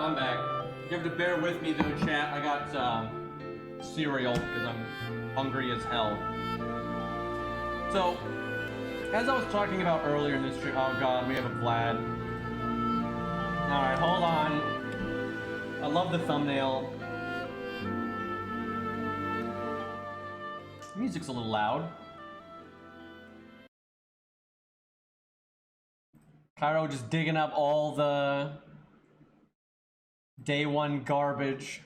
I'm back. You have to bear with me though, chat. I got cereal because I'm hungry as hell. So, as I was talking about earlier in this stream, oh god, we have a Vlad. Alright, hold on. I love the thumbnail. Music's a little loud. Cairo just digging up all the day one garbage.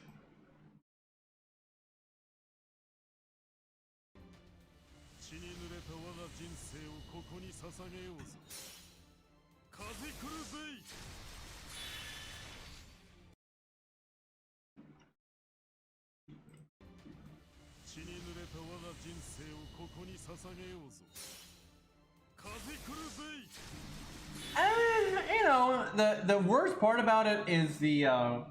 You know, the worst part about it is the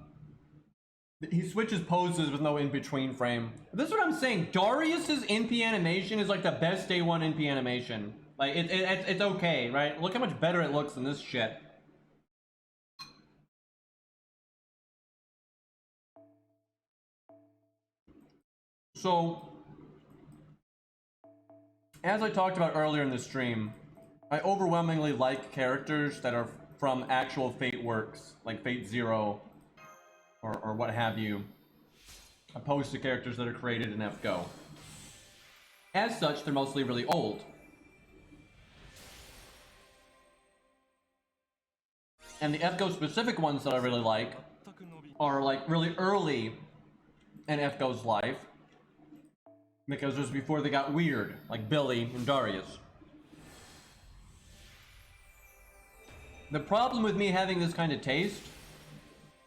he switches poses with no in-between frame. This is what I'm saying. Darius's NP animation is like the best day one NP animation. Like it's okay, right? Look how much better it looks than this shit. So, as I talked about earlier in the stream, I overwhelmingly like characters that are from actual Fate works, like Fate Zero, or what have you, opposed to characters that are created in FGO. As such, they're mostly really old. And the FGO specific ones that I really like are like really early in FGO's life, because it was before they got weird, like Billy and Darius. The problem with me having this kind of taste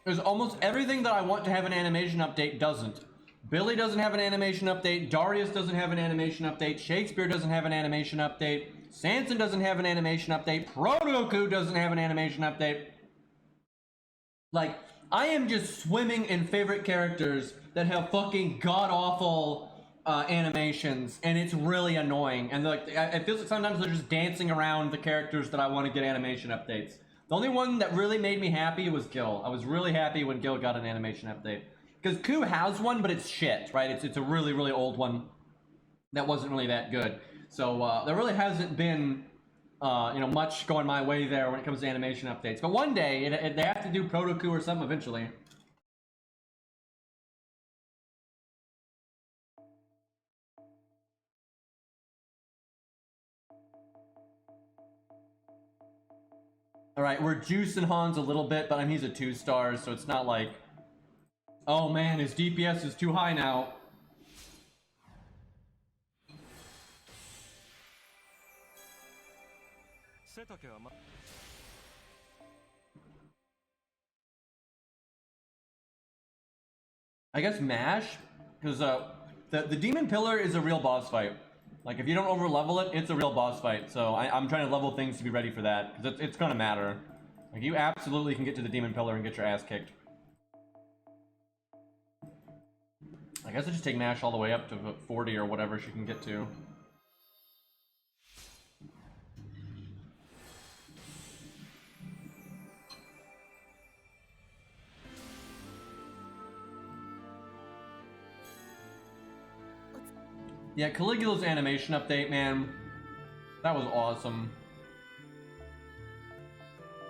is almost everything that I want to have an animation update doesn't. Billy doesn't have an animation update, Darius doesn't have an animation update, Shakespeare doesn't have an animation update, Sanson doesn't have an animation update, Protoku doesn't have an animation update. Like, I am just swimming in favorite characters that have fucking god-awful animations, and it's really annoying. And like, it feels like sometimes they're just dancing around the characters that I want to get animation updates. The only one that really made me happy was Gil. I was really happy when Gil got an animation update. Because Ku has one, but it's shit, right? It's a really, really old one that wasn't really that good. So there really hasn't been you know, much going my way there when it comes to animation updates. But one day, they have to do Protoku or something eventually. Alright, we're juicing Hans a little bit, but I mean, he's a 2 stars, so it's not like, oh man, his DPS is too high now. I guess MASH, because the Demon Pillar is a real boss fight. Like, if you don't over-level it, it's a real boss fight. So I'm trying to level things to be ready for that, because it's gonna matter. Like, you absolutely can get to the Demon Pillar and get your ass kicked. I guess I just take MASH all the way up to 40 or whatever she can get to. Yeah, Caligula's animation update, man. That was awesome.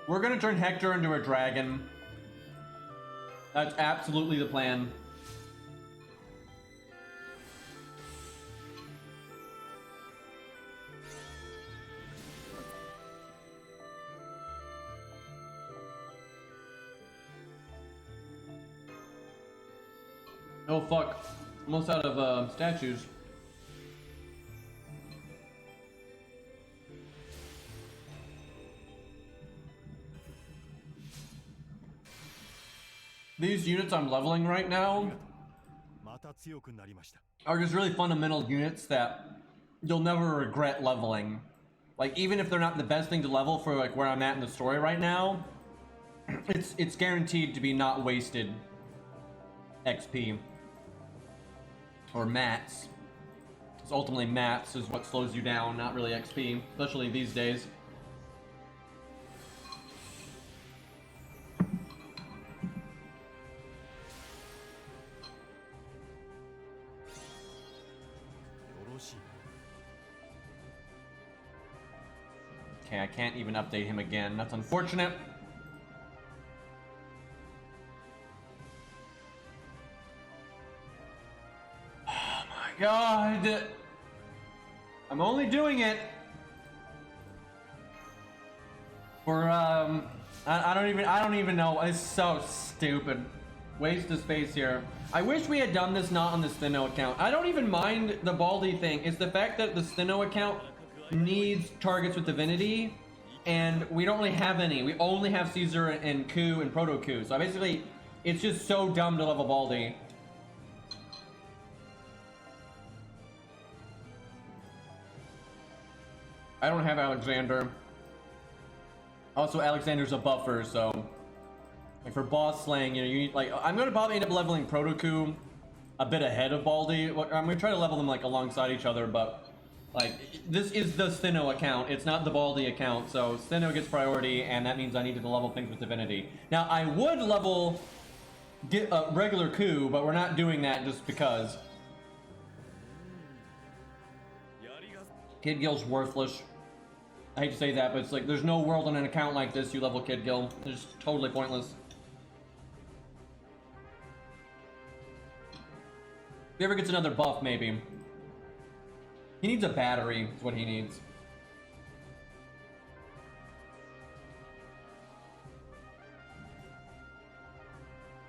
We're gonna turn Hector into a dragon. That's absolutely the plan. Oh fuck. Almost out of statues. These units I'm leveling right now are just really fundamental units that you'll never regret leveling. Like, even if they're not the best thing to level for like where I'm at in the story right now, it's guaranteed to be not wasted XP. Or mats. Because ultimately mats is what slows you down, not really XP, especially these days. Okay, I can't even update him again. That's unfortunate. Oh my god. I'm only doing it for I don't even know. It's so stupid. Waste of space here. I wish we had done this not on the Stheno account. I don't even mind the Baldy thing. It's the fact that the Stheno account needs targets with divinity, and we don't really have any. We only have Caesar and Ku and Proto Ku. So basically, it's just so dumb to level Baldy. I don't have Alexander. Also, Alexander's a buffer, so like for boss slaying, you know, you need like I'm gonna probably end up leveling Proto Ku a bit ahead of Baldy. I'm gonna try to level them like alongside each other, but like this is the Stheno account. It's not the Baldy account, so Stheno gets priority, and that means I needed to level things with divinity. Now I would level regular Ku, but we're not doing that just because. Kid Gil's worthless. I hate to say that, but it's like there's no world on an account like this you level Kid Gil. It's just totally pointless. If he ever gets another buff, maybe. He needs a battery, is what he needs.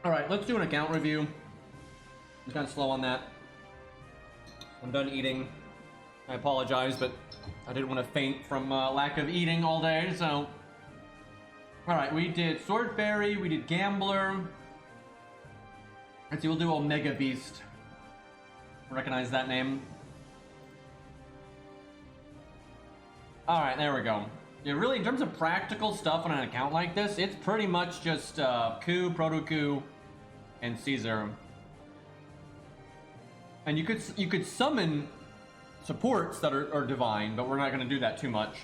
Alright, let's do an account review. I'm kind of slow on that. I'm done eating. I apologize, but I didn't want to faint from lack of eating all day, so... Alright, we did Sword Fairy, we did Gambler. Let's see, we'll do Omega Beast. Recognize that name. Alright, there we go. Yeah, really, in terms of practical stuff on an account like this, it's pretty much just Ku, Proto Ku, and Caesar. And you could summon supports that are divine, but we're not going to do that too much.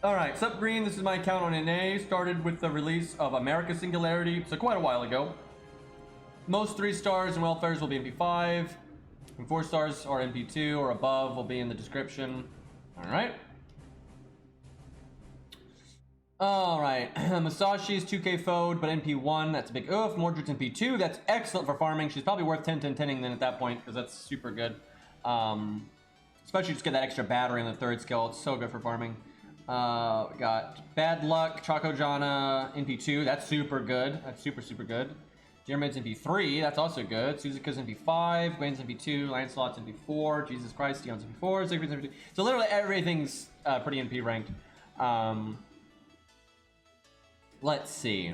Alright, Sup Green, this is my account on NA. Started with the release of America Singularity, so quite a while ago. Most 3 stars and welfares will be MP5, and 4 stars or MP2 or above will be in the description. Alright. Alright, Masashi's 2k Fode, but MP1, that's a big oof. Mordred's MP2, that's excellent for farming. She's probably worth 10-10-10ing then at that point, because that's super good. Especially just get that extra battery in the 3rd skill, it's so good for farming. We got Bad Luck, Choco Jana, MP2, that's super good. That's super good. Jeremy's MP3, that's also good. Suzuka's MP5, Gwen's MP2, Lancelot's MP4, Jesus Christ, Dion's MP4, Siegfried's MP2. So literally everything's pretty MP ranked. Let's see.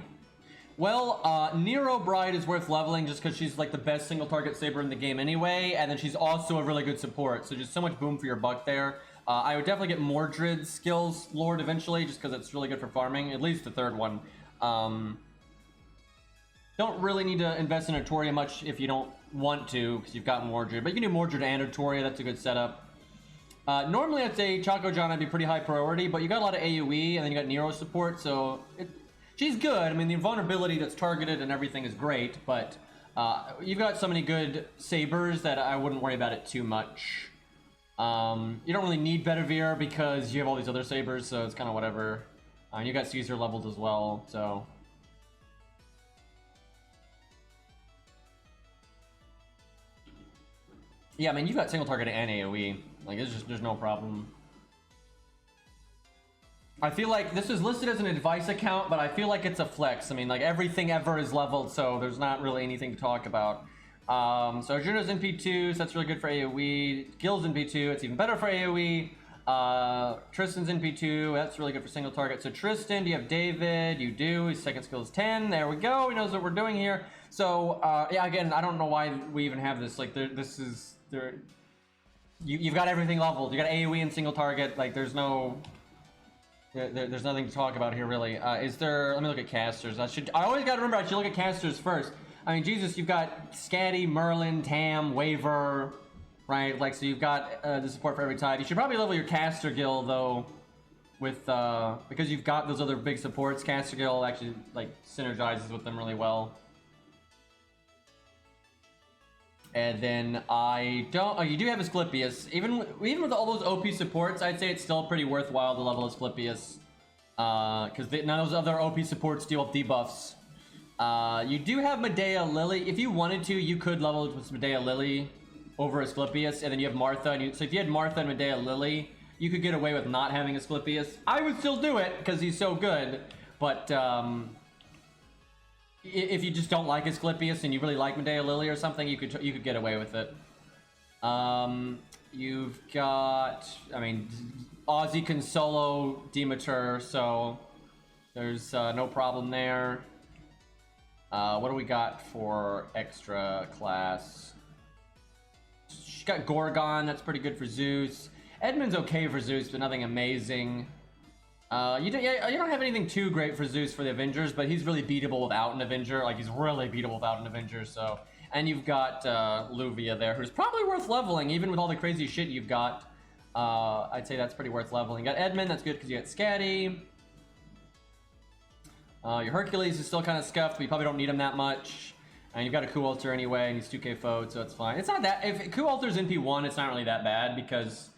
Well, Nero Bride is worth leveling just because she's like the best single target saber in the game anyway, and then she's also a really good support, so just so much boom for your buck there. I would definitely get Mordred's skills Lord eventually, just because it's really good for farming, at least the 3rd one. Don't really need to invest in Artoria much if you don't want to, because you've got Mordred, but you can do Mordred and Artoria, that's a good setup. Normally I'd say Choco Jana would be pretty high priority, but you got a lot of AoE, and then you got Nero support, so she's good. I mean, the invulnerability that's targeted and everything is great, but you've got so many good sabers that I wouldn't worry about it too much. You don't really need Bedivere because you have all these other sabers, so it's kind of whatever. You got Caesar leveled as well, so... Yeah, I mean, you've got single target and AoE. Like, it's just, there's no problem. I feel like this is listed as an advice account, but I feel like it's a flex. I mean, like, everything ever is leveled, so there's not really anything to talk about. So Juno's in P2, so that's really good for AoE. Gil's in P2, it's even better for AoE. Tristan's in P2, that's really good for single target. So Tristan, do you have David? You do, his second skill is 10. There we go, he knows what we're doing here. So, yeah, again, I don't know why we even have this. Like, you've got everything leveled. You got AoE and single target. Like, there's no... There's nothing to talk about here, really. Is there... Let me look at casters. I always gotta remember I should look at casters first. I mean, Jesus, you've got Scatty, Merlin, Tam, Waver, right? Like, so you've got the support for every type. You should probably level your caster guild, though, with... because you've got those other big supports. Caster guild actually, like, synergizes with them really well. And then I don't. Oh, you do have Asclepius. Even with all those OP supports, I'd say it's still pretty worthwhile to level Asclepius. Because none of those other OP supports deal with debuffs. You do have Medea Lily. If you wanted to, you could level with Medea Lily over Asclepius, and then you have Martha. So if you had Martha and Medea Lily, you could get away with not having Asclepius. I would still do it because he's so good, but if you just don't like Asclepius and you really like Medea Lily or something, you could get away with it. You've got, I mean, Ozzy can solo Demeter, so there's no problem there. What do we got for extra class? She's got Gorgon, that's pretty good for Zeus. Edmund's okay for Zeus, but nothing amazing. You don't have anything too great for Zeus for the Avengers, but he's really beatable without an Avenger. Like, he's really beatable without an Avenger, so... And you've got Luvia there, who's probably worth leveling, even with all the crazy shit you've got. I'd say that's pretty worth leveling. You got Edmund, that's good because you got Scatty. Your Hercules is still kind of scuffed, but you probably don't need him that much. And you've got a Coup Alter anyway, and he's 2k foed, so it's fine. It's not that... If Coup Alter's in P1, it's not really that bad, because...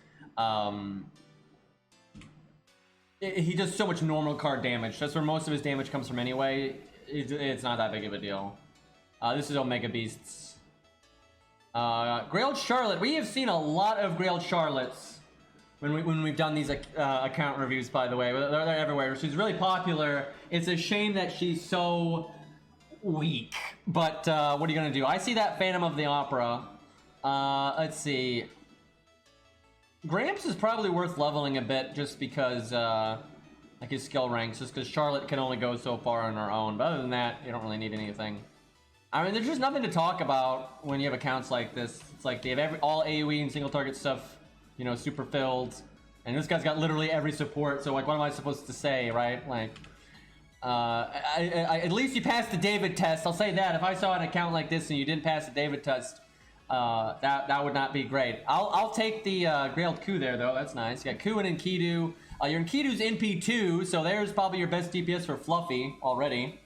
he does so much normal card damage. That's where most of his damage comes from anyway. It's not that big of a deal. This is Omega Beasts. Grailed Charlotte. We have seen a lot of Grailed Charlottes when we've done these account reviews, by the way. They're everywhere. She's really popular. It's a shame that she's so weak. But what are you going to do? I see that Phantom of the Opera. Let's see. Gramps is probably worth leveling a bit just because, like his skill ranks, just because Charlotte can only go so far on her own. But other than that, you don't really need anything. I mean, there's just nothing to talk about when you have accounts like this. It's like they have all AoE and single target stuff, you know, super filled. And this guy's got literally every support, so like, what am I supposed to say, right? Like, at least you passed the David test. I'll say that. If I saw an account like this and you didn't pass the David test, that would not be great. I'll take the Grailed Coup there, though. That's nice. You got Coup and Enkidu. Your Enkidu's NP2, so there's probably your best DPS for Fluffy already.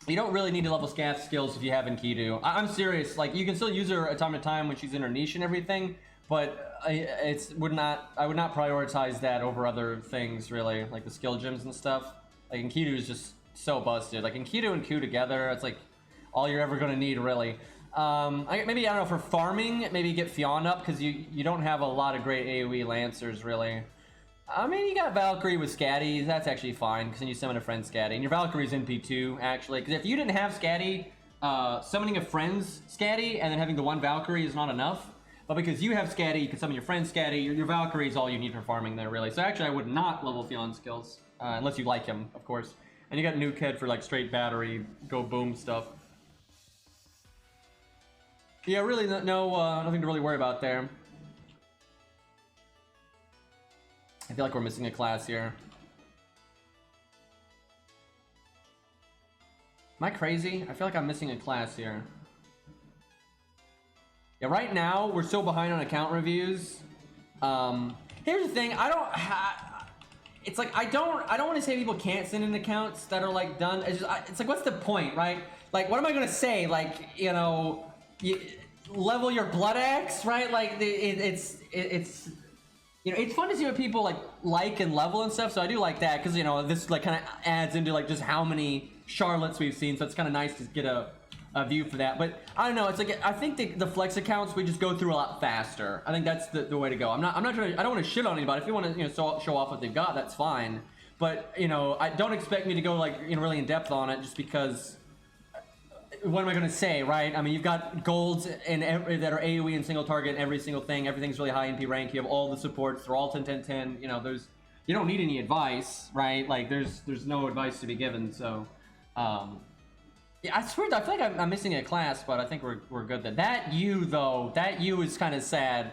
You don't really need to level Scath skills if you have Enkidu. I'm serious. Like, you can still use her at time to time when she's in her niche and everything, but I would not prioritize that over other things, really, like the skill gems and stuff. Like, Enkidu is just so busted. Like, Enkidu and Coup together, it's like all you're ever going to need, really. Maybe, I don't know, for farming, maybe get Fionn up, because you don't have a lot of great AoE Lancers, really. I mean, you got Valkyrie with Scatty, that's actually fine, because then you summon a friend Scatty. And your Valkyrie's NP2, actually, because if you didn't have Scatty, summoning a friend's Scatty and then having the one Valkyrie is not enough. But because you have Scatty, you can summon your friend's Scatty, your Valkyrie is all you need for farming there, really. So actually, I would not level Fionn skills, unless you like him, of course. And you got Nuke Head for, like, straight battery, go boom stuff. Yeah, really, nothing to really worry about there. I feel like we're missing a class here. Am I crazy? I feel like I'm missing a class here. Yeah, right now, we're so behind on account reviews. Here's the thing, it's like, I don't want to say people can't send in accounts that are, like, done. It's like, what's the point, right? Like, what am I gonna say? Like, you know... level your blood axe, right? Like it's you know, it's fun to see what people like and level and stuff. So I do like that because, you know, this like kind of adds into like just how many Charlottes we've seen. So it's kind of nice to get a view for that. But I don't know. It's like I think the flex accounts we just go through a lot faster. I think that's the way to go. I'm not trying to. I don't want to shit on anybody. If you want to, you know, show off what they've got, that's fine. But, you know, I don't expect me to go like, you know, really in depth on it just because. What am I going to say, right? I mean, you've got golds that are AoE and single target and every single thing. Everything's really high NP rank. You have all the supports. They're all 10-10-10. You know, you don't need any advice, right? Like, there's no advice to be given. So, yeah, I swear, I feel like I'm missing a class, but I think we're good then. That U is kind of sad.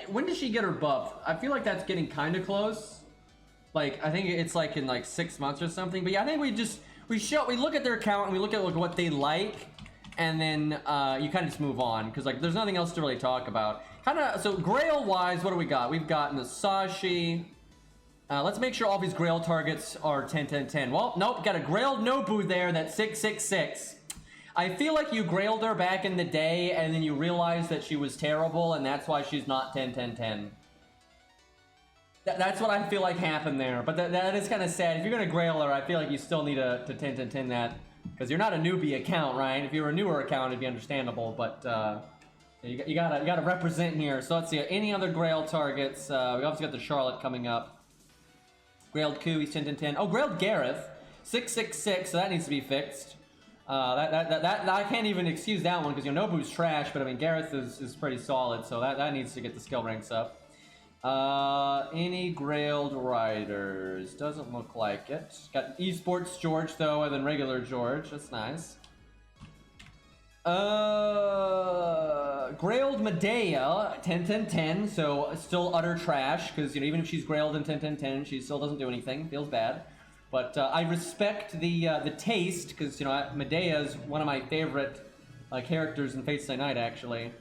When does she get her buff? I feel like that's getting kind of close. Like, I think it's like in like 6 months or something. But yeah, I think we look at their account and we look at like what they like, and then you kind of just move on because like there's nothing else to really talk about. So Grail wise, what do we got? We've got Nasashi. Let's make sure all these Grail targets are 10-10-10. Well, nope, got a Grail Nobu there that's 6-6-6. I feel like you grailed her back in the day, and then you realized that she was terrible, and that's why she's not 10-10-10. That's what I feel like happened there, but that is kind of sad. If you're gonna grail her, I feel like you still need to 10-10-10 that, because you're not a newbie account, right? If you were a newer account, it'd be understandable, but you gotta represent here. So let's see, any other grail targets? We obviously got the Charlotte coming up. Grailed Ku, he's 10-10-10. Oh, grailed Gareth, 6-6-6, so that needs to be fixed. That I can't even excuse that one because Nobu's trash, but I mean Gareth is pretty solid, so that needs to get the skill ranks up. Any grailed riders? Doesn't look like it. Got esports George though, and then regular George. That's nice. Grailed Medea, 10-10-10, so still utter trash, because even if she's grailed in 10-10-10, she still doesn't do anything. Feels bad. But I respect the taste, because Medea is one of my favorite characters in Fate's Day Night, actually.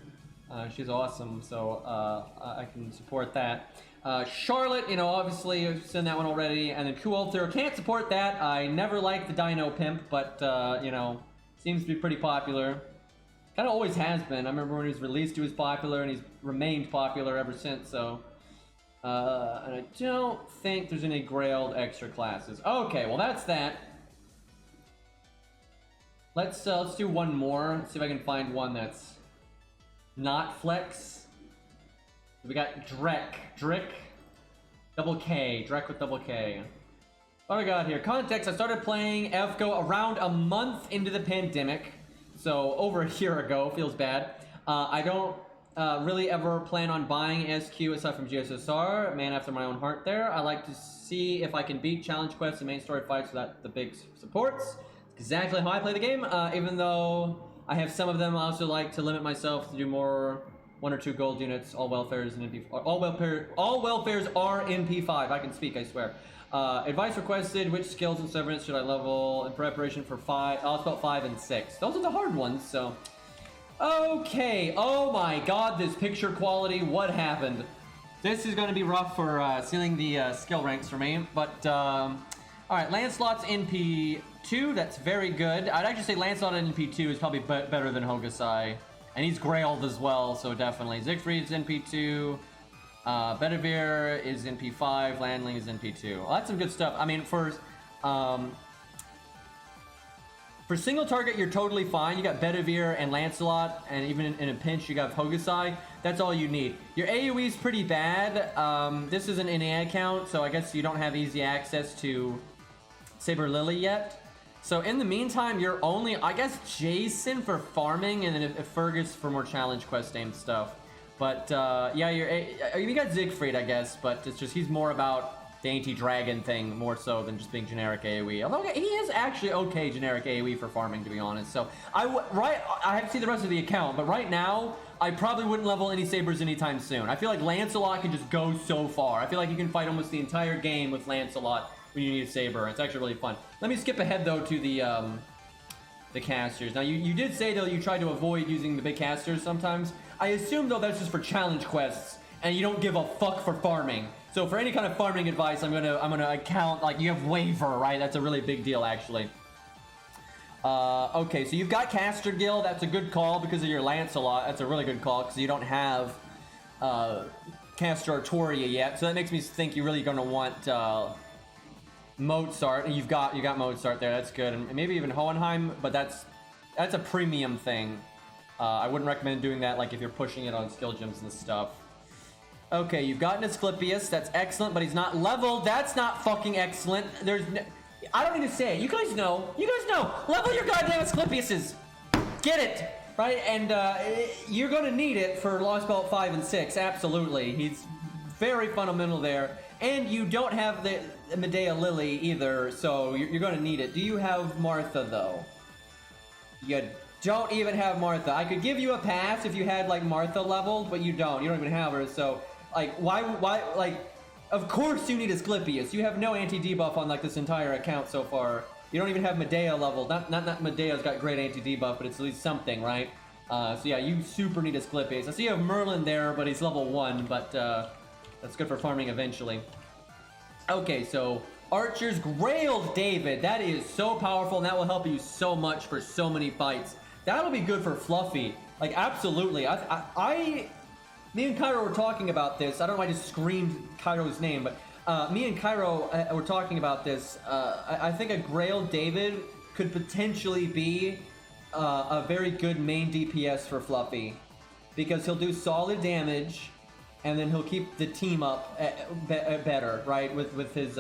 She's awesome, so I can support that. Charlotte, obviously I've seen that one already, and then Kualter, can't support that. I never liked the Dino Pimp, but seems to be pretty popular. Kind of always has been. I remember when he was released, he was popular, and he's remained popular ever since. So, and I don't think there's any grailed extra classes. Okay, well that's that. Let's do one more. Let's see if I can find one that's not flex. We got Drick, double K, Drek with double K. What do we got here? Context, I started playing FGO around a month into the pandemic. So over a year ago, feels bad. I don't really ever plan on buying SQ aside from GSSR, man after my own heart there. I like to see if I can beat challenge quests and main story fights without the big supports. Exactly how I play the game, even though I have some of them. I also like to limit myself to do more 1 or 2 gold units, all welfares and NP5. All welfares are NP5. I can speak, I swear. Advice requested, which skills and severance should I level in preparation for 5? I'll spell 5 and 6. Those are the hard ones, so. Okay, oh my god, this picture quality, what happened? This is gonna be rough for sealing the skill ranks for me, but alright, Lancelot's NP2, that's very good. I'd actually say Lancelot at NP2 is probably better than Hokusai. And he's grailed as well, so definitely. Siegfried's NP2. Bedivere is NP5. Landling is NP2. Well, that's some good stuff. I mean, for single target, you're totally fine. You got Bedivere and Lancelot, and even in a pinch, you got Hokusai. That's all you need. Your AoE is pretty bad. This is an NA account, so I guess you don't have easy access to Saber Lily yet. So in the meantime, you're only, I guess, Jason for farming, and then if Fergus for more challenge quest aimed stuff. But yeah, you got Siegfried, I guess, but it's just he's more about the anti-dragon thing more so than just being generic AoE. Although he is actually okay generic AoE for farming, to be honest. So I have to see the rest of the account, but right now I probably wouldn't level any sabers anytime soon. I feel like Lancelot can just go so far. I feel like you can fight almost the entire game with Lancelot when you need a saber. It's actually really fun. Let me skip ahead though to the casters. Now you did say though you try to avoid using the big casters sometimes. I assume though that's just for challenge quests and you don't give a fuck for farming. So for any kind of farming advice, I'm gonna account like you have Waver, right? That's a really big deal actually. Okay, so you've got Caster Guild. That's a good call because of your Lancelot. That's a really good call because you don't have Caster Artoria yet. So that makes me think you're really gonna want Mozart, and you've got Mozart there. That's good, and maybe even Hohenheim, but that's a premium thing. I wouldn't recommend doing that like if you're pushing it on skill gems and stuff. Okay, you've gotten Asclepius. That's excellent, but he's not leveled. That's not fucking excellent. I don't need to say it. You guys know. Level your goddamn Asclepiuses. Get it, right? And you're gonna need it for Lostbelt 5 and 6. Absolutely. He's very fundamental there. And you don't have the Medea Lily either, so you're going to need it. Do you have Martha, though? You don't even have Martha. I could give you a pass if you had, like, Martha leveled, but you don't. You don't even have her, so, like, why, like, of course you need Asclepius. You have no anti-debuff on, like, this entire account so far. You don't even have Medea leveled. Not Medea's got great anti-debuff, but it's at least something, right? So, yeah, you super need Asclepius. I see you have Merlin there, but he's level 1, but, that's good for farming eventually. Okay, so Archer's Grailed David. That is so powerful, and that will help you so much for so many fights. That'll be good for Fluffy. Like, absolutely. Me and Cairo were talking about this. I don't know why I just screamed Cairo's name, but me and Cairo were talking about this. I think a Grail David could potentially be a very good main DPS for Fluffy, because he'll do solid damage, and then he'll keep the team up better, right? With his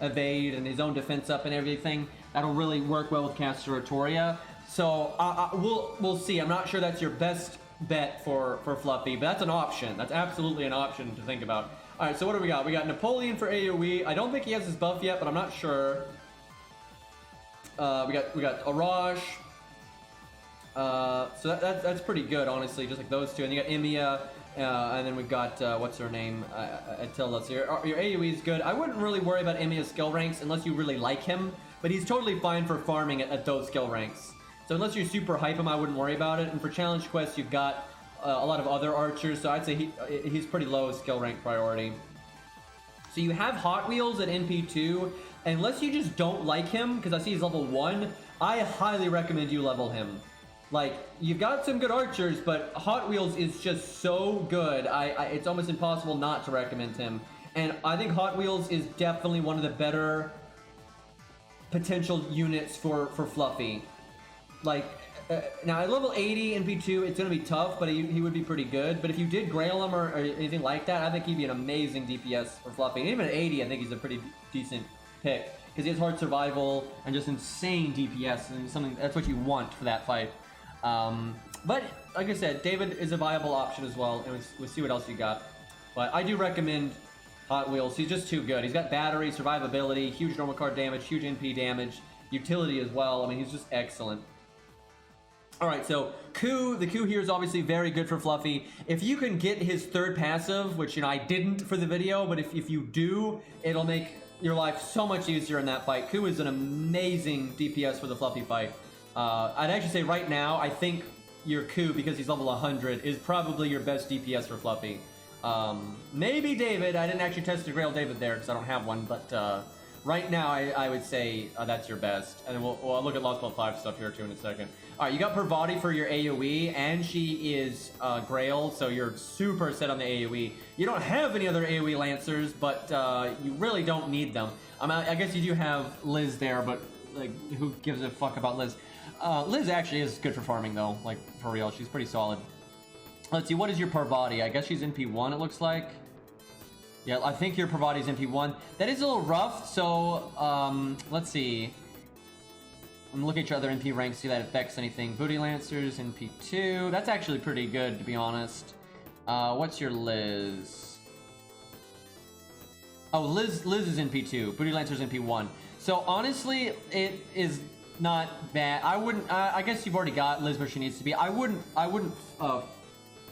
evade and his own defense up and everything. That'll really work well with Caster Artoria. So we'll see. I'm not sure that's your best bet for Fluffy, but that's an option. That's absolutely an option to think about. All right, so what do we got? We got Napoleon for AoE. I don't think he has his buff yet, but I'm not sure. We got Arash. So that's pretty good, honestly. Just like those two, and you got Emiya, and then we've got what's her name? Tilda. So your AoE is good. I wouldn't really worry about Emiya's skill ranks unless you really like him, but he's totally fine for farming at those skill ranks. So unless you super hype him, I wouldn't worry about it. And for challenge quests, you've got a lot of other archers, so I'd say he's pretty low skill rank priority. So you have Hot Wheels at NP2. Unless you just don't like him, because I see he's level 1, I highly recommend you level him. Like, you've got some good archers, but Hot Wheels is just so good. It's almost impossible not to recommend him. And I think Hot Wheels is definitely one of the better potential units for Fluffy. Like, now at level 80 NP2, it's going to be tough, but he would be pretty good. But if you did Grail him or anything like that, I think he'd be an amazing DPS for Fluffy. And even at 80, I think he's a pretty decent pick, because he has hard survival and just insane DPS, and something that's what you want for that fight. But like I said, David is a viable option as well, and we'll see what else you got. But I do recommend Hot Wheels. He's just too good. He's got battery, survivability, huge normal card damage, huge NP damage, utility as well. I mean, he's just excellent. All right, so the Q here is obviously very good for Fluffy. If you can get his third passive, which, I didn't for the video, but if you do, it'll make your life so much easier in that fight. Q is an amazing DPS for the Fluffy fight. I'd actually say right now, I think your Q, because he's level 100, is probably your best DPS for Fluffy. Maybe David. I didn't actually test the Grail David there because I don't have one, but right now I would say that's your best. And then we'll look at Lostbelt 5 stuff here too in a second. All right, you got Parvati for your AoE, and she is Grail, so you're super set on the AoE. You don't have any other AoE Lancers, but you really don't need them. I guess you do have Liz there, but like, who gives a fuck about Liz? Liz actually is good for farming though, like for real. She's pretty solid. Let's see, what is your Parvati? I guess she's NP1, it looks like. Yeah, I think your Parvati's NP1. That is a little rough, so let's see. I'm looking at your other NP ranks, see if that affects anything. Booty Lancers, NP2. That's actually pretty good, to be honest. What's your Liz? Oh, Liz is NP2. Booty Lancer's NP1. So honestly, it is not bad. I wouldn't. I guess you've already got Liz where she needs to be. I wouldn't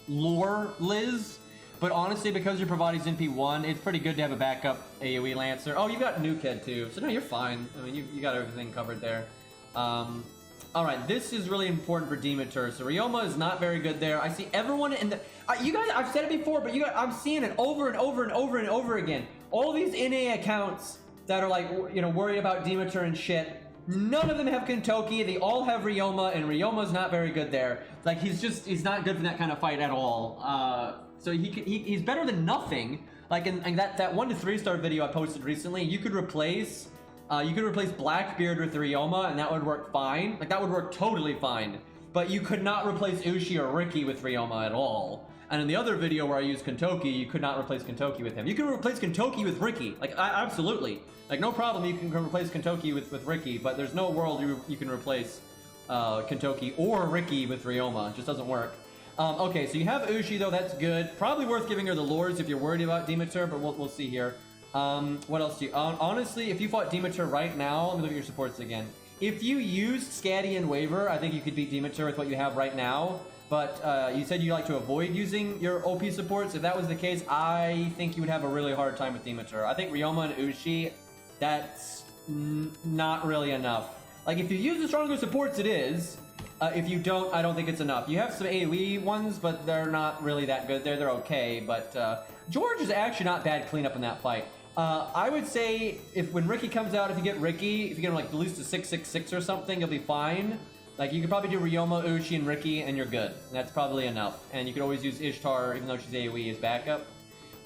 lure Liz. But honestly, because your Parvati's NP1, it's pretty good to have a backup AoE Lancer. Oh, you got Nuked too, so no, you're fine. I mean, you got everything covered there. All right, this is really important for Demeter. So Ryoma is not very good there. I see everyone in the... you guys, I've said it before, but I'm seeing it over and over and over and over again. All these NA accounts that are like, worried about Demeter and shit, none of them have Kentoki. They all have Ryoma, and Ryoma's not very good there. Like, he's not good for that kind of fight at all. So he's better than nothing. Like in that 1 to 3 star video I posted recently, you could replace Blackbeard with Ryoma, and that would work fine. Like, that would work totally fine. But you could not replace Ushi or Riki with Ryoma at all. And in the other video where I used Kentoki, you could not replace Kentoki with him. You can replace Kentoki with Riki. Like, absolutely. Like, no problem, you can replace Kentoki with Riki, but there's no world you can replace Kentoki or Riki with Ryoma. It just doesn't work. Okay, so you have Ushi, though. That's good. Probably worth giving her the lures if you're worried about Demeter, but we'll see here. What else do you... honestly, if you fought Demeter right now... Let me look at your supports again. If you used Scatty and Waver, I think you could beat Demeter with what you have right now. But you said you like to avoid using your OP supports. If that was the case, I think you would have a really hard time with Demeter. I think Ryoma and Ushi, that's not really enough. Like, if you use the stronger supports, it is. If you don't, I don't think it's enough. You have some AoE ones, but they're not really that good. They're okay, but George is actually not bad cleanup in that fight. I would say when Riki comes out, if you get him like at least a 666 or something, you'll be fine. Like, you could probably do Ryoma, Uchi, and Riki, and you're good. And that's probably enough. And you could always use Ishtar, even though she's AoE, as backup.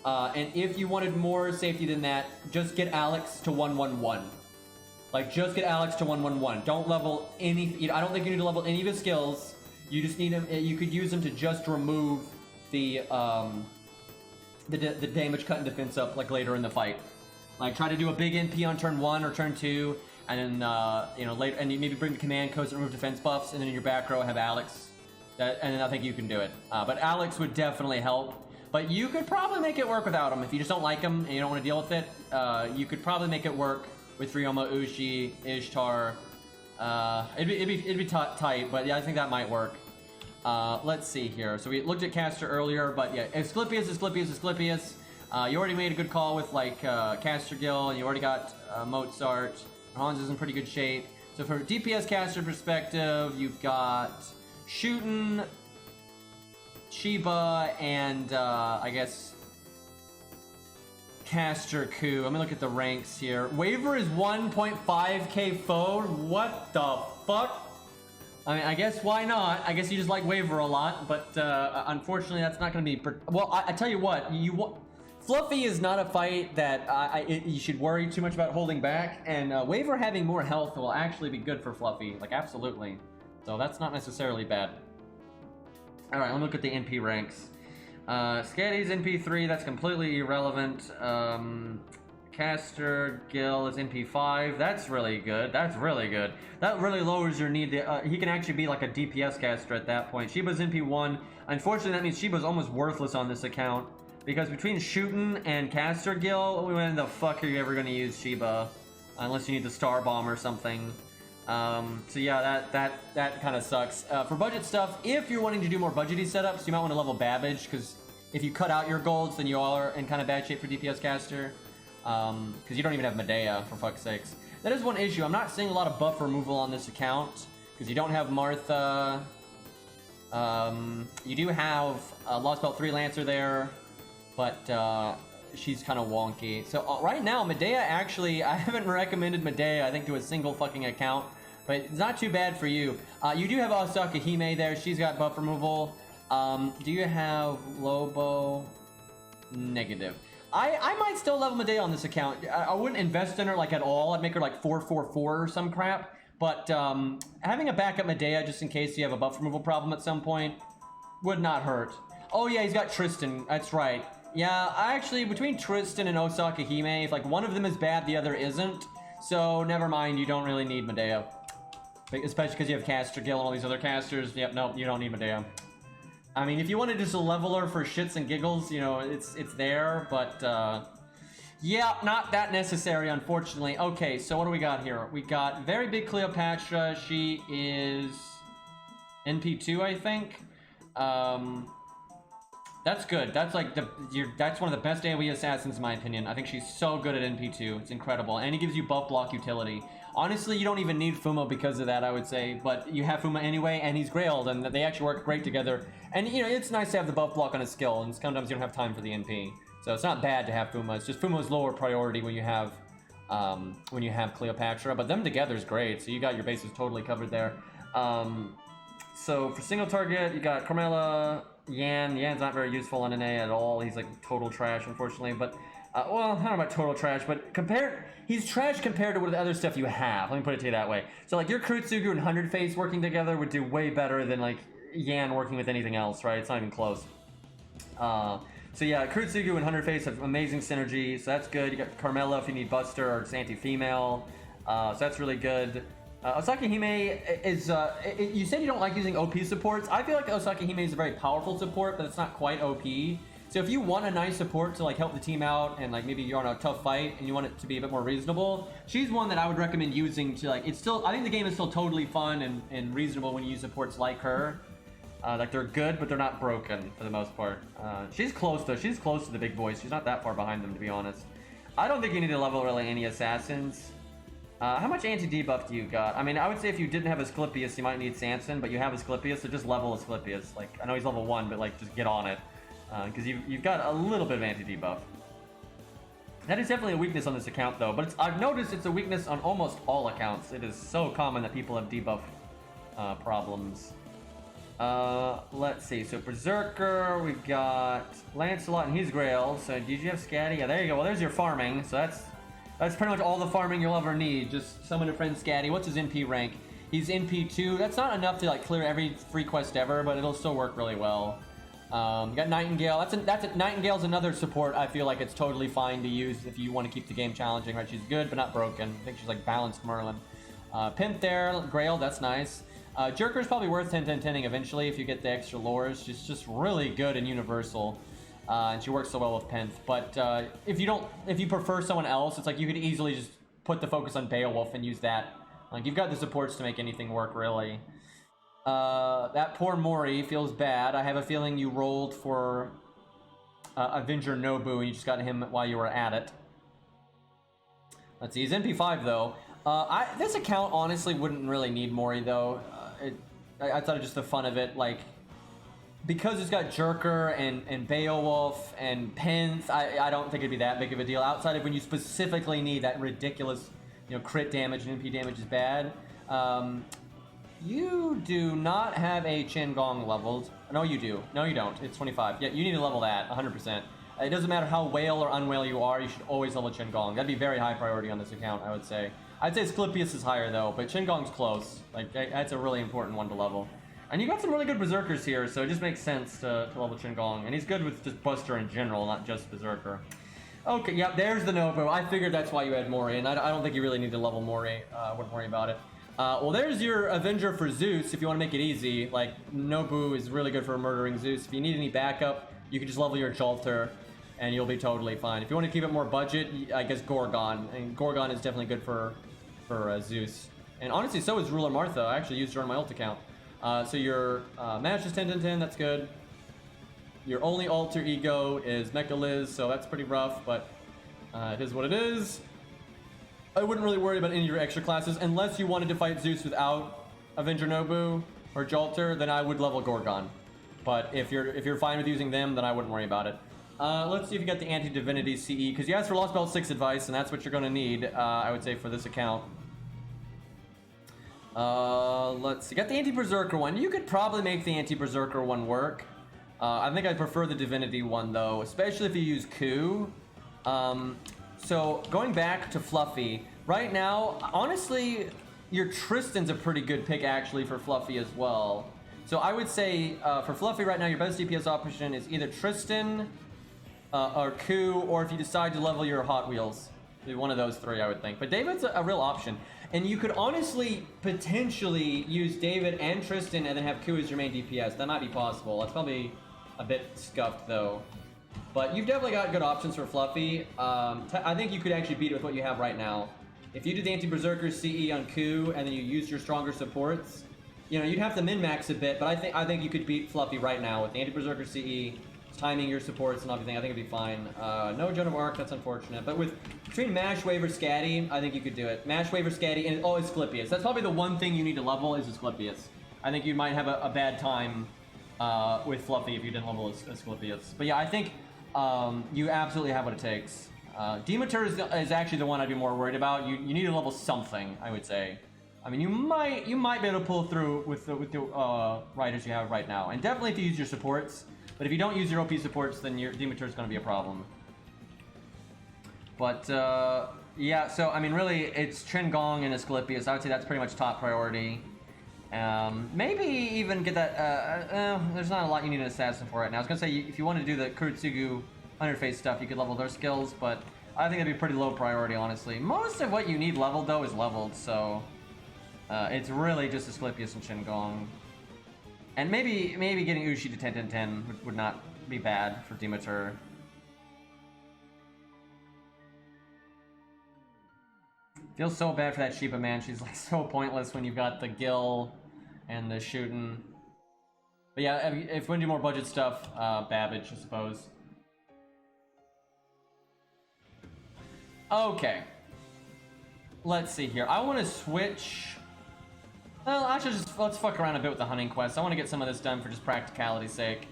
And if you wanted more safety than that, just get Alex to 111. Like, just get Alex to 111. Don't level any... I don't think you need to level any of his skills. You just need him... You could use him to just remove the damage cut and defense up, like, later in the fight. Like, try to do a big NP on turn 1 or turn 2, and then, you know, later... And you maybe bring the command codes and remove defense buffs, and then in your back row have Alex. And then I think you can do it. But Alex would definitely help. But you could probably make it work without him. If you just don't like him and you don't want to deal with it, you could probably make it work with Ryoma, Uchi, Ishtar. It'd be tight, but yeah, I think that might work. Let's see here. So we looked at Caster earlier, but yeah, Asclepius. You already made a good call with like Caster Gil, and you already got Mozart. Hans is in pretty good shape. So from a DPS caster perspective, you've got Shootin', Shiba, and I guess Caster Ku. Let me look at the ranks here. Waver is 1.5k forward. What the fuck? I mean, I guess why not? I guess you just like Waver a lot, but unfortunately that's not going to be... Well, I tell you what, Fluffy is not a fight that you should worry too much about holding back, and Waver having more health will actually be good for Fluffy, like absolutely. So that's not necessarily bad. Alright, let me look at the NP ranks. Scatty's NP3, that's completely irrelevant. Caster Gil is NP5, that's really good. That really lowers your need to, he can actually be like a DPS caster at that point. Shiba's NP1. Unfortunately, that means Shiba's almost worthless on this account. Because between Shootin' and Caster Gil, when the fuck are you ever going to use Shiba? Unless you need the Star Bomb or something. So yeah, that kind of sucks. For budget stuff, if you're wanting to do more budgety setups, you might want to level Babbage, because if you cut out your golds, then you are in kind of bad shape for DPS caster. Because you don't even have Medea, for fuck's sakes. That is one issue. I'm not seeing a lot of buff removal on this account, because you don't have Martha. You do have Lostbelt 3 Lancer there, but she's kind of wonky. So right now, Medea actually, I haven't recommended Medea, I think, to a single fucking account, but it's not too bad for you. You do have Osaka Hime there. She's got buff removal. Do you have Lobo? Negative. I might still level Medea on this account. I wouldn't invest in her like at all. I'd make her like 4-4-4 or some crap. But having a backup Medea just in case you have a buff removal problem at some point would not hurt. Oh yeah, he's got Tristan. That's right. Yeah, actually, between Tristan and Osaka Hime, if like one of them is bad, the other isn't. So never mind, you don't really need Medea. Especially because you have Caster Gil and all these other casters. Yep, nope, you don't need Medea. I mean, if you wanted just a leveler for shits and giggles, you know, it's there, but yeah, not that necessary, unfortunately. Okay, so what do we got here? We got very big Cleopatra. She is NP2, I think. That's good. That's like that's one of the best AoE assassins in my opinion. I think she's so good at NP2. It's incredible, and he gives you buff block utility. Honestly, you don't even need Fuma because of that, I would say, but you have Fuma anyway, and he's Grailed, and they actually work great together. And you know, it's nice to have the buff block on his skill, and sometimes you don't have time for the NP. So it's not bad to have Fuma. It's just Fuma's lower priority when you have Cleopatra, but them together is great. So you got your bases totally covered there. So for single target, you got Carmela. Yan's not very useful on an A at all. He's like total trash, unfortunately. But, well, I don't know about total trash, but he's trash compared to what the other stuff you have. Let me put it to you that way. So, like, your Kurutsugu and 100 Face working together would do way better than, like, Yan working with anything else, right? It's not even close. So, yeah, Kurutsugu and 100 Face have amazing synergy, so that's good. You got Carmela if you need Buster, or it's anti-female. So that's really good. Osaka Hime is, you said you don't like using OP supports. I feel like Osaka Hime is a very powerful support, but it's not quite OP. So if you want a nice support to like help the team out and like maybe you're on a tough fight and you want it to be a bit more reasonable, she's one that I would recommend using to like, it's still, I think the game is still totally fun and reasonable when you use supports like her. Like they're good, but they're not broken for the most part. She's close though, she's close to the big boys. She's not that far behind them, to be honest. I don't think you need to level really any assassins. How much anti-debuff do you got? I mean, I would say if you didn't have Asclepius, you might need Sanson, but you have Asclepius, so just level Asclepius. Like, I know he's level 1, but like, just get on it. Because you've got a little bit of anti-debuff. That is definitely a weakness on this account, though, but I've noticed it's a weakness on almost all accounts. It is so common that people have debuff problems. Let's see. So Berserker, we've got Lancelot and his Grail. So did you have Scatty? Yeah, there you go. Well, there's your farming. So that's pretty much all the farming you'll ever need. Just summon a friend Scatty. What's his NP rank? He's NP 2. That's not enough to like clear every free quest ever, but it'll still work really well. You got Nightingale. Nightingale's another support. I feel like it's totally fine to use if you want to keep the game challenging, right? She's good but not broken. I think she's like balanced Merlin. Pimp there, Grail. That's nice. Jerker's probably worth 10-10-10ing eventually if you get the extra lures. She's just really good and universal, and she works so well with Penth. But if you prefer someone else, it's like you could easily just put the focus on Beowulf and use that. Like you've got the supports to make anything work really. That poor Mori feels bad. I have a feeling you rolled for Avenger Nobu and you just got him while you were at it. Let's see, he's NP5 though. This account honestly wouldn't really need Mori though. I thought of just the fun of it, like because it's got Jerker and Beowulf and Penth. I don't think it'd be that big of a deal outside of when you specifically need that ridiculous, crit damage and NP damage is bad. You do not have a Qin Gong leveled. No, you do. No, you don't. It's 25. Yeah, you need to level that 100%. It doesn't matter how whale or unwhale you are. You should always level Qin Gong. That'd be very high priority on this account, I would say. I'd say Asclepius is higher though, but Qin Gong's close. Like that's a really important one to level. And you got some really good berserkers here, so it just makes sense to level Qin Gong. And he's good with just Buster in general, not just berserker. Okay, yep, there's the Nobu. I figured that's why you had Mori, and I don't think you really need to level Mori. Wouldn't worry about it. Well, there's your Avenger for Zeus if you want to make it easy. Like, Nobu is really good for murdering Zeus. If you need any backup, you can just level your Jalter, and you'll be totally fine. If you want to keep it more budget, I guess Gorgon. And Gorgon is definitely good for Zeus. And honestly, so is Ruler Martha. I actually used her on my ult account. So your Mash is 10-10-10, that's good. Your only alter ego is Mecha Liz, so that's pretty rough, but it is what it is. I wouldn't really worry about any of your extra classes unless you wanted to fight Zeus without Avenger Nobu or Jalter, then I would level Gorgon. But if you're fine with using them, then I wouldn't worry about it. Let's see if you got the Anti-Divinity CE, because you asked for Lostbelt 6 advice, and that's what you're going to need, I would say, for this account. Let's see. Got the Anti-Berserker one. You could probably make the Anti-Berserker one work. I think I prefer the Divinity one, though, especially if you use Ku. So, going back to Fluffy, right now, honestly, your Tristan's a pretty good pick, actually, for Fluffy as well. So, I would say, for Fluffy right now, your best DPS option is either Tristan, or Ku, or if you decide to level your Hot Wheels. One of those three, I would think. But David's a real option. And you could honestly, potentially, use David and Tristan and then have Ku as your main DPS. That might be possible. That's probably a bit scuffed, though. But you've definitely got good options for Fluffy. I think you could actually beat it with what you have right now. If you did the Anti-Berserker CE on Ku and then you used your stronger supports, you'd have to min-max a bit, but I think you could beat Fluffy right now with the Anti-Berserker CE, timing your supports and everything. I think it'd be fine. No Joan of Arc, that's unfortunate. But between Mash, Wave, or Scatty, I think you could do it. Mash, Wave, or Scatty, and Asclepius. That's probably the one thing you need to level is Asclepius. I think you might have a bad time with Fluffy if you didn't level Asclepius. But yeah, I think you absolutely have what it takes. Demeter is actually the one I'd be more worried about. You need to level something, I would say. I mean, you might be able to pull through with the riders you have right now, and definitely if you use your supports. But if you don't use your OP supports, then your Demeter is going to be a problem. But yeah, so I mean, really, it's Qin Gong and Asclepius. I would say that's pretty much top priority. Maybe even get that. There's not a lot you need an assassin for right now. I was gonna say if you want to do the Kurotsugu Underface stuff, you could level their skills, but I think that'd be pretty low priority, honestly. Most of what you need leveled though is leveled, so it's really just Asclepius and Qin Gong. And maybe getting Ushi to 10-10-10 would not be bad for Demeter. Feels so bad for that Sheba, man. She's like so pointless when you've got the Gil and the shooting. But yeah, if we want to do more budget stuff, Babbage, I suppose. Okay. Let's see here. I want to switch. Well, actually, let's fuck around a bit with the hunting quest. I want to get some of this done for just practicality's sake.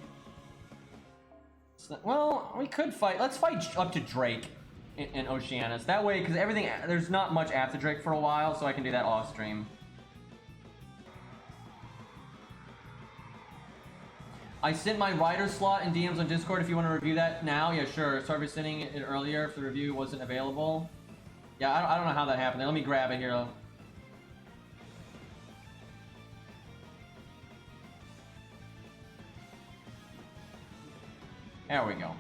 So, well, we could fight. Let's fight up to Drake in Oceanus. That way, because there's not much after Drake for a while, so I can do that off stream. I sent my writer slot in DMs on Discord if you want to review that now. Yeah, sure. Sorry for sending it earlier if the review wasn't available. Yeah, I don't know how that happened. Let me grab it here, though. There we go.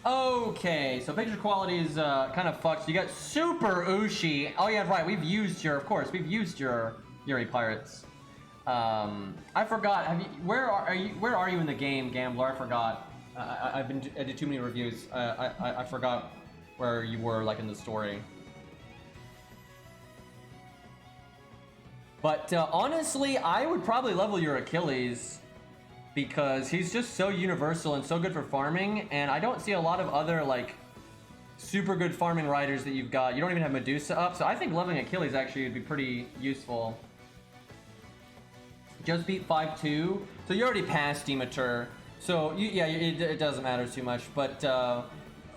Okay, so picture quality is kind of fucked. So you got Super Ushi. Oh yeah, right. We've used your, of course, we've used your Yuri Pirates. I forgot. Have you? Where are you? Where are you in the game, Gambler? I forgot. I did too many reviews. I forgot where you were, like in the story. But honestly, I would probably level your Achilles because he's just so universal and so good for farming, and I don't see a lot of other like super good farming riders that you've got. You don't even have Medusa up, so I think leveling Achilles actually would be pretty useful. Just beat 5-2, so you already passed Demeter, so yeah, it doesn't matter too much. But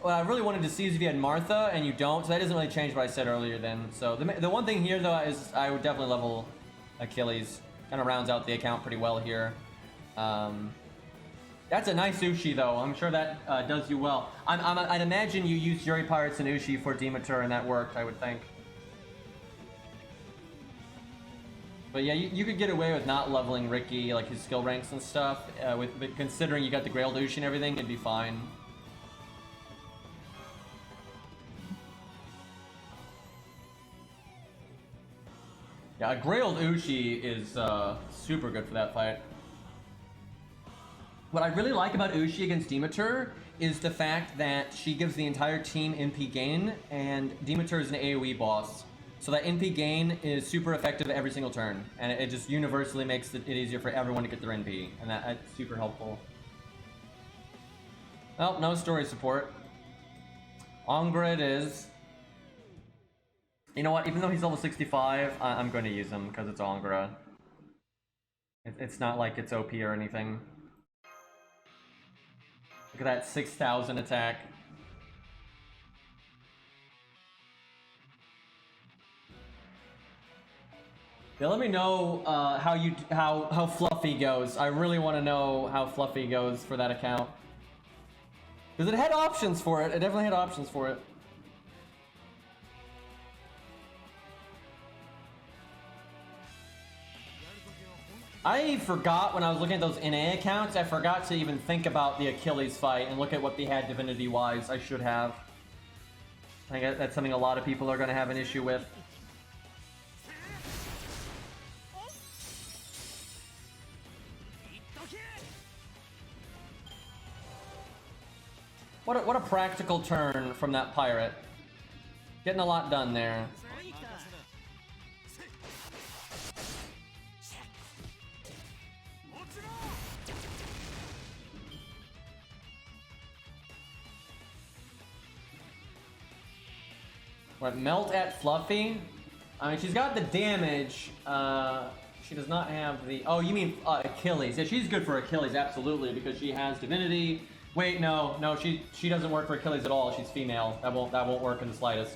what I really wanted to see is if you had Martha, and you don't, so that doesn't really change what I said earlier then. So the one thing here though is I would definitely level Achilles. Kind of rounds out the account pretty well here. That's a nice Ushi though. I'm sure that does you well. I'd imagine you used Yuri Pirates and Ushi for Demeter and that worked, I would think. But yeah, you could get away with not leveling Ricky, like his skill ranks and stuff. But considering you got the Grailed Ushi and everything, it'd be fine. Yeah, a Grailed Ushi is super good for that fight. What I really like about Ushi against Demeter is the fact that she gives the entire team NP gain, and Demeter is an AoE boss. So that NP gain is super effective every single turn, and it just universally makes it easier for everyone to get their NP, and that's super helpful. Well, no story support. Angra it is. You know what, even though he's level 65, I'm going to use him because it's Angra. It's not like it's OP or anything. Look at that 6,000 attack. Yeah, let me know how Fluffy goes. I really want to know how Fluffy goes for that account. Because it had options for it. It definitely had options for it. I forgot when I was looking at those NA accounts, I forgot to even think about the Achilles fight and look at what they had divinity-wise. I should have. I think that's something a lot of people are going to have an issue with. What a practical turn from that pirate. Getting a lot done there. What, melt at Fluffy? I mean, she's got the damage. She does not have the... Oh, you mean Achilles. Yeah, she's good for Achilles, absolutely, because she has divinity. Wait, no, she doesn't work for Achilles at all. She's female. That won't work in the slightest.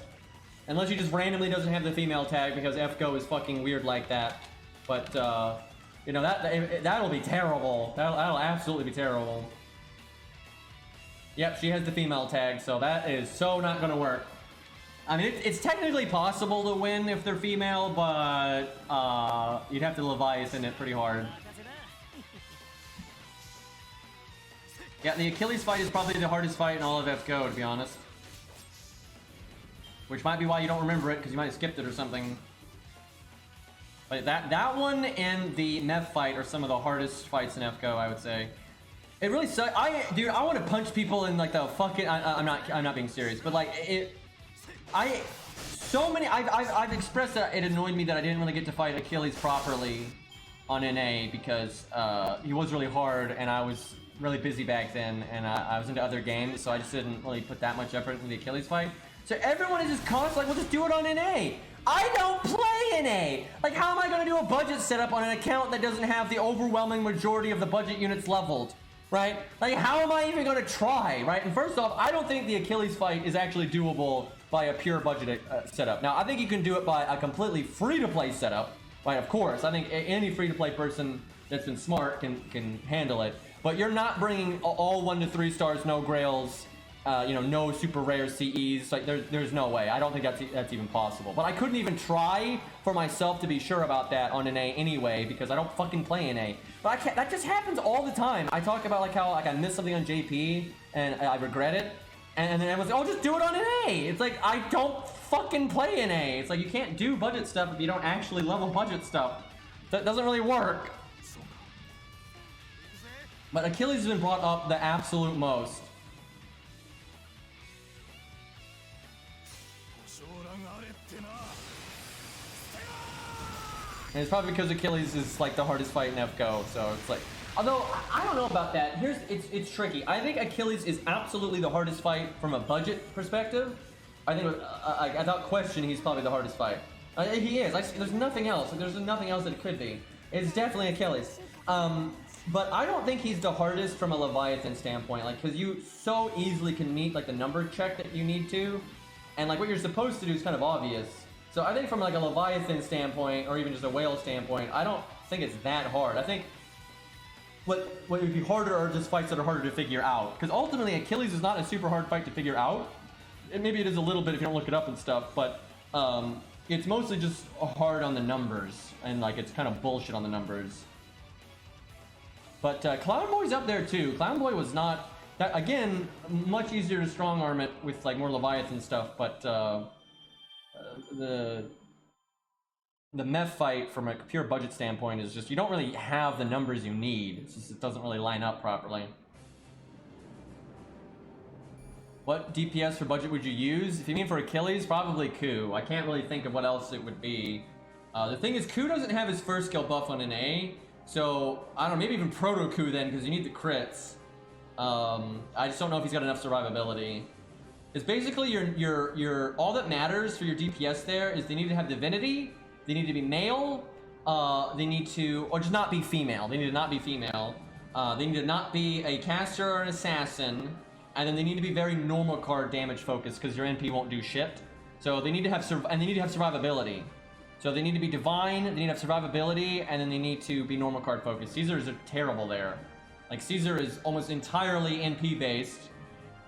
Unless she just randomly doesn't have the female tag because FGO is fucking weird like that. But you know, that'll be terrible. That'll absolutely be terrible. Yep, she has the female tag, so that is so not gonna work. I mean, it's technically possible to win if they're female, but you'd have to Leviathan it pretty hard. Yeah, the Achilles fight is probably the hardest fight in all of FGO, to be honest. Which might be why you don't remember it, because you might have skipped it or something. But that one and the Meth fight are some of the hardest fights in FGO, I would say. It really sucks. Dude, I want to punch people in like the fucking... I'm not being serious, but like I've expressed that it annoyed me that I didn't really get to fight Achilles properly on NA because he was really hard and I was really busy back then and I was into other games, so I just didn't really put that much effort into the Achilles fight. So everyone is just constantly like, well, just do it on NA. I don't play NA! Like, how am I going to do a budget setup on an account that doesn't have the overwhelming majority of the budget units leveled? Right? Like, how am I even going to try, right? And first off, I don't think the Achilles fight is actually doable by a pure budget setup. Now, I think you can do it by a completely free-to-play setup, right? Of course, I think any free-to-play person that's been smart can handle it. But you're not bringing all 1 to 3 stars, no grails, you know, no super rare CEs. Like there's no way. I don't think that's even possible. But I couldn't even try for myself to be sure about that on NA anyway, because I don't fucking play NA. But I can't. That just happens all the time. I talk about like how like I missed something on JP and I regret it, and then everyone's like, oh, just do it on NA. It's like I don't fucking play NA. It's like you can't do budget stuff if you don't actually level budget stuff. That doesn't really work. But Achilles has been brought up the absolute most. And it's probably because Achilles is like the hardest fight in FGO, so it's like, although I don't know about that. It's tricky. I think Achilles is absolutely the hardest fight from a budget perspective. I think without question he's probably the hardest fight. He is. There's nothing else. There's nothing else that it could be. It's definitely Achilles. But I don't think he's the hardest from a Leviathan standpoint, like, because you so easily can meet like the number check that you need to, and like what you're supposed to do is kind of obvious. So I think from like a Leviathan standpoint, or even just a whale standpoint, I don't think it's that hard. I think what would be harder are just fights that are harder to figure out, because ultimately Achilles is not a super hard fight to figure out. And maybe it is a little bit if you don't look it up and stuff, but it's mostly just hard on the numbers, and like it's kind of bullshit on the numbers. But Clown Boy's up there too. Clown Boy was not that, again, much easier to strong arm it with like more Leviathan stuff, but the meth fight from a pure budget standpoint is just you don't really have the numbers you need. It's just it doesn't really line up properly. What DPS for budget would you use? If you mean for Achilles, probably Ku. I can't really think of what else it would be. The thing is, Ku doesn't have his first skill buff on an A, so I don't know, maybe even Proto Ku then, because you need the crits. I just don't know if he's got enough survivability. It's basically your all that matters for your DPS there is they need to have divinity, they need to be male, they need to, or just not be female. They need to not be female. They need to not be a caster or an assassin. And then they need to be very normal card damage focused because your NP won't do shit. So they need to have and they need to have survivability. So they need to be divine, they need to have survivability, and then they need to be normal card focused. Caesars are terrible there. Like Caesar is almost entirely NP based,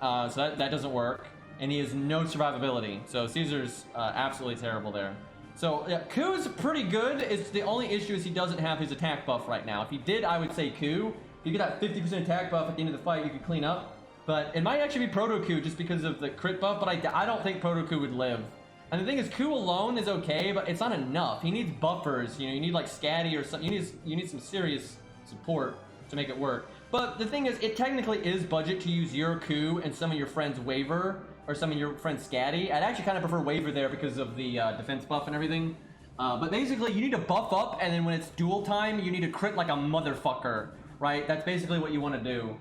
so that doesn't work. And he has no survivability. So Caesar's absolutely terrible there. So yeah, Ku's pretty good. It's the only issue is he doesn't have his attack buff right now. If he did, I would say Ku. If you get that 50% attack buff at the end of the fight, you could clean up. But it might actually be Proto Ku just because of the crit buff, but I don't think Proto Ku would live. And the thing is, Ku alone is okay, but it's not enough. He needs buffers, you know, you need like Scatty or something, you need some serious support to make it work. But the thing is, it technically is budget to use your Ku and some of your friends' Waver, or some of your friends' Scatty. I'd actually kind of prefer Waver there because of the defense buff and everything. But basically, you need to buff up, and then when it's duel time, you need to crit like a motherfucker, right? That's basically what you want to do.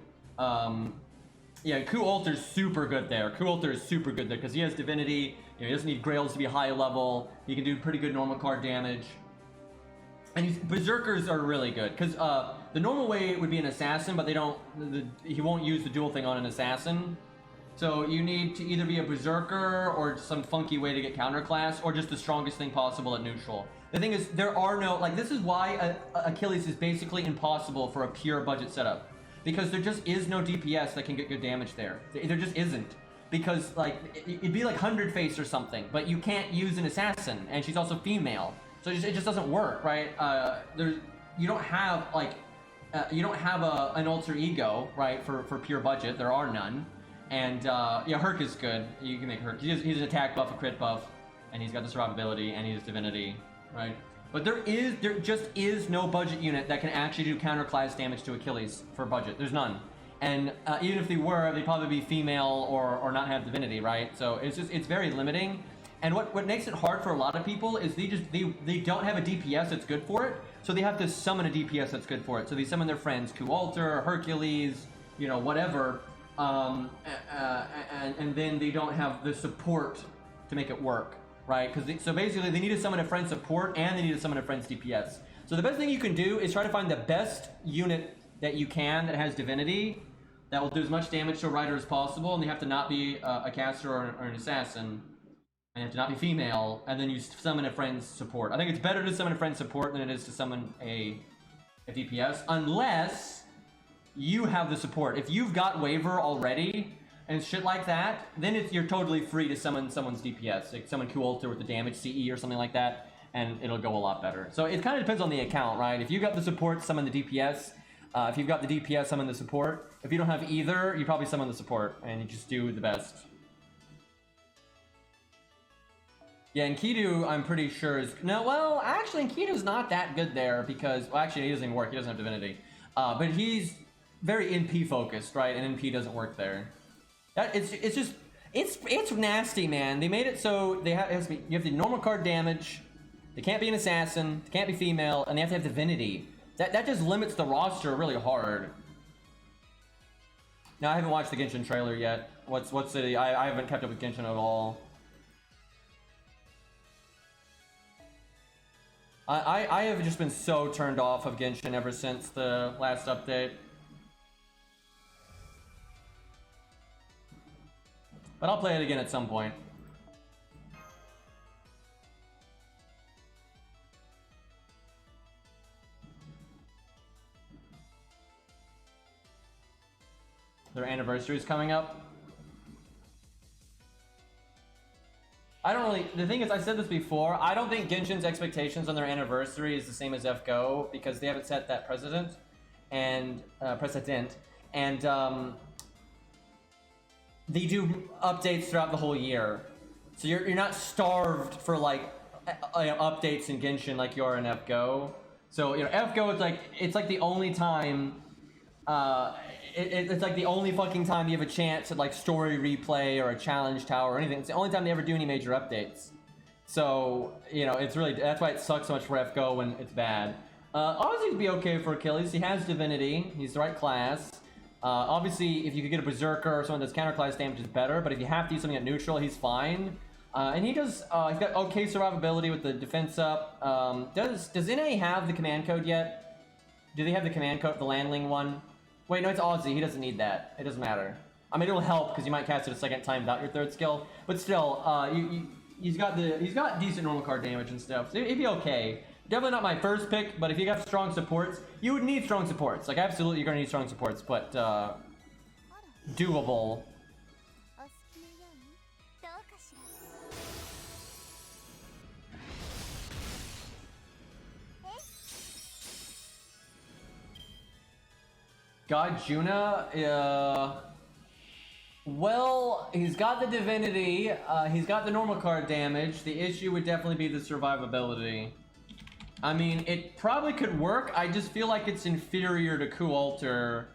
Yeah, Ku Ulter's super good there. Ku Ulter is super good there because he has divinity. You know, he doesn't need Grails to be high level. He can do pretty good normal card damage. And Berserkers are really good because the normal way would be an assassin, but they don't. He won't use the dual thing on an assassin. So you need to either be a Berserker or some funky way to get counterclass, or just the strongest thing possible at neutral. The thing is, there are no, like, this is why Achilles is basically impossible for a pure budget setup. Because there just is no DPS that can get good damage there. There just isn't. Because, like, it'd be like 100 face or something, but you can't use an assassin, and she's also female. So it just doesn't work, right? You don't have, like, an alter ego, right, for pure budget. There are none. And, yeah, Herc is good. You can make Herc. He's an attack buff, a crit buff, and he's got the survivability, and he has divinity, right? But there just is no budget unit that can actually do counterclass damage to Achilles for budget. There's none. And even if they were, they'd probably be female or not have divinity, right? So it's very limiting. And what makes it hard for a lot of people is they don't have a DPS that's good for it, so they have to summon a DPS that's good for it. So they summon their friends, Ku Alter, Hercules, you know, whatever, and then they don't have the support to make it work. Right, so basically they need to summon a friend's support and they need to summon a friend's DPS. So the best thing you can do is try to find the best unit that you can that has divinity, that will do as much damage to a rider as possible, and they have to not be a caster or an assassin, and they have to not be female, and then you summon a friend's support. I think it's better to summon a friend's support than it is to summon a DPS, unless you have the support. If you've got waiver already and shit like that, then you're totally free to summon someone's DPS, like summon Q-Ultra with the damage CE or something like that, and it'll go a lot better. So it kind of depends on the account, right? If you got the support, summon the DPS. If you've got the DPS, summon the support. If you don't have either, you probably summon the support, and you just do the best. Yeah, Enkidu, I'm pretty sure is... No, well, actually, Enkidu's not that good there, because... Well, actually, he doesn't even work. He doesn't have Divinity. But he's very NP-focused, right? And NP doesn't work there. It's just... It's nasty, man. They made it so you have the normal card damage, they can't be an assassin, they can't be female, and they have to have Divinity. That just limits the roster really hard. Now, I haven't watched the Genshin trailer yet. What's the... I haven't kept up with Genshin at all. I have just been so turned off of Genshin ever since the last update. But I'll play it again at some point. Their anniversary is coming up. I don't really... The thing is, I said this before, I don't think Genshin's expectations on their anniversary is the same as FGO, because they haven't set that precedent, and... they do updates throughout the whole year. So you're not starved for, like, updates in Genshin like you are in FGO. So, you know, FGO is like... It's like the only time... It's like the only fucking time you have a chance at like story replay or a challenge tower or anything. It's the only time they ever do any major updates. So, you know, it's really, that's why it sucks so much for FGO when it's bad. Obviously, it'd be okay for Achilles. He has Divinity. He's the right class. Obviously, if you could get a Berserker or someone that's counterclass damage is better, but if you have to use something at neutral, he's fine. And he does, he's got okay survivability with the defense up. Does NA have the command code yet? Do they have the command code, the Landling one? Wait, no, it's Aussie. He doesn't need that. It doesn't matter. I mean, it'll help because you might cast it a second time without your third skill. But still, he's got decent normal card damage and stuff. So it'd be okay. Definitely not my first pick, but if you got strong supports, you would need strong supports. Like, absolutely, you're gonna need strong supports, but doable. God Juna, well, he's got the Divinity, he's got the normal card damage. The issue would definitely be the survivability. I mean, it probably could work. I just feel like it's inferior to Q-Ultra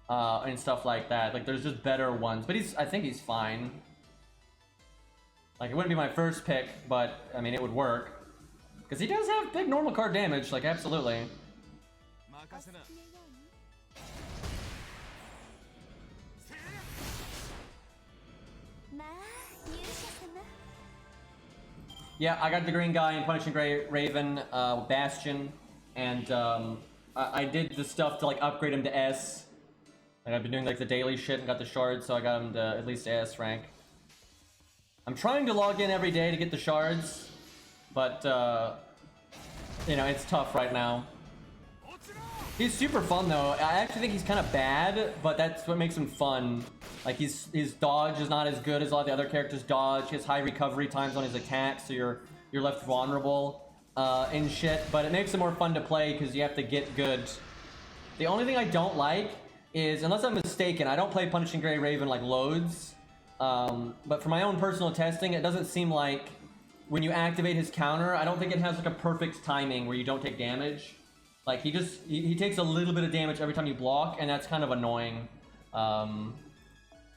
and stuff like that. Like, there's just better ones. But I think he's fine. Like, it wouldn't be my first pick, but, I mean, it would work. Because he does have big normal card damage, like, absolutely. Yeah, I got the green guy in Punishing Gray Raven, Bastion, and I did the stuff to like upgrade him to S. And I've been doing like the daily shit and got the shards, so I got him to at least S rank. I'm trying to log in every day to get the shards, but you know, it's tough right now. He's super fun though. I actually think he's kind of bad, but that's what makes him fun. Like his dodge is not as good as a lot of the other characters' dodge. He has high recovery times on his attacks, so you're left vulnerable and shit. But it makes it more fun to play because you have to get good. The only thing I don't like is, unless I'm mistaken, I don't play Punishing Gray Raven like loads. But for my own personal testing, it doesn't seem like when you activate his counter, I don't think it has like a perfect timing where you don't take damage. Like he takes a little bit of damage every time you block, and that's kind of annoying.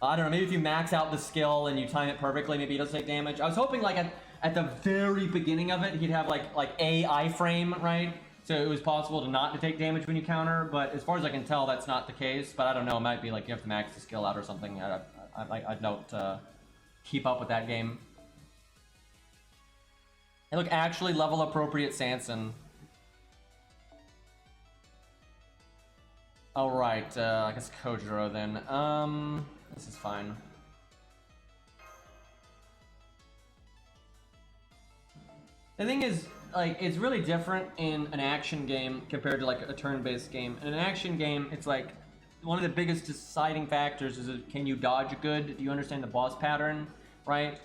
I don't know, maybe if you max out the skill and you time it perfectly, maybe he doesn't take damage. I was hoping like at the very beginning of it, he'd have like a iframe, right? So it was possible to not to take damage when you counter, but as far as I can tell, that's not the case. But I don't know, it might be like you have to max the skill out or something. I don't keep up with that game. Hey, look, actually level appropriate Sanson. Alright, I guess Kojiro then. This is fine. The thing is, like, it's really different in an action game compared to like a turn-based game. In an action game, it's like one of the biggest deciding factors is can you dodge good? Do you understand the boss pattern, right?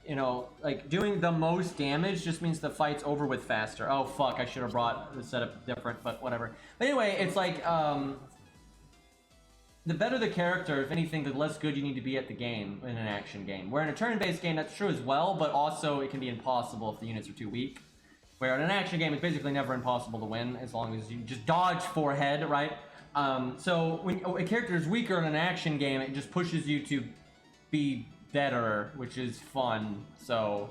You know, like doing the most damage just means the fight's over with faster. Oh fuck, I should have brought the setup different, but whatever. But anyway, it's like the better the character, if anything, the less good you need to be at the game in an action game. Where in a turn-based game, that's true as well, but also it can be impossible if the units are too weak. Where in an action game, it's basically never impossible to win as long as you just dodge forehead, right? So when a character is weaker in an action game, it just pushes you to be better, which is fun. So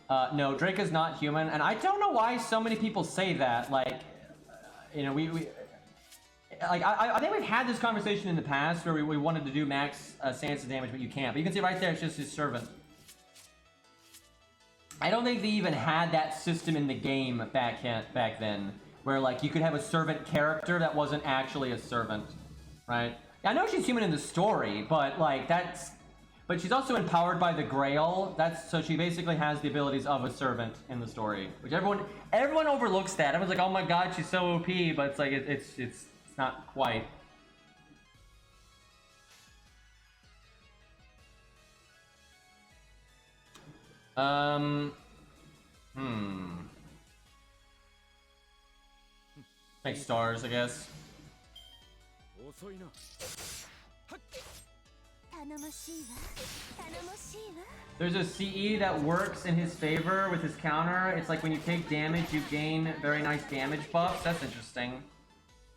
no, Drake is not human, and I don't know why so many people say that. Like, you know, I think we've had this conversation in the past where we wanted to do max stance damage, but you can't. But you can see right there, it's just his servant. I don't think they even had that system in the game back then, where like you could have a servant character that wasn't actually a servant, right? I know she's human in the story, but like but she's also empowered by the Grail. So she basically has the abilities of a servant in the story, which everyone overlooks that. Everyone's like, oh my god, she's so OP, but it's like it's not quite. Make stars, I guess. There's a CE that works in his favor with his counter. It's like when you take damage, you gain very nice damage buffs. That's interesting.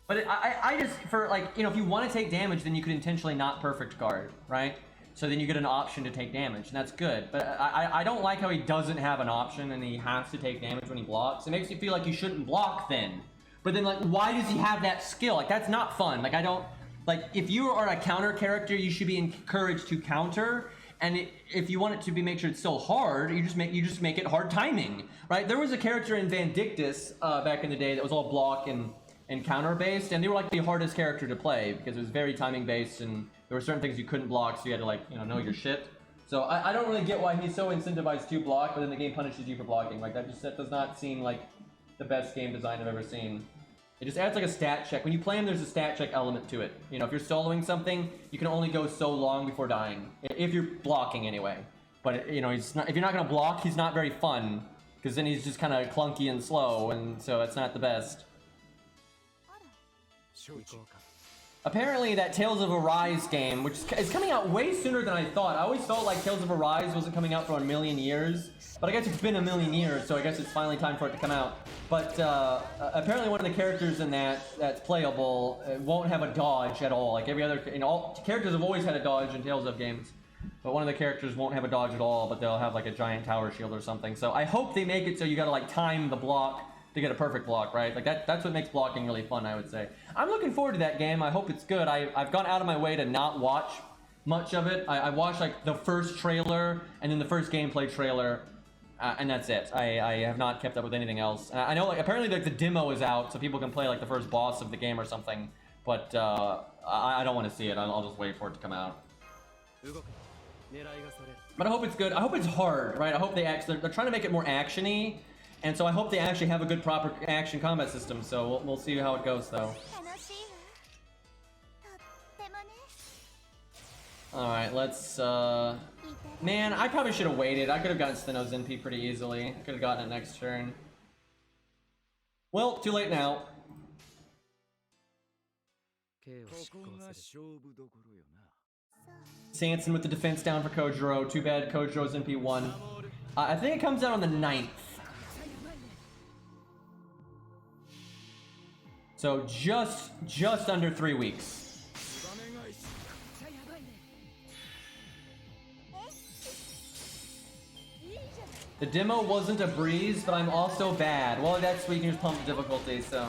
But I just, for like, you know, if you want to take damage, then you could intentionally not perfect guard, right? So then you get an option to take damage, and that's good. But I don't like how he doesn't have an option and he has to take damage when he blocks. It makes you feel like you shouldn't block then. But then, like, why does he have that skill? Like, that's not fun. Like, I don't... Like, if you are a counter character, you should be encouraged to counter. And if you want it to make sure it's still hard, you just make it hard timing, right? There was a character in Vindictus back in the day that was all block and counter based, and they were like the hardest character to play because it was very timing based, and there were certain things you couldn't block, so you had to, like, you know your shit. So I don't really get why he's so incentivized to block, but then the game punishes you for blocking. Like, that does not seem like the best game design I've ever seen. It just adds like a stat check. When you play him, there's a stat check element to it. You know, if you're soloing something, you can only go so long before dying. If you're blocking anyway. But, you know, if you're not going to block, he's not very fun. Because then he's just kind of clunky and slow, and so it's not the best. Apparently that Tales of Arise game, which is coming out way sooner than I thought. I always felt like Tales of Arise wasn't coming out for a million years. But I guess it's been a million years, so I guess it's finally time for it to come out. But apparently one of the characters in that's playable won't have a dodge at all. Like every other, all characters have always had a dodge in Tales of games. But one of the characters won't have a dodge at all, but they'll have like a giant tower shield or something. So I hope they make it so you gotta like time the block to get a perfect block, right? Like that's what makes blocking really fun, I would say. I'm looking forward to that game. I hope it's good. I've gone out of my way to not watch much of it. I watched like the first trailer and then the first gameplay trailer, and that's it. I have not kept up with anything else. I know like apparently like the demo is out, so people can play like the first boss of the game or something. But I don't want to see it. I'll just wait for it to come out. But I hope it's good. I hope it's hard, right? I hope they're trying to make it more action-y. And so I hope they actually have a good proper action combat system, so we'll see how it goes, though. Alright, let's, man, I probably should have waited. I could have gotten Stheno's NP pretty easily. I could have gotten it next turn. Well, too late now. Sanson with the defense down for Kojiro. Too bad Kojiro's NP 1. I think it comes out on the 9th. So just under 3 weeks. The demo wasn't a breeze, but I'm also bad. Well, that's we can just pump the difficulty, so.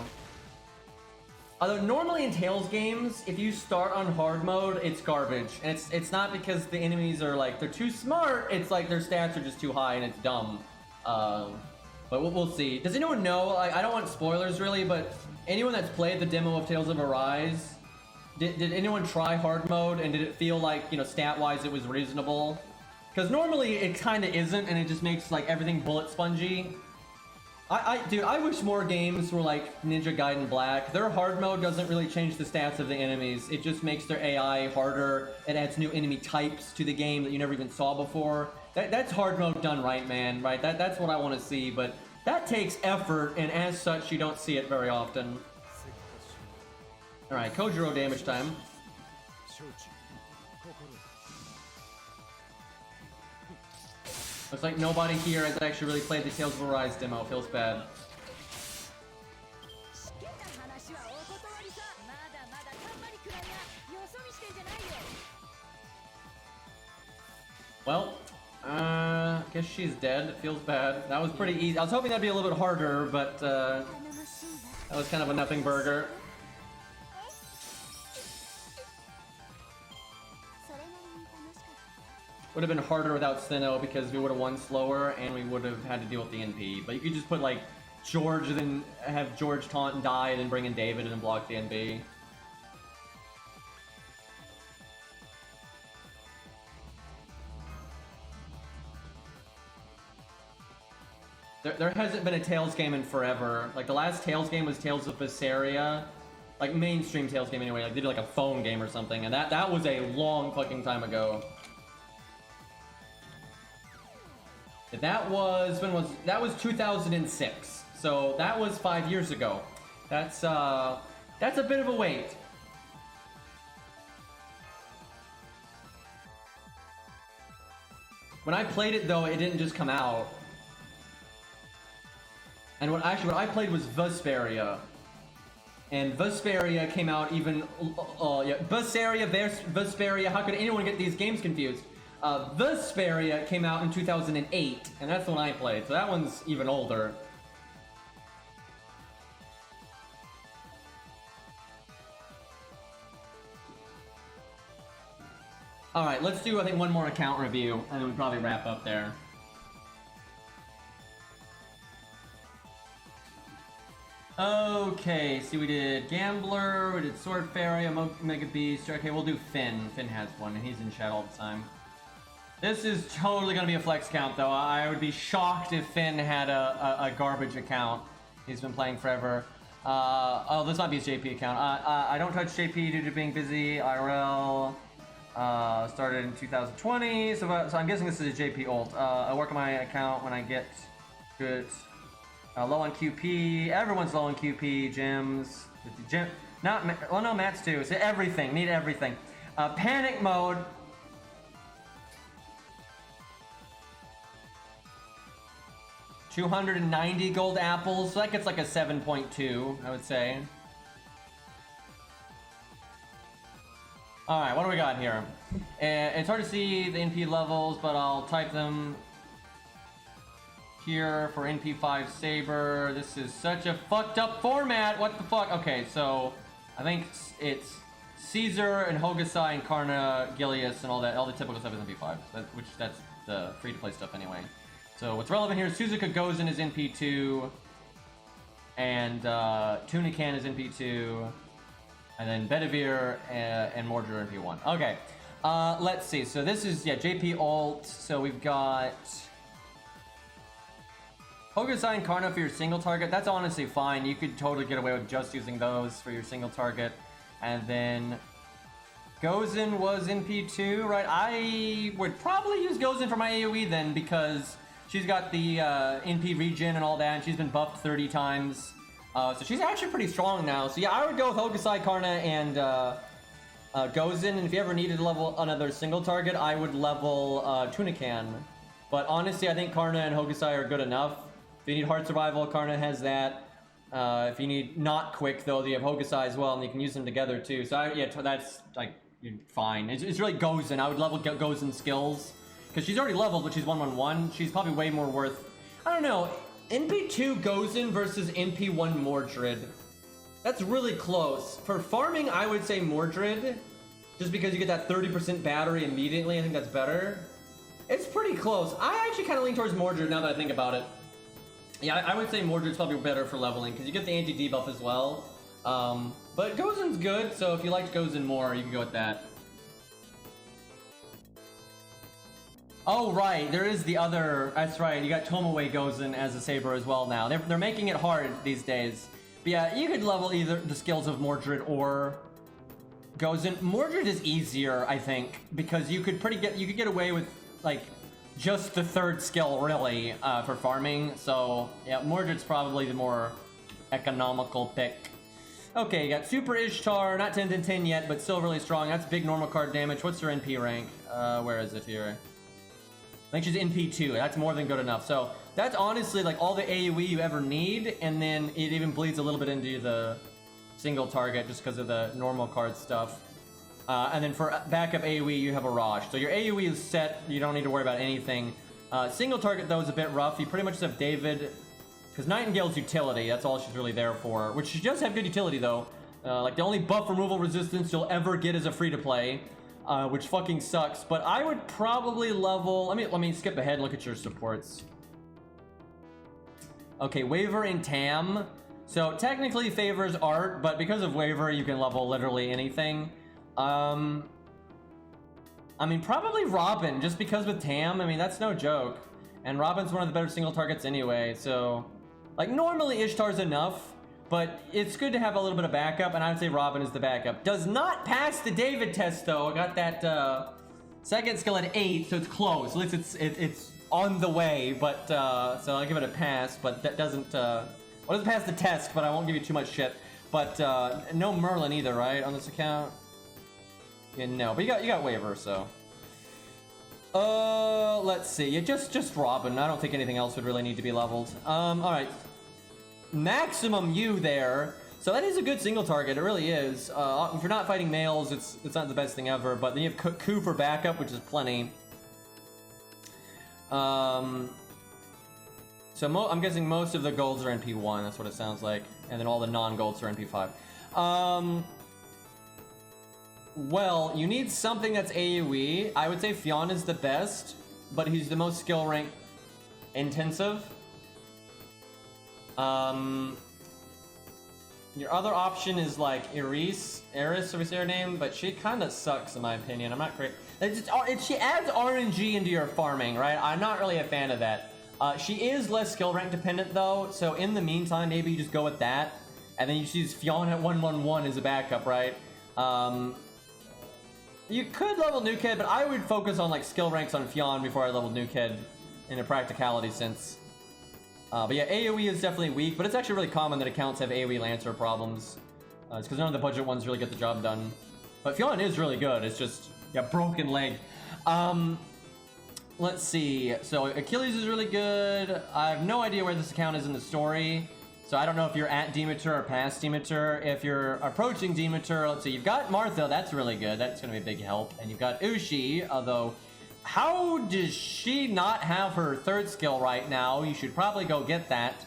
Although normally in Tales games, if you start on hard mode, it's garbage. And it's not because the enemies are like, they're too smart, it's like their stats are just too high and it's dumb. But we'll see. Does anyone know, I don't want spoilers really, but anyone that's played the demo of Tales of Arise, did anyone try hard mode and did it feel like, you know, stat-wise it was reasonable? Because normally it kind of isn't and it just makes like everything bullet spongy. Dude, I wish more games were like Ninja Gaiden Black. Their hard mode doesn't really change the stats of the enemies. It just makes their AI harder. It adds new enemy types to the game that you never even saw before. That's hard mode done right, man. Right? That's what I want to see. But that takes effort, and as such, you don't see it very often. All right, Kojiro damage time. Looks like nobody here has actually really played the Tales of Arise demo. Feels bad. Well, I guess she's dead. Feels bad. That was pretty easy. I was hoping that'd be a little bit harder, but that was kind of a nothing burger. Would have been harder without Stheno because we would have won slower and we would have had to deal with the NP. But you could just put like George, then have George taunt and die, and then bring in David and then block the NP. There hasn't been a Tales game in forever. Like the last Tales game was Tales of Berseria. Like mainstream Tales game anyway. Like they did like a phone game or something, and that was a long fucking time ago. That was, when was, that was 2006. So that was 5 years ago. That's a bit of a wait. When I played it though, it didn't just come out. And what I played was Vesperia. And Vesperia came out even, Berseria versus Vesperia, how could anyone get these games confused? Vesperia came out in 2008, and that's the one I played, so that one's even older. Alright, let's do, I think, one more account review, and then we probably wrap up there. Okay, see, we did Gambler, we did Sword Fairy, Mega Beast. Okay, we'll do Finn. Finn has one, and he's in chat all the time. This is totally gonna be a flex count, though. I would be shocked if Finn had a garbage account. He's been playing forever. Oh, this might be his JP account. I don't touch JP due to being busy. IRL. Started in 2020, so I'm guessing this is a JP ult. I work on my account when I get good. Low on QP. Everyone's low on QP. Gyms. Gym. Well, no, Matt's too. So everything. Need everything. Panic mode. $290 gold apples, so that gets like a 7.2, I would say. Alright, what do we got here? It's hard to see the NP levels, but I'll type them here for NP5 Saber. This is such a fucked up format, what the fuck? Okay, so I think it's Caesar and Hokusai and Karna, Gilius, and all that, all the typical stuff is NP5, which that's the free-to-play stuff anyway. So what's relevant here is Suzuka Gozen is NP2, and Tunican is NP2, and then Bedivere and Mordor NP1. Okay, let's see. So this is, JP ult. So we've got Hokusai and Karna for your single target. That's honestly fine. You could totally get away with just using those for your single target. And then Gozen was NP2, right? I would probably use Gozen for my AoE then, because she's got the NP regen and all that, and she's been buffed 30 times. So she's actually pretty strong now. So yeah, I would go with Hokusai, Karna, and Gozen. And if you ever needed to level another single target, I would level Tunican. But honestly, I think Karna and Hokusai are good enough. If you need hard survival, Karna has that. If you need not quick, though, you have Hokusai as well, and you can use them together too. So yeah, that's like fine. It's really Gozen. I would level Gozen's skills. Because she's already leveled, but she's 1-1-1. She's probably way more worth... I don't know. NP2 Gozen versus NP1 Mordred. That's really close. For farming, I would say Mordred. Just because you get that 30% battery immediately. I think that's better. It's pretty close. I actually kind of lean towards Mordred now that I think about it. Yeah, I would say Mordred's probably better for leveling. Because you get the anti-debuff as well. But Gozen's good. So if you liked Gozen more, you can go with that. Oh, right, there is the other, that's right, you got Tomoe Gozen as a saber as well now. They're making it hard these days. But yeah, you could level either the skills of Mordred or Gozen. Mordred is easier, I think, because you could get away with, like, just the third skill, really, for farming. So, yeah, Mordred's probably the more economical pick. Okay, you got Super Ishtar, not 10 to 10 yet, but still really strong. That's big normal card damage. What's her NP rank? Where is it here? I think she's NP2. That's more than good enough. So that's honestly like all the AoE you ever need, and then it even bleeds a little bit into the single target just because of the normal card stuff. And then for backup AoE, you have a Raj. So your AoE is set. You don't need to worry about anything. Single target, though, is a bit rough. You pretty much just have David, because Nightingale's utility. That's all she's really there for, which she does have good utility, though. Like, the only buff removal resistance you'll ever get is a free-to-play. Which fucking sucks, but I would probably level... Let me skip ahead and look at your supports. Okay, Waver and Tam. So technically favors art, but because of Waver, you can level literally anything. I mean, probably Robin, just because with Tam, I mean, that's no joke. And Robin's one of the better single targets anyway, so... Like, normally Ishtar's enough, but it's good to have a little bit of backup, and I would say Robin is the backup. Does not pass the David test, though. I got that second skill at 8, so it's close. At least it's on the way, but so I'll give it a pass, but that doesn't... Well, it doesn't pass the test, but I won't give you too much shit. But no Merlin either, right, on this account? Yeah, no, but you got Waver, so... let's see. Yeah, just Robin. I don't think anything else would really need to be leveled. Alright. Maximum U there. So that is a good single target. It really is. If you're not fighting males, it's not the best thing ever. But then you have Ku for backup, which is plenty. So I'm guessing most of the golds are NP1. That's what it sounds like. And then all the non-golds are NP5. Well, you need something that's AoE. I would say Fionn is the best, but he's the most skill rank intensive. Your other option is like Eris, if we say her name, but she kind of sucks in my opinion. I'm not great. She adds RNG into your farming, right? I'm not really a fan of that. She is less skill rank dependent though, so in the meantime, maybe you just go with that, and then you choose Fionn at 111 as a backup, right? You could level Nuked, but I would focus on like skill ranks on Fionn before I level Nuked in a practicality sense. But yeah, AoE is definitely weak, but it's actually really common that accounts have AoE Lancer problems. It's because none of the budget ones really get the job done. But Fionn is really good, it's just, yeah, broken leg. Let's see, so Achilles is really good. I have no idea where this account is in the story. So I don't know if you're at Demeter or past Demeter. If you're approaching Demeter, let's see, you've got Martha, that's really good. That's gonna be a big help. And you've got Ushi, although, how does she not have her third skill right now? You should probably go get that.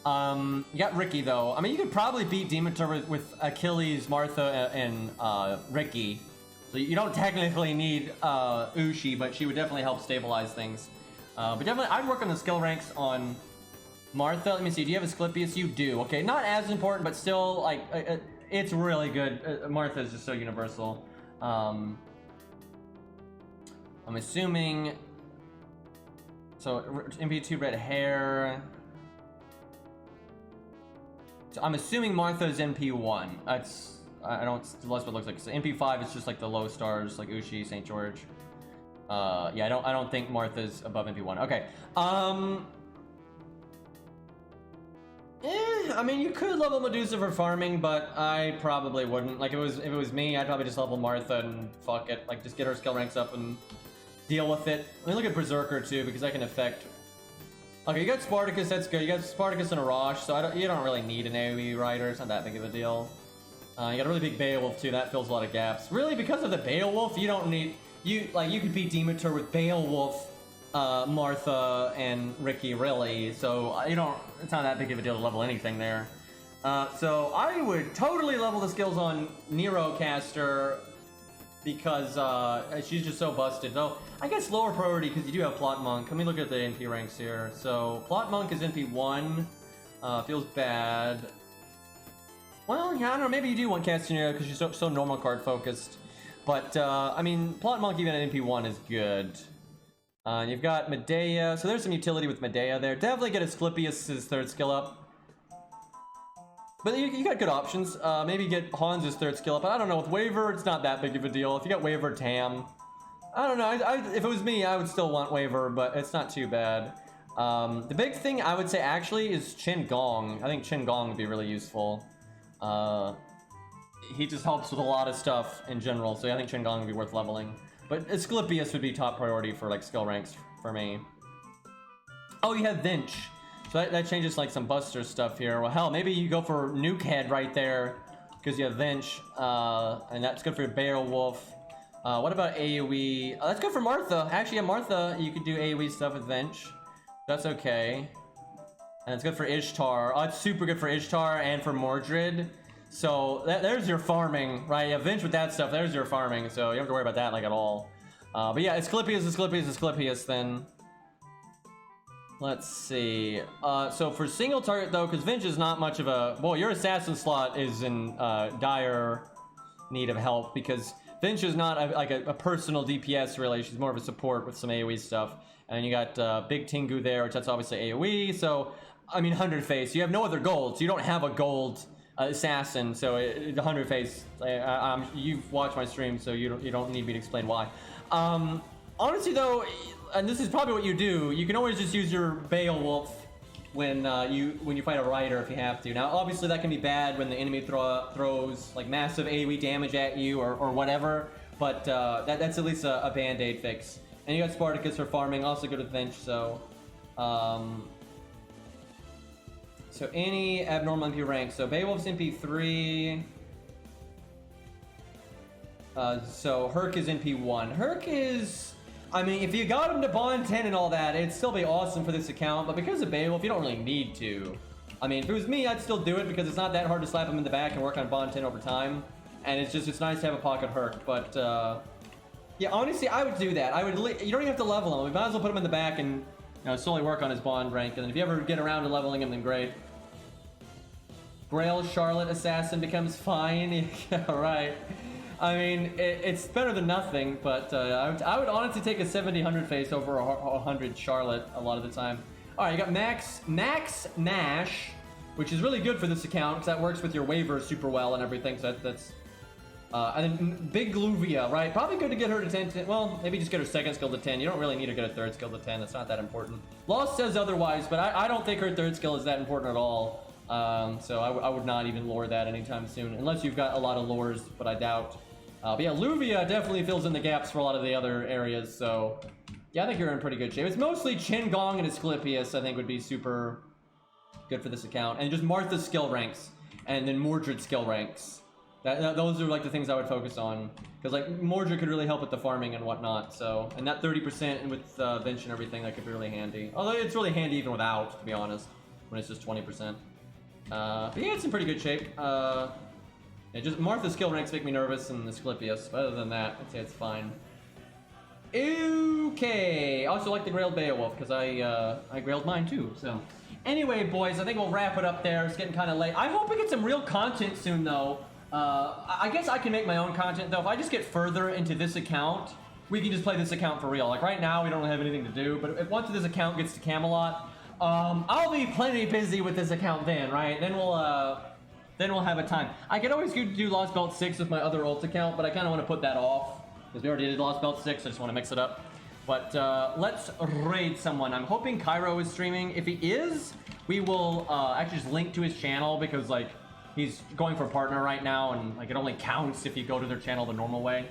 You got Ricky, though. I mean, you could probably beat Demeter with Achilles, Martha, and Ricky. So you don't technically need Ushi, but she would definitely help stabilize things. But definitely, I'd work on the skill ranks on Martha. Let me see, do you have Asclepius? You do. Okay, not as important, but still, like, it's really good. Martha is just so universal. I'm assuming... So, MP2 red hair... So I'm assuming Martha's MP1. That's... I don't... That's what it looks like. So MP5 is just like the low stars, like Ushi, St. George. Yeah, I don't think Martha's above MP1. Okay. I mean, you could level Medusa for farming, but I probably wouldn't. Like, if it was me, I'd probably just level Martha and fuck it. Like, just get her skill ranks up and deal with it. Let me look at Berserker, too, because that can affect... Okay, you got Spartacus, that's good. You got Spartacus and Arash, so you don't really need an AoE rider. It's not that big of a deal. You got a really big Beowulf, too. That fills a lot of gaps. Really, because of the Beowulf, you don't need... You could beat Demeter with Beowulf, Martha, and Ricky, really. So, you don't... It's not that big of a deal to level anything there. So, I would totally level the skills on Nerocaster, because she's just so busted. Though, I guess lower priority, because you do have Plot Monk. Let me look at the NP ranks here. So, Plot Monk is NP1. Feels bad. Well, yeah, I don't know. Maybe you do want Castanero, because she's so normal card focused. But, I mean, Plot Monk even at NP1 is good. And you've got Medea, so there's some utility with Medea there. Definitely get Asclepius' third skill up. But you got good options. Maybe get Hans' third skill up. But I don't know, with Waver, it's not that big of a deal. If you got Waver, Tam. I don't know, if it was me, I would still want Waver, but it's not too bad. The big thing I would say actually is Qin Gong. I think Qin Gong would be really useful. He just helps with a lot of stuff in general, so I think Qin Gong would be worth leveling. But Asclepius would be top priority for like skill ranks for me. Oh, you have Vinch. So that changes like some Buster stuff here. Well, hell, maybe you go for Nuke Head right there because you have Vinch, and that's good for Beowulf. What about AoE? Oh, that's good for Martha. Actually, yeah, Martha, you could do AoE stuff with Vinch. That's okay. And it's good for Ishtar. Oh, it's super good for Ishtar and for Mordred. So there's your farming, right? Yeah, Vinch with that stuff, there's your farming. So you don't have to worry about that like at all. But yeah, Asclepius then. Let's see. So for single target though, because Vinch is not much of a... Well, your assassin slot is in dire need of help because Vinch is not a personal DPS really. She's more of a support with some AoE stuff. And you got Big Tengu there, which that's obviously AoE. So, I mean, 100 face. You have no other gold, so you don't have a gold assassin. So the 100 face. You've watched my stream, so you don't need me to explain why. Honestly, though, and this is probably what you do. You can always just use your Beowulf when you fight a rider if you have to. Now, obviously, that can be bad when the enemy throws like massive AoE damage at you or whatever. But that's at least a band-aid fix. And you got Spartacus for farming, also good with Vinch, so... So any abnormal MP rank. So Beowulf's MP 3. So Herc is MP 1. Herc is... I mean, if you got him to bond 10 and all that, it'd still be awesome for this account, but because of Beowulf, you don't really need to. I mean, if it was me, I'd still do it because it's not that hard to slap him in the back and work on bond 10 over time. And it's nice to have a pocket Herc, but... Yeah, honestly, I would do that. You don't even have to level him. We might as well put him in the back and slowly work on his bond rank. And if you ever get around to leveling him, then great. Grail Charlotte Assassin becomes fine. Yeah, right. I mean, it's better than nothing, but I would honestly take a 70-100 face over a 100 Charlotte a lot of the time. All right, you got Max Mash, which is really good for this account because that works with your waiver super well and everything. So that's... and then Big Gluvia, right? Probably good to get her to 10. Well, maybe just get her second skill to 10. You don't really need to get a third skill to 10. That's not that important. Lost says otherwise, but I don't think her third skill is that important at all. So I would not even lore that anytime soon, unless you've got a lot of lores, but I doubt. But yeah, Luvia definitely fills in the gaps for a lot of the other areas. So yeah, I think you're in pretty good shape. It's mostly Qin Gong and Asclepius I think would be super good for this account, and just Martha's skill ranks, and then Mordred's skill ranks. Those are like the things I would focus on, because like Mordred could really help with the farming and whatnot. So, and that 30% and with Vinch and everything, that could be really handy. Although it's really handy even without, to be honest, when it's just 20%. But yeah, it's in pretty good shape. Just Martha's skill ranks make me nervous, and Asclepius. But other than that, I'd say it's fine. Okay. I also like the Grailed Beowulf because I grailed mine too. So, anyway, boys, I think we'll wrap it up there. It's getting kind of late. I hope we get some real content soon, though. I guess I can make my own content, though. If I just get further into this account, we can just play this account for real. Like, right now, we don't have anything to do, but if once this account gets to Camelot, I'll be plenty busy with this account then, right? Then we'll have a time. I could always do Lostbelt 6 with my other ult account, but I kind of want to put that off, because we already did Lostbelt 6, I just want to mix it up. But, let's raid someone. I'm hoping Cairo is streaming. If he is, we will, actually just link to his channel, because, like, he's going for a partner right now, and like it only counts if you go to their channel the normal way,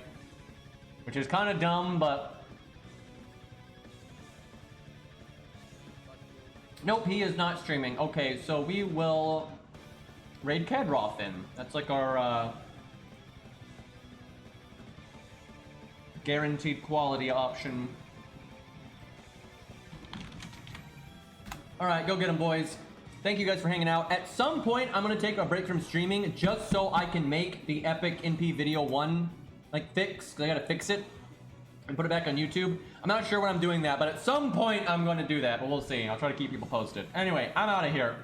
which is kind of dumb, but nope, he is not streaming. Okay, so we will raid Kadroth then. That's like our guaranteed quality option. All right, go get him, boys. Thank you guys for hanging out. At some point, I'm gonna take a break from streaming just so I can make the epic NP video 1 like fix, because I gotta fix it and put it back on YouTube. I'm not sure when I'm doing that, but at some point I'm gonna do that, but we'll see. I'll try to keep people posted. Anyway, I'm out of here.